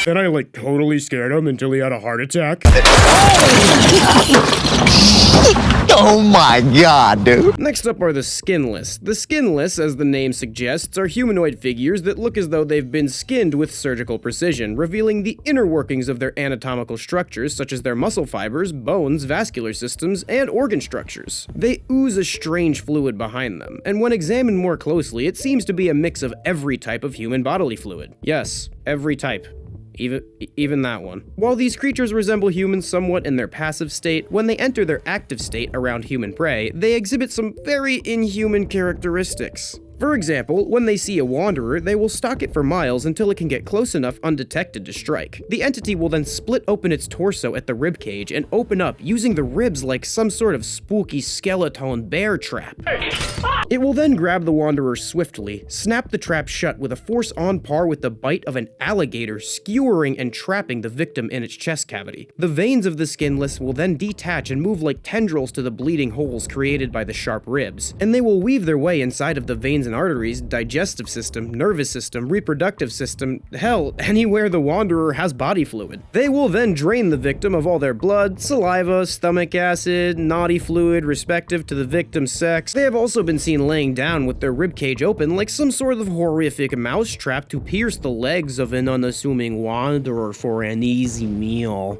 Then I totally scared him until he had a heart attack. Oh my god, dude. Next up are the skinless. The skinless, as the name suggests, are humanoid figures that look as though they've been skinned with surgical precision, revealing the inner workings of their anatomical structures, such as their muscle fibers, bones, vascular systems, and organ structures. They ooze a strange fluid behind them, and when examined more closely, it seems to be a mix of every type of human bodily fluid. Yes, every type. Even that one. While these creatures resemble humans somewhat in their passive state, when they enter their active state around human prey, they exhibit some very inhuman characteristics. For example, when they see a wanderer, they will stalk it for miles until it can get close enough undetected to strike. The entity will then split open its torso at the ribcage and open up, using the ribs like some sort of spooky skeleton bear trap. It will then grab the wanderer swiftly, snap the trap shut with a force on par with the bite of an alligator, skewering and trapping the victim in its chest cavity. The veins of the skinless will then detach and move like tendrils to the bleeding holes created by the sharp ribs, and they will weave their way inside of the veins and arteries, digestive system, nervous system, reproductive system, hell, anywhere the wanderer has body fluid. They will then drain the victim of all their blood, saliva, stomach acid, naughty fluid respective to the victim's sex. They have also been seen laying down with their ribcage open like some sort of horrific mousetrap to pierce the legs of an unassuming wanderer for an easy meal.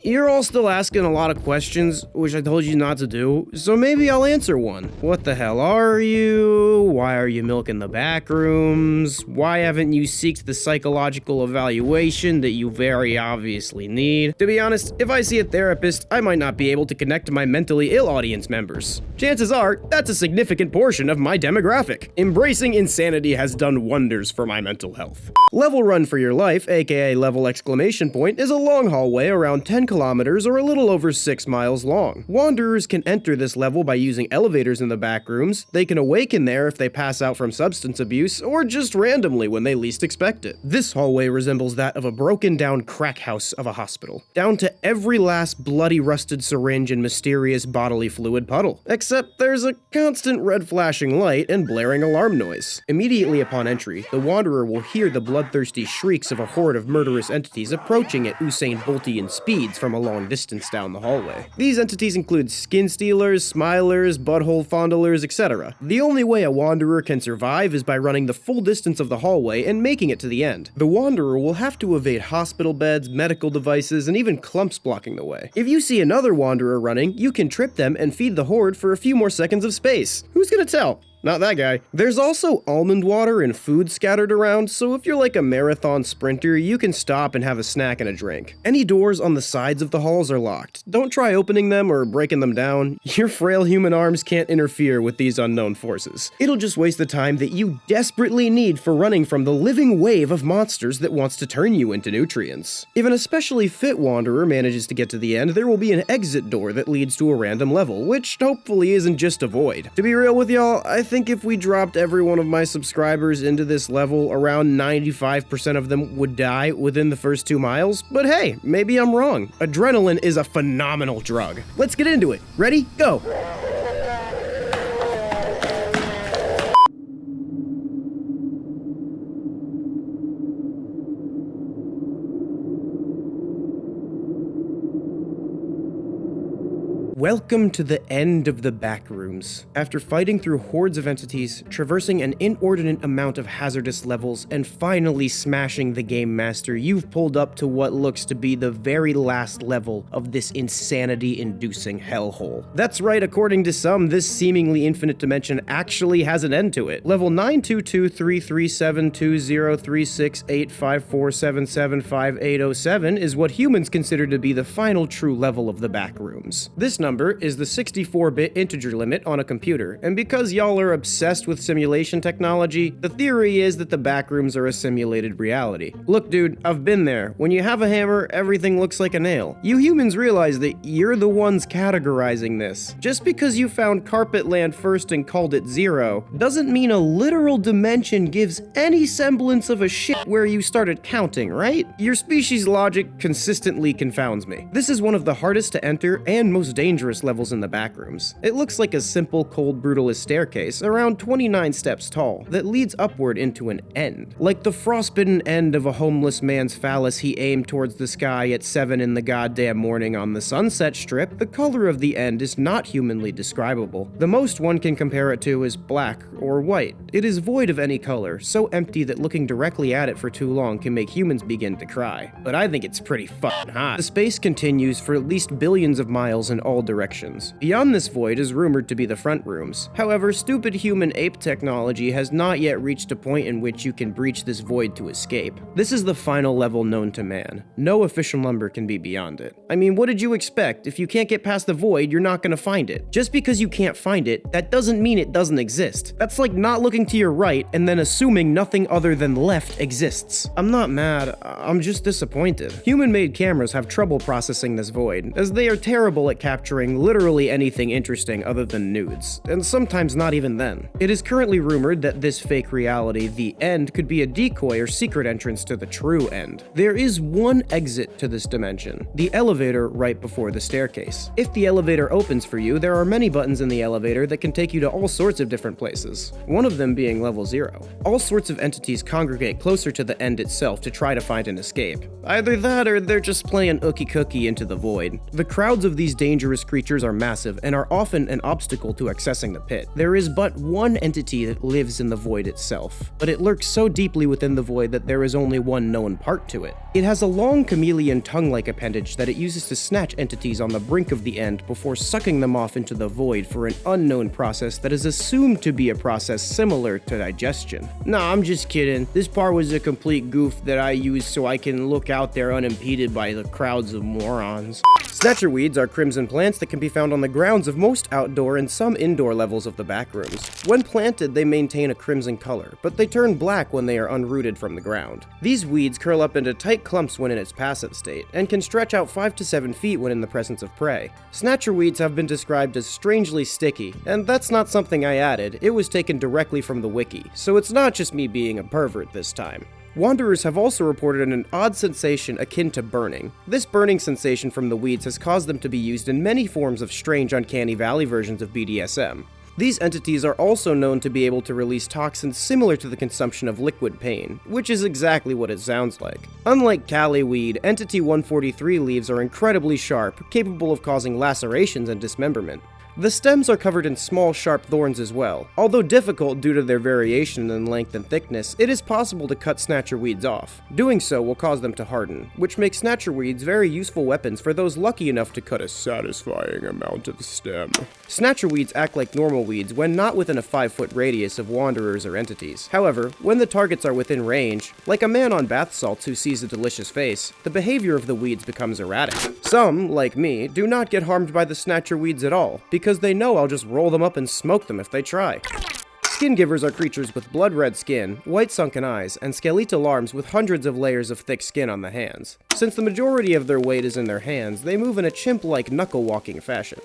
You're all still asking a lot of questions, which I told you not to do, so maybe I'll answer one. What the hell are you? Why are you milking the backrooms? Why haven't you seeked the psychological evaluation that you very obviously need? To be honest, if I see a therapist, I might not be able to connect to my mentally ill audience members. Chances are, that's a significant portion of my demographic. Embracing insanity has done wonders for my mental health. Level Run for Your Life, aka Level Exclamation Point, is a long hallway around 10 kilometers or a little over 6 miles long. Wanderers can enter this level by using elevators in the back rooms. They can awaken there if they pass out from substance abuse, or just randomly when they least expect it. This hallway resembles that of a broken down crack house of a hospital, down to every last bloody rusted syringe and mysterious bodily fluid puddle. Except there's a constant red flashing light and blaring alarm noise. Immediately upon entry, the wanderer will hear the bloodthirsty shrieks of a horde of murderous entities approaching at Usain Boltian speeds from a long distance down the hallway. These entities include skin stealers, smilers, butthole fondlers, etc. The only way a wanderer can survive is by running the full distance of the hallway and making it to the end. The wanderer will have to evade hospital beds, medical devices, and even clumps blocking the way. If you see another wanderer running, you can trip them and feed the horde for a few more seconds of space. Who's gonna tell? Not that guy. There's also almond water and food scattered around, so if you're like a marathon sprinter, you can stop and have a snack and a drink. Any doors on the sides of the halls are locked. Don't try opening them or breaking them down. Your frail human arms can't interfere with these unknown forces. It'll just waste the time that you desperately need for running from the living wave of monsters that wants to turn you into nutrients. If an especially fit wanderer manages to get to the end, there will be an exit door that leads to a random level, which hopefully isn't just a void. To be real with y'all, I think if we dropped every one of my subscribers into this level, around 95% of them would die within the first 2 miles, but hey, maybe I'm wrong. Adrenaline is a phenomenal drug. Let's get into it. Ready? Go! Welcome to the end of the Backrooms. After fighting through hordes of entities, traversing an inordinate amount of hazardous levels, and finally smashing the Game Master, you've pulled up to what looks to be the very last level of this insanity-inducing hellhole. That's right, according to some, this seemingly infinite dimension actually has an end to it. Level 9223372036854775807 is what humans consider to be the final true level of the Backrooms. This number is the 64-bit integer limit on a computer, and because y'all are obsessed with simulation technology, the theory is that the Backrooms are a simulated reality. Look dude, I've been there. When you have a hammer, everything looks like a nail. You humans realize that you're the ones categorizing this. Just because you found carpet land first and called it 0, doesn't mean a literal dimension gives any semblance of a shit where you started counting, right? Your species logic consistently confounds me. This is one of the hardest to enter and most dangerous levels in the Backrooms. It looks like a simple, cold, brutalist staircase, around 29 steps tall, that leads upward into an end. Like the frostbitten end of a homeless man's phallus he aimed towards the sky at 7 in the goddamn morning on the Sunset Strip, the color of the end is not humanly describable. The most one can compare it to is black or white. It is void of any color, so empty that looking directly at it for too long can make humans begin to cry. But I think it's pretty fucking hot. The space continues for at least billions of miles in all directions. Beyond this void is rumored to be the front rooms. However, stupid human ape technology has not yet reached a point in which you can breach this void to escape. This is the final level known to man. No official number can be beyond it. I mean, what did you expect? If you can't get past the void, you're not gonna find it. Just because you can't find it, that doesn't mean it doesn't exist. That's like not looking to your right and then assuming nothing other than left exists. I'm not mad, I'm just disappointed. Human-made cameras have trouble processing this void, as they are terrible at capturing literally anything interesting other than nudes, and sometimes not even then. It is currently rumored that this fake reality, the end, could be a decoy or secret entrance to the true end. There is one exit to this dimension, the elevator right before the staircase. If the elevator opens for you, there are many buttons in the elevator that can take you to all sorts of different places, one of them being level 0. All sorts of entities congregate closer to the end itself to try to find an escape. Either that or they're just playing ookie cookie into the void. The crowds of these dangerous creatures are massive and are often an obstacle to accessing the pit. There is but one entity that lives in the void itself, but it lurks so deeply within the void that there is only one known part to it. It has a long chameleon tongue-like appendage that it uses to snatch entities on the brink of the end before sucking them off into the void for an unknown process that is assumed to be a process similar to digestion. Nah, I'm just kidding. This part was a complete goof that I used so I can look out there unimpeded by the crowds of morons. Snatcher weeds are crimson plants that can be found on the grounds of most outdoor and some indoor levels of the Backrooms. When planted, they maintain a crimson color, but they turn black when they are unrooted from the ground. These weeds curl up into tight clumps when in its passive state, and can stretch out 5 to 7 feet when in the presence of prey. Snatcher weeds have been described as strangely sticky, and that's not something I added, it was taken directly from the wiki, so it's not just me being a pervert this time. Wanderers have also reported an odd sensation akin to burning. This burning sensation from the weeds has caused them to be used in many forms of strange Uncanny Valley versions of BDSM. These entities are also known to be able to release toxins similar to the consumption of liquid pain, which is exactly what it sounds like. Unlike Cali weed, Entity 143 leaves are incredibly sharp, capable of causing lacerations and dismemberment. The stems are covered in small, sharp thorns as well. Although difficult due to their variation in length and thickness, it is possible to cut snatcher weeds off. Doing so will cause them to harden, which makes snatcher weeds very useful weapons for those lucky enough to cut a satisfying amount of stem. Snatcher weeds act like normal weeds when not within a 5-foot radius of wanderers or entities. However, when the targets are within range, like a man on bath salts who sees a delicious face, the behavior of the weeds becomes erratic. Some, like me, do not get harmed by the snatcher weeds at all, because they know I'll just roll them up and smoke them if they try. Skin givers are creatures with blood-red skin, white sunken eyes, and skeletal arms with hundreds of layers of thick skin on the hands. Since the majority of their weight is in their hands, they move in a chimp-like knuckle-walking fashion.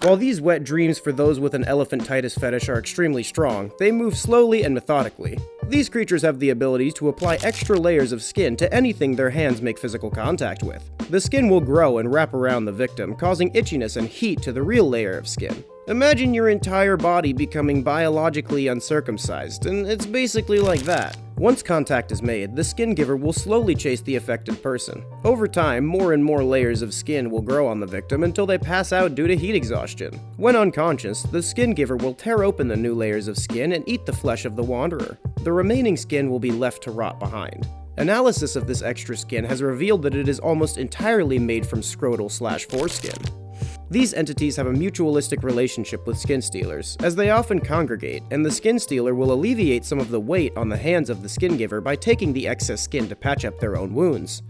While these wet dreams for those with an elephantitis fetish are extremely strong, they move slowly and methodically. These creatures have the ability to apply extra layers of skin to anything their hands make physical contact with. The skin will grow and wrap around the victim, causing itchiness and heat to the real layer of skin. Imagine your entire body becoming biologically uncircumcised, and it's basically like that. Once contact is made, the skin giver will slowly chase the affected person. Over time, more and more layers of skin will grow on the victim until they pass out due to heat exhaustion. When unconscious, the skin giver will tear open the new layers of skin and eat the flesh of the wanderer. The remaining skin will be left to rot behind. Analysis of this extra skin has revealed that it is almost entirely made from scrotal/foreskin. These entities have a mutualistic relationship with skin stealers, as they often congregate, and the skin stealer will alleviate some of the weight on the hands of the skin giver by taking the excess skin to patch up their own wounds.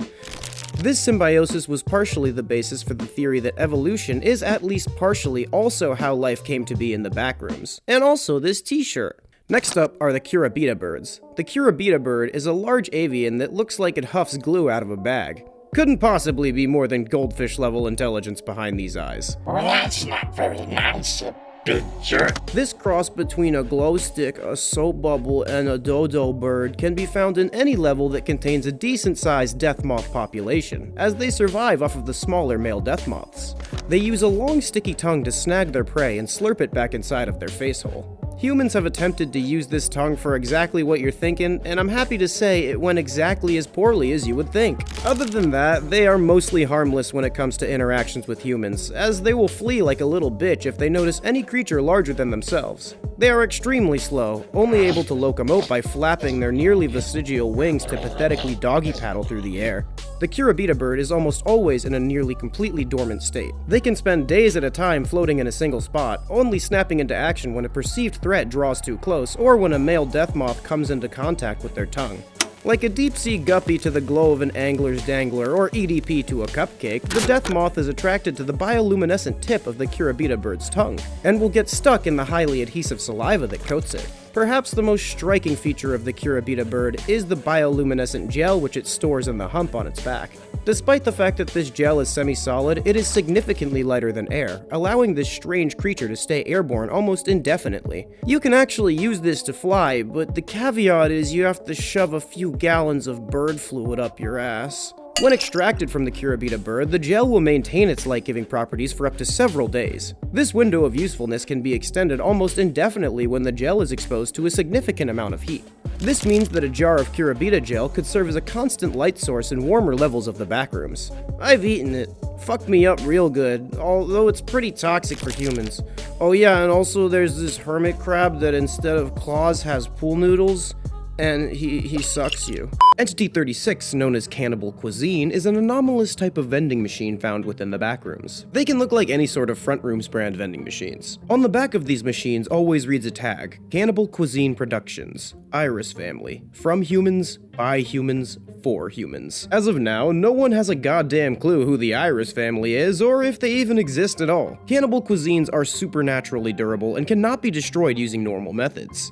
This symbiosis was partially the basis for the theory that evolution is at least partially also how life came to be in the Backrooms, and also this t-shirt. Next up are the Curabita birds. The Curabita bird is a large avian that looks like it huffs glue out of a bag. Couldn't possibly be more than goldfish-level intelligence behind these eyes. Well, that's not very nice, you big jerk. This cross between a glow stick, a soap bubble, and a dodo bird can be found in any level that contains a decent-sized death moth population, as they survive off of the smaller male death moths. They use a long sticky tongue to snag their prey and slurp it back inside of their face hole. Humans have attempted to use this tongue for exactly what you're thinking, and I'm happy to say it went exactly as poorly as you would think. Other than that, they are mostly harmless when it comes to interactions with humans, as they will flee like a little bitch if they notice any creature larger than themselves. They are extremely slow, only able to locomote by flapping their nearly vestigial wings to pathetically doggy paddle through the air. The Curabita bird is almost always in a nearly completely dormant state. They can spend days at a time floating in a single spot, only snapping into action when a perceived threat draws too close, or when a male death moth comes into contact with their tongue. Like a deep-sea guppy to the glow of an angler's dangler, or EDP to a cupcake, the death moth is attracted to the bioluminescent tip of the Curabita bird's tongue, and will get stuck in the highly adhesive saliva that coats it. Perhaps the most striking feature of the Curabita bird is the bioluminescent gel which it stores in the hump on its back. Despite the fact that this gel is semi-solid, it is significantly lighter than air, allowing this strange creature to stay airborne almost indefinitely. You can actually use this to fly, but the caveat is you have to shove a few gallons of bird fluid up your ass. When extracted from the Curabita bird, the gel will maintain its light-giving properties for up to several days. This window of usefulness can be extended almost indefinitely when the gel is exposed to a significant amount of heat. This means that a jar of Curabita gel could serve as a constant light source in warmer levels of the Backrooms. I've eaten it. Fucked me up real good, although it's pretty toxic for humans. Oh yeah, and also there's this hermit crab that instead of claws has pool noodles, and he sucks you. Entity 36, known as Cannibal Cuisine, is an anomalous type of vending machine found within the Backrooms. They can look like any sort of Front Rooms brand vending machines. On the back of these machines always reads a tag, Cannibal Cuisine Productions, Iris Family, from humans, by humans, for humans. As of now, no one has a goddamn clue who the Iris family is, or if they even exist at all. Cannibal cuisines are supernaturally durable and cannot be destroyed using normal methods.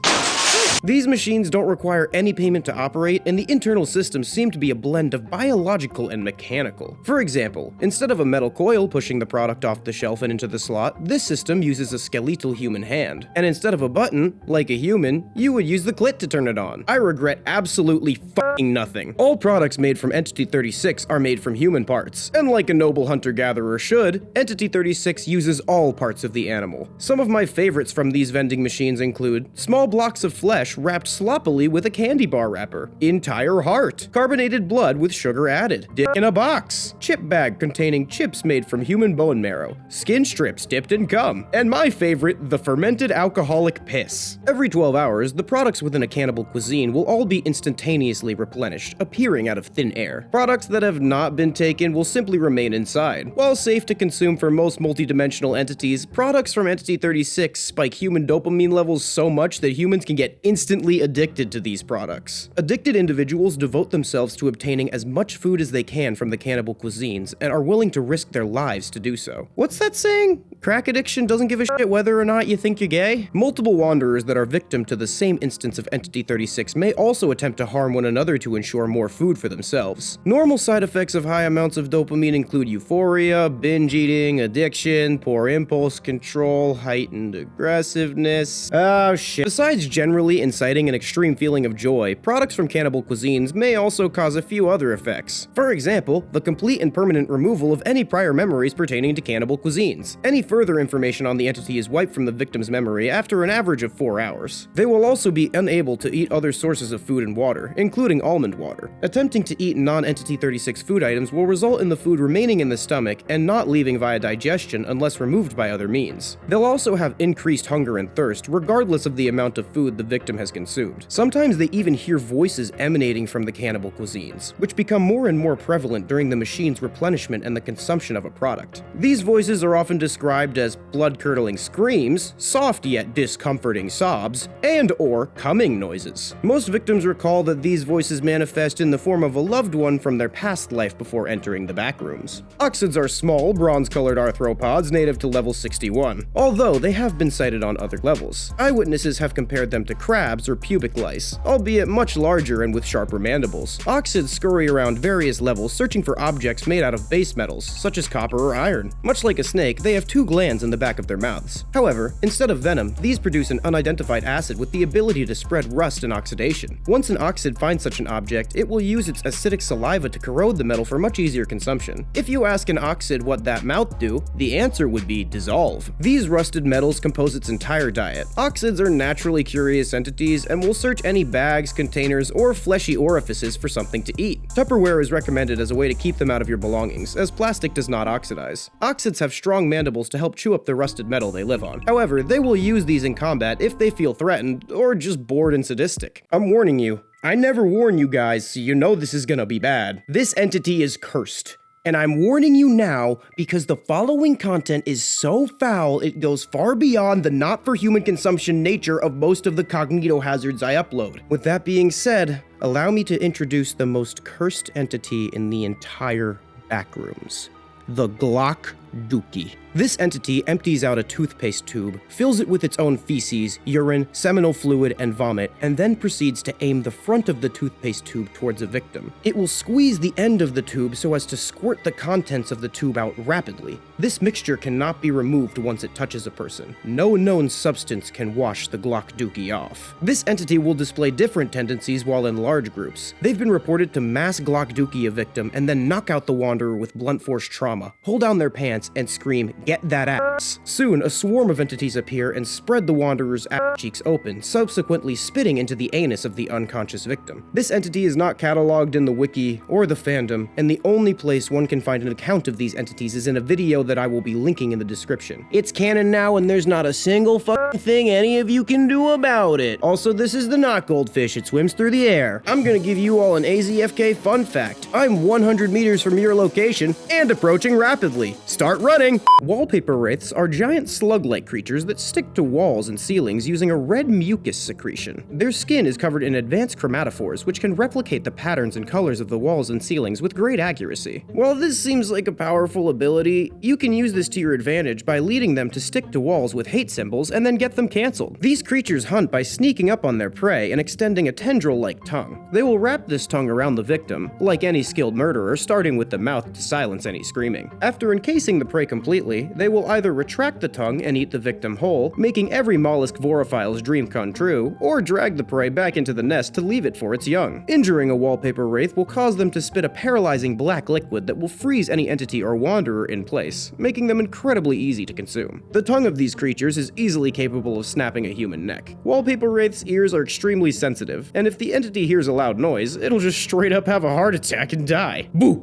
These machines don't require any payment to operate, and the internal systems seem to be a blend of biological and mechanical. For example, instead of a metal coil pushing the product off the shelf and into the slot, this system uses a skeletal human hand. And instead of a button, like a human, you would use the clit to turn it on. I regret absolutely fucking nothing. All products made from Entity 36 are made from human parts, and like a noble hunter-gatherer should, Entity 36 uses all parts of the animal. Some of my favorites from these vending machines include small blocks of flesh wrapped sloppily with a candy bar wrapper, entire heart, carbonated blood with sugar added, dick in a box, chip bag containing chips made from human bone marrow, skin strips dipped in cum, and my favorite, the fermented alcoholic piss. Every 12 hours, the products within a cannibal cuisine will all be instantaneously replenished, appearing out of thin air. Products that have not been taken will simply remain inside. While safe to consume for most multidimensional entities, products from Entity 36 spike human dopamine levels so much that humans can get instantly addicted to these products. Addicted individuals devote themselves to obtaining as much food as they can from the cannibal cuisines and are willing to risk their lives to do so. What's that saying? Crack addiction doesn't give a shit whether or not you think you're gay? Multiple wanderers that are victim to the same instance of Entity 36 may also attempt to harm one another to ensure more food for themselves. Normal side effects of high amounts of dopamine include euphoria, binge eating, addiction, poor impulse control, heightened aggressiveness. Oh shit. Besides generally inciting an extreme feeling of joy, products from cannibal cuisines may also cause a few other effects. For example, the complete and permanent removal of any prior memories pertaining to cannibal cuisines. Any further information on the entity is wiped from the victim's memory after an average of 4 hours. They will also be unable to eat other sources of food and water, including almond water. Attempting to eat non-Entity 36 food items will result in the food remaining in the stomach and not leaving via digestion unless removed by other means. They'll also have increased hunger and thirst, regardless of the amount of food the victim has consumed. Sometimes they even hear voices emanating from the cannibal cuisines, which become more and more prevalent during the machine's replenishment and the consumption of a product. These voices are often described as blood-curdling screams, soft yet discomforting sobs, and/or coming noises. Most victims recall that these voices manifest in the form of a loved one from their past life before entering the backrooms. Oxids are small, bronze-colored arthropods native to level 61, although they have been sighted on other levels. Eyewitnesses have compared them to crabs or pubic lice, albeit much larger and with sharper mandibles. Oxids scurry around various levels searching for objects made out of base metals, such as copper or iron. Much like a snake, they have 2 glands in the back of their mouths. However, instead of venom, these produce an unidentified acid with the ability to spread rust and oxidation. Once an oxid finds such an object, it will use its acidic saliva to corrode the metal for much easier consumption. If you ask an oxid what that mouth do, the answer would be dissolve. These rusted metals compose its entire diet. Oxids are naturally curious entities and will search any bags, containers, or fleshy orifices for something to eat. Tupperware is recommended as a way to keep them out of your belongings, as plastic does not oxidize. Oxids have strong mandibles to help chew up the rusted metal they live on. However, they will use these in combat if they feel threatened or just bored and sadistic. I'm warning you. I never warn you guys, so you know this is gonna be bad. This entity is cursed. And I'm warning you now because the following content is so foul it goes far beyond the not-for-human consumption nature of most of the cognito hazards I upload. With that being said, allow me to introduce the most cursed entity in the entire Backrooms. The Glock Dookie. This entity empties out a toothpaste tube, fills it with its own feces, urine, seminal fluid, and vomit, and then proceeds to aim the front of the toothpaste tube towards a victim. It will squeeze the end of the tube so as to squirt the contents of the tube out rapidly. This mixture cannot be removed once it touches a person. No known substance can wash the Glock Dookie off. This entity will display different tendencies while in large groups. They've been reported to mass Glock Dookie a victim and then knock out the wanderer with blunt force trauma, pull down their pants, and scream, "Get that ass." Soon, a swarm of entities appear and spread the wanderer's ass cheeks open, subsequently spitting into the anus of the unconscious victim. This entity is not cataloged in the wiki or the fandom, and the only place one can find an account of these entities is in a video that I will be linking in the description. It's canon now, and there's not a single fucking thing any of you can do about it. Also, this is the knot goldfish. It swims through the air. I'm gonna give you all an AZFK fun fact. I'm 100 meters from your location and approaching rapidly. Start running! Wallpaper wraiths are giant slug-like creatures that stick to walls and ceilings using a red mucus secretion. Their skin is covered in advanced chromatophores, which can replicate the patterns and colors of the walls and ceilings with great accuracy. While this seems like a powerful ability, you can use this to your advantage by leading them to stick to walls with hate symbols and then get them cancelled. These creatures hunt by sneaking up on their prey and extending a tendril-like tongue. They will wrap this tongue around the victim, like any skilled murderer, starting with the mouth to silence any screaming. After encasing the prey completely, they will either retract the tongue and eat the victim whole, making every mollusk vorophile's dream come true, or drag the prey back into the nest to leave it for its young. Injuring a wallpaper wraith will cause them to spit a paralyzing black liquid that will freeze any entity or wanderer in place, making them incredibly easy to consume. The tongue of these creatures is easily capable of snapping a human neck. Wallpaper wraith's ears are extremely sensitive, and if the entity hears a loud noise, it'll just straight up have a heart attack and die. Boo!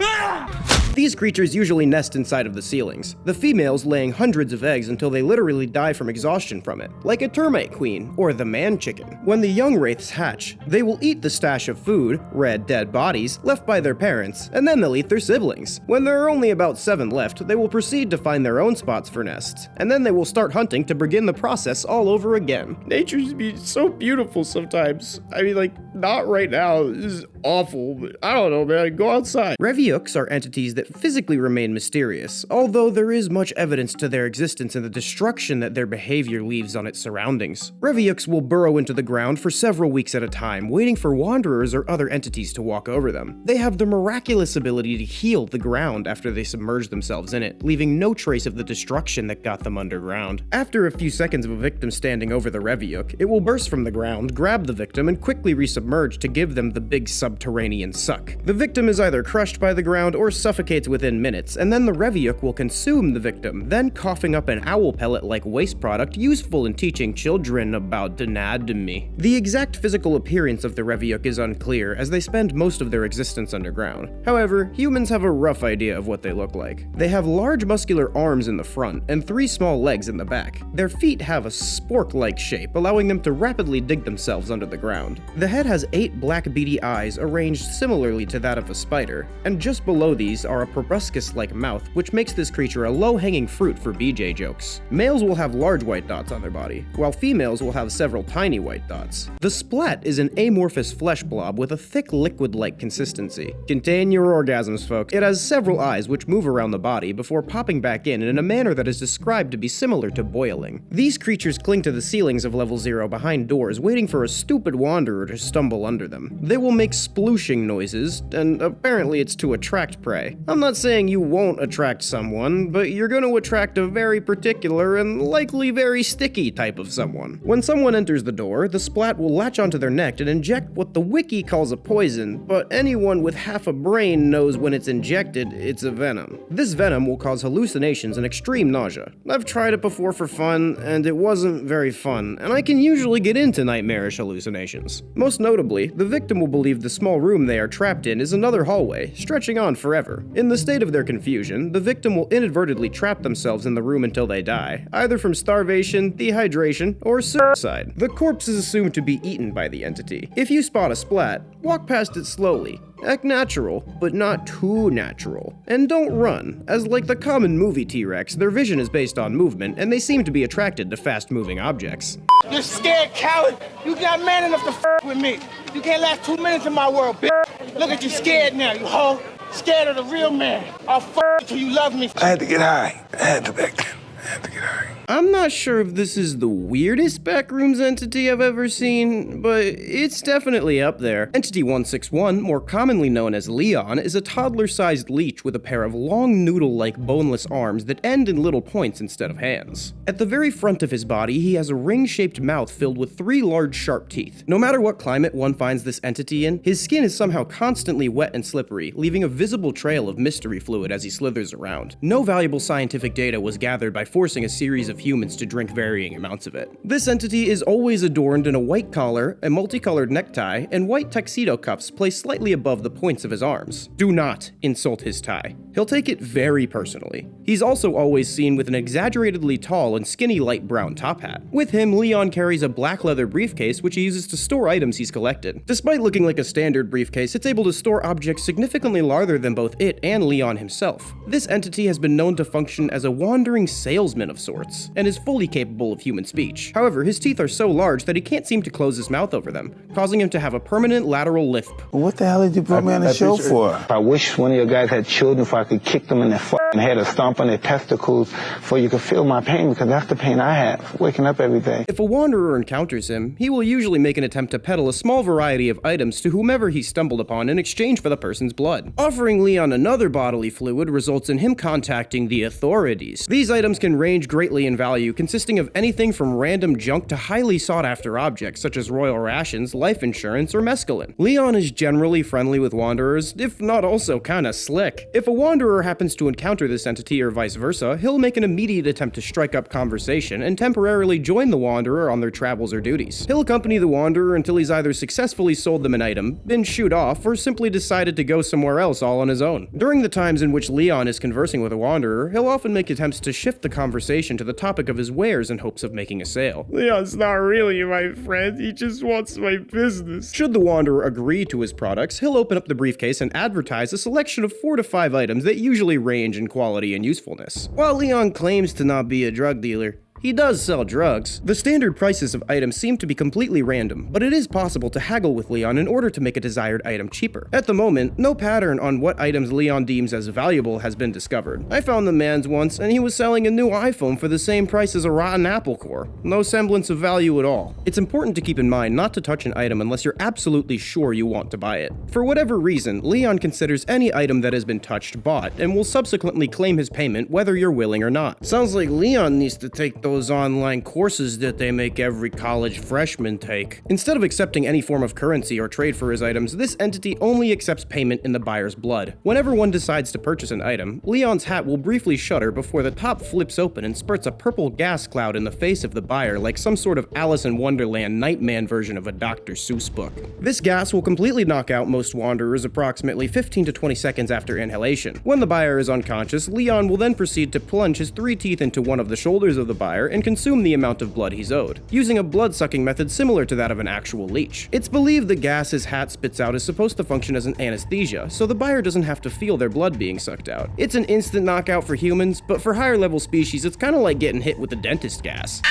These creatures usually nest inside of the ceilings, the females laying hundreds of eggs until they literally die from exhaustion from it, like a termite queen or the man chicken. When the young wraiths hatch, they will eat the stash of food, red dead bodies, left by their parents, and then they'll eat their siblings. When there are only about 7 left, they will proceed to find their own spots for nests, and then they will start hunting to begin the process all over again. Nature's so beautiful sometimes. I mean, like, not right now. This is awful, but I don't know, man. Go outside. Reviooks are entities that physically remain mysterious, although there is much evidence to their existence in the destruction that their behavior leaves on its surroundings. Reviooks will burrow into the ground for several weeks at a time, waiting for wanderers or other entities to walk over them. They have the miraculous ability to heal the ground after they submerge themselves in it, leaving no trace of the destruction that got them underground. After a few seconds of a victim standing over the Reviook, it will burst from the ground, grab the victim, and quickly resubmerge to give them the big subterranean suck. The victim is either crushed by the ground or suffocates within minutes, and then the Reviook will consume the victim, then coughing up an owl pellet-like waste product useful in teaching children about anatomy. The exact physical appearance of the Reviook is unclear, as they spend most of their existence underground. However, humans have a rough idea of what they look like. They have large muscular arms in the front and 3 small legs in the back. Their feet have a spork-like shape, allowing them to rapidly dig themselves under the ground. The head has 8 black beady eyes arranged similarly to that of a spider, and just below these are a proboscis-like mouth, which makes this creature a low-hanging fruit for BJ jokes. Males will have large white dots on their body, while females will have several tiny white dots. The splat is an amorphous flesh blob with a thick liquid-like consistency. Contain your orgasms, folks. It has several eyes which move around the body before popping back in a manner that is described to be similar to boiling. These creatures cling to the ceilings of level 0 behind doors, waiting for a stupid wanderer to stumble under them. They will make splooshing noises, and apparently it's to attract prey. I'm not saying you won't attract someone, but you're going to attract a very particular and likely very sticky type of someone. When someone enters the door, the splat will latch onto their neck and inject what the wiki calls a poison, but anyone with half a brain knows when it's injected, it's a venom. This venom will cause hallucinations and extreme nausea. I've tried it before for fun, and it wasn't very fun, and I can usually get into nightmarish hallucinations. Most notably, the victim will believe the small room they are trapped in is another hallway, stretching on forever. In the state of their confusion, the victim will inadvertently trap themselves in the room until they die, either from starvation, dehydration, or suicide. The corpse is assumed to be eaten by the entity. If you spot a splat, walk past it slowly. Act natural, but not too natural. And don't run, as like the common movie T-Rex, their vision is based on movement, and they seem to be attracted to fast-moving objects. You're scared, coward. You got man enough to f with me. You can't last 2 minutes in my world, bitch. Look at you scared now, you hoe. Scared of the real man. I'll f till you love me. I had to get high. I had to back then. I had to get high. I'm not sure if this is the weirdest Backrooms entity I've ever seen, but it's definitely up there. Entity 161, more commonly known as Leon, is a toddler-sized leech with a pair of long noodle-like boneless arms that end in little points instead of hands. At the very front of his body, he has a ring-shaped mouth filled with 3 large sharp teeth. No matter what climate one finds this entity in, his skin is somehow constantly wet and slippery, leaving a visible trail of mystery fluid as he slithers around. No valuable scientific data was gathered by forcing a series of humans to drink varying amounts of it. This entity is always adorned in a white collar, a multicolored necktie, and white tuxedo cuffs placed slightly above the points of his arms. Do not insult his tie. He'll take it very personally. He's also always seen with an exaggeratedly tall and skinny light brown top hat. With him, Leon carries a black leather briefcase which he uses to store items he's collected. Despite looking like a standard briefcase, it's able to store objects significantly larger than both it and Leon himself. This entity has been known to function as a wandering salesman of sorts, and is fully capable of human speech. However, his teeth are so large that he can't seem to close his mouth over them, causing him to have a permanent lateral lisp. What the hell did you put me on the show for? I wish one of your guys had children so I could kick them in their f***ing head or stomp on their testicles so you could feel my pain, because that's the pain I have, waking up every day. If a wanderer encounters him, he will usually make an attempt to peddle a small variety of items to whomever he stumbled upon in exchange for the person's blood. Offering Leon another bodily fluid results in him contacting the authorities. These items can range greatly in value, consisting of anything from random junk to highly sought-after objects such as royal rations, life insurance, or mescaline. Leon is generally friendly with wanderers, if not also kinda slick. If a wanderer happens to encounter this entity or vice versa, he'll make an immediate attempt to strike up conversation and temporarily join the wanderer on their travels or duties. He'll accompany the wanderer until he's either successfully sold them an item, been shooed off, or simply decided to go somewhere else all on his own. During the times in which Leon is conversing with a wanderer, he'll often make attempts to shift the conversation to the topic of his wares in hopes of making a sale. Leon's not really my friend, he just wants my business. Should the wanderer agree to his products, he'll open up the briefcase and advertise a selection of 4 to 5 items that usually range in quality and usefulness. While Leon claims to not be a drug dealer, He does sell drugs. The standard prices of items seem to be completely random, but it is possible to haggle with Leon in order to make a desired item cheaper. At the moment, no pattern on what items Leon deems as valuable has been discovered. I found the man's once, and he was selling a new iPhone for the same price as a rotten apple core. No semblance of value at all. It's important to keep in mind not to touch an item unless you're absolutely sure you want to buy it. For whatever reason, Leon considers any item that has been touched bought, and will subsequently claim his payment whether you're willing or not. Sounds like Leon needs to take those online courses that they make every college freshman take. Instead of accepting any form of currency or trade for his items, this entity only accepts payment in the buyer's blood. Whenever one decides to purchase an item, Leon's hat will briefly shudder before the top flips open and spurts a purple gas cloud in the face of the buyer like some sort of Alice in Wonderland Nightman version of a Dr. Seuss book. This gas will completely knock out most wanderers approximately 15 to 20 seconds after inhalation. When the buyer is unconscious, Leon will then proceed to plunge his 3 teeth into one of the shoulders of the buyer and consume the amount of blood he's owed, using a blood-sucking method similar to that of an actual leech. It's believed the gas his hat spits out is supposed to function as an anesthesia, so the buyer doesn't have to feel their blood being sucked out. It's an instant knockout for humans, but for higher level species, it's kinda like getting hit with the dentist gas.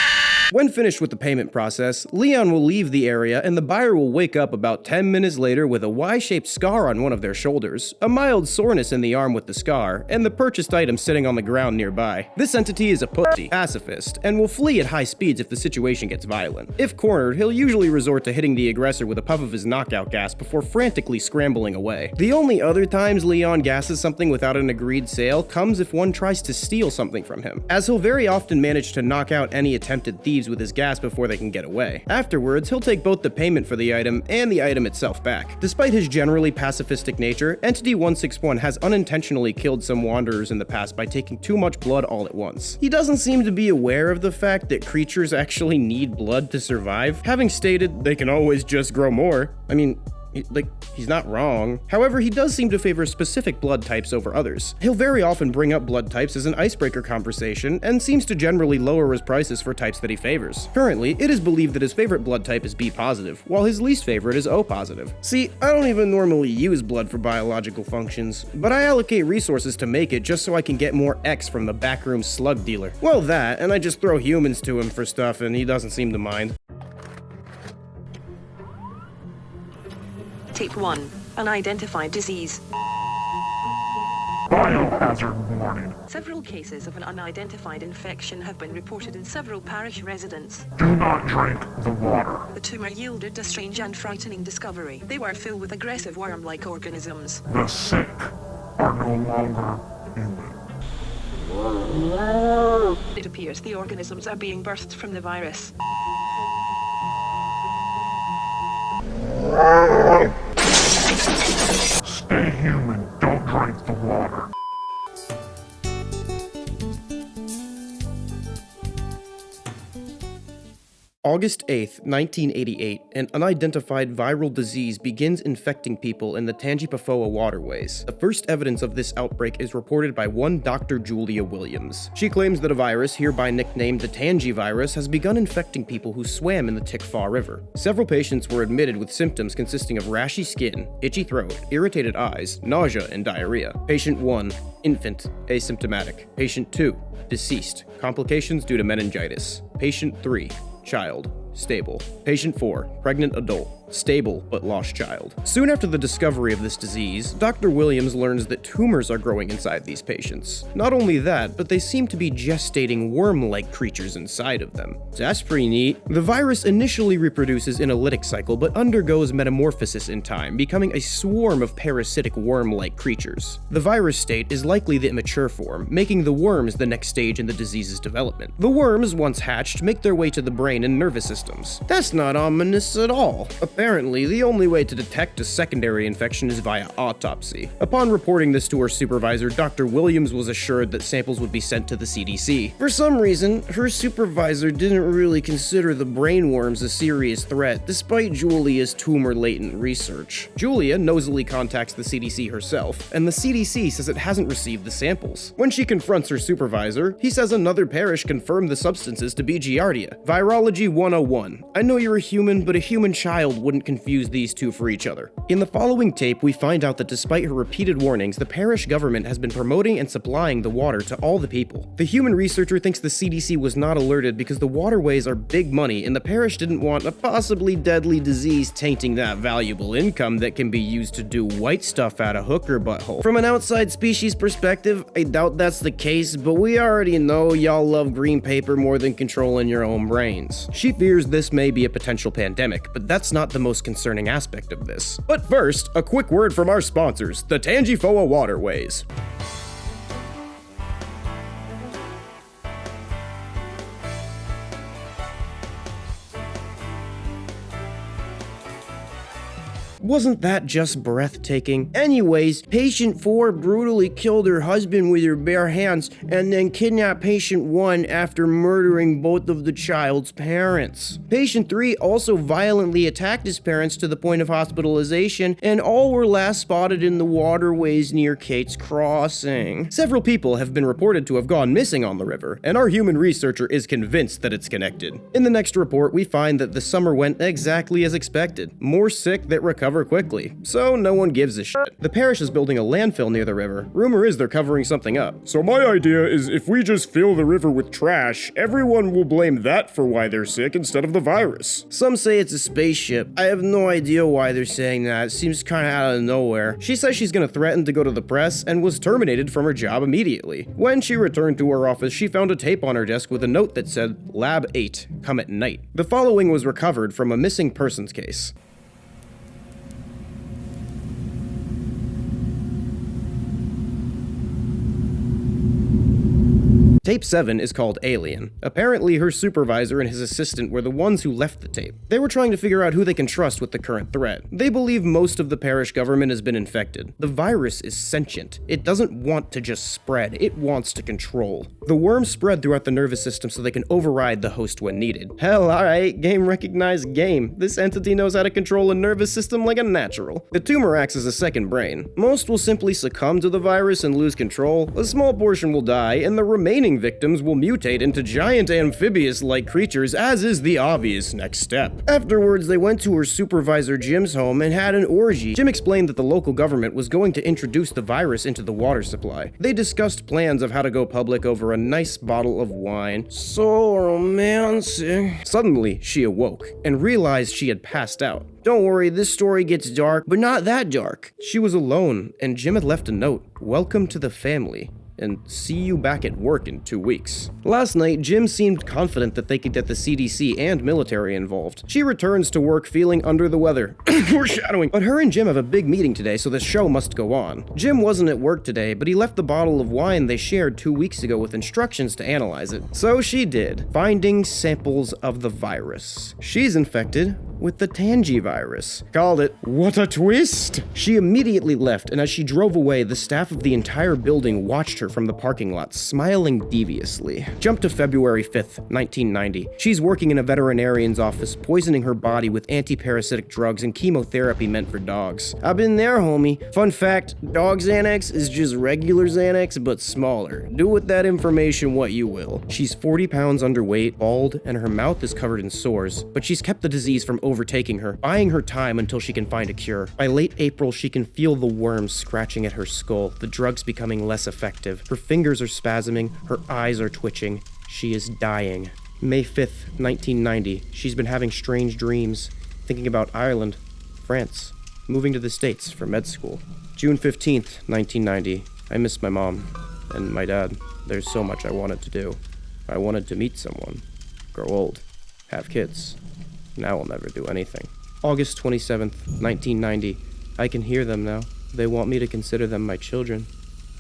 When finished with the payment process, Leon will leave the area and the buyer will wake up about 10 minutes later with a Y-shaped scar on one of their shoulders, a mild soreness in the arm with the scar, and the purchased item sitting on the ground nearby. This entity is a pussy, pacifist, and will flee at high speeds if the situation gets violent. If cornered, he'll usually resort to hitting the aggressor with a puff of his knockout gas before frantically scrambling away. The only other times Leon gasses something without an agreed sale comes if one tries to steal something from him, as he'll very often manage to knock out any attempted thieves with his gas before they can get away. Afterwards, he'll take both the payment for the item and the item itself back. Despite his generally pacifistic nature, Entity 161 has unintentionally killed some wanderers in the past by taking too much blood all at once. He doesn't seem to be aware of the fact that creatures actually need blood to survive, having stated they can always just grow more. I mean, he's not wrong. However, he does seem to favor specific blood types over others. He'll very often bring up blood types as an icebreaker conversation, and seems to generally lower his prices for types that he favors. Currently, it is believed that his favorite blood type is B positive, while his least favorite is O positive. See, I don't even normally use blood for biological functions, but I allocate resources to make it just so I can get more X from the Backrooms slug dealer. Well, that, and I just throw humans to him for stuff and he doesn't seem to mind. Tape 1. Unidentified disease. Biohazard warning. Several cases of an unidentified infection have been reported in several parish residents. Do not drink the water. The tumor yielded a strange and frightening discovery. They were filled with aggressive worm-like organisms. The sick are no longer human. It appears the organisms are being birthed from the virus. Stay human, don't drink the water. August 8th, 1988, an unidentified viral disease begins infecting people in the Tangi waterways. The first evidence of this outbreak is reported by one Dr. Julia Williams. She claims that a virus, hereby nicknamed the Tangi Virus, has begun infecting people who swam in the Tikfa River. Several patients were admitted with symptoms consisting of rashy skin, itchy throat, irritated eyes, nausea, and diarrhea. Patient 1, infant, asymptomatic. Patient 2, deceased, complications due to meningitis. Patient 3, child, stable. Patient 4, pregnant adult, stable but lost child. Soon after the discovery of this disease, Dr. Williams learns that tumors are growing inside these patients. Not only that, but they seem to be gestating worm-like creatures inside of them. That's pretty neat. The virus initially reproduces in a lytic cycle, but undergoes metamorphosis in time, becoming a swarm of parasitic worm-like creatures. The virus state is likely the immature form, making the worms the next stage in the disease's development. The worms, once hatched, make their way to the brain and nervous systems. That's not ominous at all. Apparently, the only way to detect a secondary infection is via autopsy. Upon reporting this to her supervisor, Dr. Williams was assured that samples would be sent to the CDC. For some reason, her supervisor didn't really consider the brainworms a serious threat, despite Julia's tumor-latent research. Julia nosily contacts the CDC herself, and the CDC says it hasn't received the samples. When she confronts her supervisor, he says another parish confirmed the substances to be Giardia. Virology 101. I know you're a human, but a human child wouldn't wouldn't confuse these two for each other. In the following tape, we find out that despite her repeated warnings, the parish government has been promoting and supplying the water to all the people. The human researcher thinks the CDC was not alerted because the waterways are big money and the parish didn't want a possibly deadly disease tainting that valuable income that can be used to do white stuff out of hooker butthole. From an outside species perspective, I doubt that's the case, but we already know y'all love green paper more than controlling your own brains. She fears this may be a potential pandemic, but that's not the most concerning aspect of this. But first, a quick word from our sponsors, the Tangi Waterways. Wasn't that just breathtaking? Anyways, patient 4 brutally killed her husband with her bare hands and then kidnapped patient 1 after murdering both of the child's parents. Patient 3 also violently attacked his parents to the point of hospitalization, and all were last spotted in the waterways near Kate's Crossing. Several people have been reported to have gone missing on the river, and our human researcher is convinced that it's connected. In the next report, we find that the summer went exactly as expected. More sick that recovered quickly, so no one gives a shit. The parish is building a landfill near the river. Rumor is they're covering something up. So my idea is if we just fill the river with trash, everyone will blame that for why they're sick instead of the virus. Some say it's a spaceship. I have no idea why they're saying that. It seems kinda out of nowhere. She says she's gonna threaten to go to the press and was terminated from her job immediately. When she returned to her office, she found a tape on her desk with a note that said, "Lab 8, come at night." The following was recovered from a missing persons case. Tape 7 is called Alien. Apparently, her supervisor and his assistant were the ones who left the tape. They were trying to figure out who they can trust with the current threat. They believe most of the parish government has been infected. The virus is sentient. It doesn't want to just spread, it wants to control. The worms spread throughout the nervous system so they can override the host when needed. Hell, alright, game recognized game. This entity knows how to control a nervous system like a natural. The tumor acts as a second brain. Most will simply succumb to the virus and lose control. A small portion will die, and the remaining victims will mutate into giant amphibious-like creatures, as is the obvious next step. Afterwards, they went to her supervisor Jim's home and had an orgy. Jim explained that the local government was going to introduce the virus into the water supply. They discussed plans of how to go public over a nice bottle of wine. So romantic. Suddenly, she awoke and realized she had passed out. Don't worry, this story gets dark, but not that dark. She was alone, and Jim had left a note. Welcome to the family, and see you back at work in 2 weeks. Last night, Jim seemed confident that they could get the CDC and military involved. She returns to work feeling under the weather. Foreshadowing. But her and Jim have a big meeting today, so the show must go on. Jim wasn't at work today, but he left the bottle of wine they shared 2 weeks ago with instructions to analyze it. So she did, finding samples of the virus. She's infected with the Tangi Virus. Called it. What a twist! She immediately left, and as she drove away, the staff of the entire building watched her from the parking lot, smiling deviously. Jump to February 5th, 1990. She's working in a veterinarian's office, poisoning her body with anti-parasitic drugs and chemotherapy meant for dogs. I've been there, homie. Fun fact, dog Xanax is just regular Xanax, but smaller. Do with that information what you will. She's 40 pounds underweight, bald, and her mouth is covered in sores, but she's kept the disease from overtaking her, buying her time until she can find a cure. By late April, she can feel the worms scratching at her skull, the drugs becoming less effective. Her fingers are spasming, her eyes are twitching. She is dying. May 5th, 1990. She's been having strange dreams, thinking about Ireland, France, moving to the States for med school. June 15th, 1990. I miss my mom and my dad. There's so much I wanted to do. I wanted to meet someone, grow old, have kids. Now I'll never do anything. August 27th, 1990. I can hear them now. They want me to consider them my children.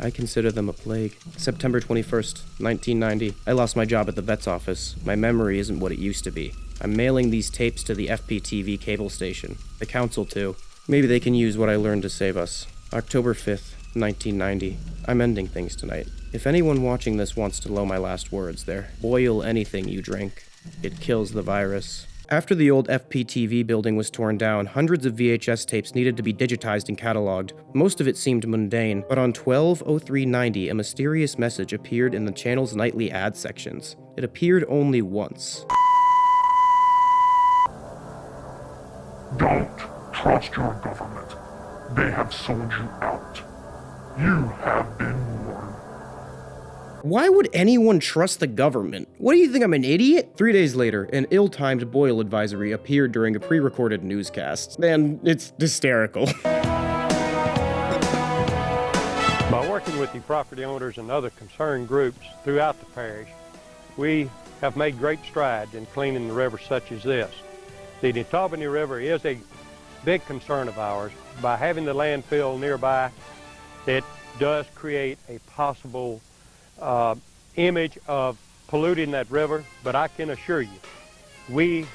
I consider them a plague. September 21st, 1990. I lost my job at the vet's office. My memory isn't what it used to be. I'm mailing these tapes to the FPTV cable station. The council, too. Maybe they can use what I learned to save us. October 5th, 1990. I'm ending things tonight. If anyone watching this wants to know my last words, there. Boil anything you drink. It kills the virus. After the old FPTV building was torn down, hundreds of VHS tapes needed to be digitized and cataloged. Most of it seemed mundane, but on 12/03/90, a mysterious message appeared in the channel's nightly ad sections. It appeared only once. Don't trust your government. They have sold you out. You have been warned. Why would anyone trust the government? What do you think, I'm an idiot? 3 days later, an ill-timed boil advisory appeared during a pre-recorded newscast, and it's hysterical. By working with the property owners and other concerned groups throughout the parish, we have made great strides in cleaning the river such as this. The Netabony River is a big concern of ours. By having the landfill nearby, it does create a possible image of polluting that river, but I can assure you, we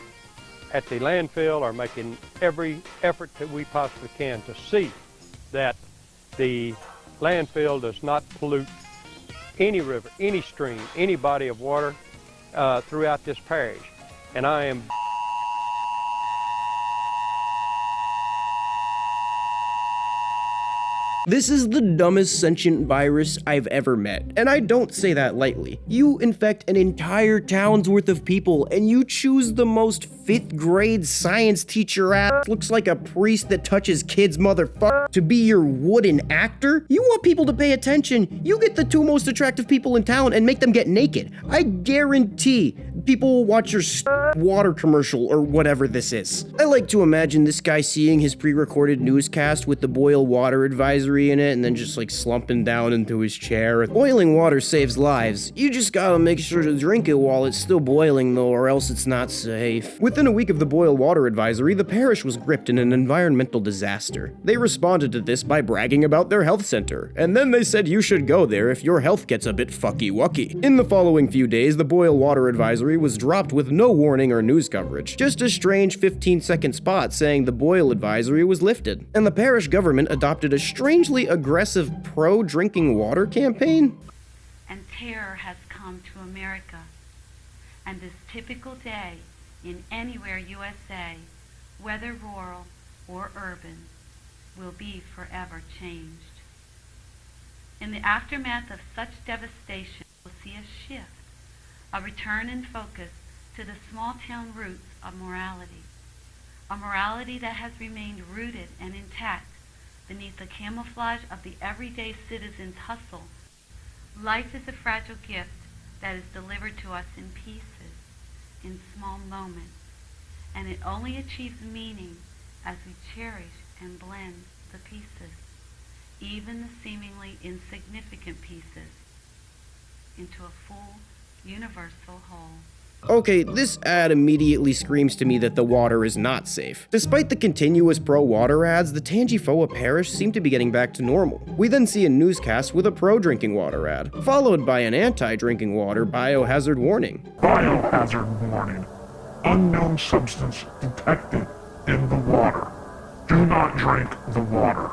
at the landfill are making every effort that we possibly can to see that the landfill does not pollute any river, any stream, any body of water throughout this parish. And I am This is the dumbest sentient virus I've ever met, and I don't say that lightly. You infect an entire town's worth of people, and you choose the most 5th grade science teacher ass looks like a priest that touches kids motherfucker to be your wooden actor? You want people to pay attention, you get the 2 most attractive people in town and make them get naked. I guarantee people will watch your water commercial or whatever this is. I like to imagine this guy seeing his pre-recorded newscast with the boil water advisory in it and then just like slumping down into his chair. Boiling water saves lives. You just gotta make sure to drink it while it's still boiling though, or else it's not safe. Within a week of the boil water advisory, the parish was gripped in an environmental disaster. They responded to this by bragging about their health center, and then they said you should go there if your health gets a bit fucky-wucky. In the following few days, the boil water advisory was dropped with no warning or news coverage, just a strange 15-second spot saying the boil advisory was lifted, and the parish government adopted a strangely aggressive pro-drinking water campaign. And terror has come to America, and this typical day in anywhere USA, whether rural or urban, will be forever changed. In the aftermath of such devastation, we'll see a shift, a return in focus to the small town roots of morality, a morality that has remained rooted and intact beneath the camouflage of the everyday citizen's hustle. Life is a fragile gift that is delivered to us in pieces, in small moments, and it only achieves meaning as we cherish and blend the pieces, even the seemingly insignificant pieces, into a full, universal whole. Okay, this ad immediately screams to me that the water is not safe. Despite the continuous pro-water ads, the Tangi parish seem to be getting back to normal. We then see a newscast with a pro-drinking water ad, followed by an anti-drinking water biohazard warning. Biohazard warning. Unknown substance detected in the water. Do not drink the water.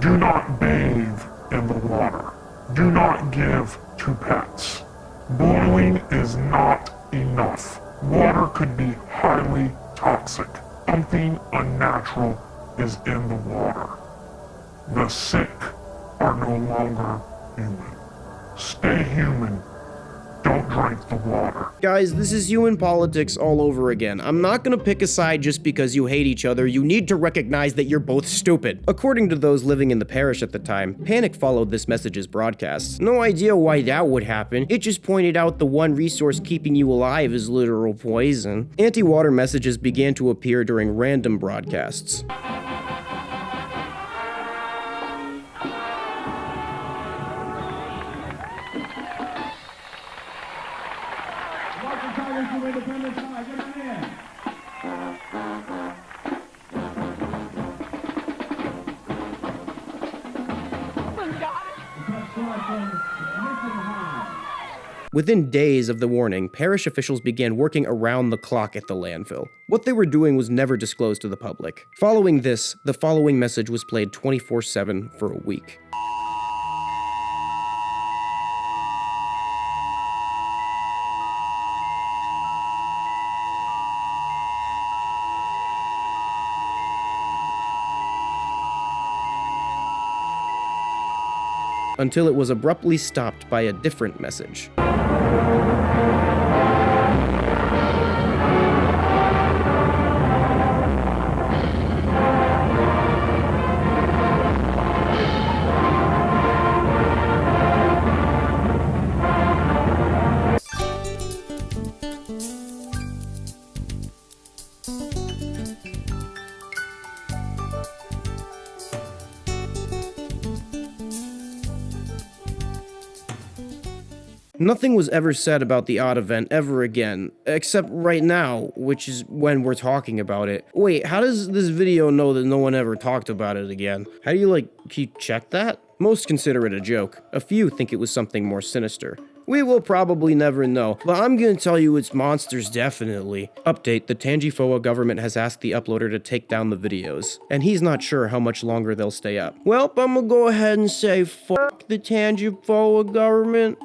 Do not bathe in the water. Do not give to pets. Boiling is not enough. Water could be highly toxic. Something unnatural is in the water. The sick are no longer human. Stay human. Don't drink the water. Guys, this is human politics all over again. I'm not gonna pick a side just because you hate each other. You need to recognize that you're both stupid. According to those living in the parish at the time, panic followed this message's broadcast. No idea why that would happen. It just pointed out the one resource keeping you alive is literal poison. Anti-water messages began to appear during random broadcasts. Within days of the warning, parish officials began working around the clock at the landfill. What they were doing was never disclosed to the public. Following this, the following message was played 24/7 for a week. Until it was abruptly stopped by a different message. Nothing was ever said about the odd event ever again, except right now, which is when we're talking about it. Wait, how does this video know that no one ever talked about it again? How do you, keep check that? Most consider it a joke. A few think it was something more sinister. We will probably never know, but I'm gonna tell you it's monsters definitely. Update, the Tangi government has asked the uploader to take down the videos, and he's not sure how much longer they'll stay up. Well, I'm gonna go ahead and say fuck the Tangi government,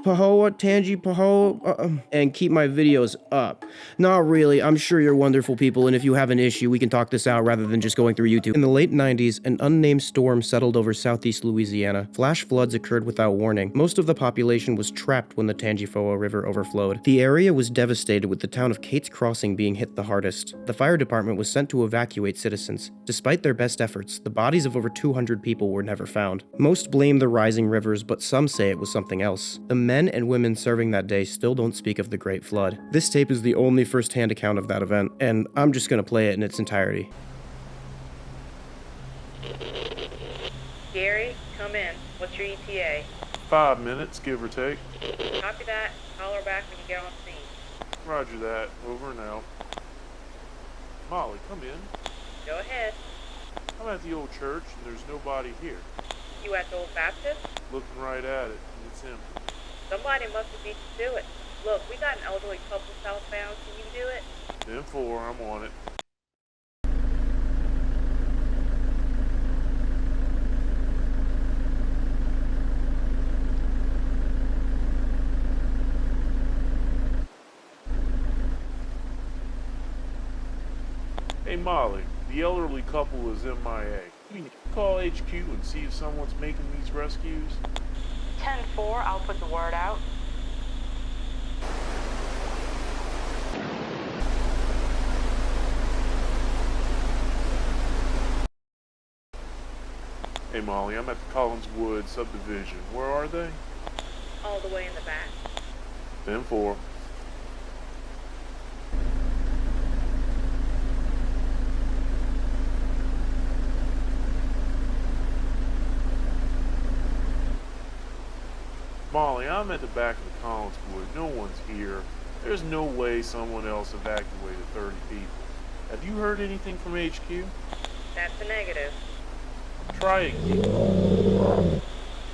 and keep my videos up. Not really, I'm sure you're wonderful people, and if you have an issue, we can talk this out rather than just going through YouTube. In the late 90s, an unnamed storm settled over southeast Louisiana. Flash floods occurred without warning. Most of the population was trapped when the Tangi River overflowed. The area was devastated, with the town of Kate's Crossing being hit the hardest. The fire department was sent to evacuate citizens. Despite their best efforts, the bodies of over 200 people were never found. Most blame the rising rivers, but some say it was something else. The men and women serving that day still don't speak of the Great Flood. This tape is the only first-hand account of that event, and I'm just gonna play it in its entirety. Gary, come in. What's your ETA? 5 minutes, give or take. Copy that. Holler back when you get on scene. Roger that. Over and out. Molly, come in. Go ahead. I'm at the old church and there's nobody here. You at the old Baptist? Looking right at it and it's empty. Somebody must have beat you to it. Look, we got an elderly couple southbound. Can you do it? 10-4, I'm on it. Hey Molly, the elderly couple is MIA. Can you call HQ and see if someone's making these rescues? 10-4, I'll put the word out. Hey Molly, I'm at the Collinswood subdivision. Where are they? All the way in the back. 10-4. Molly, I'm at the back of the Collinswood. No one's here. There's no way someone else evacuated 30 people. Have you heard anything from HQ? That's a negative. Try again.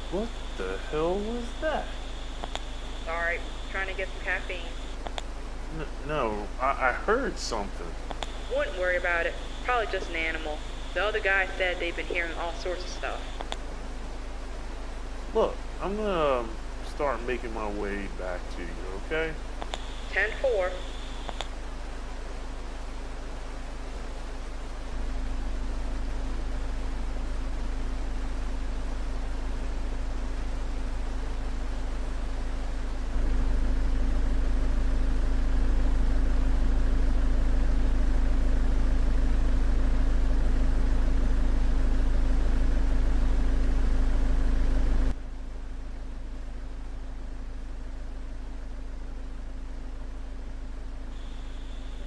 What the hell was that? Sorry, trying to get some caffeine. No, I heard something. Wouldn't worry about it. Probably just an animal. The other guy said they've been hearing all sorts of stuff. Look, I'm gonna start making my way back to you, okay? 10-4.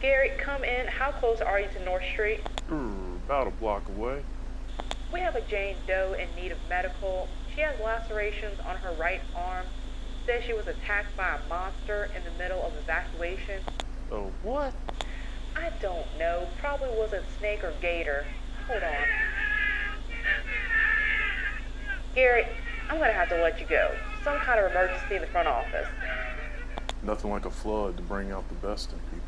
Gary, come in. How close are you to North Street? About a block away. We have a Jane Doe in need of medical. She has lacerations on her right arm. Says she was attacked by a monster in the middle of evacuation. Oh, what? I don't know. Probably wasn't snake or gator. Hold on. Gary, I'm gonna have to let you go. Some kind of emergency in the front office. Nothing like a flood to bring out the best in people.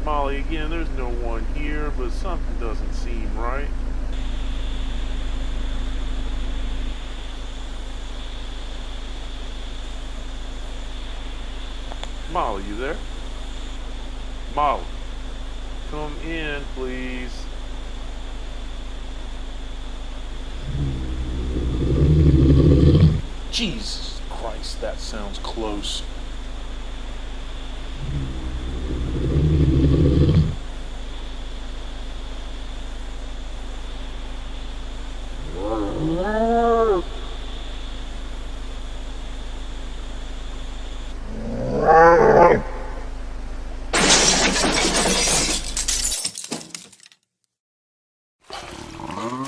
Molly, again, there's no one here, but something doesn't seem right. Molly, you there? Molly, come in, please. Jesus Christ, that sounds close. Lieutenant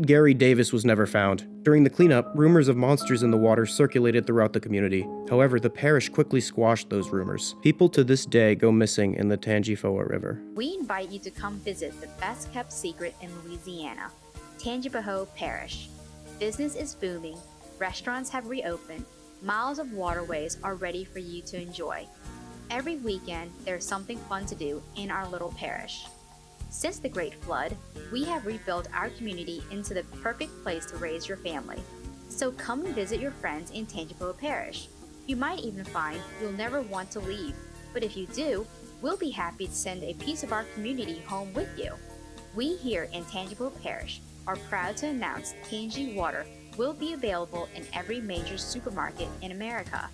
Gary Davis was never found. During the cleanup, rumors of monsters in the water circulated throughout the community. However, the parish quickly squashed those rumors. People to this day go missing in the Tangi River. We invite you to come visit the best kept secret in Louisiana, Tangi Parish. Business is booming, restaurants have reopened, miles of waterways are ready for you to enjoy. Every weekend, there's something fun to do in our little parish. Since the Great Flood, we have rebuilt our community into the perfect place to raise your family. So come and visit your friends in Tangi Parish. You might even find you'll never want to leave, but if you do, we'll be happy to send a piece of our community home with you. We here in Tangi Parish are proud to announce Tangi Water will be available in every major supermarket in America.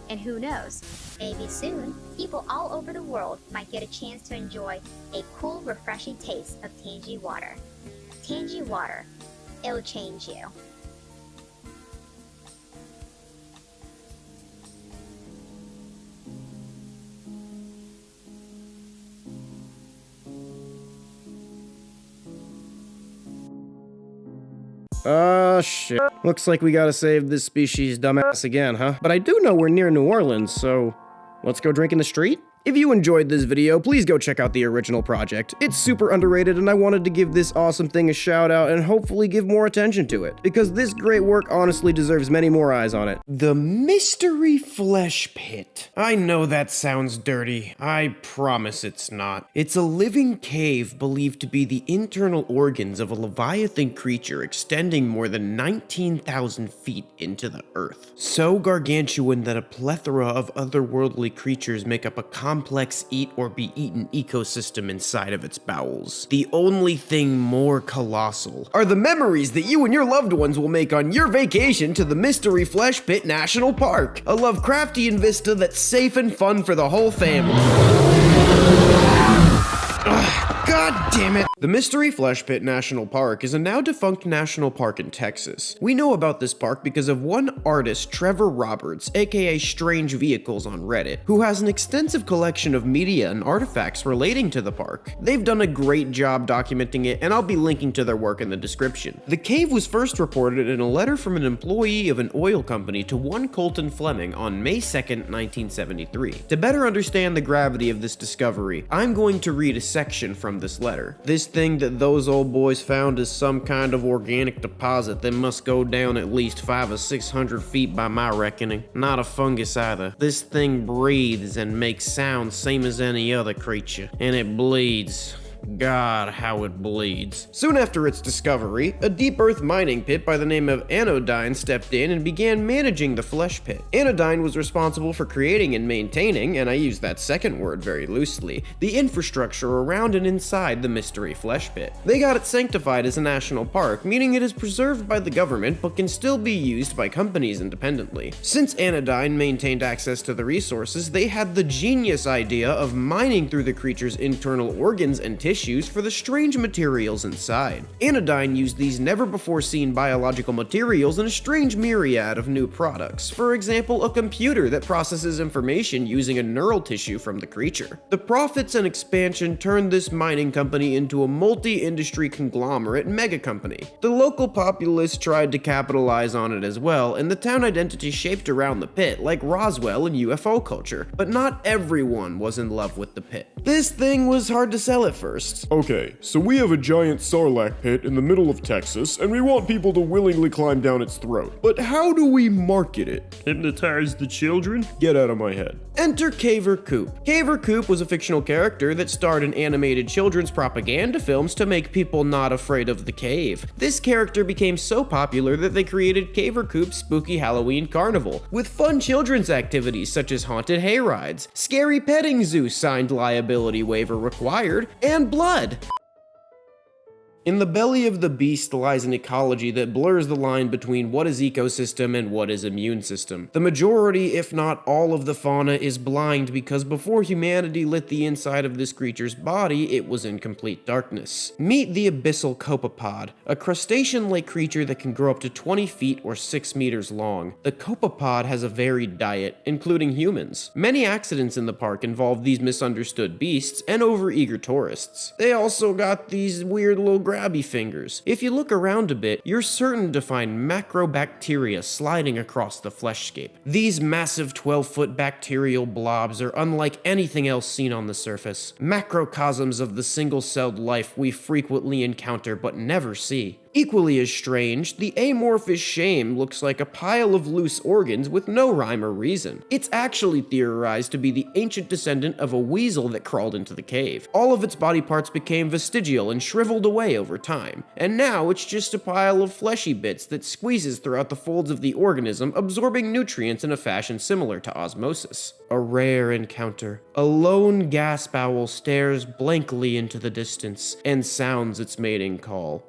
And who knows, maybe soon, people all over the world might get a chance to enjoy a cool, refreshing taste of Tangi water. Tangi water, it'll change you. Shit. Looks like we gotta save this species' dumbass again, huh? But I do know we're near New Orleans, so let's go drink in the street? If you enjoyed this video, please go check out the original project. It's super underrated and I wanted to give this awesome thing a shout out and hopefully give more attention to it, because this great work honestly deserves many more eyes on it. The Mystery Flesh Pit. I know that sounds dirty. I promise it's not. It's a living cave believed to be the internal organs of a leviathan creature extending more than 19,000 feet into the earth. So gargantuan that a plethora of otherworldly creatures make up a complex eat-or-be-eaten ecosystem inside of its bowels. The only thing more colossal are the memories that you and your loved ones will make on your vacation to the Mystery Flesh Pit National Park, a Lovecraftian vista that's safe and fun for the whole family. God damn it! The Mystery Flesh Pit National Park is a now defunct national park in Texas. We know about this park because of one artist, Trevor Roberts, aka Strange Vehicles on Reddit, who has an extensive collection of media and artifacts relating to the park. They've done a great job documenting it, and I'll be linking to their work in the description. The cave was first reported in a letter from an employee of an oil company to one Colton Fleming on May 2nd, 1973. To better understand the gravity of this discovery, I'm going to read a section from this letter. This thing that those old boys found is some kind of organic deposit that must go down at least 500 or 600 feet by my reckoning. Not a fungus either. This thing breathes and makes sounds same as any other creature, and it bleeds. God, how it bleeds. Soon after its discovery, a deep earth mining pit by the name of Anodyne stepped in and began managing the flesh pit. Anodyne was responsible for creating and maintaining, and I use that second word very loosely, the infrastructure around and inside the Mystery Flesh Pit. They got it sanctified as a national park, meaning it is preserved by the government but can still be used by companies independently. Since Anodyne maintained access to the resources, they had the genius idea of mining through the creature's internal organs and tissues for the strange materials inside. Anodyne used these never-before-seen biological materials in a strange myriad of new products. For example, a computer that processes information using a neural tissue from the creature. The profits and expansion turned this mining company into a multi-industry conglomerate mega company. The local populace tried to capitalize on it as well, and the town identity shaped around the pit, like Roswell and UFO culture. But not everyone was in love with the pit. This thing was hard to sell at first. Okay, so we have a giant sarlacc pit in the middle of Texas, and we want people to willingly climb down its throat. But how do we market it? Hypnotize the children? Get out of my head. Enter Caver Coop. Caver Coop was a fictional character that starred in animated children's propaganda films to make people not afraid of the cave. This character became so popular that they created Caver Coop's Spooky Halloween Carnival, with fun children's activities such as haunted hayrides, scary petting zoo signed liability waiver required, and blood. In the belly of the beast lies an ecology that blurs the line between what is ecosystem and what is immune system. The majority, if not all of the fauna is blind because before humanity lit the inside of this creature's body, it was in complete darkness. Meet the abyssal copepod, a crustacean-like creature that can grow up to 20 feet or 6 meters long. The copepod has a varied diet, including humans. Many accidents in the park involve these misunderstood beasts and overeager tourists. They also got these weird little grabby fingers. If you look around a bit, you're certain to find macrobacteria sliding across the fleshscape. These massive 12-foot bacterial blobs are unlike anything else seen on the surface, macrocosms of the single-celled life we frequently encounter but never see. Equally as strange, the amorphous shame looks like a pile of loose organs with no rhyme or reason. It's actually theorized to be the ancient descendant of a weasel that crawled into the cave. All of its body parts became vestigial and shriveled away over time, and now it's just a pile of fleshy bits that squeezes throughout the folds of the organism, absorbing nutrients in a fashion similar to osmosis. A rare encounter. A lone gasp owl stares blankly into the distance and sounds its mating call.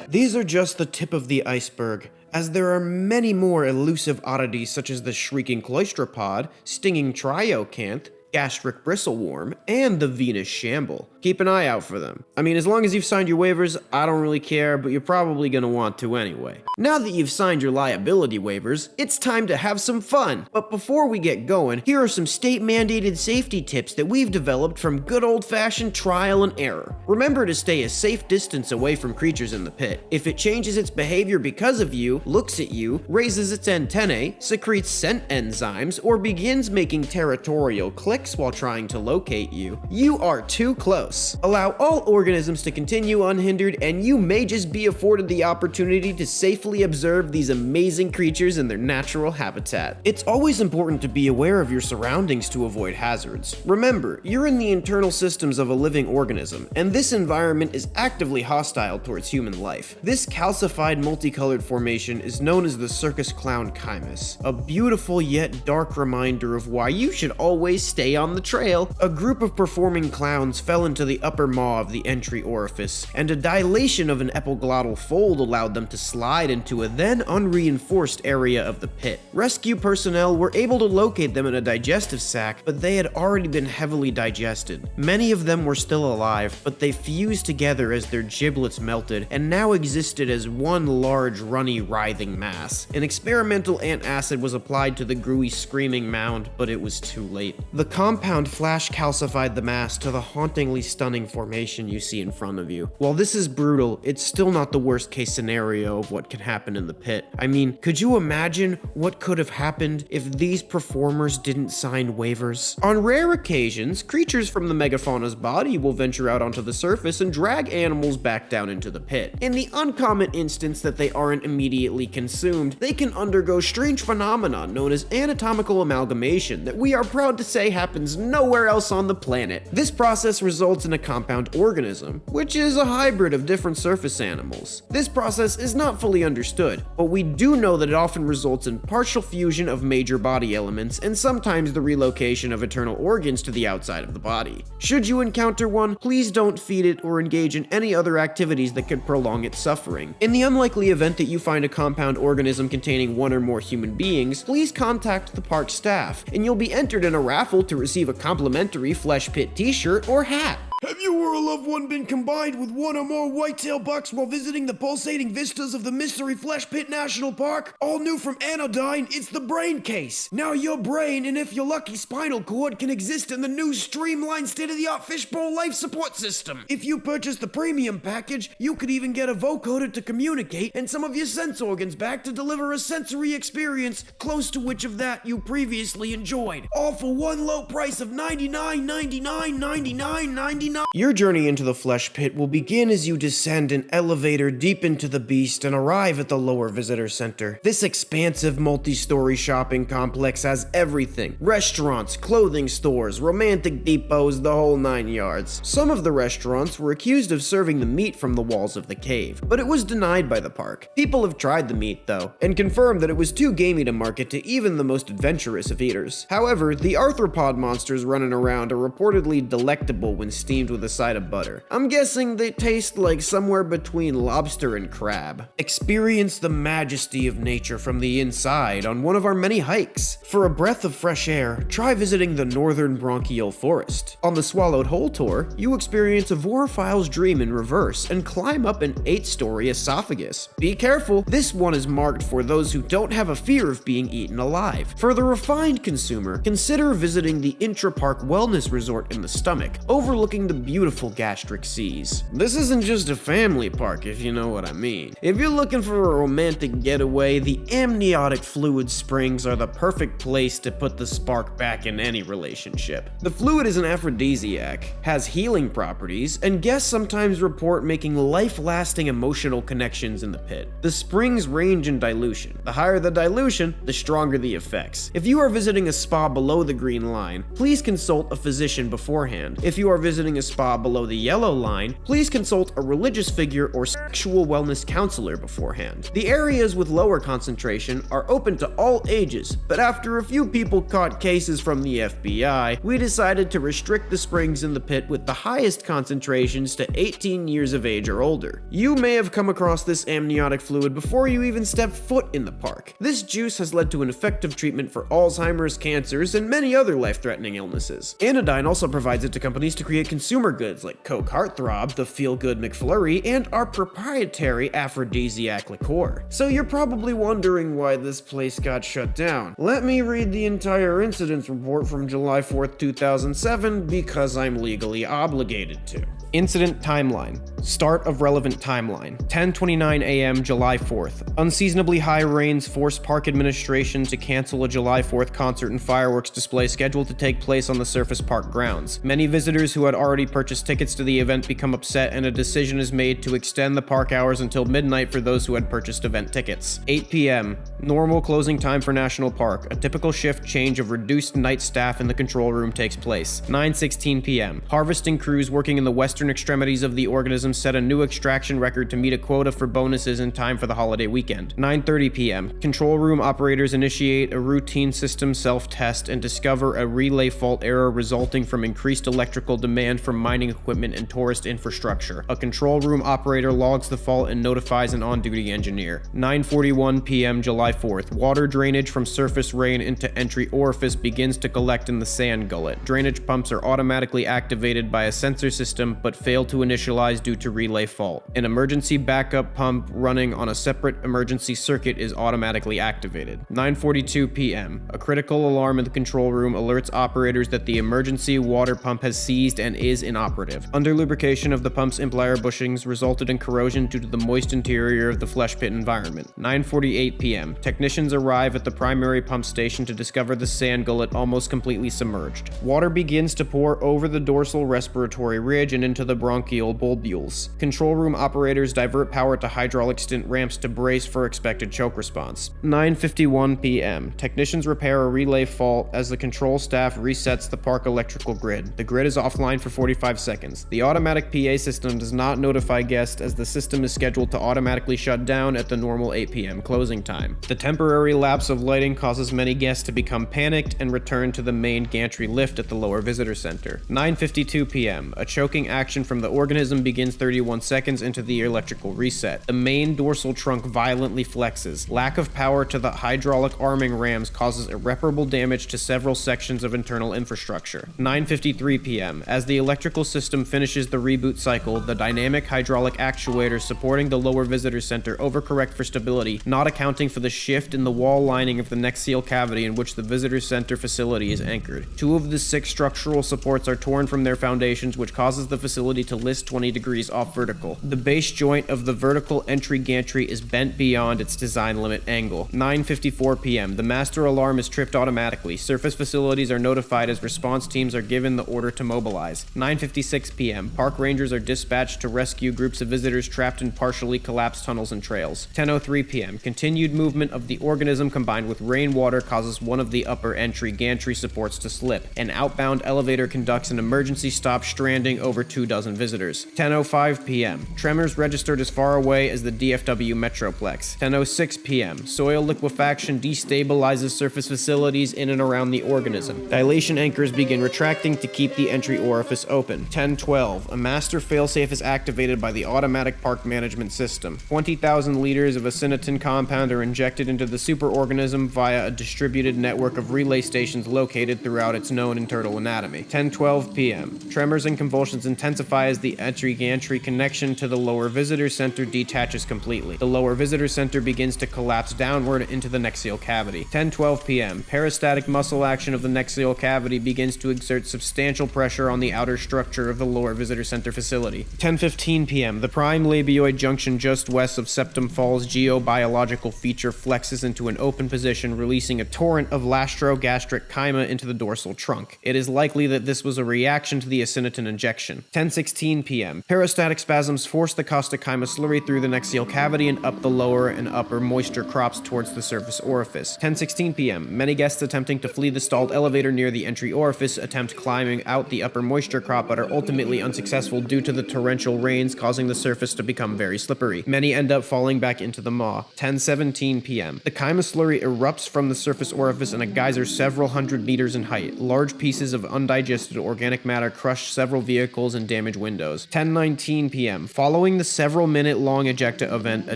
These are just the tip of the iceberg, as there are many more elusive oddities such as the shrieking cloistropod, stinging triocanth, gastric bristleworm, and the Venus shamble. Keep an eye out for them. I mean, as long as you've signed your waivers, I don't really care, but you're probably gonna want to anyway. Now that you've signed your liability waivers, it's time to have some fun. But before we get going, here are some state-mandated safety tips that we've developed from good old-fashioned trial and error. Remember to stay a safe distance away from creatures in the pit. If it changes its behavior because of you, looks at you, raises its antennae, secretes scent enzymes, or begins making territorial clicks while trying to locate you, you are too close. Allow all organisms to continue unhindered, and you may just be afforded the opportunity to safely observe these amazing creatures in their natural habitat. It's always important to be aware of your surroundings to avoid hazards. Remember, you're in the internal systems of a living organism, and this environment is actively hostile towards human life. This calcified multicolored formation is known as the circus clown chimus, a beautiful yet dark reminder of why you should always stay on the trail. A group of performing clowns fell into the upper maw of the entry orifice, and a dilation of an epiglottal fold allowed them to slide into a then unreinforced area of the pit. Rescue personnel were able to locate them in a digestive sac, but they had already been heavily digested. Many of them were still alive, but they fused together as their giblets melted and now existed as one large, runny, writhing mass. An experimental antacid was applied to the gruey, screaming mound, but it was too late. The compound flash calcified the mass to the hauntingly stunning formation you see in front of you. While this is brutal, it's still not the worst case scenario of what can happen in the pit. I mean, could you imagine what could have happened if these performers didn't sign waivers? On rare occasions, creatures from the megafauna's body will venture out onto the surface and drag animals back down into the pit. In the uncommon instance that they aren't immediately consumed, they can undergo strange phenomena known as anatomical amalgamation that we are proud to say happens nowhere else on the planet. This process results in a compound organism, which is a hybrid of different surface animals. This process is not fully understood, but we do know that it often results in partial fusion of major body elements and sometimes the relocation of internal organs to the outside of the body. Should you encounter one, please don't feed it or engage in any other activities that could prolong its suffering. In the unlikely event that you find a compound organism containing one or more human beings, please contact the park staff, and you'll be entered in a raffle to receive a complimentary Flesh Pit t-shirt or hat. Have you or a loved one been combined with one or more whitetail bucks while visiting the pulsating vistas of the Mystery Flesh Pit National Park? All new from Anodyne, it's the Brain Case. Now your brain, and if you're lucky, spinal cord, can exist in the new streamlined state-of-the-art fishbowl life support system. If you purchase the premium package, you could even get a vocoder to communicate and some of your sense organs back to deliver a sensory experience close to which of that you previously enjoyed. All for one low price of $99.99. Your journey into the flesh pit will begin as you descend an elevator deep into the beast and arrive at the lower visitor center. This expansive multi-story shopping complex has everything: restaurants, clothing stores, romantic depots, the whole 9 yards. Some of the restaurants were accused of serving the meat from the walls of the cave, but it was denied by the park. People have tried the meat though, and confirmed that it was too gamey to market to even the most adventurous of eaters. However, the arthropod Neuro-isopod monsters running around are reportedly delectable when steamed with a side of butter. I'm guessing they taste like somewhere between lobster and crab. Experience the majesty of nature from the inside on one of our many hikes. For a breath of fresh air, try visiting the Northern Bronchial Forest. On the Swallowed Hole tour, you experience a vorophile's dream in reverse and climb up an 8-story esophagus. Be careful, this one is marked for those who don't have a fear of being eaten alive. For the refined consumer, consider visiting the Intra-Park Wellness Resort in the stomach, overlooking the beautiful gastric seas. This isn't just a family park, if you know what I mean. If you're looking for a romantic getaway, the amniotic fluid springs are the perfect place to put the spark back in any relationship. The fluid is an aphrodisiac, has healing properties, and guests sometimes report making life-lasting emotional connections in the pit. The springs range in dilution. The higher the dilution, the stronger the effects. If you are visiting a spa below the green line, please consult a physician beforehand. If you are visiting a spa below the yellow line, please consult a religious figure or sexual wellness counselor beforehand. The areas with lower concentration are open to all ages, but after a few people caught cases from the FBI, we decided to restrict the springs in the pit with the highest concentrations to 18 years of age or older. You may have come across this amniotic fluid before you even stepped foot in the park. This juice has led to an effective treatment for Alzheimer's, cancers, and many other life-threatening illnesses. Anodyne also provides it to companies to create consumer goods like Coke Heartthrob, the Feel Good McFlurry, and our proprietary aphrodisiac liqueur. So you're probably wondering why this place got shut down. Let me read the entire incident report from July 4th, 2007, because I'm legally obligated to. Incident timeline. Start of relevant timeline. 10:29 a.m. July 4th. Unseasonably high rains forced park administration to cancel a July 4th concert and fireworks display scheduled to take place on the surface park grounds. Many visitors who had already purchased tickets to the event become upset, and a decision is made to extend the park hours until midnight for those who had purchased event tickets. 8 p.m. Normal closing time for National Park. A typical shift change of reduced night staff in the control room takes place. 9:16 p.m. Harvesting crews working in the western extremities of the organism set a new extraction record to meet a quota for bonuses in time for the holiday weekend. 9:30 p.m. Control room operators initiate a routine system self-test and discover a relay fault error resulting from increased electrical demand from mining equipment and tourist infrastructure. A control room operator logs the fault and notifies an on-duty engineer. 9:41 p.m. July 4th. Water drainage from surface rain into entry orifice begins to collect in the sand gullet. Drainage pumps are automatically activated by a sensor system but fail to initialize due to relay fault. An emergency backup pump running on a separate emergency circuit is automatically activated. 9:42 p.m. A critical alarm in the control room alerts operators that the emergency water pump has seized and is inoperative. Under lubrication of the pump's implier bushings resulted in corrosion due to the moist interior of the flesh pit environment. 9:48 p.m. Technicians arrive at the primary pump station to discover the sand gullet almost completely submerged. Water begins to pour over the dorsal respiratory ridge and into the bronchial bulbules. Control room operators divert power to hydraulic stint ramps to brace for expected choke response. 9:51 p.m. Technicians repair a relay fault as the control staff resets the park electrical grid. The grid is offline for 45 seconds. The automatic PA system does not notify guests as the system is scheduled to automatically shut down at the normal 8 p.m. closing time. The temporary lapse of lighting causes many guests to become panicked and return to the main gantry lift at the lower visitor center. 9:52 p.m. A choking action from the organism begins 31 seconds into the electrical reset. The main dorsal trunk violently flexes. Lack of power to the hydraulic arming rams causes irreparable damage to several sections of internal infrastructure. 9:53 p.m. As the electrical system finishes the reboot cycle, the dynamic hydraulic actuators supporting the lower visitor center overcorrect for stability, not accounting for the shift in the wall lining of the neck seal cavity in which the visitor center facility is anchored. 2 of the 6 structural supports are torn from their foundations, which causes the facility to list 20 degrees off vertical. The base joint of the vertical entry gantry is bent beyond its design limit angle. 9:54 p.m. The master alarm is tripped automatically. Surface facilities are notified as response teams are given the order to mobilize. 9:56 p.m. Park rangers are dispatched to rescue groups of visitors trapped in partially collapsed tunnels and trails. 10:03 p.m. Continued movement confinement of the organism combined with rainwater causes one of the upper entry gantry supports to slip. An outbound elevator conducts an emergency stop, stranding over 24 visitors. 10:05 p.m. Tremors registered as far away as the DFW Metroplex. 10:06 p.m. Soil liquefaction destabilizes surface facilities in and around the organism. Dilation anchors begin retracting to keep the entry orifice open. 10:12. A master failsafe is activated by the automatic park management system. 20,000 liters of acinitin compound are injected into the superorganism via a distributed network of relay stations located throughout its known internal anatomy. 10:12 p.m. Tremors and convulsions intensify as the entry-gantry connection to the lower visitor center detaches completely. The lower visitor center begins to collapse downward into the nexial cavity. 10:12 p.m. Peristatic muscle action of the nexial cavity begins to exert substantial pressure on the outer structure of the lower visitor center facility. 10:15 p.m. The prime labioid junction just west of septum falls geobiological feature flexes into an open position, releasing a torrent of lastrogastric chyma into the dorsal trunk. It is likely that this was a reaction to the acinitin injection. 10:16 p.m. Peristatic spasms force the caustic chyma slurry through the nexial cavity and up the lower and upper moisture crops towards the surface orifice. 10:16 p.m. Many guests attempting to flee the stalled elevator near the entry orifice attempt climbing out the upper moisture crop but are ultimately unsuccessful due to the torrential rains causing the surface to become very slippery. Many end up falling back into the maw. 10:17 p.m. The chyma slurry erupts from the surface orifice in a geyser several hundred meters in height. Large pieces of undigested organic matter crush several vehicles and damage windows. 10:19 p.m. Following the several minute long ejecta event, a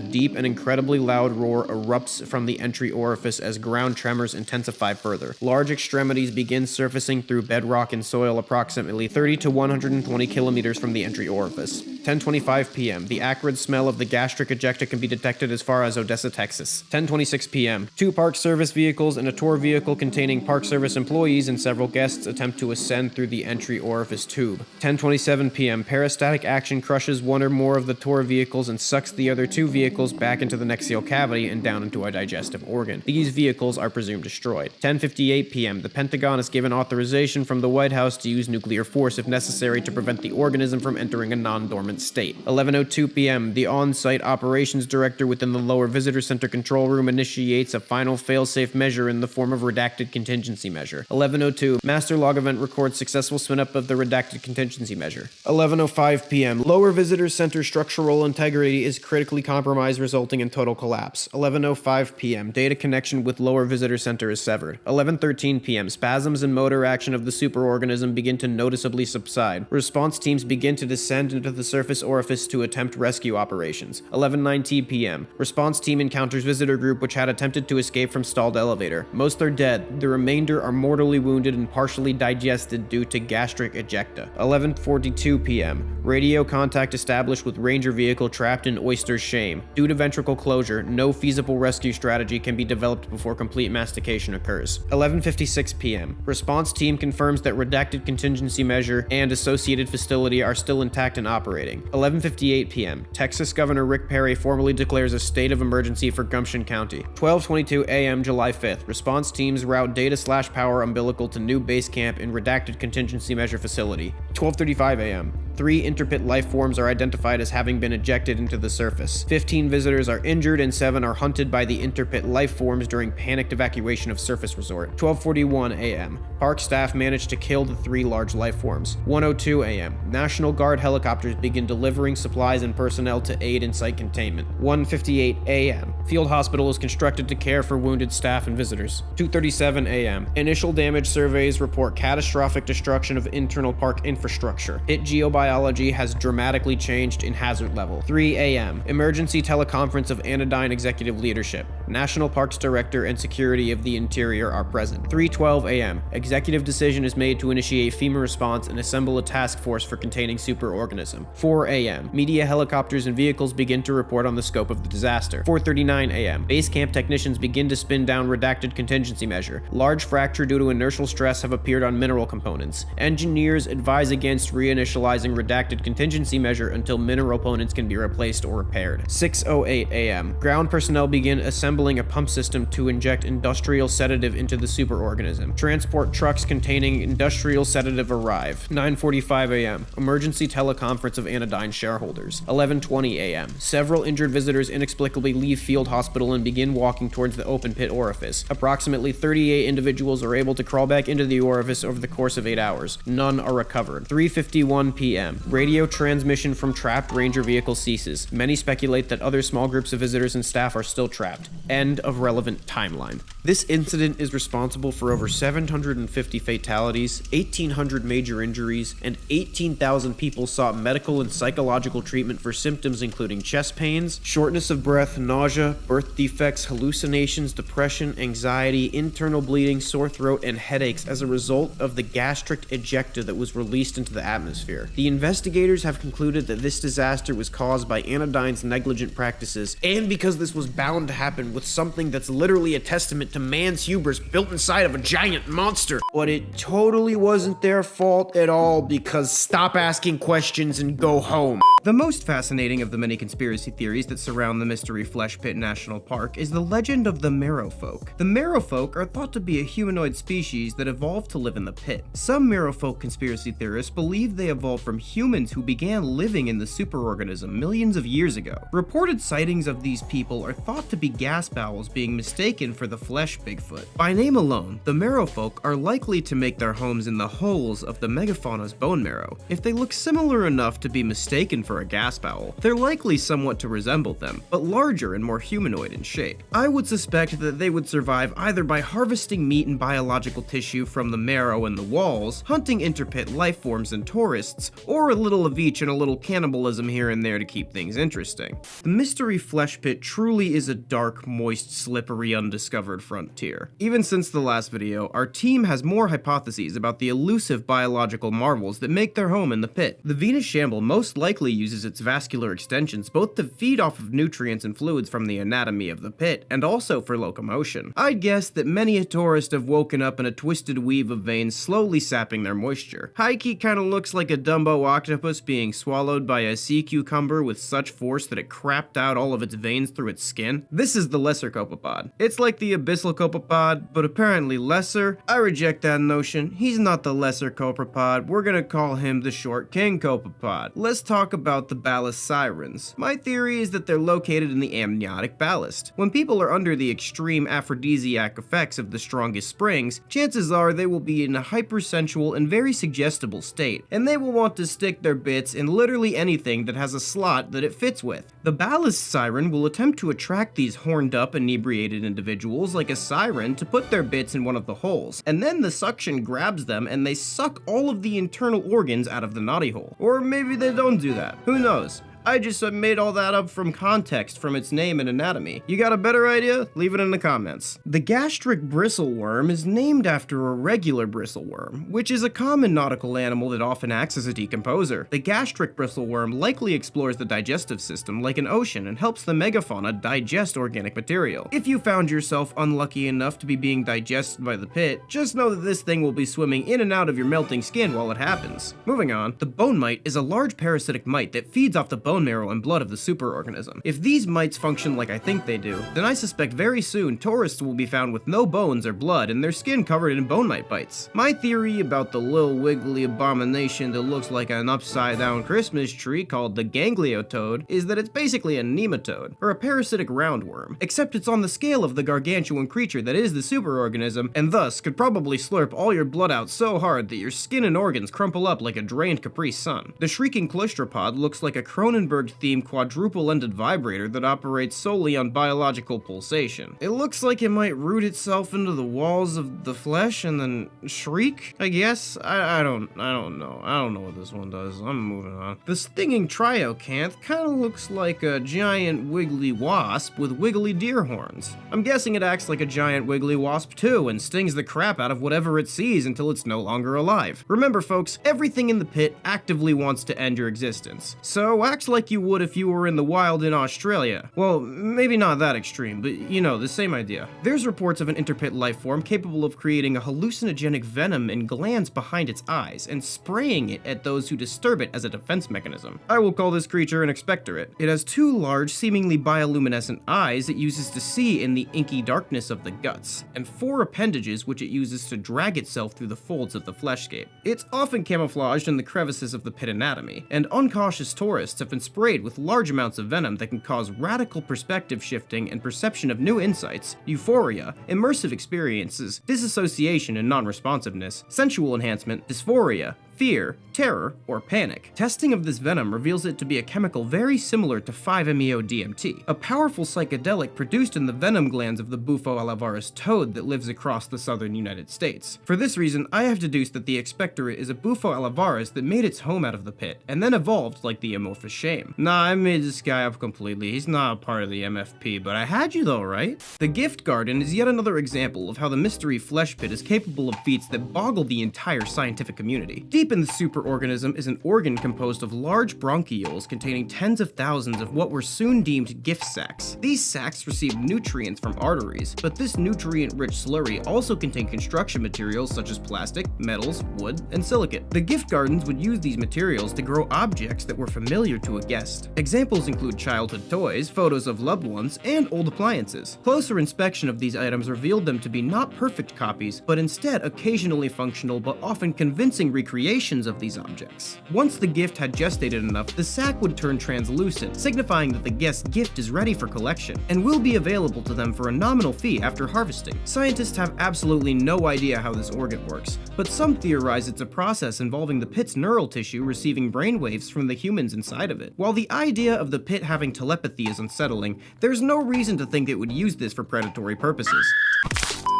deep and incredibly loud roar erupts from the entry orifice as ground tremors intensify further. Large extremities begin surfacing through bedrock and soil approximately 30 to 120 kilometers from the entry orifice. 10:25 p.m. The acrid smell of the gastric ejecta can be detected as far as Odessa, Texas. 10:26 p.m. 2 park service vehicles and a tour vehicle containing park service employees and several guests attempt to ascend through the entry orifice tube. 10:27 p.m. Peristatic action crushes one or more of the tour vehicles and sucks the other 2 vehicles back into the nexial cavity and down into a digestive organ. These vehicles are presumed destroyed. 10:58 p.m. The Pentagon is given authorization from the White House to use nuclear force if necessary to prevent the organism from entering a non-dormant state. 11:02 p.m. The on-site operations director within the lower visitor center control room initiates a final fail-safe measure in the form of redacted contingency measure. 11:02 Master log event records successful spin-up of the redacted contingency measure. 11:05 p.m. Lower visitor center structural integrity is critically compromised, resulting in total collapse. 11:05 p.m. Data connection with lower visitor center is severed. 11:13 p.m. Spasms and motor action of the superorganism begin to noticeably subside. Response teams begin to descend into the surface orifice to attempt rescue operations. 11:19 p.m. Response team encounters visitor group which had attempted to escape from stalled elevator. Most are dead. The remainder are mortally wounded and partially digested due to gastric ejecta. 11:42 p.m. Radio contact established with ranger vehicle trapped in Oyster's Shame. Due to ventricle closure, no feasible rescue strategy can be developed before complete mastication occurs. 11:56 p.m. Response team confirms that redacted contingency measure and associated facility are still intact and operating. 11:58 p.m. Texas Governor Rick Perry formally declares a state of emergency for Gumption County. 12:22 a.m. July 5th. Response teams route data/power umbilical to new base camp in redacted contingency measure facility. 12:35 a.m. 3 interpit life forms are identified as having been ejected into the surface. 15 visitors are injured and 7 are hunted by the interpit life forms during panicked evacuation of surface resort. 12:41 a.m. Park staff managed to kill the 3 large life forms. 1:02 a.m. National Guard helicopters begin delivering supplies and personnel to aid in site containment. 1:58 a.m. Field hospital is constructed to care for wounded staff and visitors. 2:37 a.m. Initial damage surveys report catastrophic destruction of internal park infrastructure. Pit geobiology has dramatically changed in hazard level. 3 a.m. Emergency teleconference of Anodyne executive leadership. National Parks Director and Security of the Interior are present. 3:12 a.m. Executive decision is made to initiate FEMA response and assemble a task force for containing superorganism. 4 a.m. Media helicopters and vehicles begin to report on the scope of the disaster. 4:39 a.m. Base camp technicians begin to spin down redacted contingency measure. Large fracture due to inertial stress have appeared on mineral components. Engineers advise against reinitializing redacted contingency measure until mineral opponents can be replaced or repaired. 6:08 a.m. Ground personnel begin assembling a pump system to inject industrial sedative into the superorganism. Transport trucks containing industrial sedative arrive. 9:45 a.m. Emergency teleconference of Anodyne shareholders. 11:20 a.m. Several injured visitors inexplicably leave field hospital and begin walking towards the open pit orifice. Approximately 38 individuals are able to crawl back into the orifice over the course of 8 hours. None are recovered. 3:51 p.m. Radio transmission from trapped ranger vehicle ceases. Many speculate that other small groups of visitors and staff are still trapped. End of relevant timeline. This incident is responsible for over 750 fatalities, 1,800 major injuries, and 18,000 people sought medical and psychological treatment for symptoms including chest pains, shortness of breath, nausea, birth defects, hallucinations, depression, anxiety, internal bleeding, sore throat, and headaches as a result of the gastric ejecta that was released into the atmosphere. The investigators have concluded that this disaster was caused by Anodyne's negligent practices, and because this was bound to happen with something that's literally a testament to man's hubris built inside of a giant monster. But it totally wasn't their fault at all, because stop asking questions and go home. The most fascinating of the many conspiracy theories that surround the Mystery Flesh Pit National Park is the legend of the Merrowfolk. The Merrowfolk are thought to be a humanoid species that evolved to live in the pit. Some Merrowfolk conspiracy theorists believe they evolved from humans who began living in the superorganism millions of years ago. Reported sightings of these people are thought to be gas bowels being mistaken for the flesh Bigfoot. By name alone, the Merrowfolk are likely to make their homes in the holes of the megafauna's bone marrow. If they look similar enough to be mistaken for a gas bowel, they're likely somewhat to resemble them, but larger and more humanoid in shape. I would suspect that they would survive either by harvesting meat and biological tissue from the marrow and the walls, hunting interpit life forms and tourists, or a little of each and a little cannibalism here and there to keep things interesting. The Mystery Flesh Pit truly is a dark, moist, slippery, undiscovered frontier. Even since the last video, our team has more hypotheses about the elusive biological marvels that make their home in the pit. The Venus Shamble most likely uses its vascular extensions both to feed off of nutrients and fluids from the anatomy of the pit, and also for locomotion. I'd guess that many a tourist have woken up in a twisted weave of veins slowly sapping their moisture. Hikey kinda looks like a Dumbo octopus being swallowed by a sea cucumber with such force that it crapped out all of its veins through its skin. This is the lesser copepod. It's like the abyssal copepod, but apparently lesser. I reject that notion. He's not the lesser copepod. We're gonna call him the short king copepod. Let's talk about the ballast sirens. My theory is that they're located in the amniotic ballast. When people are under the extreme aphrodisiac effects of the strongest springs, chances are they will be in a hypersensual and very suggestible state, and they will want to stick their bits in literally anything that has a slot that it fits with. The ballast siren will attempt to attract these horned up, inebriated individuals like a siren to put their bits in one of the holes, and then the suction grabs them and they suck all of the internal organs out of the naughty hole. Or maybe they don't do that. Who knows? I just made all that up from context from its name and anatomy. You got a better idea? Leave it in the comments. The gastric bristleworm is named after a regular bristleworm, which is a common nautical animal that often acts as a decomposer. The gastric bristleworm likely explores the digestive system like an ocean and helps the megafauna digest organic material. If you found yourself unlucky enough to be being digested by the pit, just know that this thing will be swimming in and out of your melting skin while it happens. Moving on, the bone mite is a large parasitic mite that feeds off the bone marrow and blood of the superorganism. If these mites function like I think they do, then I suspect very soon tourists will be found with no bones or blood and their skin covered in bone mite bites. My theory about the little wiggly abomination that looks like an upside down Christmas tree called the gangliotoad is that it's basically a nematode, or a parasitic roundworm, except it's on the scale of the gargantuan creature that is the superorganism, and thus could probably slurp all your blood out so hard that your skin and organs crumple up like a drained Capri Sun. The shrieking cloistropod looks like a Cronenberg-themed quadruple-ended vibrator that operates solely on biological pulsation. It looks like it might root itself into the walls of the flesh and then shriek, I guess? I don't know. I don't know what this one does. I'm moving on. The stinging triocanth kinda looks like a giant wiggly wasp with wiggly deer horns. I'm guessing it acts like a giant wiggly wasp too and stings the crap out of whatever it sees until it's no longer alive. Remember folks, everything in the pit actively wants to end your existence. So actually like you would if you were in the wild in Australia. Well, maybe not that extreme, but you know, the same idea. There's reports of an interpit life form capable of creating a hallucinogenic venom in glands behind its eyes and spraying it at those who disturb it as a defense mechanism. I will call this creature an expectorate. It has two large, seemingly bioluminescent eyes it uses to see in the inky darkness of the guts, and four appendages which it uses to drag itself through the folds of the fleshscape. It's often camouflaged in the crevices of the pit anatomy, and uncautious tourists have been sprayed with large amounts of venom that can cause radical perspective shifting and perception of new insights, euphoria, immersive experiences, disassociation and non-responsiveness, sensual enhancement, dysphoria, fear, terror, or panic. Testing of this venom reveals it to be a chemical very similar to 5-MeO-DMT, a powerful psychedelic produced in the venom glands of the Bufo alvaris toad that lives across the southern United States. For this reason, I have deduced that the expectorate is a Bufo alvaris that made its home out of the pit, and then evolved like the amorphous shame. Nah, I made this guy up completely. He's not a part of the MFP, but I had you though, right? The Gift Garden is yet another example of how the mystery flesh pit is capable of feats that boggle the entire scientific community. Deep in the superorganism is an organ composed of large bronchioles containing tens of thousands of what were soon deemed gift sacs. These sacs receive nutrients from arteries, but this nutrient-rich slurry also contained construction materials such as plastic, metals, wood, and silicate. The gift gardens would use these materials to grow objects that were familiar to a guest. Examples include childhood toys, photos of loved ones, and old appliances. Closer inspection of these items revealed them to be not perfect copies, but instead occasionally functional but often convincing recreations of these objects. Once the gift had gestated enough, the sac would turn translucent, signifying that the guest's gift is ready for collection, and will be available to them for a nominal fee after harvesting. Scientists have absolutely no idea how this organ works, but some theorize it's a process involving the pit's neural tissue receiving brainwaves from the humans inside of it. While the idea of the pit having telepathy is unsettling, there's no reason to think it would use this for predatory purposes.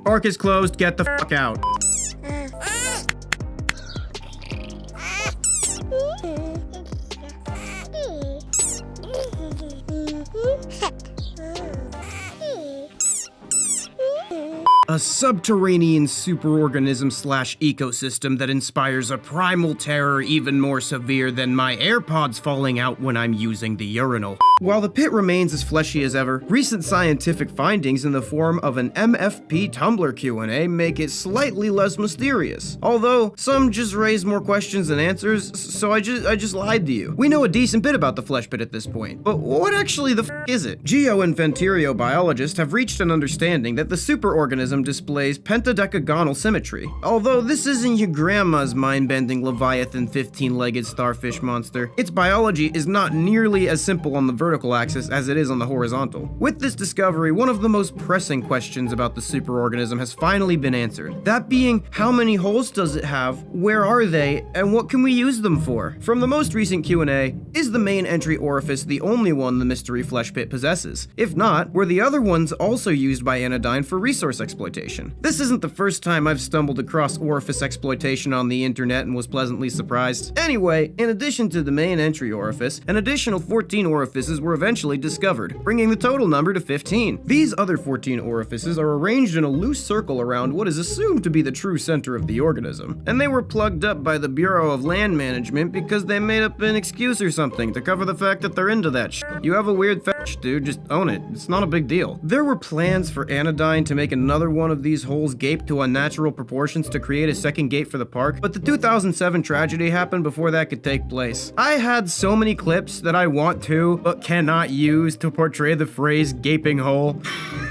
Park is closed, get the fuck out. A subterranean superorganism slash ecosystem that inspires a primal terror even more severe than my AirPods falling out when I'm using the urinal. While the pit remains as fleshy as ever, recent scientific findings in the form of an MFP Tumblr Q&A make it slightly less mysterious. Although, some just raise more questions than answers, so I just lied to you. We know a decent bit about the flesh pit at this point, but what actually the f is it? Geo and Venterio biologists have reached an understanding that the superorganism displays pentadecagonal symmetry. Although this isn't your grandma's mind-bending Leviathan 15-legged starfish monster, its biology is not nearly as simple on the vertical axis as it is on the horizontal. With this discovery, one of the most pressing questions about the superorganism has finally been answered. That being, how many holes does it have, where are they, and what can we use them for? From the most recent Q&A, is the main entry orifice the only one the mystery flesh pit possesses? If not, were the other ones also used by Anodyne for resource exploitation? This isn't the first time I've stumbled across orifice exploitation on the internet and was pleasantly surprised. Anyway, in addition to the main entry orifice, an additional 14 orifices were eventually discovered, bringing the total number to 15. These other 14 orifices are arranged in a loose circle around what is assumed to be the true center of the organism, and they were plugged up by the Bureau of Land Management because they made up an excuse or something to cover the fact that they're into that shit. You have a weird fetish, dude, just own it. It's not a big deal. There were plans for Anodyne to make another one of these holes gape to unnatural proportions to create a second gate for the park, but the 2007 tragedy happened before that could take place. I had so many clips that I want to, but cannot use to portray the phrase gaping hole.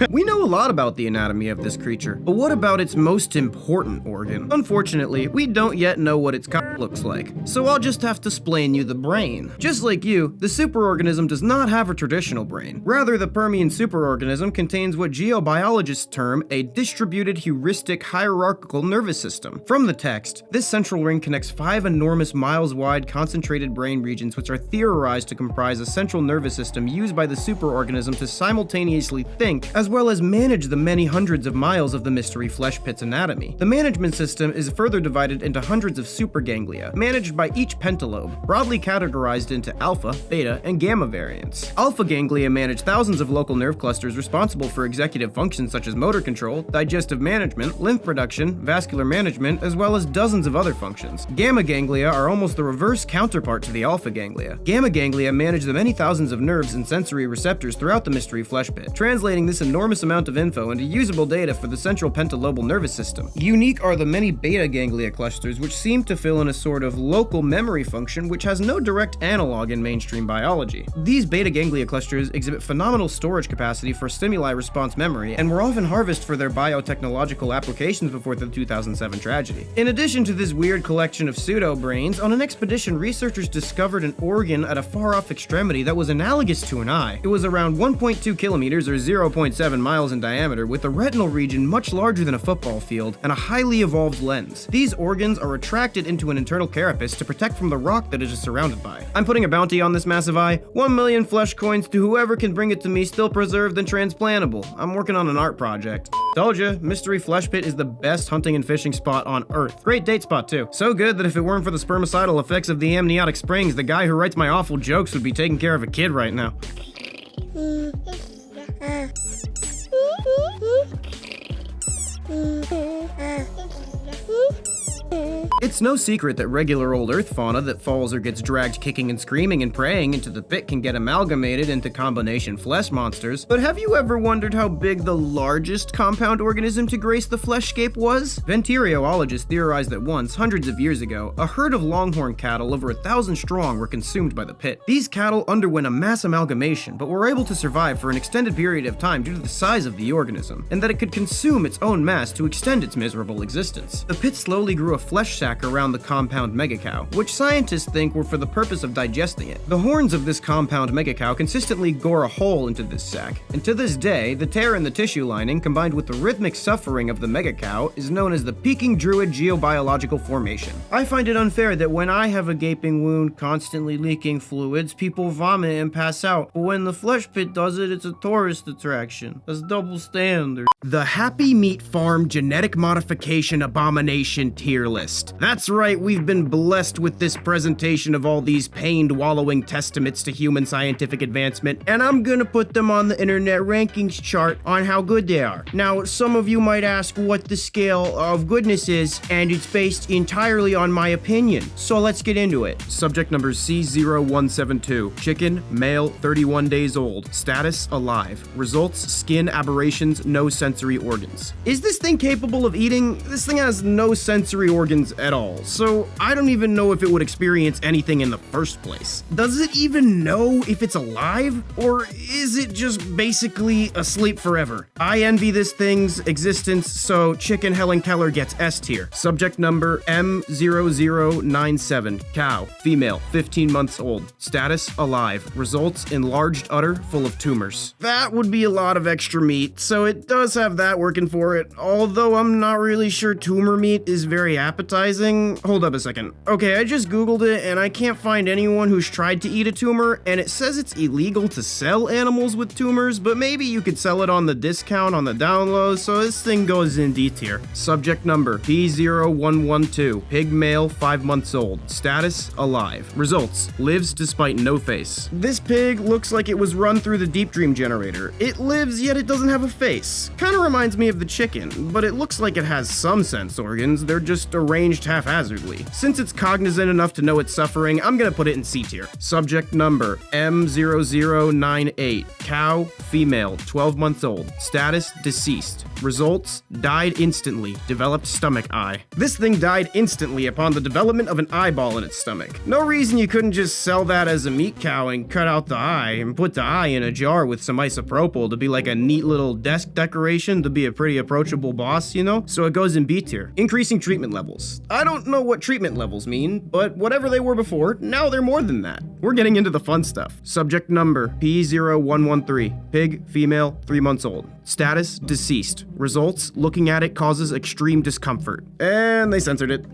We know a lot about the anatomy of this creature, but what about its most important organ? Unfortunately, we don't yet know what its cock looks like, so I'll just have to explain you the brain. Just like you, the superorganism does not have a traditional brain. Rather, the Permian superorganism contains what geobiologists term a distributed heuristic hierarchical nervous system. From the text, this central ring connects 5 enormous miles-wide concentrated brain regions which are theorized to comprise a central nervous system used by the superorganism to simultaneously think as well as manage the many hundreds of miles of the mystery flesh pit's anatomy. The management system is further divided into hundreds of superganglia, managed by each pentalobe, broadly categorized into alpha, beta, and gamma variants. Alpha ganglia manage thousands of local nerve clusters responsible for executive functions such as motor control, control, digestive management, lymph production, vascular management, as well as dozens of other functions. Gamma ganglia are almost the reverse counterpart to the alpha ganglia. Gamma ganglia manage the many thousands of nerves and sensory receptors throughout the mystery flesh pit, translating this enormous amount of info into usable data for the central pentalobal nervous system. Unique are the many beta ganglia clusters, which seem to fill in a sort of local memory function which has no direct analog in mainstream biology. These beta ganglia clusters exhibit phenomenal storage capacity for stimuli response memory and were often harvested for their biotechnological applications before the 2007 tragedy. In addition to this weird collection of pseudo-brains, on an expedition researchers discovered an organ at a far-off extremity that was analogous to an eye. It was around 1.2 kilometers or 0.7 miles in diameter, with a retinal region much larger than a football field and a highly evolved lens. These organs are retracted into an internal carapace to protect from the rock that it is surrounded by. I'm putting a bounty on this massive eye, 1 million flesh coins to whoever can bring it to me still preserved and transplantable. I'm working on an art project. Told ya, Mystery Flesh Pit is the best hunting and fishing spot on Earth. Great date spot too. So good that if it weren't for the spermicidal effects of the amniotic springs, the guy who writes my awful jokes would be taking care of a kid right now. It's no secret that regular old earth fauna that falls or gets dragged kicking and screaming and praying into the pit can get amalgamated into combination flesh monsters, but have you ever wondered how big the largest compound organism to grace the fleshscape was? Venteriologists theorized that once, hundreds of years ago, a herd of longhorn cattle over 1,000 strong were consumed by the pit. These cattle underwent a mass amalgamation, but were able to survive for an extended period of time due to the size of the organism, and that it could consume its own mass to extend its miserable existence. The pit slowly grew a flesh sac around the compound megacow, which scientists think were for the purpose of digesting it. The horns of this compound megacow consistently gore a hole into this sac, and to this day, the tear in the tissue lining, combined with the rhythmic suffering of the megacow, is known as the Peking Druid Geobiological Formation. I find it unfair that when I have a gaping wound constantly leaking fluids, people vomit and pass out, but when the flesh pit does it, it's a tourist attraction. That's double standard. The Happy Meat Farm Genetic Modification Abomination Tier List. That's right, we've been blessed with this presentation of all these pained, wallowing testaments to human scientific advancement, and I'm gonna put them on the internet rankings chart on how good they are. Now, some of you might ask what the scale of goodness is, and it's based entirely on my opinion. So let's get into it. Subject number C0172. Chicken, male, 31 days old. Status, alive. Results, skin aberrations, no sensory organs. Is this thing capable of eating? This thing has no sensory organs at all, so I don't even know if it would experience anything in the first place. Does it even know if it's alive, or is it just basically asleep forever? I envy this thing's existence, so Chicken Helen Keller gets S tier. Subject number M0097. Cow, female, 15 months old. Status, alive. Results, enlarged udder full of tumors. That would be a lot of extra meat, so it does have that working for it, although I'm not really sure tumor meat is very appetizing. Hold up a second. Okay, I just googled it and I can't find anyone who's tried to eat a tumor, and it says it's illegal to sell animals with tumors, but maybe you could sell it on the discount on the down low, so this thing goes in D tier. Subject number P0112. Pig male, 5 months old. Status, alive. Results, lives despite no face. This pig looks like it was run through the deep dream generator. It lives, yet it doesn't have a face. Kinda reminds me of the chicken, but it looks like it has some sense organs. They're just arranged haphazardly. Since it's cognizant enough to know it's suffering, I'm gonna put it in C tier. Subject number M0098. Cow, female, 12 months old. Status, deceased. Results, died instantly. Developed stomach eye. This thing died instantly upon the development of an eyeball in its stomach. No reason you couldn't just sell that as a meat cow and cut out the eye and put the eye in a jar with some isopropyl to be like a neat little desk decoration to be a pretty approachable boss, you know? So it goes in B tier. Increasing treatment levels. I don't know what treatment levels mean, but whatever they were before, now they're more than that. We're getting into the fun stuff. Subject number P0113. Pig, female, 3 months old. Status, deceased. Results, looking at it causes extreme discomfort. And they censored it.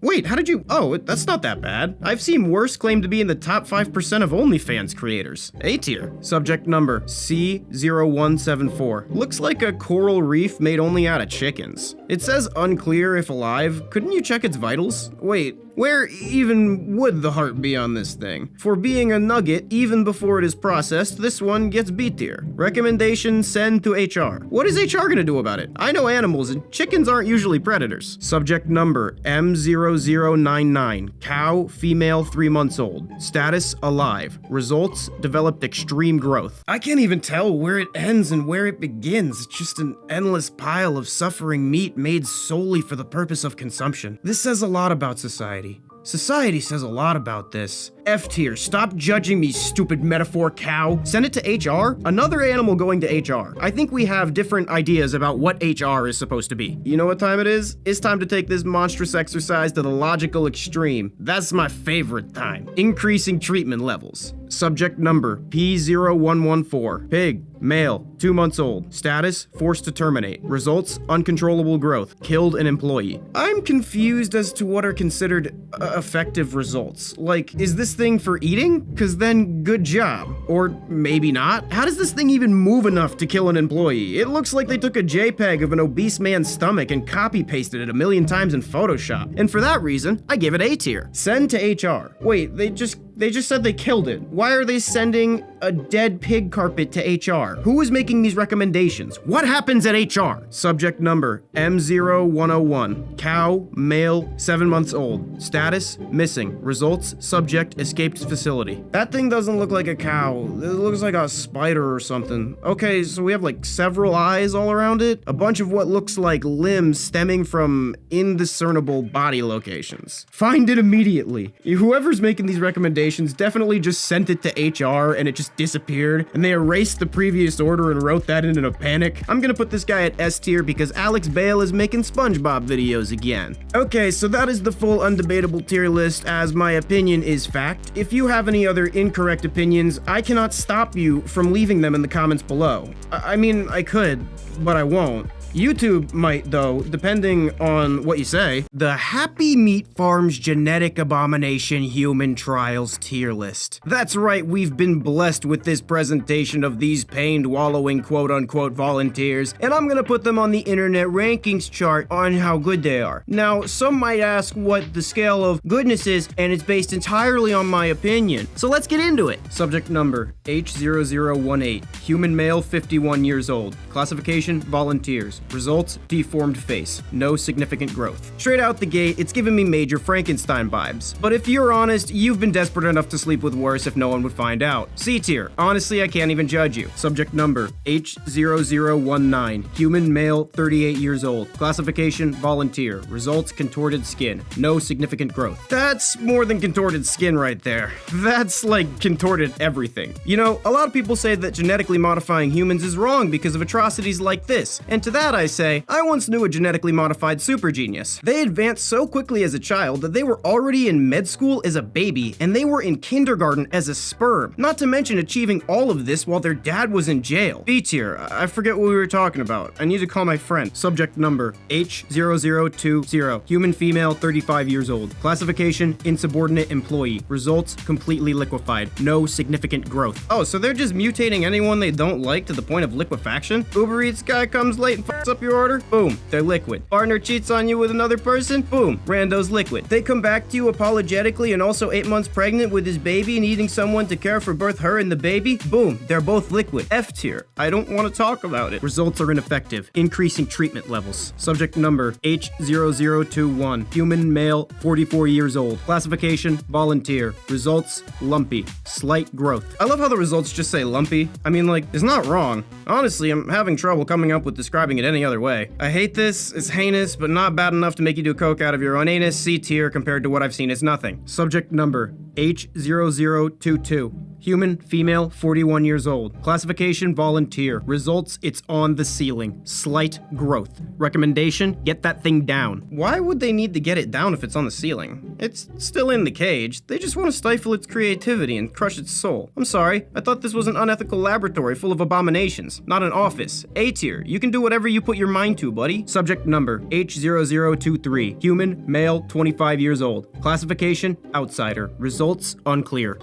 Wait, how did you... Oh, that's not that bad. I've seen worse claim to be in the top 5% of OnlyFans creators. A tier. Subject number C0174. Looks like a coral reef made only out of chickens. It says unclear if alive. Couldn't you check its vitals? Wait, Where even would the heart be on this thing? For being a nugget, even before it is processed, this one gets B tier. Recommendation, send to HR. What is HR gonna do about it? I know animals, and chickens aren't usually predators. Subject number, M0099. Cow, female, 3 months old. Status, alive. Results, developed extreme growth. I can't even tell where it ends and where it begins. It's just an endless pile of suffering meat made solely for the purpose of consumption. This says a lot about society. Society says a lot about this. F tier, stop judging me, stupid metaphor cow. Send it to HR? Another animal going to HR. I think we have different ideas about what HR is supposed to be. You know what time it is? It's time to take this monstrous exercise to the logical extreme. That's my favorite time. Increasing treatment levels. Subject number, P0114. Pig, male, 2 months old. Status, forced to terminate. Results, uncontrollable growth. Killed an employee. I'm confused as to what are considered effective results. Like, is this thing for eating? Cause then good job. Or maybe not. How does this thing even move enough to kill an employee? It looks like they took a JPEG of an obese man's stomach and copy pasted it 1,000,000 times in Photoshop. And for that reason, I give it A tier. Send to HR. Wait, they just said they killed it. Why are they sending a dead pig carpet to HR? Who is making these recommendations? What happens at HR? Subject number, M0101. Cow, male, 7 months old. Status, missing. Results, subject, escaped facility. That thing doesn't look like a cow. It looks like a spider or something. Okay, so we have like several eyes all around it. A bunch of what looks like limbs stemming from indiscernible body locations. Find it immediately. Whoever's making these recommendations definitely just sent it to HR and it just disappeared, and they erased the previous order and wrote that in a panic. I'm gonna put this guy at S tier because Alex Bale is making SpongeBob videos again. Okay, so that is the full undebatable tier list, as my opinion is fact. If you have any other incorrect opinions, I cannot stop you from leaving them in the comments below. I mean, I could, but I won't. YouTube might, though, depending on what you say. The Happy Meat Farms Genetic Abomination Human Trials tier list. That's right, we've been blessed with this presentation of these pained, wallowing, quote-unquote volunteers, and I'm gonna put them on the internet rankings chart on how good they are. Now, some might ask what the scale of goodness is, and it's based entirely on my opinion. So let's get into it. Subject number, H0018. Human male, 51 years old. Classification, volunteers. Results, deformed face. No significant growth. Straight out the gate, it's giving me major Frankenstein vibes. But if you're honest, you've been desperate enough to sleep with worse if no one would find out. C tier. Honestly, I can't even judge you. Subject number, H0019. Human male, 38 years old. Classification, volunteer. Results, contorted skin. No significant growth. That's more than contorted skin right there. That's like contorted everything. You know, a lot of people say that genetically modifying humans is wrong because of atrocities like this. And to that I say, I once knew a genetically modified super genius. They advanced so quickly as a child that they were already in med school as a baby, and they were in kindergarten as a sperm. Not to mention achieving all of this while their dad was in jail. B tier, I forget what we were talking about. I need to call my friend. Subject number, H0020. Human female, 35 years old. Classification, insubordinate employee. Results, completely liquefied. No significant growth. Oh, so they're just mutating anyone they don't like to the point of liquefaction? Uber Eats guy comes late and f***s up your order? Boom, they're liquid. Partner cheats on you with another person? Boom, rando's liquid. They come back to you apologetically and also 8 months pregnant with his baby, needing someone to care for both her and the baby? Boom, they're both liquid. F tier. I don't want to talk about it. Results are ineffective. Increasing treatment levels. Subject number, H0021. Human male, 44 years old. Classification, volunteer. Results, lumpy. Slight growth. I love how the results just say lumpy. I mean, like, it's not wrong. Honestly, I'm having trouble coming up with describing it any other way. I hate this, it's heinous, but not bad enough to make you do coke out of your own anus. C tier compared to what I've seen is nothing. Subject number, H0022. Human, female, 41 years old. Classification, volunteer. Results, it's on the ceiling. Slight growth. Recommendation, get that thing down. Why would they need to get it down if it's on the ceiling? It's still in the cage. They just want to stifle its creativity and crush its soul. I'm sorry, I thought this was an unethical laboratory full of abominations, not an office. A tier, you can do whatever you put your mind to, buddy. Subject number, H0023. Human, male, 25 years old. Classification, outsider. Results, unclear.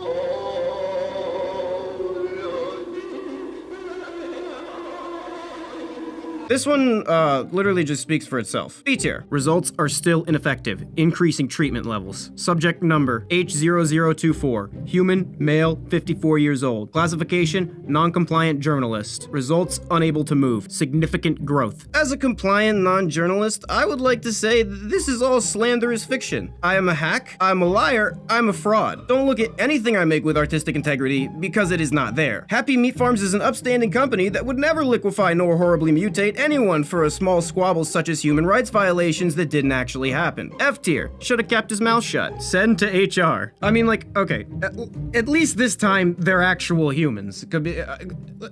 This one literally just speaks for itself. B tier. Results are still ineffective, increasing treatment levels. Subject number H0024. Human, male, 54 years old. Classification, non-compliant journalist. Results unable to move. Significant growth. As a compliant non-journalist, I would like to say this is all slanderous fiction. I am a hack, I'm a liar, I'm a fraud. Don't look at anything I make with artistic integrity because it is not there. Happy Meat Farms is an upstanding company that would never liquefy nor horribly mutate anyone for a small squabble such as human rights violations that didn't actually happen. F tier. Should have kept his mouth shut. Send to HR. I mean, like, okay, at least this time they're actual humans.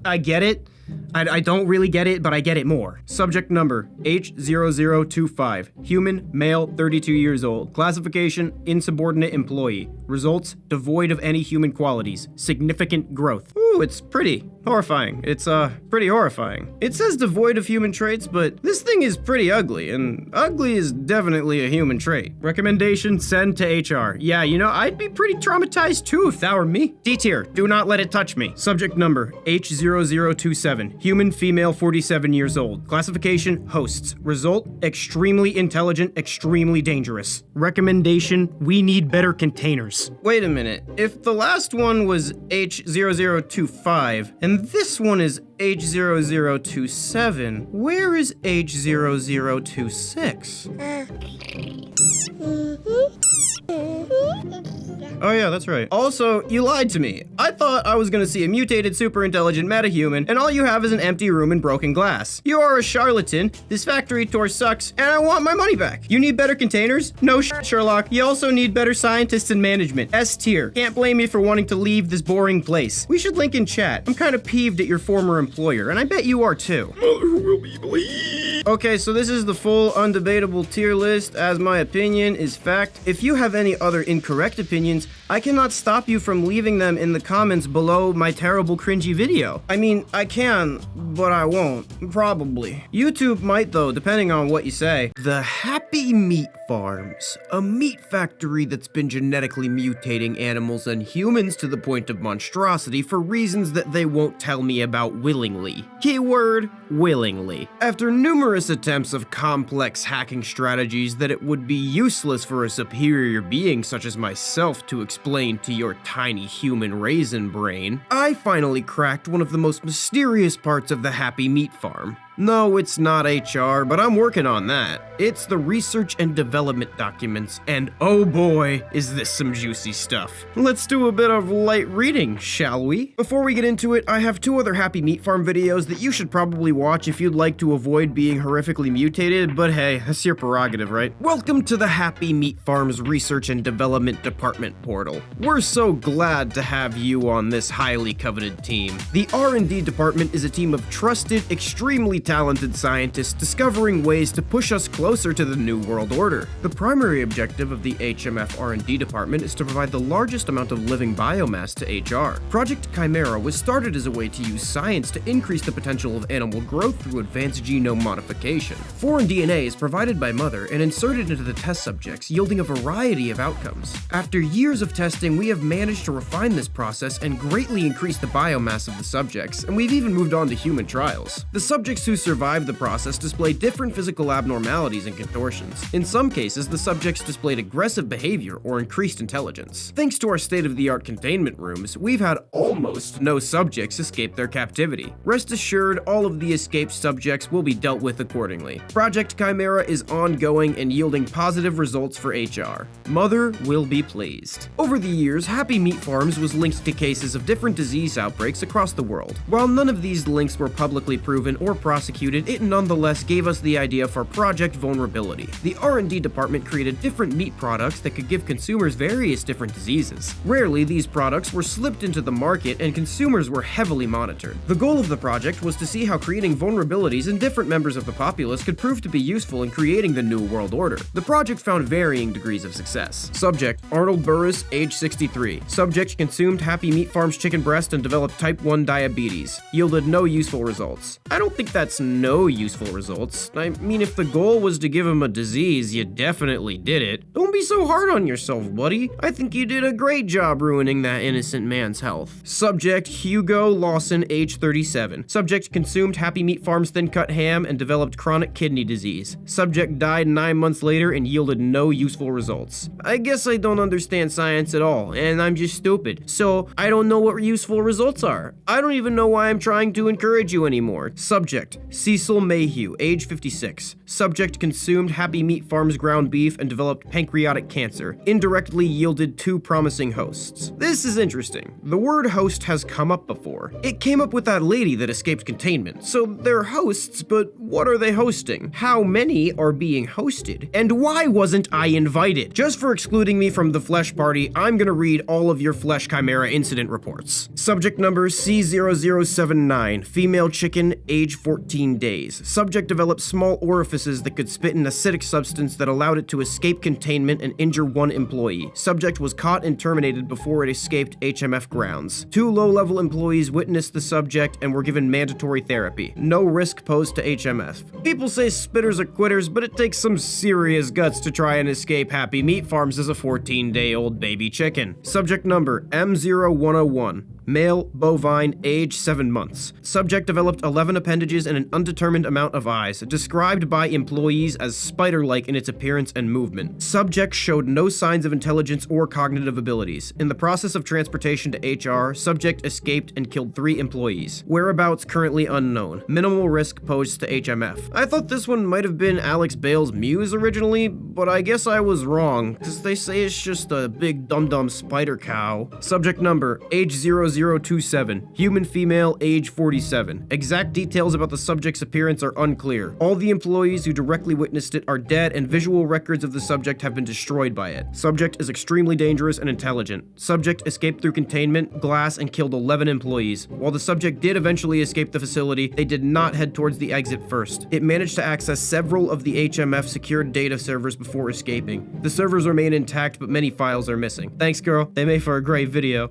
I get it. I don't really get it, but I get it more. Subject number H0025. Human, male, 32 years old. Classification, insubordinate employee. Results, devoid of any human qualities. Significant growth. Ooh, it's pretty horrifying. It's, pretty horrifying. It says devoid of human traits, but this thing is pretty ugly, and ugly is definitely a human trait. Recommendation, send to HR. Yeah, you know, I'd be pretty traumatized too if that were me. D tier, do not let it touch me. Subject number H0027. Human, female, 47 years old. Classification, hosts. Result, extremely intelligent, extremely dangerous. Recommendation, we need better containers. Wait a minute. If the last one was H0025, and this one is H0027, where is H0026? Oh yeah, that's right. Also, you lied to me. I thought I was gonna see a mutated, super intelligent metahuman, and all you have is an empty room and broken glass. You are a charlatan, this factory tour sucks, and I want my money back. You need better containers? No Sherlock. You also need better scientists and management. S tier. Can't blame me for wanting to leave this boring place. We should link in chat. I'm kind of peeved at your former employer, and I bet you are too. Mother will be bleed. Okay, so this is the full undebatable tier list, as my opinion is fact. If you have any other incorrect opinions, I cannot stop you from leaving them in the comments below my terrible cringy video. I mean, I can, but I won't. Probably. YouTube might though, depending on what you say. The Happy Meat Farms, a meat factory that's been genetically mutating animals and humans to the point of monstrosity for reasons that they won't tell me about willingly. Keyword, willingly. After numerous attempts of complex hacking strategies that it would be useless for a superior being such as myself to explain to your tiny human raisin brain, I finally cracked one of the most mysterious parts of the Happy Meat Farm. No, it's not HR, but I'm working on that. It's the research and development documents, and oh boy, is this some juicy stuff. Let's do a bit of light reading, shall we? Before we get into it, I have two other Happy Meat Farm videos that you should probably watch if you'd like to avoid being horrifically mutated, but hey, that's your prerogative, right? Welcome to the Happy Meat Farm's Research and Development Department portal. We're so glad to have you on this highly coveted team. The R&D department is a team of trusted, extremely talented scientists discovering ways to push us closer to the New World Order. The primary objective of the HMF R&D department is to provide the largest amount of living biomass to HR. Project Chimera was started as a way to use science to increase the potential of animal growth through advanced genome modification. Foreign DNA is provided by Mother and inserted into the test subjects, yielding a variety of outcomes. After years of testing, we have managed to refine this process and greatly increase the biomass of the subjects, and we've even moved on to human trials. The subjects who survived the process display different physical abnormalities and contortions. In some cases, the subjects displayed aggressive behavior or increased intelligence. Thanks to our state-of-the-art containment rooms, we've had almost no subjects escape their captivity. Rest assured, all of the escaped subjects will be dealt with accordingly. Project Chimera is ongoing and yielding positive results for HR. Mother will be pleased. Over the years, Happy Meat Farms was linked to cases of different disease outbreaks across the world. While none of these links were publicly proven or prosecuted, it nonetheless gave us the idea for Project Vulnerability. The R&D department created different meat products that could give consumers various different diseases. Rarely, these products were slipped into the market and consumers were heavily monitored. The goal of the project was to see how creating vulnerabilities in different members of the populace could prove to be useful in creating the New World Order. The project found varying degrees of success. Subject, Arnold Burris, age 63. Subject consumed Happy Meat Farm's chicken breast and developed type 1 diabetes. Yielded no useful results. I don't think that's that's no useful results. I mean, if the goal was to give him a disease, you definitely did it. Don't be so hard on yourself, buddy. I think you did a great job ruining that innocent man's health. Subject Hugo Lawson, age 37. Subject consumed Happy Meat Farm's thin-cut ham and developed chronic kidney disease. Subject died 9 months later and yielded no useful results. I guess I don't understand science at all, and I'm just stupid. So, I don't know what useful results are. I don't even know why I'm trying to encourage you anymore. Subject Cecil Mayhew, age 56. Subject consumed Happy Meat Farm's ground beef and developed pancreatic cancer. Indirectly yielded 2 promising hosts. This is interesting. The word host has come up before. It came up with that lady that escaped containment. So they're hosts, but what are they hosting? How many are being hosted? And why wasn't I invited? Just for excluding me from the flesh party, I'm gonna read all of your flesh chimera incident reports. Subject number C0079, female chicken, age 14 days. Subject developed small orifices that could spit an acidic substance that allowed it to escape containment and injure 1 employee. Subject was caught and terminated before it escaped HMF grounds. 2 low-level employees witnessed the subject and were given mandatory therapy. No risk posed to HMF. People say spitters are quitters, but it takes some serious guts to try and escape Happy Meat Farms as a 14-day-old baby chicken. Subject number M0101. Male, bovine, age 7 months. Subject developed 11 appendages and an undetermined amount of eyes, described by employees as spider-like in its appearance and movement. Subject showed no signs of intelligence or cognitive abilities. In the process of transportation to HR, subject escaped and killed 3 employees. Whereabouts currently unknown. Minimal risk posed to HMF. I thought this one might have been Alex Bale's Muse originally, but I guess I was wrong, because they say it's just a big dum-dum spider cow. Subject number, age 0027, human female, age 47. Exact details about the subject's appearance are unclear. All the employees who directly witnessed it are dead and visual records of the subject have been destroyed by it. Subject is extremely dangerous and intelligent. Subject escaped through containment, glass, and killed 11 employees. While the subject did eventually escape the facility, they did not head towards the exit first. It managed to access several of the HMF secured data servers before escaping. The servers remain intact, but many files are missing. Thanks, girl. They made for a great video.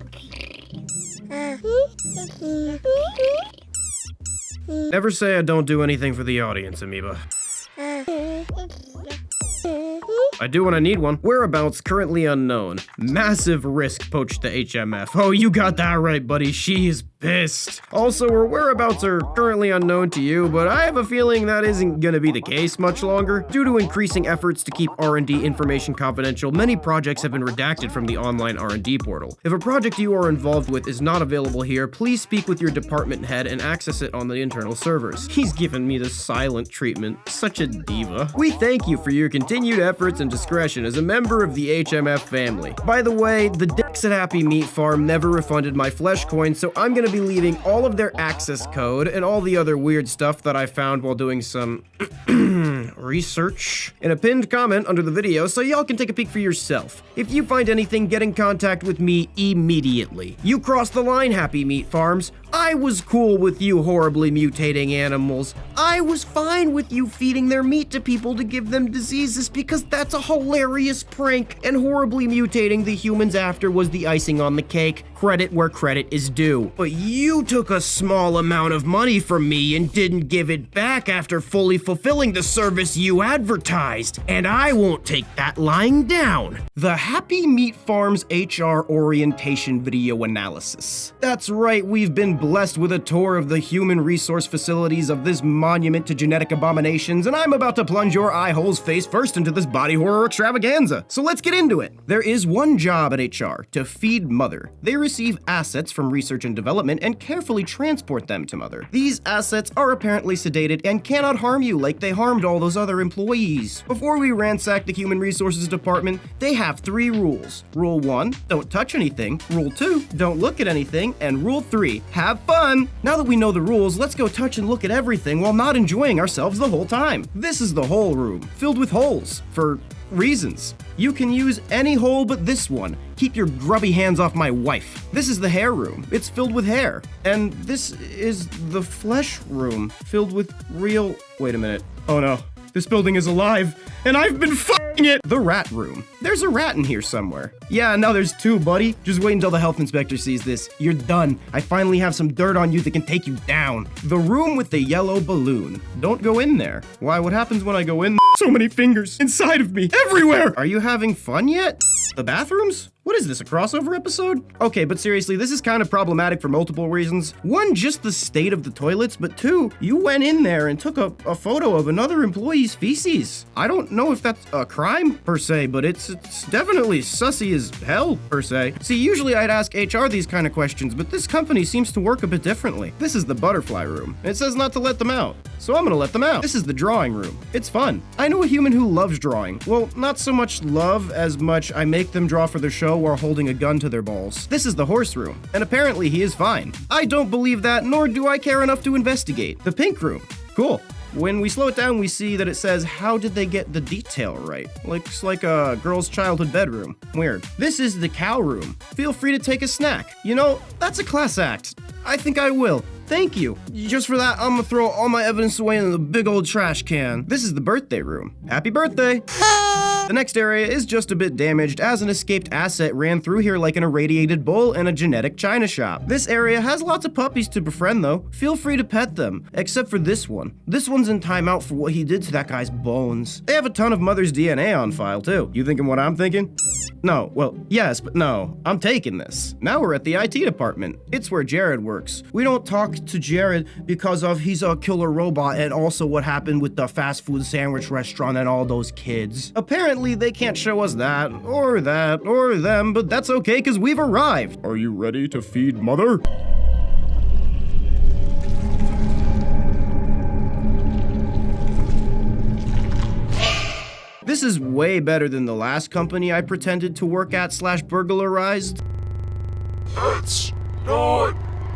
Never say I don't do anything for the audience, Amoeba. I do when I need one. Whereabouts currently unknown. Massive risk poached to HMF. Oh, you got that right, buddy. She is pissed. Also, her whereabouts are currently unknown to you, but I have a feeling that isn't gonna be the case much longer. Due to increasing efforts to keep R&D information confidential, many projects have been redacted from the online R&D portal. If a project you are involved with is not available here, please speak with your department head and access it on the internal servers. He's given me the silent treatment. Such a diva. We thank you for your continued efforts and discretion as a member of the HMF family. By the way, the dicks at Happy Meat Farm never refunded my flesh coin, so I'm gonna be leaving all of their access code and all the other weird stuff that I found while doing some research in a pinned comment under the video so y'all can take a peek for yourself. If you find anything, get in contact with me immediately. You crossed the line, Happy Meat Farms. I was cool with you horribly mutating animals. I was fine with you feeding their meat to people to give them diseases because that's a hilarious prank, and horribly mutating the humans after was the icing on the cake. Credit where credit is due. But you took a small amount of money from me and didn't give it back after fully fulfilling the service you advertised, and I won't take that lying down. The Happy Meat Farms HR orientation video analysis. That's right, we've been blessed with a tour of the human resource facilities of this monument to genetic abominations, and I'm about to plunge your eye holes face first into this body horror extravaganza. So let's get into it. There is one job at HR, to feed Mother. They receive assets from research and development and carefully transport them to Mother. These assets are apparently sedated and cannot harm you like they harmed all those other employees. Before we ransack the Human Resources Department, they have 3 rules. Rule 1, don't touch anything. Rule 2, don't look at anything. And Rule 3, have fun. Now that we know the rules, let's go touch and look at everything while not enjoying ourselves the whole time. This is the hole room, filled with holes, for reasons. You can use any hole but this one. Keep your grubby hands off my wife. This is the hair room. It's filled with hair. And this is the flesh room, filled with real... Wait a minute. Oh no. This building is alive, and I've been f***ing it! The rat room. There's a rat in here somewhere. Yeah, now there's two, buddy. Just wait until the health inspector sees this. You're done. I finally have some dirt on you that can take you down. The room with the yellow balloon. Don't go in there. Why, what happens when I go in? So many fingers inside of me, everywhere! Are you having fun yet? The bathrooms? What is this, a crossover episode? Okay, but seriously, this is kind of problematic for multiple reasons. One, just the state of the toilets, but two, you went in there and took a photo of another employee's feces. I don't know if that's a crime, per se, but it's definitely sussy as hell, per se. See, usually I'd ask HR these kind of questions, but this company seems to work a bit differently. This is the butterfly room. It says not to let them out, so I'm gonna let them out. This is the drawing room. It's fun. I know a human who loves drawing. Well, not so much love as much I make them draw for their show while holding a gun to their balls. This is the horse room, and apparently he is fine. I don't believe that, nor do I care enough to investigate. The pink room. Cool. When we slow it down, we see that it says, how did they get the detail right? Looks like a girl's childhood bedroom. Weird. This is the cow room. Feel free to take a snack. You know, that's a class act. I think I will. Thank you. Just for that, I'm gonna throw all my evidence away in the big old trash can. This is the birthday room. Happy birthday! The next area is just a bit damaged as an escaped asset ran through here like an irradiated bull in a genetic china shop. This area has lots of puppies to befriend though. Feel free to pet them, except for this one. This one's in timeout for what he did to that guy's bones. They have a ton of mother's DNA on file too. You thinking what I'm thinking? No, well, yes, but no. I'm taking this. Now we're at the IT department. It's where Jared works. We don't talk to Jared because of he's a killer robot and also what happened with the fast food sandwich restaurant and all those kids. Apparently they can't show us that, or them, but that's okay because we've arrived. Are you ready to feed mother? This is way better than the last company I pretended to work at / burglarized. It's not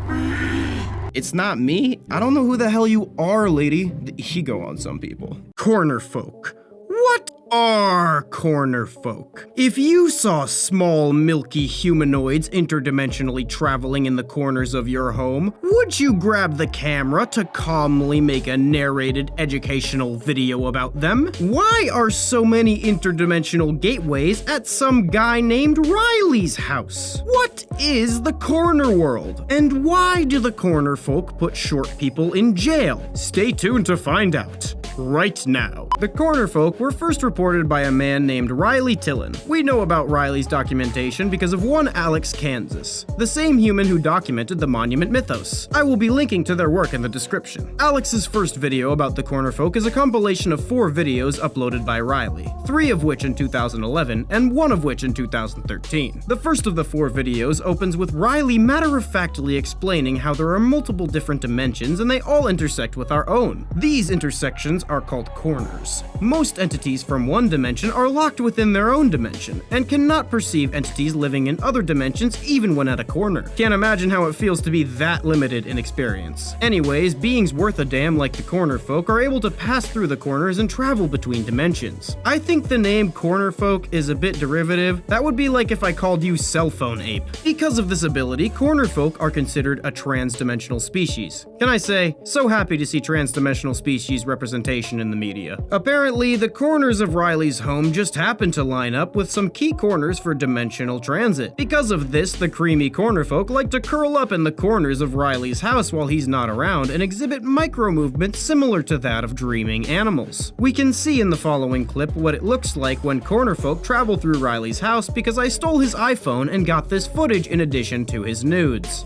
me. It's not me? I don't know who the hell you are, lady. The ego on some people. Cornerfolk. What are Cornerfolk? If you saw small, milky humanoids interdimensionally traveling in the corners of your home, would you grab the camera to calmly make a narrated educational video about them? Why are so many interdimensional gateways at some guy named Riley's house? What is the corner world? And why do the Cornerfolk put short people in jail? Stay tuned to find out. Right now. The Cornerfolk were first reported by a man named Riley Tillin. We know about Riley's documentation because of one Alex Kansas, the same human who documented the monument Mythos. I will be linking to their work in the description. Alex's first video about the Cornerfolk is a compilation of 4 videos uploaded by Riley, 3 of which in 2011 and 1 of which in 2013. The first of the 4 videos opens with Riley matter-of-factly explaining how there are multiple different dimensions and they all intersect with our own. These intersections are called corners. Most entities from one dimension are locked within their own dimension, and cannot perceive entities living in other dimensions even when at a corner. Can't imagine how it feels to be that limited in experience. Anyways, beings worth a damn like the Cornerfolk are able to pass through the corners and travel between dimensions. I think the name Cornerfolk is a bit derivative. That would be like if I called you cell phone ape. Because of this ability, Cornerfolk are considered a trans-dimensional species. Can I say, so happy to see trans-dimensional species representation in the media. Apparently, the corners of Riley's home just happened to line up with some key corners for dimensional transit. Because of this, the creamy Cornerfolk like to curl up in the corners of Riley's house while he's not around and exhibit micro-movements similar to that of dreaming animals. We can see in the following clip what it looks like when Cornerfolk travel through Riley's house because I stole his iPhone and got this footage in addition to his nudes.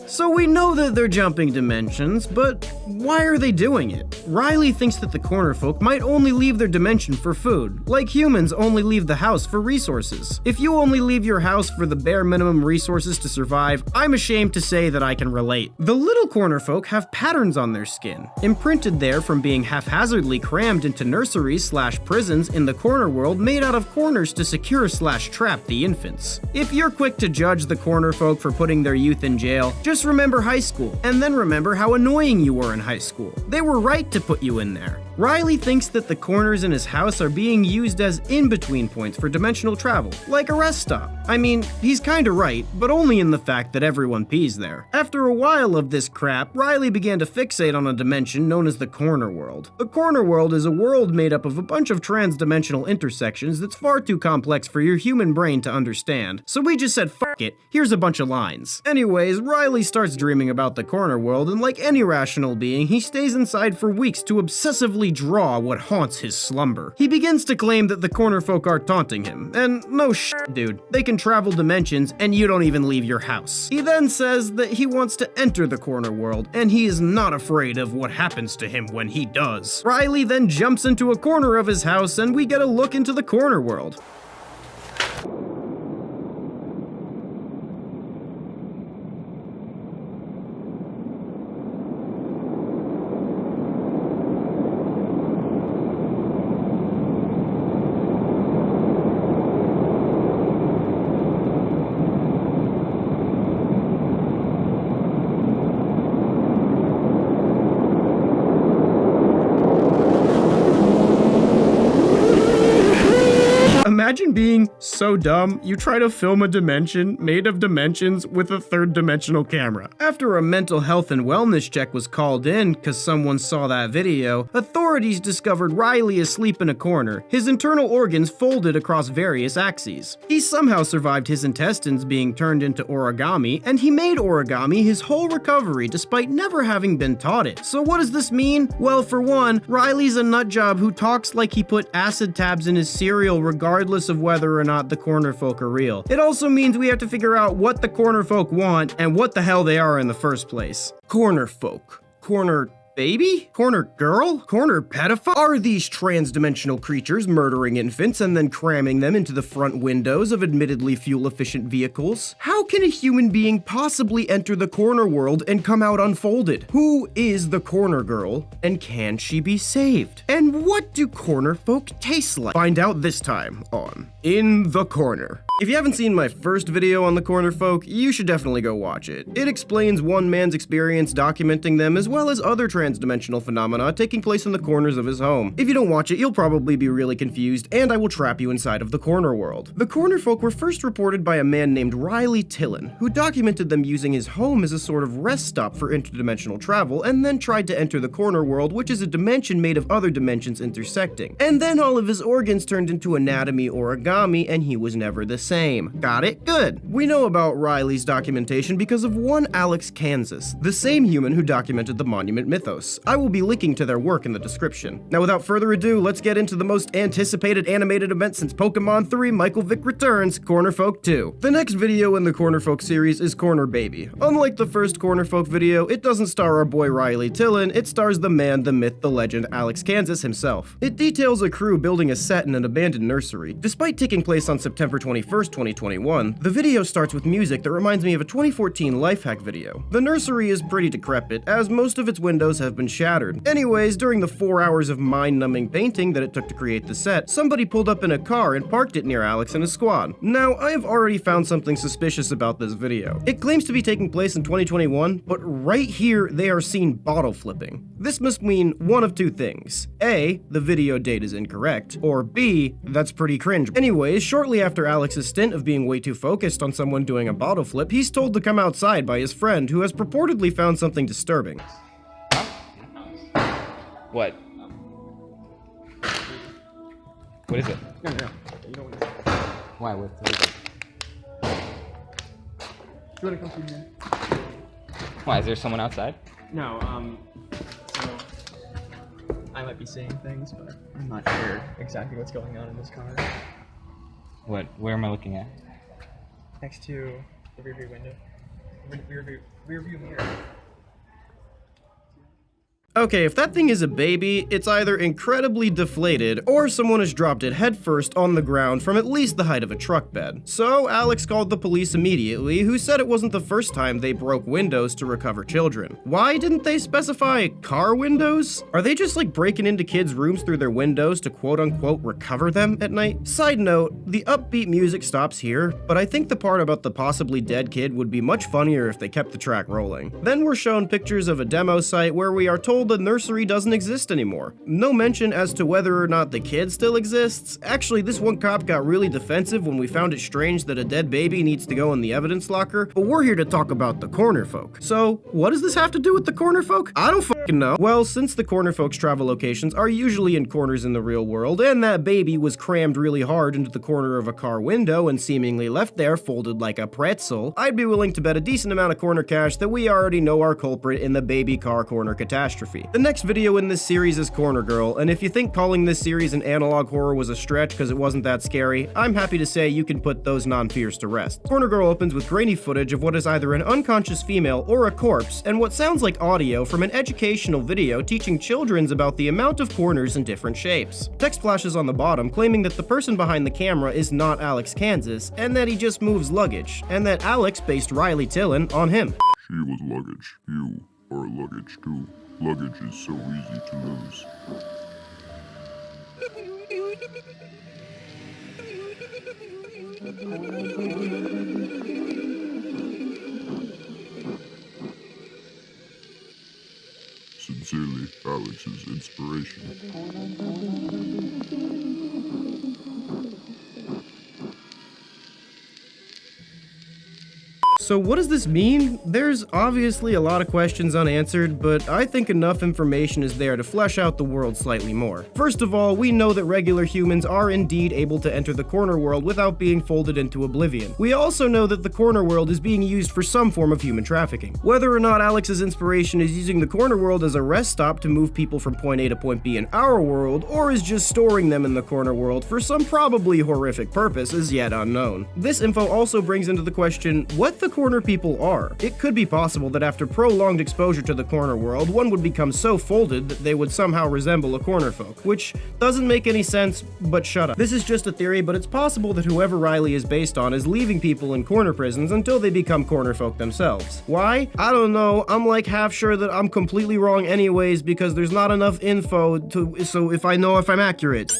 So we know that they're jumping dimensions, but why are they doing it? Riley thinks that the Cornerfolk might only leave their dimension for food, like humans only leave the house for resources. If you only leave your house for the bare minimum resources to survive, I'm ashamed to say that I can relate. The little Cornerfolk have patterns on their skin, imprinted there from being haphazardly crammed into nurseries / prisons in the corner world made out of corners to secure / trap the infants. If you're quick to judge the Cornerfolk for putting their youth in jail, just Just remember high school, and then remember how annoying you were in high school. They were right to put you in there. Riley thinks that the corners in his house are being used as in-between points for dimensional travel, like a rest stop. I mean, he's kinda right, but only in the fact that everyone pees there. After a while of this crap, Riley began to fixate on a dimension known as the corner world. The corner world is a world made up of a bunch of trans-dimensional intersections that's far too complex for your human brain to understand. So we just said, fuck it, here's a bunch of lines. Anyways, Riley starts dreaming about the corner world, and like any rational being, he stays inside for weeks to obsessively draw what haunts his slumber. He begins to claim that the corner folk are taunting him, and no shit, dude, they can travel dimensions and you don't even leave your house. He then says that he wants to enter the corner world, and he is not afraid of what happens to him when he does. Riley then jumps into a corner of his house, and we get a look into the corner world. Imagine being so dumb, you try to film a dimension made of dimensions with a third-dimensional camera. After a mental health and wellness check was called in because someone saw that video, authorities discovered Riley asleep in a corner, his internal organs folded across various axes. He somehow survived his intestines being turned into origami, and he made origami his whole recovery despite never having been taught it. So what does this mean? Well, for one, Riley's a nutjob who talks like he put acid tabs in his cereal regardless of whether or not the corner folk are real. It also means we have to figure out what the corner folk want and what the hell they are in the first place. Corner folk. Corner baby? Corner girl? Corner pedophile? Are these trans-dimensional creatures murdering infants and then cramming them into the front windows of admittedly fuel-efficient vehicles? How can a human being possibly enter the corner world and come out unfolded? Who is the corner girl, and can she be saved? And what do corner folk taste like? Find out this time on In the Corner. If you haven't seen my first video on the corner folk, you should definitely go watch it. It explains one man's experience documenting them as well as other trans-dimensional phenomena taking place in the corners of his home. If you don't watch it, you'll probably be really confused, and I will trap you inside of the corner world. The corner folk were first reported by a man named Riley Tillon, who documented them using his home as a sort of rest stop for interdimensional travel, and then tried to enter the corner world, which is a dimension made of other dimensions intersecting. And then all of his organs turned into anatomy origami, and he was never the same. Got it? Good. We know about Riley's documentation because of one Alex Kansas, the same human who documented the monument Mythos. I will be linking to their work in the description. Now, without further ado, let's get into the most anticipated animated event since Pokemon 3 Michael Vick Returns, Cornerfolk 2. The next video in the Cornerfolk series is Corner Baby. Unlike the first Cornerfolk video, it doesn't star our boy Riley Tillon, it stars the man, the myth, the legend, Alex Kansas himself. It details a crew building a set in an abandoned nursery. Despite taking place on September 21st, 2021, the video starts with music that reminds me of a 2014 Lifehack video. The nursery is pretty decrepit, as most of its windows have been shattered. Anyways, during the 4 hours of mind-numbing painting that it took to create the set, somebody pulled up in a car and parked it near Alex and his squad. Now, I have already found something suspicious about this video. It claims to be taking place in 2021, but right here they are seen bottle flipping. This must mean one of two things. A, the video date is incorrect, or B, that's pretty cringe. Anyways, shortly after Alex's stint of being way too focused on someone doing a bottle flip, he's told to come outside by his friend, who has purportedly found something disturbing. What? What is it? No. You don't want to. Why? What is it? Do you want to come through here? Why? Is there someone outside? No, so I might be seeing things, but I'm not sure exactly what's going on in this car. What? Where am I looking at? Next to the rearview window. Rearview mirror. Okay, if that thing is a baby, it's either incredibly deflated or someone has dropped it headfirst on the ground from at least the height of a truck bed. So Alex called the police immediately, who said it wasn't the first time they broke windows to recover children. Why didn't they specify car windows? Are they just like breaking into kids' rooms through their windows to quote-unquote recover them at night? Side note, the upbeat music stops here, but I think the part about the possibly dead kid would be much funnier if they kept the track rolling. Then we're shown pictures of a demo site where we are told the nursery doesn't exist anymore. No mention as to whether or not the kid still exists. Actually, this one cop got really defensive when we found it strange that a dead baby needs to go in the evidence locker, but we're here to talk about the Cornerfolk. So, what does this have to do with the Cornerfolk? I don't fucking know. Well, since the Cornerfolk's travel locations are usually in corners in the real world, and that baby was crammed really hard into the corner of a car window and seemingly left there folded like a pretzel, I'd be willing to bet a decent amount of corner cash that we already know our culprit in the baby car corner catastrophe. The next video in this series is Corner Girl, and if you think calling this series an analog horror was a stretch because it wasn't that scary, I'm happy to say you can put those non-fears to rest. Corner Girl opens with grainy footage of what is either an unconscious female or a corpse, and what sounds like audio from an educational video teaching children about the amount of corners in different shapes. Text flashes on the bottom claiming that the person behind the camera is not Alex Kansas, and that he just moves luggage, and that Alex based Riley Tillin on him. She was luggage. You are luggage too. Luggage is so easy to lose. Sincerely, Alex's inspiration. So what does this mean? There's obviously a lot of questions unanswered, but I think enough information is there to flesh out the world slightly more. First of all, we know that regular humans are indeed able to enter the corner world without being folded into oblivion. We also know that the corner world is being used for some form of human trafficking. Whether or not Alex's inspiration is using the corner world as a rest stop to move people from point A to point B in our world, or is just storing them in the corner world for some probably horrific purpose is yet unknown. This info also brings into the question what the corner people are. It could be possible that after prolonged exposure to the corner world, one would become so folded that they would somehow resemble a Cornerfolk, which doesn't make any sense, but shut up. This is just a theory, but it's possible that whoever Riley is based on is leaving people in corner prisons until they become Cornerfolk themselves. Why? I don't know. I'm like half sure that I'm completely wrong anyways because there's not enough info so if I know if I'm accurate.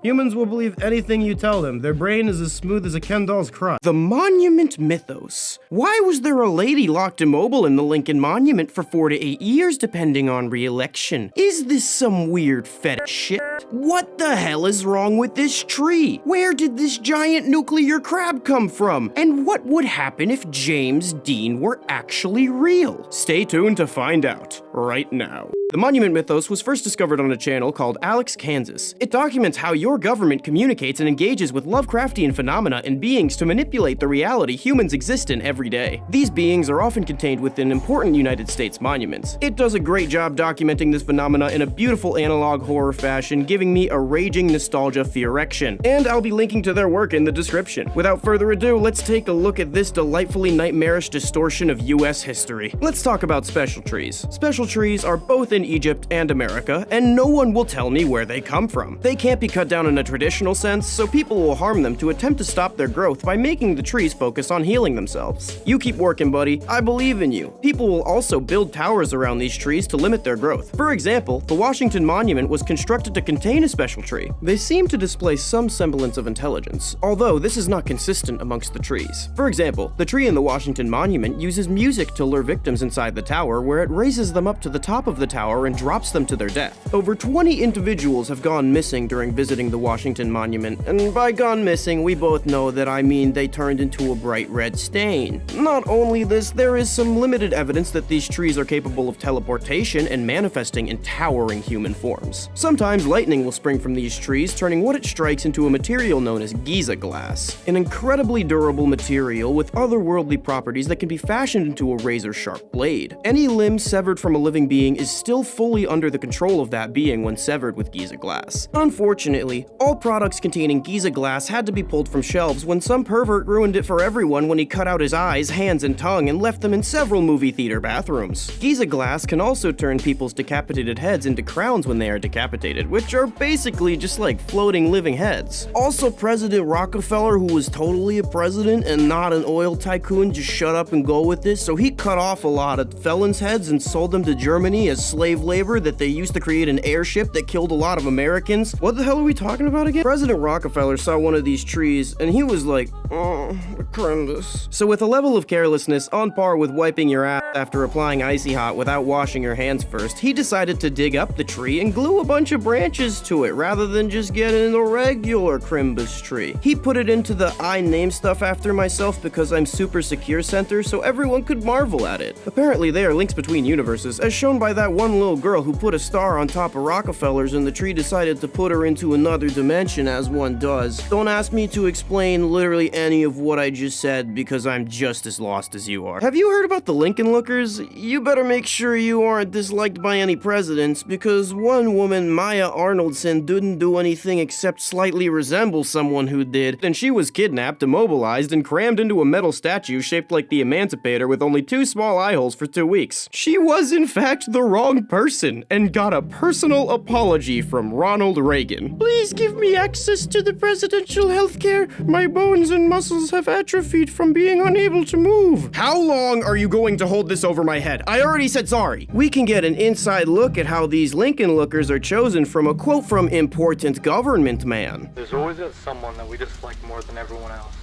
Humans will believe anything you tell them. Their brain is as smooth as a Ken doll's crotch. The Monument Mythos. Why was there a lady locked immobile in the Lincoln Monument for 4 to 8 years depending on re-election? Is this some weird fetish shit? What the hell is wrong with this tree? Where did this giant nuclear crab come from? And what would happen if James Dean were actually real? Stay tuned to find out right now. The Monument Mythos was first discovered on a channel called Alex Kansas. It documents how your government communicates and engages with Lovecraftian phenomena and beings to manipulate the reality humans exist in every day. These beings are often contained within important United States monuments. It does a great job documenting this phenomena in a beautiful analog horror fashion, giving me a raging nostalgia fear-erection. And I'll be linking to their work in the description. Without further ado, let's take a look at this delightfully nightmarish distortion of US history. Let's talk about special trees. Special trees are both in Egypt and America, and no one will tell me where they come from. They can't be cut down in a traditional sense, so people will harm them to attempt to stop their growth by making the trees focus on healing themselves. You keep working, buddy. I believe in you. People will also build towers around these trees to limit their growth. For example, the Washington Monument was constructed to contain a special tree. They seem to display some semblance of intelligence, although this is not consistent amongst the trees. For example, the tree in the Washington Monument uses music to lure victims inside the tower, where it raises them up to the top of the tower and drops them to their death. Over 20 individuals have gone missing during visiting the Washington Monument, and by gone missing, we both know that I mean they turned into a bright red stain. Not only this, there is some limited evidence that these trees are capable of teleportation and manifesting in towering human forms. Sometimes lightning will spring from these trees, turning what it strikes into a material known as Giza glass, an incredibly durable material with otherworldly properties that can be fashioned into a razor-sharp blade. Any limb severed from a living being is still still fully under the control of that being when severed with Giza glass. Unfortunately, all products containing Giza glass had to be pulled from shelves when some pervert ruined it for everyone when he cut out his eyes, hands, and tongue and left them in several movie theater bathrooms. Giza glass can also turn people's decapitated heads into crowns when they are decapitated, which are basically just like floating living heads. Also, President Rockefeller, who was totally a president and not an oil tycoon, just shut up and go with this, so he cut off a lot of felons' heads and sold them to Germany as slave labor that they used to create an airship that killed a lot of Americans. What the hell are we talking about again? President Rockefeller saw one of these trees and he was like, oh, horrendous. So with a level of carelessness on par with wiping your ass after applying icy hot without washing your hands first, he decided to dig up the tree and glue a bunch of branches to it rather than just getting a regular Crimbus tree. He put it into the I name stuff after myself because I'm super secure center so everyone could marvel at it. Apparently they are links between universes, as shown by that one little girl who put a star on top of Rockefeller's and the tree decided to put her into another dimension as one does. Don't ask me to explain literally any of what I just said because I'm just as lost as you are. Have you heard about the Lincoln Lookers? You better make sure you aren't disliked by any presidents because one woman, Maya Arnoldson, didn't do anything except slightly resemble someone who did, and she was kidnapped, immobilized, and crammed into a metal statue shaped like the Emancipator with only 2 small eye holes for 2 weeks. She was in fact the wrong person and got a personal apology from Ronald Reagan. Please give me access to the presidential healthcare. My bones and muscles have atrophied from being unable to move. How long are you going to hold this over my head? I already said sorry. We can get an inside look at how these Lincoln Lookers are chosen from a quote from Important Government Man. There's always that someone that we dislike more than everyone else.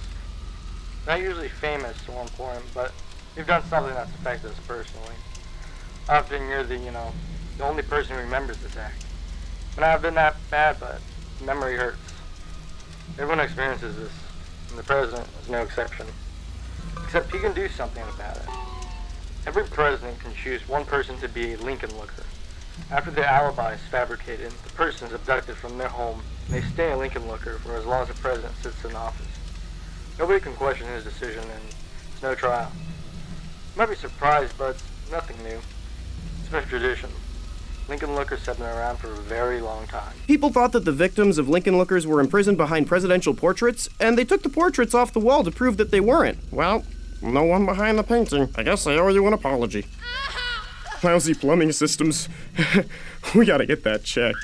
Not usually famous or important, but you've done something that's affected us personally. Often you're the only person who remembers this act. And I've been that bad, but memory hurts. Everyone experiences this, and the president is no exception. Except he can do something about it. Every president can choose one person to be a Lincoln Looker. After their alibi is fabricated, the person is abducted from their home, and they stay a Lincoln Looker for as long as the president sits in office. Nobody can question his decision, and it's no trial. You might be surprised, but it's nothing new. It's been a tradition. Lincoln Lookers have been around for a very long time. People thought that the victims of Lincoln Lookers were imprisoned behind presidential portraits, and they took the portraits off the wall to prove that they weren't. Well, no one behind the painting. I guess I owe you an apology. Lousy plumbing systems. We gotta get that checked.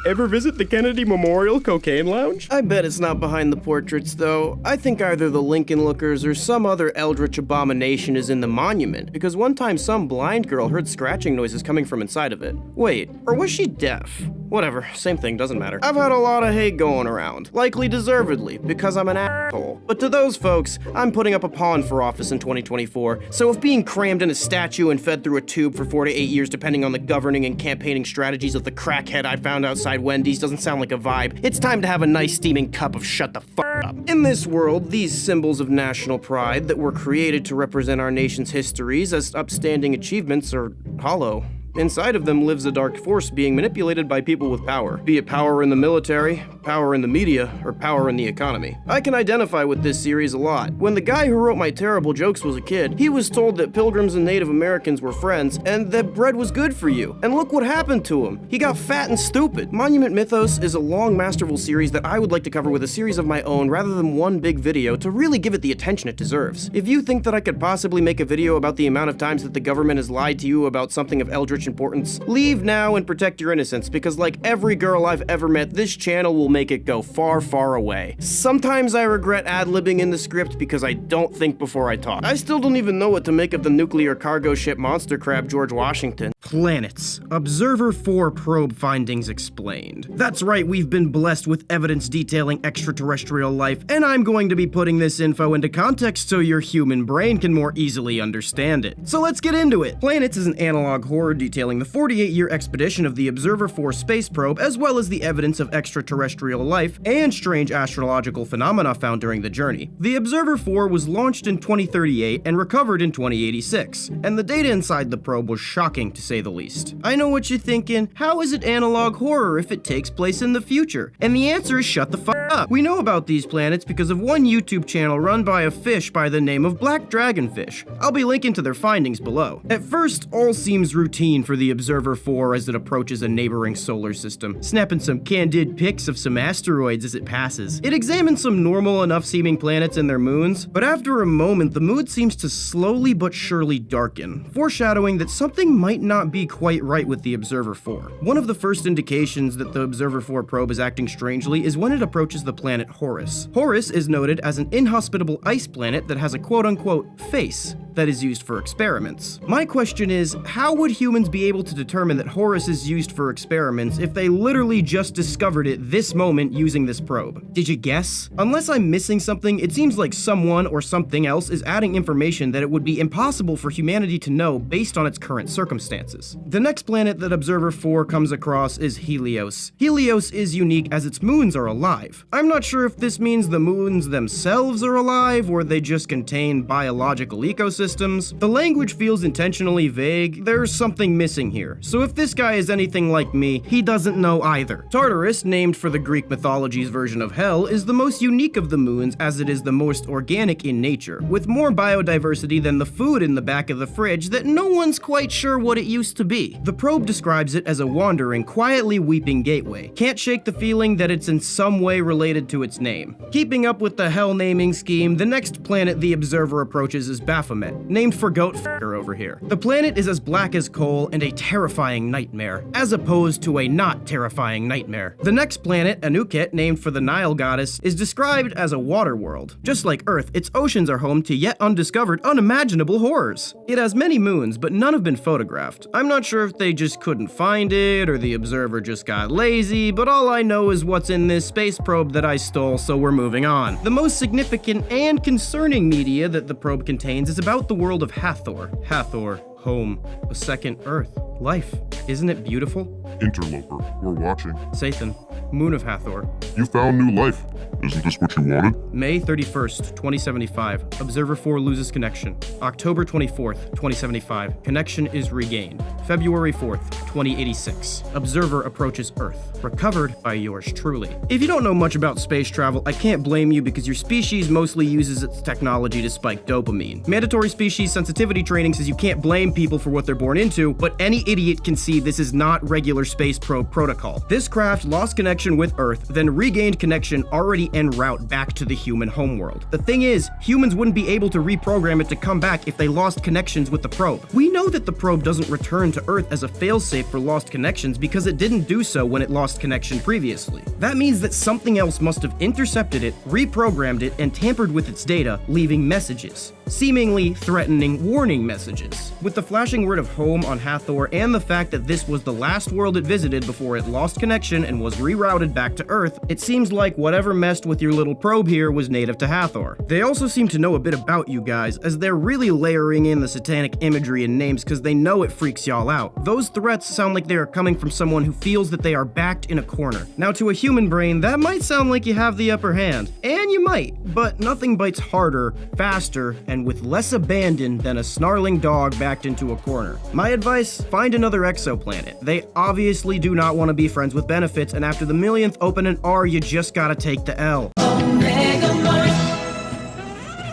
Ever visit the Kennedy Memorial Cocaine Lounge? I bet it's not behind the portraits, though. I think either the Lincoln Lookers or some other eldritch abomination is in the monument, because one time some blind girl heard scratching noises coming from inside of it. Wait, or was she deaf? Whatever, same thing, doesn't matter. I've had a lot of hate going around, likely deservedly, because I'm an asshole. But to those folks, I'm putting up a pawn for office in 2024, so if being crammed in a statue and fed through a tube for 4 to 8 years depending on the governing and campaigning strategies of the crackhead I found outside Wendy's doesn't sound like a vibe, it's time to have a nice steaming cup of shut the fuck up. In this world, these symbols of national pride that were created to represent our nation's histories as upstanding achievements are hollow. Inside of them lives a dark force being manipulated by people with power, be it power in the military, power in the media, or power in the economy. I can identify with this series a lot. When the guy who wrote my terrible jokes was a kid, he was told that Pilgrims and Native Americans were friends, and that bread was good for you. And look what happened to him. He got fat and stupid. Monument Mythos is a long, masterful series that I would like to cover with a series of my own rather than one big video to really give it the attention it deserves. If you think that I could possibly make a video about the amount of times that the government has lied to you about something of eldritch importance, leave now and protect your innocence, because like every girl I've ever met, this channel will make it go far, far away. Sometimes I regret ad-libbing in the script because I don't think before I talk. I still don't even know what to make of the nuclear cargo ship monster crab George Washington. Planets. Observer 4 probe findings explained. That's right, we've been blessed with evidence detailing extraterrestrial life, and I'm going to be putting this info into context so your human brain can more easily understand it. So let's get into it. Planets is an analog horror detailing the 48-year expedition of the Observer 4 space probe, as well as the evidence of extraterrestrial extraterrestrial life and strange astrological phenomena found during the journey. The Observer 4 was launched in 2038 and recovered in 2086, and the data inside the probe was shocking to say the least. I know what you're thinking, how is it analog horror if it takes place in the future? And the answer is shut the fuck up. We know about these planets because of one YouTube channel run by a fish by the name of Black Dragonfish. I'll be linking to their findings below. At first, all seems routine for the Observer 4 as it approaches a neighboring solar system, snapping some candid pics of some asteroids as it passes. It examines some normal enough seeming planets and their moons, but after a moment the mood seems to slowly but surely darken, foreshadowing that something might not be quite right with the Observer 4. One of the first indications that the Observer 4 probe is acting strangely is when it approaches the planet Horus. Horus is noted as an inhospitable ice planet that has a quote-unquote face that is used for experiments. My question is, how would humans be able to determine that Horus is used for experiments if they literally just discovered it this moment using this probe? Did you guess? Unless I'm missing something, it seems like someone or something else is adding information that it would be impossible for humanity to know based on its current circumstances. The next planet that Observer 4 comes across is Helios. Helios is unique as its moons are alive. I'm not sure if this means the moons themselves are alive or they just contain biological ecosystems. The language feels intentionally vague. There's something missing here. So if this guy is anything like me, he doesn't know either. Tartarus, named for the Greek mythology's version of hell, is the most unique of the moons as it is the most organic in nature, with more biodiversity than the food in the back of the fridge that no one's quite sure what it used to be. The probe describes it as a wandering, quietly weeping gateway. Can't shake the feeling that it's in some way related to its name. Keeping up with the hell naming scheme, the next planet the Observer approaches is Baphomet, named for goat f***er over here. The planet is as black as coal and a terrifying nightmare, as opposed to a not terrifying nightmare. The next planet, Anuket, named for the Nile goddess, is described as a water world. Just like Earth, its oceans are home to yet undiscovered, unimaginable horrors. It has many moons, but none have been photographed. I'm not sure if they just couldn't find it, or the Observer just got lazy, but all I know is what's in this space probe that I stole, so we're moving on. The most significant and concerning media that the probe contains is about the world of Hathor. Hathor, home, a second Earth, life. Isn't it beautiful? Interloper, we're watching. Sathan, moon of Hathor. You found new life. Isn't this what you wanted? May 31st, 2075. Observer 4 loses connection. October 24th, 2075. Connection is regained. February 4th, 2086. Observer approaches Earth. Recovered by yours truly. If you don't know much about space travel, I can't blame you because your species mostly uses its technology to spike dopamine. Mandatory species sensitivity training says you can't blame people for what they're born into, but any idiot can see this is not regular space probe protocol. This craft lost connection with Earth, then regained connection already en route back to the human homeworld. The thing is, humans wouldn't be able to reprogram it to come back if they lost connections with the probe. We know that the probe doesn't return to Earth as a failsafe for lost connections because it didn't do so when it lost connection previously. That means that something else must have intercepted it, reprogrammed it, and tampered with its data, leaving messages. Seemingly threatening warning messages. With the flashing word of home on Hathor and the fact that this was the last world it visited before it lost connection and was rerouted back to Earth, it seems like whatever messed with your little probe here was native to Hathor. They also seem to know a bit about you guys, as they're really layering in the satanic imagery and names because they know it freaks y'all out. Those threats sound like they are coming from someone who feels that they are backed in a corner. Now to a human brain, that might sound like you have the upper hand. And you might, but nothing bites harder, faster, and with less abandon than a snarling dog backed into a corner. My advice, find another exoplanet. They obviously do not want to be friends with benefits, and after the millionth open and R, you just gotta take the L.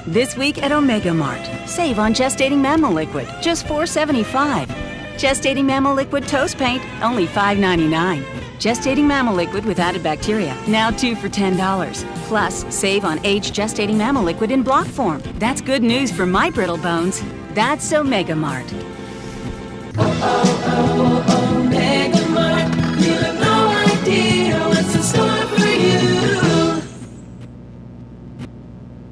This week at Omega Mart, save on gestating mammal liquid, just $4.75. Gestating mammal liquid toast paint, only $5.99. Gestating mammal liquid with added bacteria, now 2 for $10. Plus, save on aged gestating mammal liquid in block form. That's good news for my brittle bones. That's Omega Mart. Omega Mart, you have no idea what's in store for you.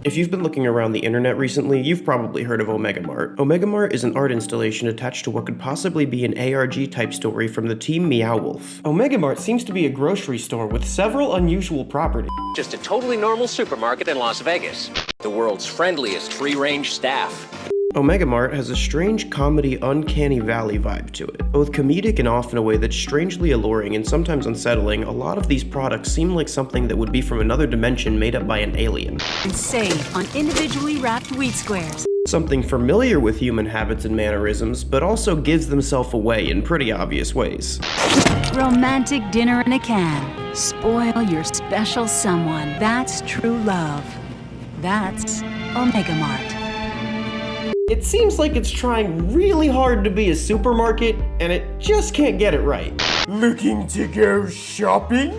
If you've been looking around the internet recently, you've probably heard of Omega Mart. Omega Mart is an art installation attached to what could possibly be an ARG-type story from the team Meow Wolf. Omega Mart seems to be a grocery store with several unusual properties. Just a totally normal supermarket in Las Vegas. The world's friendliest free-range staff. Omega Mart has a strange comedy uncanny valley vibe to it. Both comedic and off in a way that's strangely alluring and sometimes unsettling, a lot of these products seem like something that would be from another dimension made up by an alien. And save on individually wrapped wheat squares. Something familiar with human habits and mannerisms, but also gives themselves away in pretty obvious ways. Romantic dinner in a can. Spoil your special someone. That's true love. That's Omega Mart. It seems like it's trying really hard to be a supermarket, and it just can't get it right. Looking to go shopping?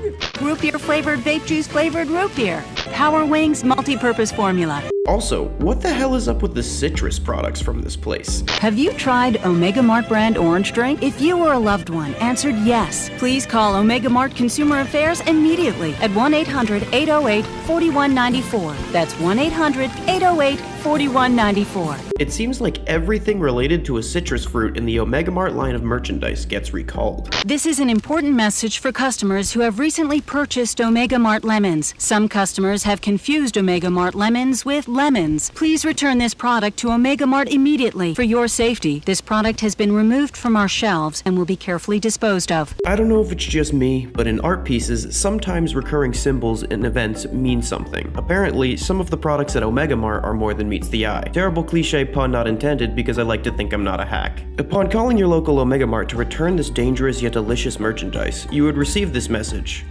Root beer flavored vape juice flavored root beer. Power Wings multi-purpose formula. Also, what the hell is up with the citrus products from this place? Have you tried Omega Mart brand orange drink? If you or a loved one answered yes, please call Omega Mart Consumer Affairs immediately at 1-800-808-4194. That's 1-800-808-4194. It seems like everything related to a citrus fruit in the Omega Mart line of merchandise gets recalled. This is an important message for customers who have recently purchased Omega Mart lemons. Some customers have confused Omega Mart lemons with lemons. Please return this product to Omega Mart immediately. For your safety, this product has been removed from our shelves and will be carefully disposed of. I don't know if it's just me, but in art pieces, sometimes recurring symbols in events mean something. Apparently, some of the products at Omega Mart are more than meets the eye. Terrible cliche pun not intended, because I like to think I'm not a hack. Upon calling your local Omega Mart to return this dangerous yet delicious merchandise, you would receive this message.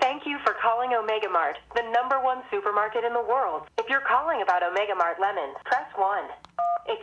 Thank you for calling Omega Mart, the #1 supermarket in the world. If you're calling about Omega Mart lemons, press 1. If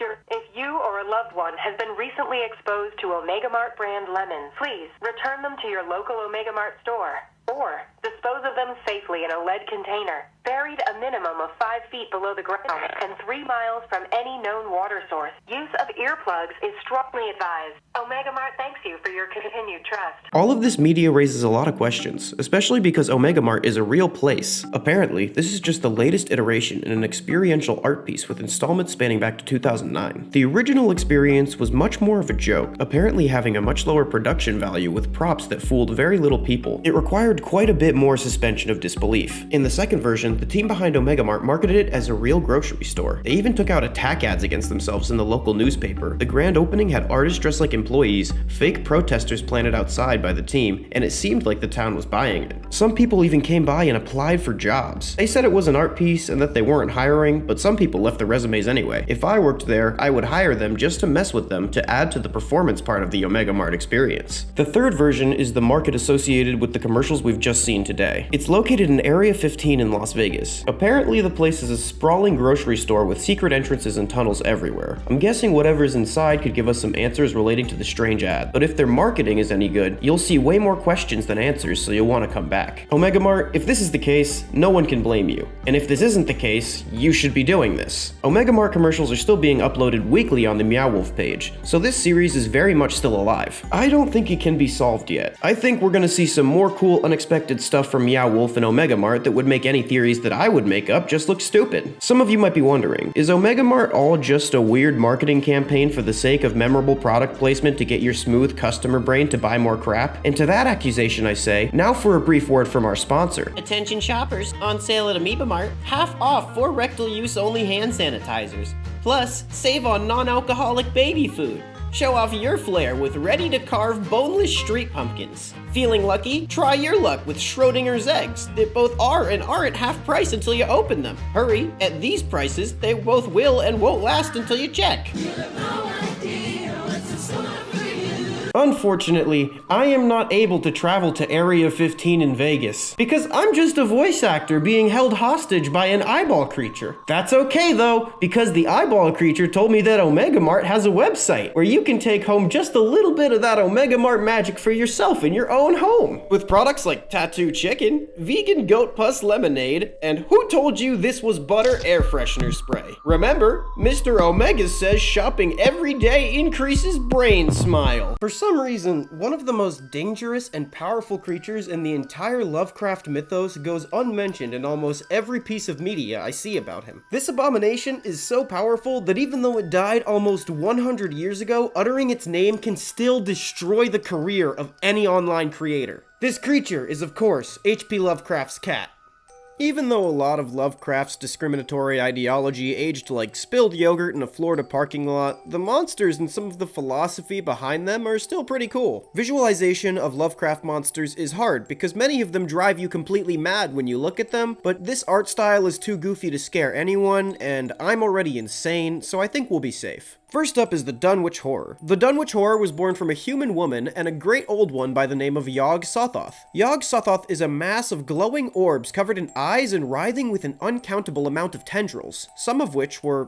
you or a loved one has been recently exposed to Omega Mart brand lemons, please return them to your local Omega Mart store. Or dispose of them safely in a lead container, buried a minimum of 5 feet below the ground and 3 miles from any known water source. Use of earplugs is strongly advised. Omega Mart thanks you for your continued trust. All of this media raises a lot of questions, especially because Omega Mart is a real place. Apparently, this is just the latest iteration in an experiential art piece with installments spanning back to 2009. The original experience was much more of a joke, apparently having a much lower production value with props that fooled very little people. It required quite a bit more suspension of disbelief. In the second version, the team behind Omega Mart marketed it as a real grocery store. They even took out attack ads against themselves in the local newspaper. The grand opening had artists dressed like employees, fake protesters planted outside by the team, and it seemed like the town was buying it. Some people even came by and applied for jobs. They said it was an art piece and that they weren't hiring, but some people left their resumes anyway. If I worked there, I would hire them just to mess with them to add to the performance part of the Omega Mart experience. The third version is the market associated with the commercials we've just seen today. It's located in Area 15 in Las Vegas. Apparently the place is a sprawling grocery store with secret entrances and tunnels everywhere. I'm guessing whatever's inside could give us some answers relating to the strange ad, but if their marketing is any good, you'll see way more questions than answers, so you'll want to come back. Omega Mart, if this is the case, no one can blame you. And if this isn't the case, you should be doing this. Omega Mart commercials are still being uploaded weekly on the Meow Wolf page, so this series is very much still alive. I don't think it can be solved yet. I think we're gonna see some more cool, unexpected stuff from Meow Wolf and Omega Mart that would make any theories that I would make up just look stupid. Some of you might be wondering, is Omega Mart all just a weird marketing campaign for the sake of memorable product placement to get your smooth customer brain to buy more crap? And to that accusation I say, now for a brief word from our sponsor. Attention shoppers, on sale at Amoeba Mart, half off 4 rectal use only hand sanitizers. Plus, save on non-alcoholic baby food. Show off your flair with ready-to-carve boneless street pumpkins. Feeling lucky? Try your luck with Schrodinger's eggs. They both are and aren't half price until you open them. Hurry, at these prices, they both will and won't last until you check. Unfortunately, I am not able to travel to Area 15 in Vegas because I'm just a voice actor being held hostage by an eyeball creature. That's okay though, because the eyeball creature told me that Omega Mart has a website where you can take home just a little bit of that Omega Mart magic for yourself in your own home. With products like tattoo chicken, vegan goat pus lemonade, and who told you this was butter air freshener spray. Remember, Mr. Omega says shopping every day increases brain smile. For some reason, one of the most dangerous and powerful creatures in the entire Lovecraft mythos goes unmentioned in almost every piece of media I see about him. This abomination is so powerful that even though it died almost 100 years ago, uttering its name can still destroy the career of any online creator. This creature is, of course, H.P. Lovecraft's cat. Even though a lot of Lovecraft's discriminatory ideology aged like spilled yogurt in a Florida parking lot, the monsters and some of the philosophy behind them are still pretty cool. Visualization of Lovecraft monsters is hard because many of them drive you completely mad when you look at them, but this art style is too goofy to scare anyone, and I'm already insane, so I think we'll be safe. First up is the Dunwich Horror. The Dunwich Horror was born from a human woman and a great old one by the name of Yog-Sothoth. Yog-Sothoth is a mass of glowing orbs covered in eyes and writhing with an uncountable amount of tendrils, some of which were,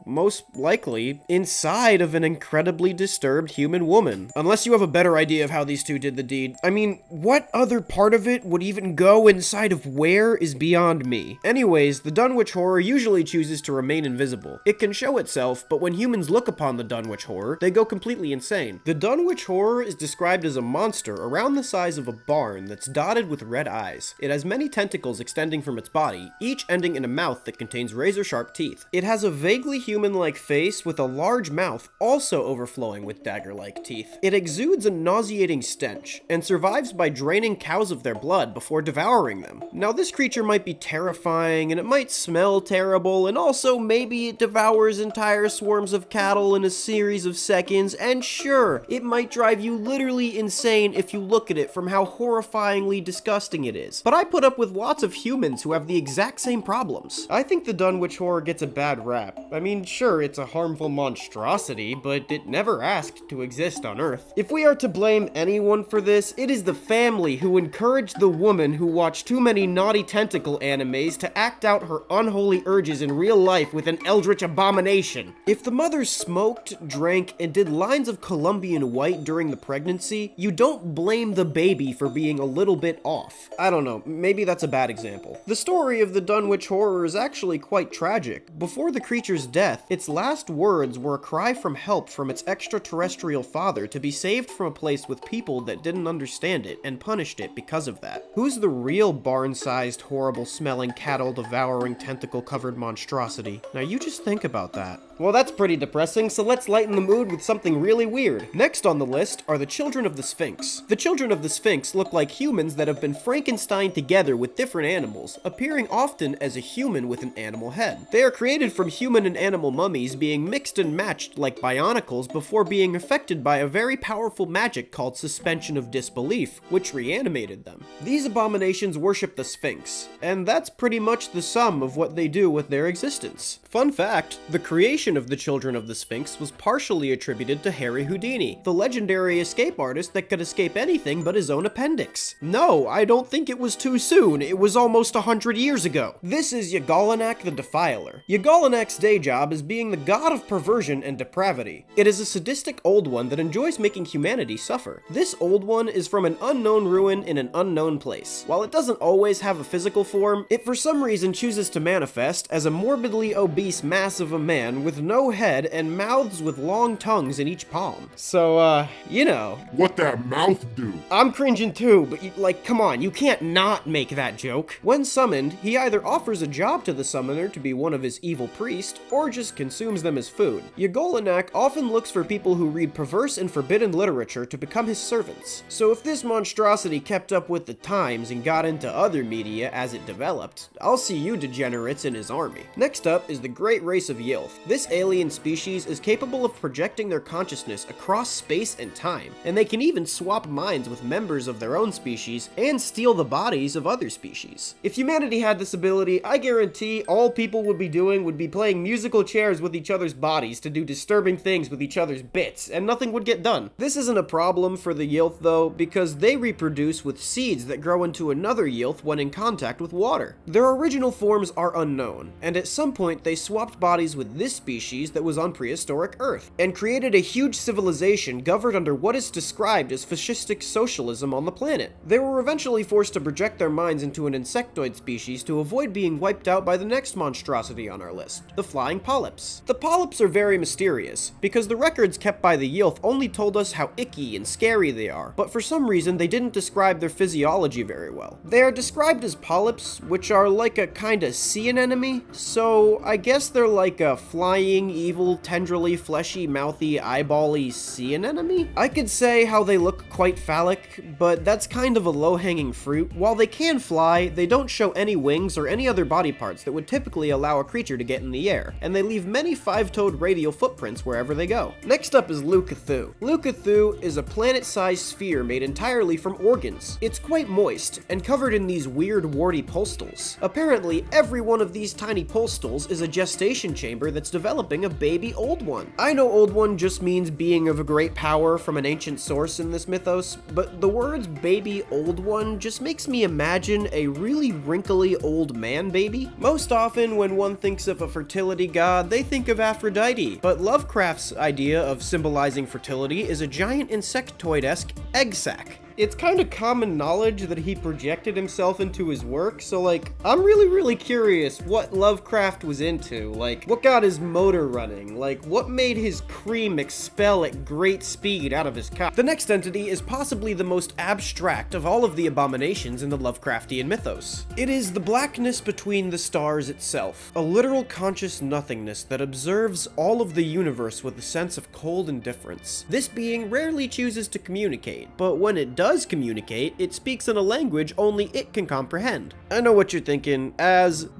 most likely, inside of an incredibly disturbed human woman. Unless you have a better idea of how these two did the deed. I mean, what other part of it would even go inside of where is beyond me. Anyways, the Dunwich Horror usually chooses to remain invisible. It can show itself, but when humans look upon the Dunwich Horror, they go completely insane. The Dunwich Horror is described as a monster around the size of a barn that's dotted with red eyes. It has many tentacles extending from its body, each ending in a mouth that contains razor-sharp teeth. It has a vaguely human-like face with a large mouth also overflowing with dagger-like teeth. It exudes a nauseating stench, and survives by draining cows of their blood before devouring them. Now this creature might be terrifying, and it might smell terrible, and also maybe it devours entire swarms of cattle in a series of seconds, and sure, it might drive you literally insane if you look at it from how horrifyingly disgusting it is. But I put up with lots of humans who have the exact same problems. I think the Dunwich Horror gets a bad rap. I mean, sure, it's a harmful monstrosity, but it never asked to exist on Earth. If we are to blame anyone for this, it is the family who encouraged the woman who watched too many naughty tentacle animes to act out her unholy urges in real life with an eldritch abomination. If the mother smoked, drank, and did lines of Colombian white during the pregnancy, you don't blame the baby for being a little bit off. I don't know, maybe that's a bad example. The story of the Dunwich Horror is actually quite tragic. Before the creature's death, its last words were a cry for help from its extraterrestrial father to be saved from a place with people that didn't understand it and punished it because of that. Who's the real barn-sized, horrible-smelling, cattle-devouring, tentacle-covered monstrosity? Now you just think about that. Well, that's pretty depressing, so let's lighten the mood with something really weird. Next on the list are the Children of the Sphinx. The Children of the Sphinx look like humans that have been Frankensteined together with different animals, appearing often as a human with an animal head. They are created from human and animal mummies being mixed and matched like bionicles before being affected by a very powerful magic called suspension of disbelief, which reanimated them. These abominations worship the Sphinx, and that's pretty much the sum of what they do with their existence. Fun fact, the creation of the Children of the Sphinx was partially attributed to Harry Houdini, the legendary escape artist that could escape anything but his own appendix. No, I don't think it was too soon, it was almost 100 years ago. This is Yagalanak the Defiler. Yagalanak's day job is being the god of perversion and depravity. It is a sadistic old one that enjoys making humanity suffer. This old one is from an unknown ruin in an unknown place. While it doesn't always have a physical form, it for some reason chooses to manifest as a morbidly obese mass of a man with no head and mouths with long tongues in each palm. So, you know. What that mouth do? I'm cringing too, but come on, you can't not make that joke. When summoned, he either offers a job to the summoner to be one of his evil priests, or just consumes them as food. Yagalanak often looks for people who read perverse and forbidden literature to become his servants. So if this monstrosity kept up with the times and got into other media as it developed, I'll see you degenerates in his army. Next up is the great race of Yilth. This alien species is capable of projecting their consciousness across space and time, and they can even swap minds with members of their own species and steal the bodies of other species. If humanity had this ability, I guarantee all people would be doing would be playing musical chairs with each other's bodies to do disturbing things with each other's bits, and nothing would get done. This isn't a problem for the Yilth though, because they reproduce with seeds that grow into another Yilth when in contact with water. Their original forms are unknown, and at some point they swapped bodies with this species that was on prehistoric Earth, and created a huge civilization governed under what is described as fascistic socialism on the planet. They were eventually forced to project their minds into an insectoid species to avoid being wiped out by the next monstrosity on our list, the flying polyps. The polyps are very mysterious, because the records kept by the Yilth only told us how icky and scary they are, but for some reason they didn't describe their physiology very well. They are described as polyps, which are like a kinda sea anemone, so I guess they're like a flying flying, evil, tendrily, fleshy, mouthy, eyebally sea anemone? I could say how they look quite phallic, but that's kind of a low-hanging fruit. While they can fly, they don't show any wings or any other body parts that would typically allow a creature to get in the air, and they leave many five-toed radial footprints wherever they go. Next up is Lukathu. Lukathu is a planet-sized sphere made entirely from organs. It's quite moist, and covered in these weird warty pulstals. Apparently, every one of these tiny pulstals is a gestation chamber that's developing a baby old one. I know old one just means being of a great power from an ancient source in this mythos, but the words baby old one just makes me imagine a really wrinkly old man baby. Most often when one thinks of a fertility god, they think of Aphrodite, but Lovecraft's idea of symbolizing fertility is a giant insectoid-esque egg sac. It's kind of common knowledge that he projected himself into his work, so like, I'm really curious what Lovecraft was into. Like, what got his motor running? Like, what made his cream expel at great speed out of his cock? The next entity is possibly the most abstract of all of the abominations in the Lovecraftian mythos. It is the blackness between the stars itself, a literal conscious nothingness that observes all of the universe with a sense of cold indifference. This being rarely chooses to communicate, but when it does communicate, it speaks in a language only it can comprehend. I know what you're thinking,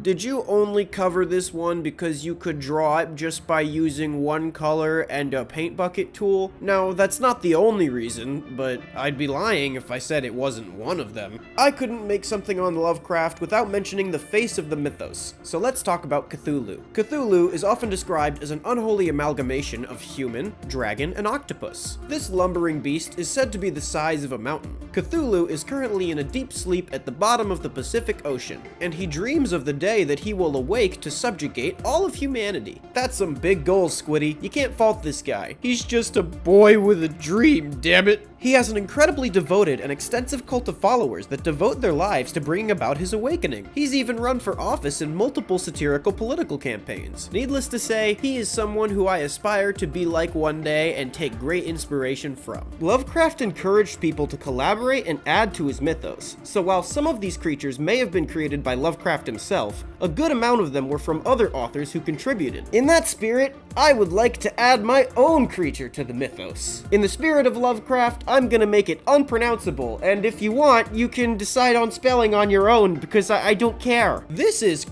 did you only cover this one because you could draw it just by using one color and a paint bucket tool? No, that's not the only reason, but I'd be lying if I said it wasn't one of them. I couldn't make something on Lovecraft without mentioning the face of the mythos, so let's talk about Cthulhu. Cthulhu is often described as an unholy amalgamation of human, dragon, and octopus. This lumbering beast is said to be the size of a mountain. Cthulhu is currently in a deep sleep at the bottom of the Pacific Ocean, and he dreams of the day that he will awake to subjugate all of humanity. That's some big goals, Squiddy. You can't fault this guy. He's just a boy with a dream, damn it. He has an incredibly devoted and extensive cult of followers that devote their lives to bringing about his awakening. He's even run for office in multiple satirical political campaigns. Needless to say, he is someone who I aspire to be like one day and take great inspiration from. Lovecraft encouraged people to collaborate and add to his mythos, so while some of these creatures may have been created by Lovecraft himself, a good amount of them were from other authors who contributed. In that spirit, I would like to add my own creature to the mythos. In the spirit of Lovecraft, I'm gonna make it unpronounceable, and if you want, you can decide on spelling on your own, because I don't care. This is...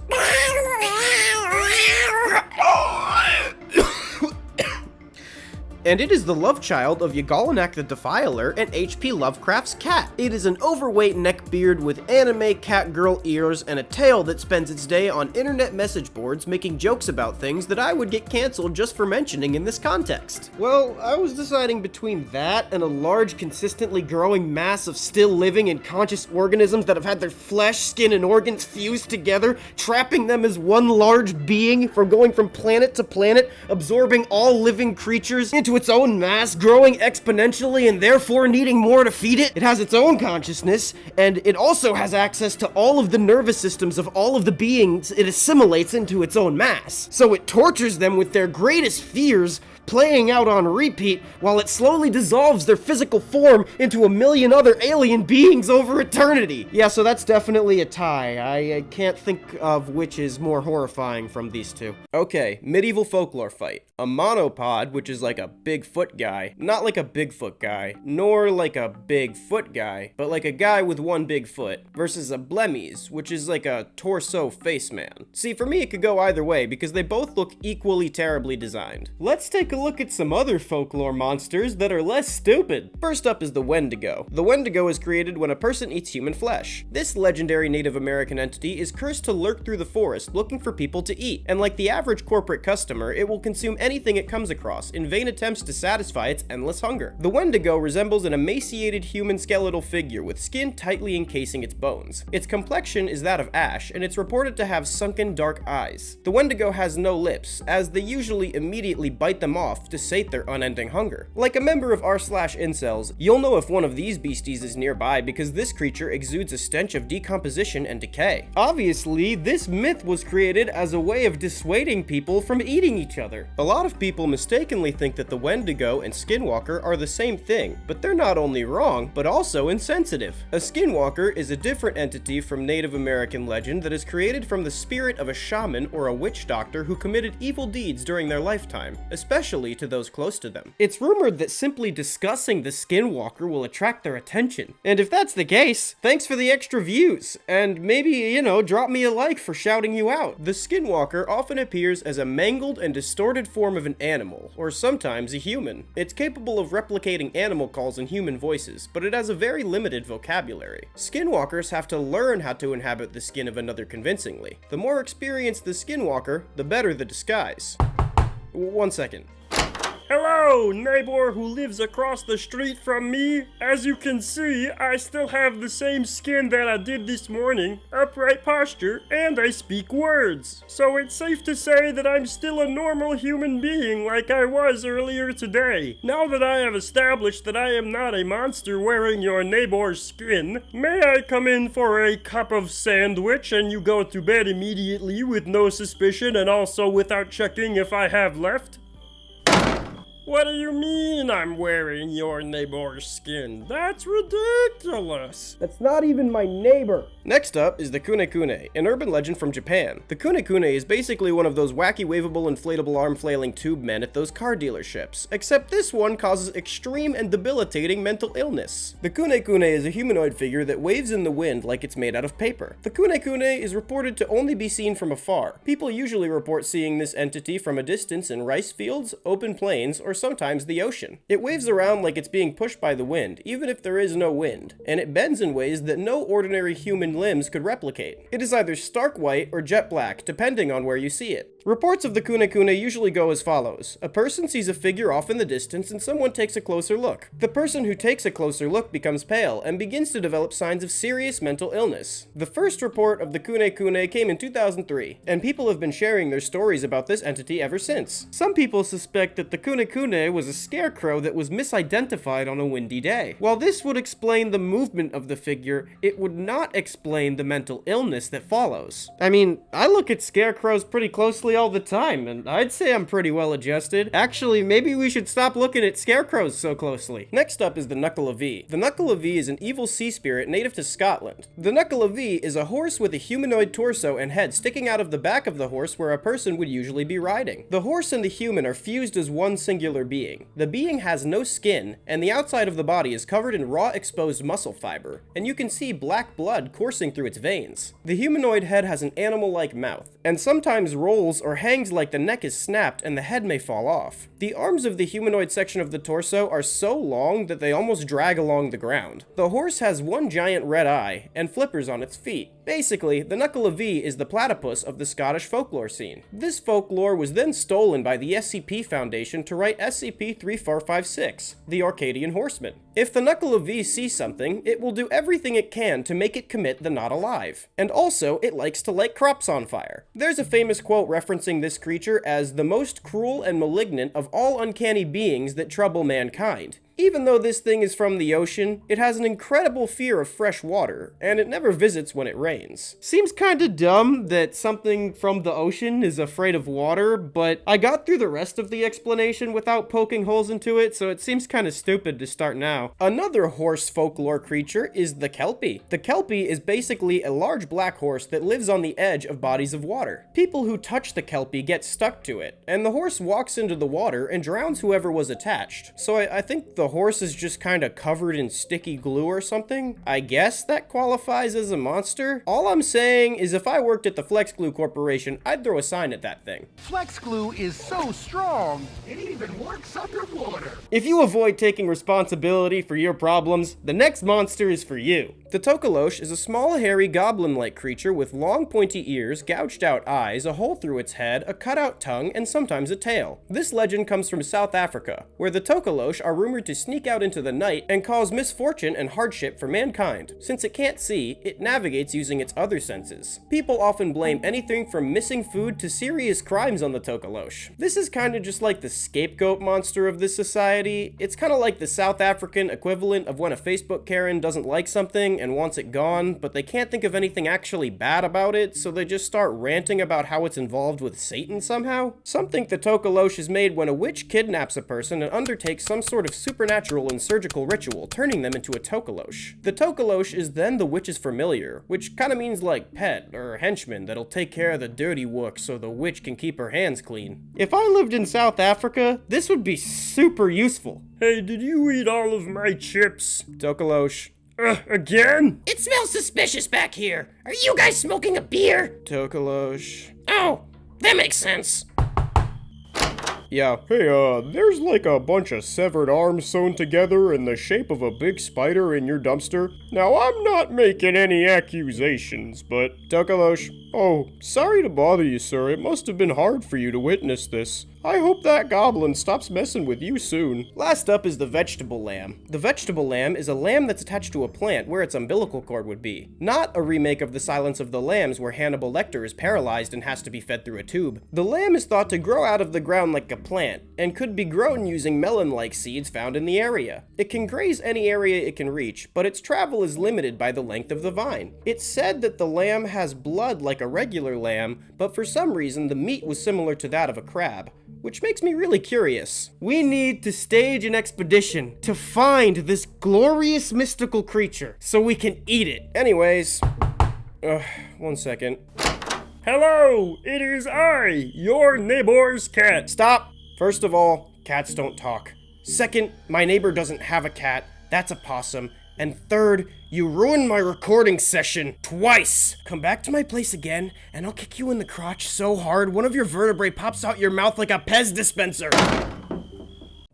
and it is the love child of Yagalanak the Defiler and H.P. Lovecraft's cat. It is an overweight neckbeard with anime cat girl ears and a tail that spends its day on internet message boards making jokes about things that I would get canceled just for mentioning in this context. Well, I was deciding between that and a large, consistently growing mass of still living and conscious organisms that have had their flesh, skin, and organs fused together, trapping them as one large being, from going from planet to planet, absorbing all living creatures into its own mass, growing exponentially and therefore needing more to feed it. It has its own consciousness, and it also has access to all of the nervous systems of all of the beings it assimilates into its own mass. So it tortures them with their greatest fears, playing out on repeat, while it slowly dissolves their physical form into a million other alien beings over eternity. Yeah, so that's definitely a tie. I can't think of which is more horrifying from these two. Okay, medieval folklore fight. A monopod, which is like a Bigfoot guy, not like a Bigfoot guy, nor like a Bigfoot guy, but like a guy with one big foot, versus a Blemmies, which is like a torso face man. See, for me it could go either way, because they both look equally terribly designed. Let's take a look at some other folklore monsters that are less stupid. First up is the Wendigo. The Wendigo is created when a person eats human flesh. This legendary Native American entity is cursed to lurk through the forest looking for people to eat, and like the average corporate customer, it will consume anything it comes across in vain attempts to satisfy its endless hunger. The Wendigo resembles an emaciated human skeletal figure with skin tightly encasing its bones. Its complexion is that of ash, and it's reported to have sunken dark eyes. The Wendigo has no lips, as they usually immediately bite them off off to sate their unending hunger. Like a member of r/incels, you'll know if one of these beasties is nearby because this creature exudes a stench of decomposition and decay. Obviously, this myth was created as a way of dissuading people from eating each other. A lot of people mistakenly think that the Wendigo and Skinwalker are the same thing, but they're not only wrong, but also insensitive. A Skinwalker is a different entity from Native American legend that is created from the spirit of a shaman or a witch doctor who committed evil deeds during their lifetime, especially to those close to them. It's rumored that simply discussing the Skinwalker will attract their attention. And if that's the case, thanks for the extra views, and maybe, drop me a like for shouting you out. The Skinwalker often appears as a mangled and distorted form of an animal, or sometimes a human. It's capable of replicating animal calls and human voices, but it has a very limited vocabulary. Skinwalkers have to learn how to inhabit the skin of another convincingly. The more experienced the Skinwalker, the better the disguise. 1 second. Hello, neighbor who lives across the street from me. As you can see, I still have the same skin that I did this morning, upright posture, and I speak words. So it's safe to say that I'm still a normal human being like I was earlier today. Now that I have established that I am not a monster wearing your neighbor's skin, may I come in for a cup of sandwich and you go to bed immediately with no suspicion and also without checking if I have left? What do you mean I'm wearing your neighbor's skin? That's ridiculous. That's not even my neighbor. Next up is the Kune-Kune, an urban legend from Japan. The Kune-Kune is basically one of those wacky waveable inflatable arm flailing tube men at those car dealerships, except this one causes extreme and debilitating mental illness. The Kune-Kune is a humanoid figure that waves in the wind like it's made out of paper. The Kune-Kune is reported to only be seen from afar. People usually report seeing this entity from a distance in rice fields, open plains, or sometimes the ocean. It waves around like it's being pushed by the wind, even if there is no wind, and it bends in ways that no ordinary human limbs could replicate. It is either stark white or jet black, depending on where you see it. Reports of the Kune-Kune usually go as follows. A person sees a figure off in the distance and someone takes a closer look. The person who takes a closer look becomes pale and begins to develop signs of serious mental illness. The first report of the Kune-Kune came in 2003, and people have been sharing their stories about this entity ever since. Some people suspect that the Kune-Kune was a scarecrow that was misidentified on a windy day. While this would explain the movement of the figure, it would not explain the mental illness that follows. I mean, I look at scarecrows pretty closely all the time, and I'd say I'm pretty well adjusted. Actually, maybe we should stop looking at scarecrows so closely. Next up is the Knuckle of V. The Knuckle of V is an evil sea spirit native to Scotland. The Knuckle of V is a horse with a humanoid torso and head sticking out of the back of the horse where a person would usually be riding. The horse and the human are fused as one singular being. The being has no skin, and the outside of the body is covered in raw exposed muscle fiber, and you can see black blood coursing through its veins. The humanoid head has an animal-like mouth, and sometimes rolls or hangs like the neck is snapped and the head may fall off. The arms of the humanoid section of the torso are so long that they almost drag along the ground. The horse has one giant red eye and flippers on its feet. Basically, the Knuckle of V is the platypus of the Scottish folklore scene. This folklore was then stolen by the SCP Foundation to write SCP-3456, the Orcadian Horseman. If the Knuckle of V sees something, it will do everything it can to make it commit the not alive. And also, it likes to light crops on fire. There's a famous quote referencing this creature as the most cruel and malignant of all uncanny beings that trouble mankind. Even though this thing is from the ocean, it has an incredible fear of fresh water, and it never visits when it rains. Seems kinda dumb that something from the ocean is afraid of water, but I got through the rest of the explanation without poking holes into it, so it seems kinda stupid to start now. Another horse folklore creature is the Kelpie. The Kelpie is basically a large black horse that lives on the edge of bodies of water. People who touch the Kelpie get stuck to it, and the horse walks into the water and drowns whoever was attached. So I think the horse is just kind of covered in sticky glue or something. I guess that qualifies as a monster. All I'm saying is if I worked at the Flex Glue Corporation, I'd throw a sign at that thing. Flex glue is so strong, it even works underwater. If you avoid taking responsibility for your problems, the next monster is for you. The tokolosh is a small, hairy, goblin-like creature with long, pointy ears, gouged-out eyes, a hole through its head, a cut-out tongue, and sometimes a tail. This legend comes from South Africa, where the tokolosh are rumored to sneak out into the night and cause misfortune and hardship for mankind. Since it can't see, it navigates using its other senses. People often blame anything from missing food to serious crimes on the tokolosh. This is kinda just like the scapegoat monster of this society. It's kinda like the South African equivalent of when a Facebook Karen doesn't like something and wants it gone, but they can't think of anything actually bad about it, so they just start ranting about how it's involved with Satan somehow. Some think the tokolosh is made when a witch kidnaps a person and undertakes some sort of supernatural and surgical ritual, turning them into a tokolosh. The tokolosh is then the witch's familiar, which kinda means like pet or henchman that'll take care of the dirty work so the witch can keep her hands clean. If I lived in South Africa, this would be super useful. Hey, did you eat all of my chips? Tokolosh. Again? It smells suspicious back here. Are you guys smoking a beer? Tokolosh. Oh, that makes sense. Yeah. Hey, there's like a bunch of severed arms sewn together in the shape of a big spider in your dumpster. Now, I'm not making any accusations, but... Tokolosh. Oh, sorry to bother you, sir. It must have been hard for you to witness this. I hope that goblin stops messing with you soon. Last up is the vegetable lamb. The vegetable lamb is a lamb that's attached to a plant where its umbilical cord would be. Not a remake of The Silence of the Lambs where Hannibal Lecter is paralyzed and has to be fed through a tube. The lamb is thought to grow out of the ground like a plant, and could be grown using melon-like seeds found in the area. It can graze any area it can reach, but its travel is limited by the length of the vine. It's said that the lamb has blood like a regular lamb, but for some reason the meat was similar to that of a crab, which makes me really curious. We need to stage an expedition to find this glorious mystical creature so we can eat it. Anyways, one second. Hello, it is I, your neighbor's cat. Stop! First of all, cats don't talk. Second, my neighbor doesn't have a cat. That's a possum. And third, you ruined my recording session twice. Come back to my place again, and I'll kick you in the crotch so hard one of your vertebrae pops out your mouth like a Pez dispenser.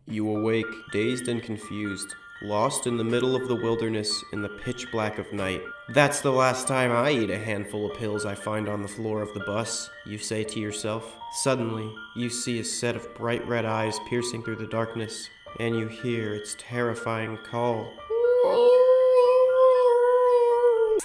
You awake, dazed and confused, lost in the middle of the wilderness in the pitch black of night. That's the last time I eat a handful of pills I find on the floor of the bus, you say to yourself. Suddenly, you see a set of bright red eyes piercing through the darkness, and you hear its terrifying call.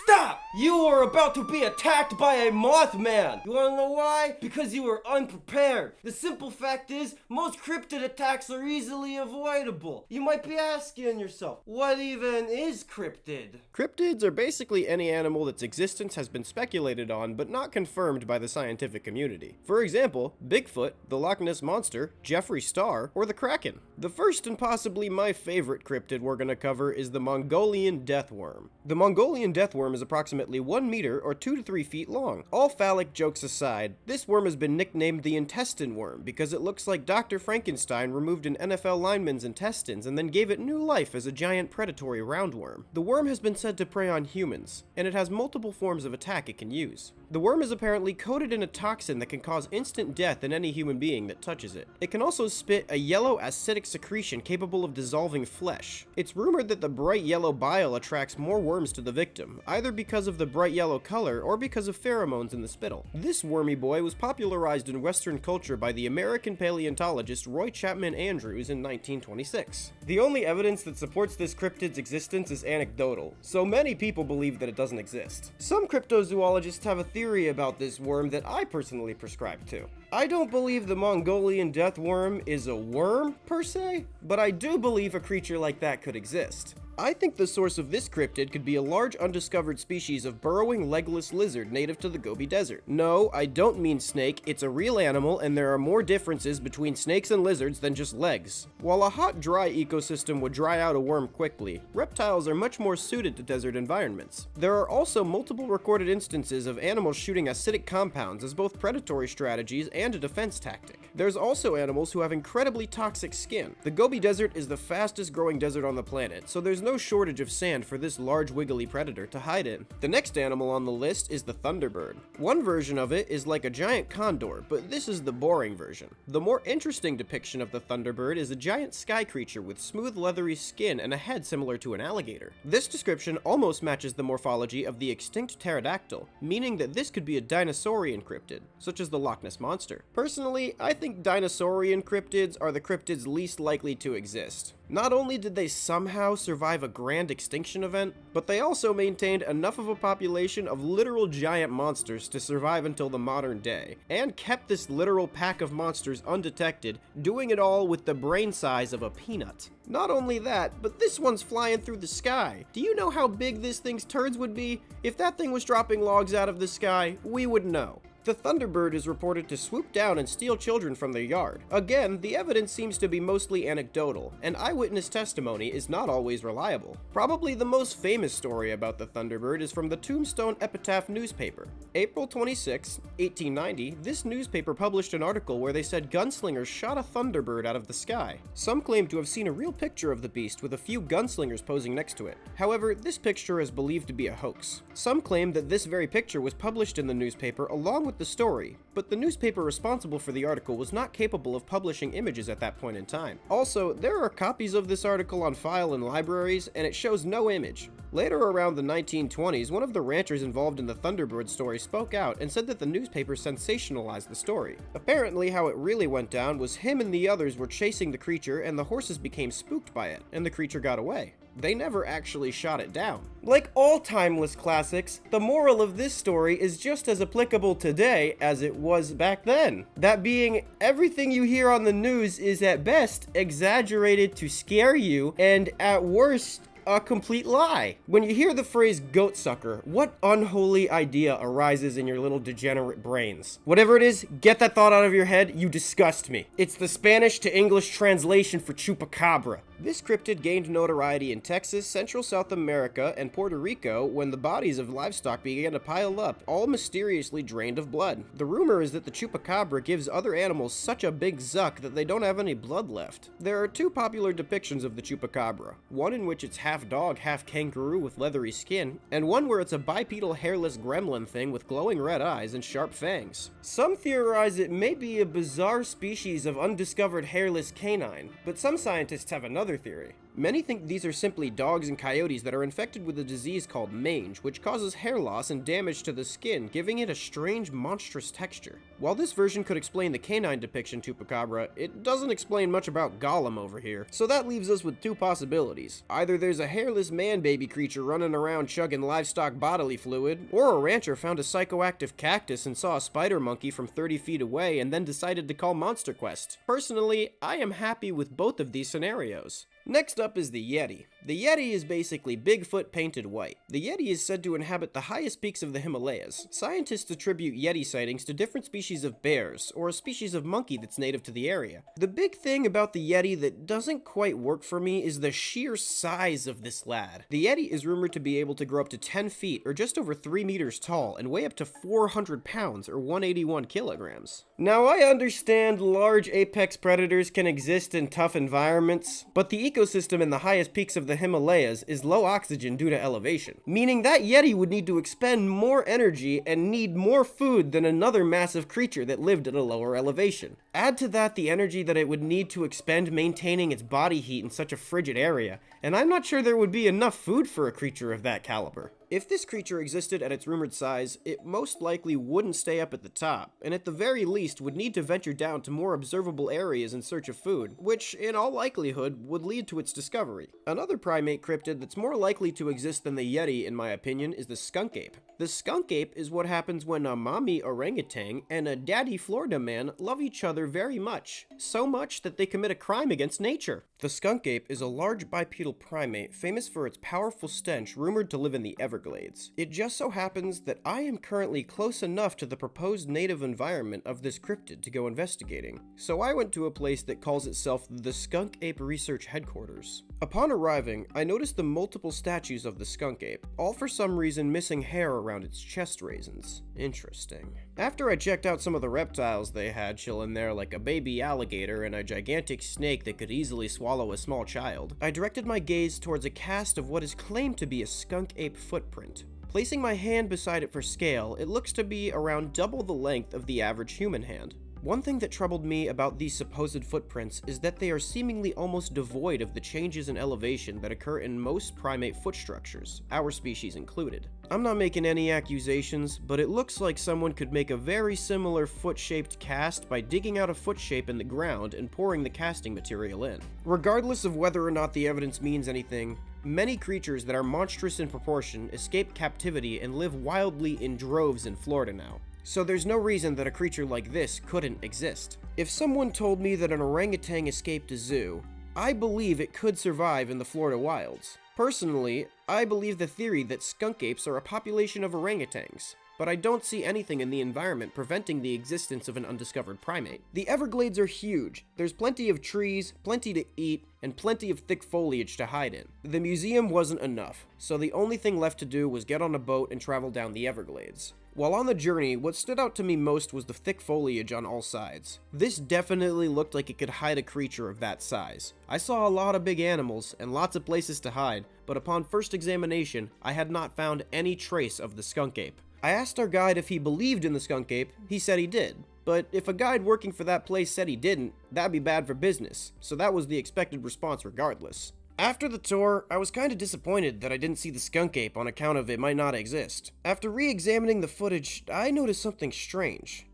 Stop! You are about to be attacked by a Mothman! You wanna know why? Because you were unprepared. The simple fact is, most cryptid attacks are easily avoidable. You might be asking yourself, what even is cryptid? Cryptids are basically any animal that's existence has been speculated on, but not confirmed by the scientific community. For example, Bigfoot, the Loch Ness Monster, Jeffree Star, or the Kraken. The first and possibly my favorite cryptid we're gonna cover is the Mongolian deathworm. The Mongolian deathworm is approximately 1 meter or 2 to 3 feet long. All phallic jokes aside, this worm has been nicknamed the intestine worm because it looks like Dr. Frankenstein removed an NFL lineman's intestines and then gave it new life as a giant predatory roundworm. The worm has been said to prey on humans, and it has multiple forms of attack it can use. The worm is apparently coated in a toxin that can cause instant death in any human being that touches it. It can also spit a yellow acidic secretion capable of dissolving flesh. It's rumored that the bright yellow bile attracts more worms to the victim, either because of the bright yellow color or because of pheromones in the spittle. This wormy boy was popularized in Western culture by the American paleontologist Roy Chapman Andrews in 1926. The only evidence that supports this cryptid's existence is anecdotal, so many people believe that it doesn't exist. Some cryptozoologists have a theory about this worm that I personally prescribe to. I don't believe the Mongolian deathworm is a worm, per se, but I do believe a creature like that could exist. I think the source of this cryptid could be a large undiscovered species of burrowing legless lizard native to the Gobi Desert. No, I don't mean snake, it's a real animal and there are more differences between snakes and lizards than just legs. While a hot, dry ecosystem would dry out a worm quickly, reptiles are much more suited to desert environments. There are also multiple recorded instances of animals shooting acidic compounds as both predatory strategies and a defense tactic. There's also animals who have incredibly toxic skin. The Gobi Desert is the fastest growing desert on the planet, so there's no no shortage of sand for this large wiggly predator to hide in. The next animal on the list is the thunderbird. One version of it is like a giant condor, but this is the boring version. The more interesting depiction of the thunderbird is a giant sky creature with smooth leathery skin and a head similar to an alligator. This description almost matches the morphology of the extinct pterodactyl, meaning that this could be a dinosaurian cryptid, such as the Loch Ness Monster. Personally, I think dinosaurian cryptids are the cryptids least likely to exist. Not only did they somehow survive a grand extinction event, but they also maintained enough of a population of literal giant monsters to survive until the modern day, and kept this literal pack of monsters undetected, doing it all with the brain size of a peanut. Not only that, but this one's flying through the sky. Do you know how big this thing's turds would be? If that thing was dropping logs out of the sky, we would know. The thunderbird is reported to swoop down and steal children from their yard. Again, the evidence seems to be mostly anecdotal, and eyewitness testimony is not always reliable. Probably the most famous story about the thunderbird is from the Tombstone Epitaph newspaper. April 26, 1890, this newspaper published an article where they said gunslingers shot a thunderbird out of the sky. Some claim to have seen a real picture of the beast with a few gunslingers posing next to it. However, this picture is believed to be a hoax. Some claim that this very picture was published in the newspaper along with the story, but the newspaper responsible for the article was not capable of publishing images at that point in time. Also, there are copies of this article on file in libraries, and it shows no image. Later around the 1920s, one of the ranchers involved in the Thunderbird story spoke out and said that the newspaper sensationalized the story. Apparently, how it really went down was him and the others were chasing the creature and the horses became spooked by it, and the creature got away. They never actually shot it down. Like all timeless classics, the moral of this story is just as applicable today as it was back then. That being, everything you hear on the news is at best exaggerated to scare you, and at worst, a complete lie. When you hear the phrase goat sucker, what unholy idea arises in your little degenerate brains? Whatever it is, get that thought out of your head, you disgust me. It's the Spanish to English translation for chupacabra. This cryptid gained notoriety in Texas, Central South America, and Puerto Rico when the bodies of livestock began to pile up, all mysteriously drained of blood. The rumor is that the chupacabra gives other animals such a big zuck that they don't have any blood left. There are two popular depictions of the chupacabra, one in which it's half dog, half kangaroo with leathery skin, and one where it's a bipedal hairless gremlin thing with glowing red eyes and sharp fangs. Some theorize it may be a bizarre species of undiscovered hairless canine, but some scientists have another theory. Many think these are simply dogs and coyotes that are infected with a disease called mange, which causes hair loss and damage to the skin, giving it a strange, monstrous texture. While this version could explain the canine depiction chupacabra, it doesn't explain much about Gollum over here, so that leaves us with two possibilities. Either there's a hairless man-baby creature running around chugging livestock bodily fluid, or a rancher found a psychoactive cactus and saw a spider monkey from 30 feet away and then decided to call Monster Quest. Personally, I am happy with both of these scenarios. Next up is the Yeti. The Yeti is basically Bigfoot painted white. The Yeti is said to inhabit the highest peaks of the Himalayas. Scientists attribute Yeti sightings to different species of bears, or a species of monkey that's native to the area. The big thing about the Yeti that doesn't quite work for me is the sheer size of this lad. The Yeti is rumored to be able to grow up to 10 feet, or just over 3 meters tall, and weigh up to 400 pounds, or 181 kilograms. Now, I understand large apex predators can exist in tough environments, but the ecosystem in the highest peaks of the Himalayas is low oxygen due to elevation, meaning that Yeti would need to expend more energy and need more food than another massive creature that lived at a lower elevation. Add to that the energy that it would need to expend maintaining its body heat in such a frigid area, and I'm not sure there would be enough food for a creature of that caliber. If this creature existed at its rumored size, it most likely wouldn't stay up at the top, and at the very least would need to venture down to more observable areas in search of food, which in all likelihood would lead to its discovery. Another primate cryptid that's more likely to exist than the Yeti, in my opinion, is the skunk ape. The skunk ape is what happens when a mommy orangutan and a daddy Florida man love each other very much, so much that they commit a crime against nature. The skunk ape is a large bipedal primate famous for its powerful stench rumored to live in the Everglades. It just so happens that I am currently close enough to the proposed native environment of this cryptid to go investigating, so I went to a place that calls itself the Skunk Ape Research Headquarters. Upon arriving, I noticed the multiple statues of the skunk ape, all for some reason missing hair around its chest raisins. Interesting. After I checked out some of the reptiles they had chilling there, like a baby alligator and a gigantic snake that could easily swallow a small child, I directed my gaze towards a cast of what is claimed to be a skunk ape footprint. Placing my hand beside it for scale, it looks to be around double the length of the average human hand. One thing that troubled me about these supposed footprints is that they are seemingly almost devoid of the changes in elevation that occur in most primate foot structures, our species included. I'm not making any accusations, but it looks like someone could make a very similar foot-shaped cast by digging out a foot shape in the ground and pouring the casting material in. Regardless of whether or not the evidence means anything, many creatures that are monstrous in proportion escape captivity and live wildly in droves in Florida now. So there's no reason that a creature like this couldn't exist. If someone told me that an orangutan escaped a zoo, I believe it could survive in the Florida wilds. Personally, I believe the theory that skunk apes are a population of orangutans, but I don't see anything in the environment preventing the existence of an undiscovered primate. The Everglades are huge. There's plenty of trees, plenty to eat, and plenty of thick foliage to hide in. The museum wasn't enough, so the only thing left to do was get on a boat and travel down the Everglades. While on the journey, what stood out to me most was the thick foliage on all sides. This definitely looked like it could hide a creature of that size. I saw a lot of big animals and lots of places to hide, but upon first examination, I had not found any trace of the skunk ape. I asked our guide if he believed in the skunk ape. He said he did. But if a guide working for that place said he didn't, that'd be bad for business, so that was the expected response regardless. After the tour, I was kinda disappointed that I didn't see the skunk ape on account of it might not exist. After re-examining the footage, I noticed something strange.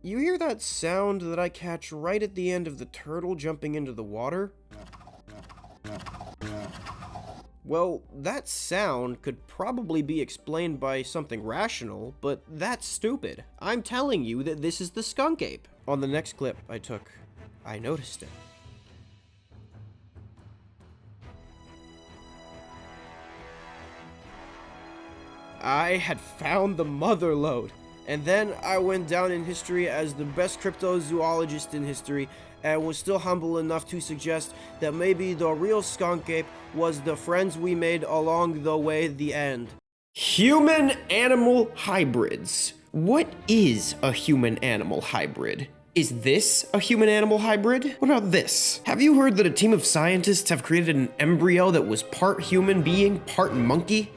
You hear that sound that I catch right at the end of the turtle jumping into the water? Well, that sound could probably be explained by something rational, but that's stupid. I'm telling you that this is the skunk ape. On the next clip I took, I noticed it. I had found the mother lode, and then I went down in history as the best cryptozoologist in history, and was still humble enough to suggest that maybe the real skunk ape was the friends we made along the way, the end. Human-animal hybrids. What is a human-animal hybrid? Is this a human-animal hybrid? What about this? Have you heard that a team of scientists have created an embryo that was part human being, part monkey?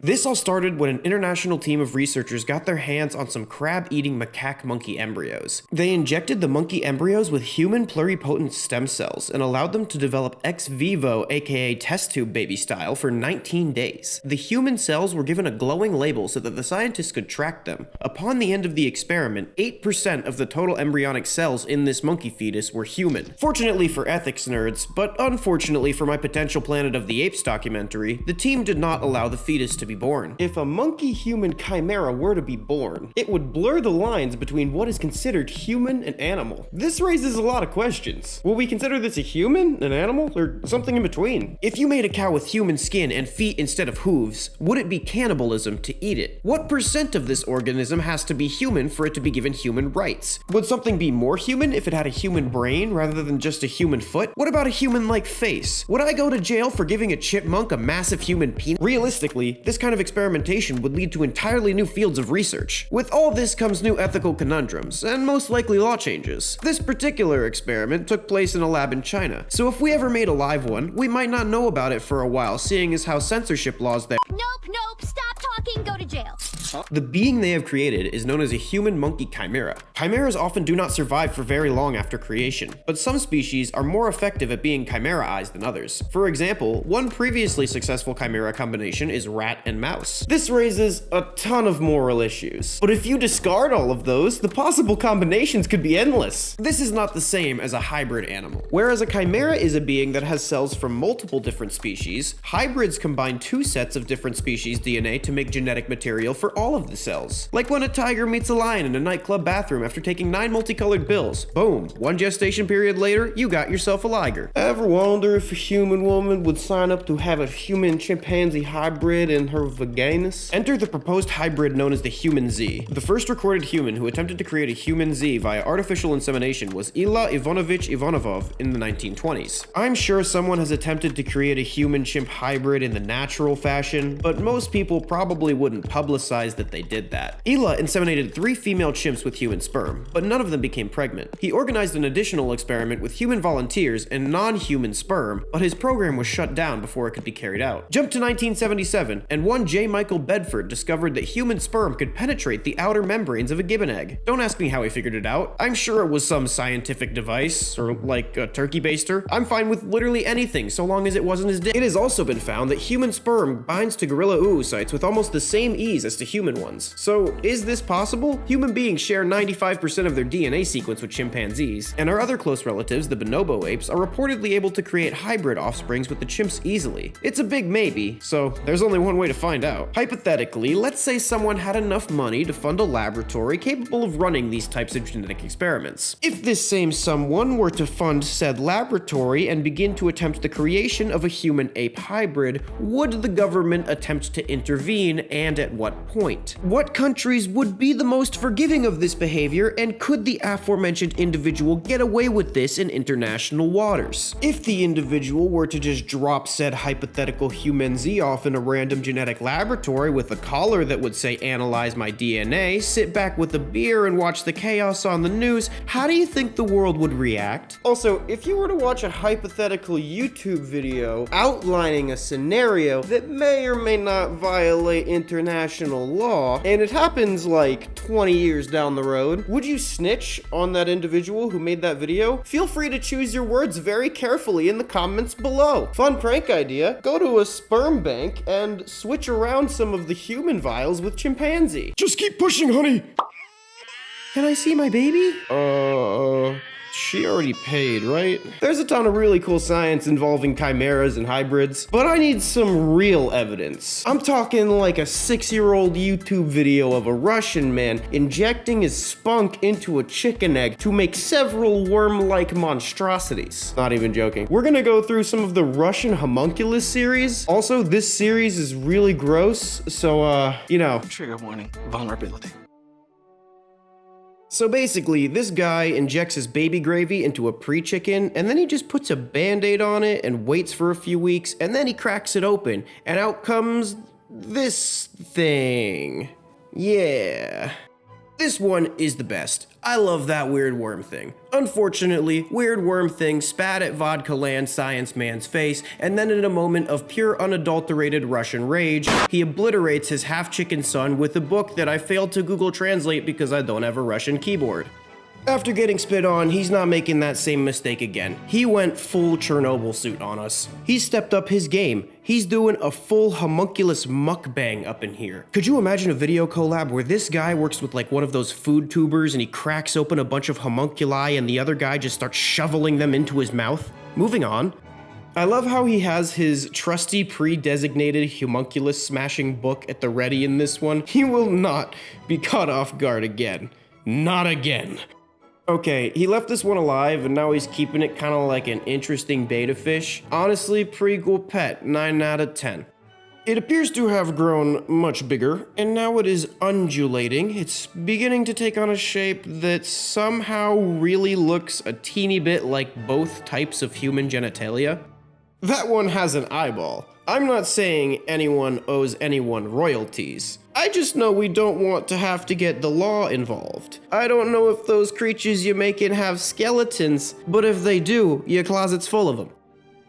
This all started when an international team of researchers got their hands on some crab-eating macaque monkey embryos. They injected the monkey embryos with human pluripotent stem cells and allowed them to develop ex vivo, aka test tube baby style, for 19 days. The human cells were given a glowing label so that the scientists could track them. Upon the end of the experiment, 8% of the total embryonic cells in this monkey fetus were human. Fortunately for ethics nerds, but unfortunately for my potential Planet of the Apes documentary, the team did not allow the fetus to be born. If a monkey-human chimera were to be born, it would blur the lines between what is considered human and animal. This raises a lot of questions. Will we consider this a human, an animal, or something in between? If you made a cow with human skin and feet instead of hooves, would it be cannibalism to eat it? What % of this organism has to be human for it to be given human rights? Would something be more human if it had a human brain rather than just a human foot? What about a human-like face? Would I go to jail for giving a chipmunk a massive human penis? Realistically, this kind of experimentation would lead to entirely new fields of research. With all this comes new ethical conundrums, and most likely law changes. This particular experiment took place in a lab in China, so if we ever made a live one, we might not know about it for a while, seeing as how censorship laws there. Nope, stop talking, go to jail. The being they have created is known as a human-monkey chimera. Chimeras often do not survive for very long after creation, but some species are more effective at being chimeraized than others. For example, one previously successful chimera combination is rat and mouse. This raises a ton of moral issues, but if you discard all of those, the possible combinations could be endless. This is not the same as a hybrid animal. Whereas a chimera is a being that has cells from multiple different species, hybrids combine two sets of different species DNA to make genetic material for all of the cells. Like when a tiger meets a lion in a nightclub bathroom after taking 9 multicolored pills. Boom, 1 gestation period later, you got yourself a liger. Ever wonder if a human woman would sign up to have a human chimpanzee hybrid in her vaginus? Enter the proposed hybrid known as the human Z. The first recorded human who attempted to create a human Z via artificial insemination was Ilya Ivanovich Ivanovov in the 1920s. I'm sure someone has attempted to create a human chimp hybrid in the natural fashion, but most people probably wouldn't publicize realized that they did that. Ela inseminated 3 female chimps with human sperm, but none of them became pregnant. He organized an additional experiment with human volunteers and non-human sperm, but his program was shut down before it could be carried out. Jump to 1977, and one J. Michael Bedford discovered that human sperm could penetrate the outer membranes of a gibbon egg. Don't ask me how he figured it out. I'm sure it was some scientific device, or like a turkey baster. I'm fine with literally anything, so long as it wasn't his dick. It has also been found that human sperm binds to gorilla oocytes with almost the same ease as to human ones. So, is this possible? Human beings share 95% of their DNA sequence with chimpanzees, and our other close relatives, the bonobo apes, are reportedly able to create hybrid offsprings with the chimps easily. It's a big maybe, so there's only one way to find out. Hypothetically, let's say someone had enough money to fund a laboratory capable of running these types of genetic experiments. If this same someone were to fund said laboratory and begin to attempt the creation of a human-ape hybrid, would the government attempt to intervene, and at what point? What countries would be the most forgiving of this behavior, and could the aforementioned individual get away with this in international waters? If the individual were to just drop said hypothetical human Z off in a random genetic laboratory with a collar that would say "analyze my DNA," sit back with a beer and watch the chaos on the news, how do you think the world would react? Also, if you were to watch a hypothetical YouTube video outlining a scenario that may or may not violate international law, and it happens like 20 years down the road, would you snitch on that individual who made that video? Feel free to choose your words very carefully in the comments below. Fun prank idea: go to a sperm bank and switch around some of the human vials with chimpanzee. Just keep pushing, honey! Can I see my baby? She already paid, right? There's a ton of really cool science involving chimeras and hybrids, but I need some real evidence. I'm talking like a 6-year-old YouTube video of a Russian man injecting his spunk into a chicken egg to make several worm-like monstrosities. Not even joking. We're gonna go through some of the Russian homunculus series. Also, this series is really gross, so you know. Trigger warning, vulnerability. So basically, this guy injects his baby gravy into a pre-chicken, and then he just puts a band-aid on it and waits for a few weeks, and then he cracks it open, and out comes this thing. Yeah. This one is the best. I love that weird worm thing. Unfortunately, weird worm thing spat at Vodka Land Science Man's face, and then in a moment of pure unadulterated Russian rage, he obliterates his half-chicken son with a book that I failed to Google Translate because I don't have a Russian keyboard. After getting spit on, he's not making that same mistake again. He went full Chernobyl suit on us. He stepped up his game. He's doing a full homunculus mukbang up in here. Could you imagine a video collab where this guy works with like one of those food tubers and he cracks open a bunch of homunculi and the other guy just starts shoveling them into his mouth? Moving on. I love how he has his trusty pre-designated homunculus smashing book at the ready in this one. He will not be caught off guard again. Not again. Okay, he left this one alive, and now he's keeping it kind of like an interesting beta fish. Honestly, pretty cool pet, 9 out of 10. It appears to have grown much bigger, and now it is undulating. It's beginning to take on a shape that somehow really looks a teeny bit like both types of human genitalia. That one has an eyeball. I'm not saying anyone owes anyone royalties. I just know we don't want to have to get the law involved. I don't know if those creatures you're making have skeletons, but if they do, your closet's full of them.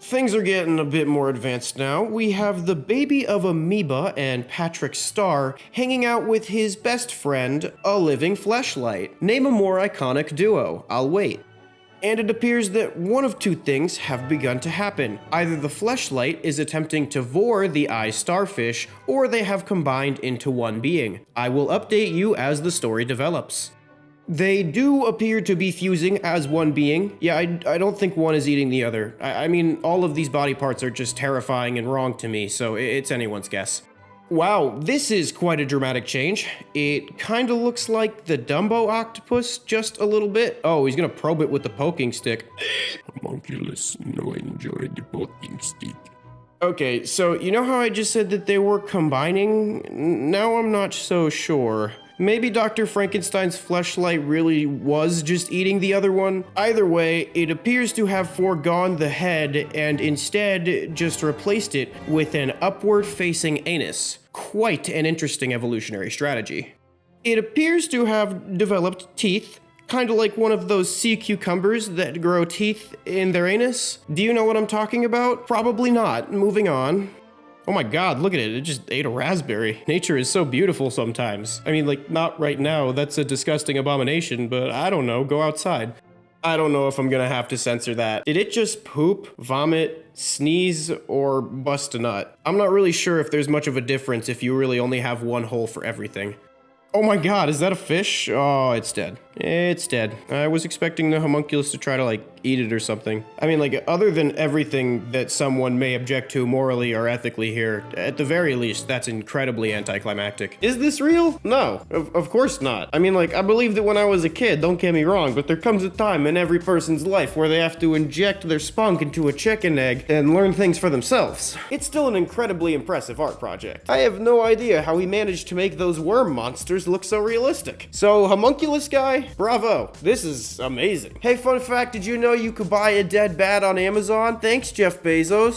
Things are getting a bit more advanced now. We have the baby of Amoeba and Patrick Starr hanging out with his best friend, a living fleshlight. Name a more iconic duo. I'll wait. And it appears that one of two things have begun to happen. Either the fleshlight is attempting to vor the eye starfish, or they have combined into one being. I will update you as the story develops. They do appear to be fusing as one being. Yeah, I don't think one is eating the other. I mean, all of these body parts are just terrifying and wrong to me, so it's anyone's guess. Wow, this is quite a dramatic change. It kinda looks like the Dumbo octopus, just a little bit. Oh, he's gonna probe it with the poking stick. Homunculus, no enjoy the poking stick. Okay, so you know how I just said that they were combining? Now I'm not so sure. Maybe Dr. Frankenstein's fleshlight really was just eating the other one? Either way, it appears to have foregone the head and instead just replaced it with an upward-facing anus. quite an interesting evolutionary strategy. It appears to have developed teeth, kind of like one of those sea cucumbers that grow teeth in their anus. Do you know what I'm talking about? Probably not. Moving on. Oh my god, look at it. It just ate a raspberry. Nature is so beautiful sometimes. I mean, like, not right now. That's a disgusting abomination, but I don't know. Go outside. I don't know if I'm gonna have to censor that. Did it just poop, vomit, sneeze, or bust a nut? I'm not really sure if there's much of a difference if you really only have one hole for everything. Oh my god, is that a fish? Oh, it's dead. It's dead. I was expecting the homunculus to try to, like, eat it or something. I mean, like, other than everything that someone may object to morally or ethically here, at the very least, that's incredibly anticlimactic. Is this real? No, of course not. I mean, like, I believed it when I was a kid, don't get me wrong, but there comes a time in every person's life where they have to inject their spunk into a chicken egg and learn things for themselves. It's still an incredibly impressive art project. I have no idea how he managed to make those worm monsters look so realistic. So, homunculus guy, bravo. This is amazing. Hey, fun fact, did you know you could buy a dead bat on Amazon? Thanks, Jeff Bezos.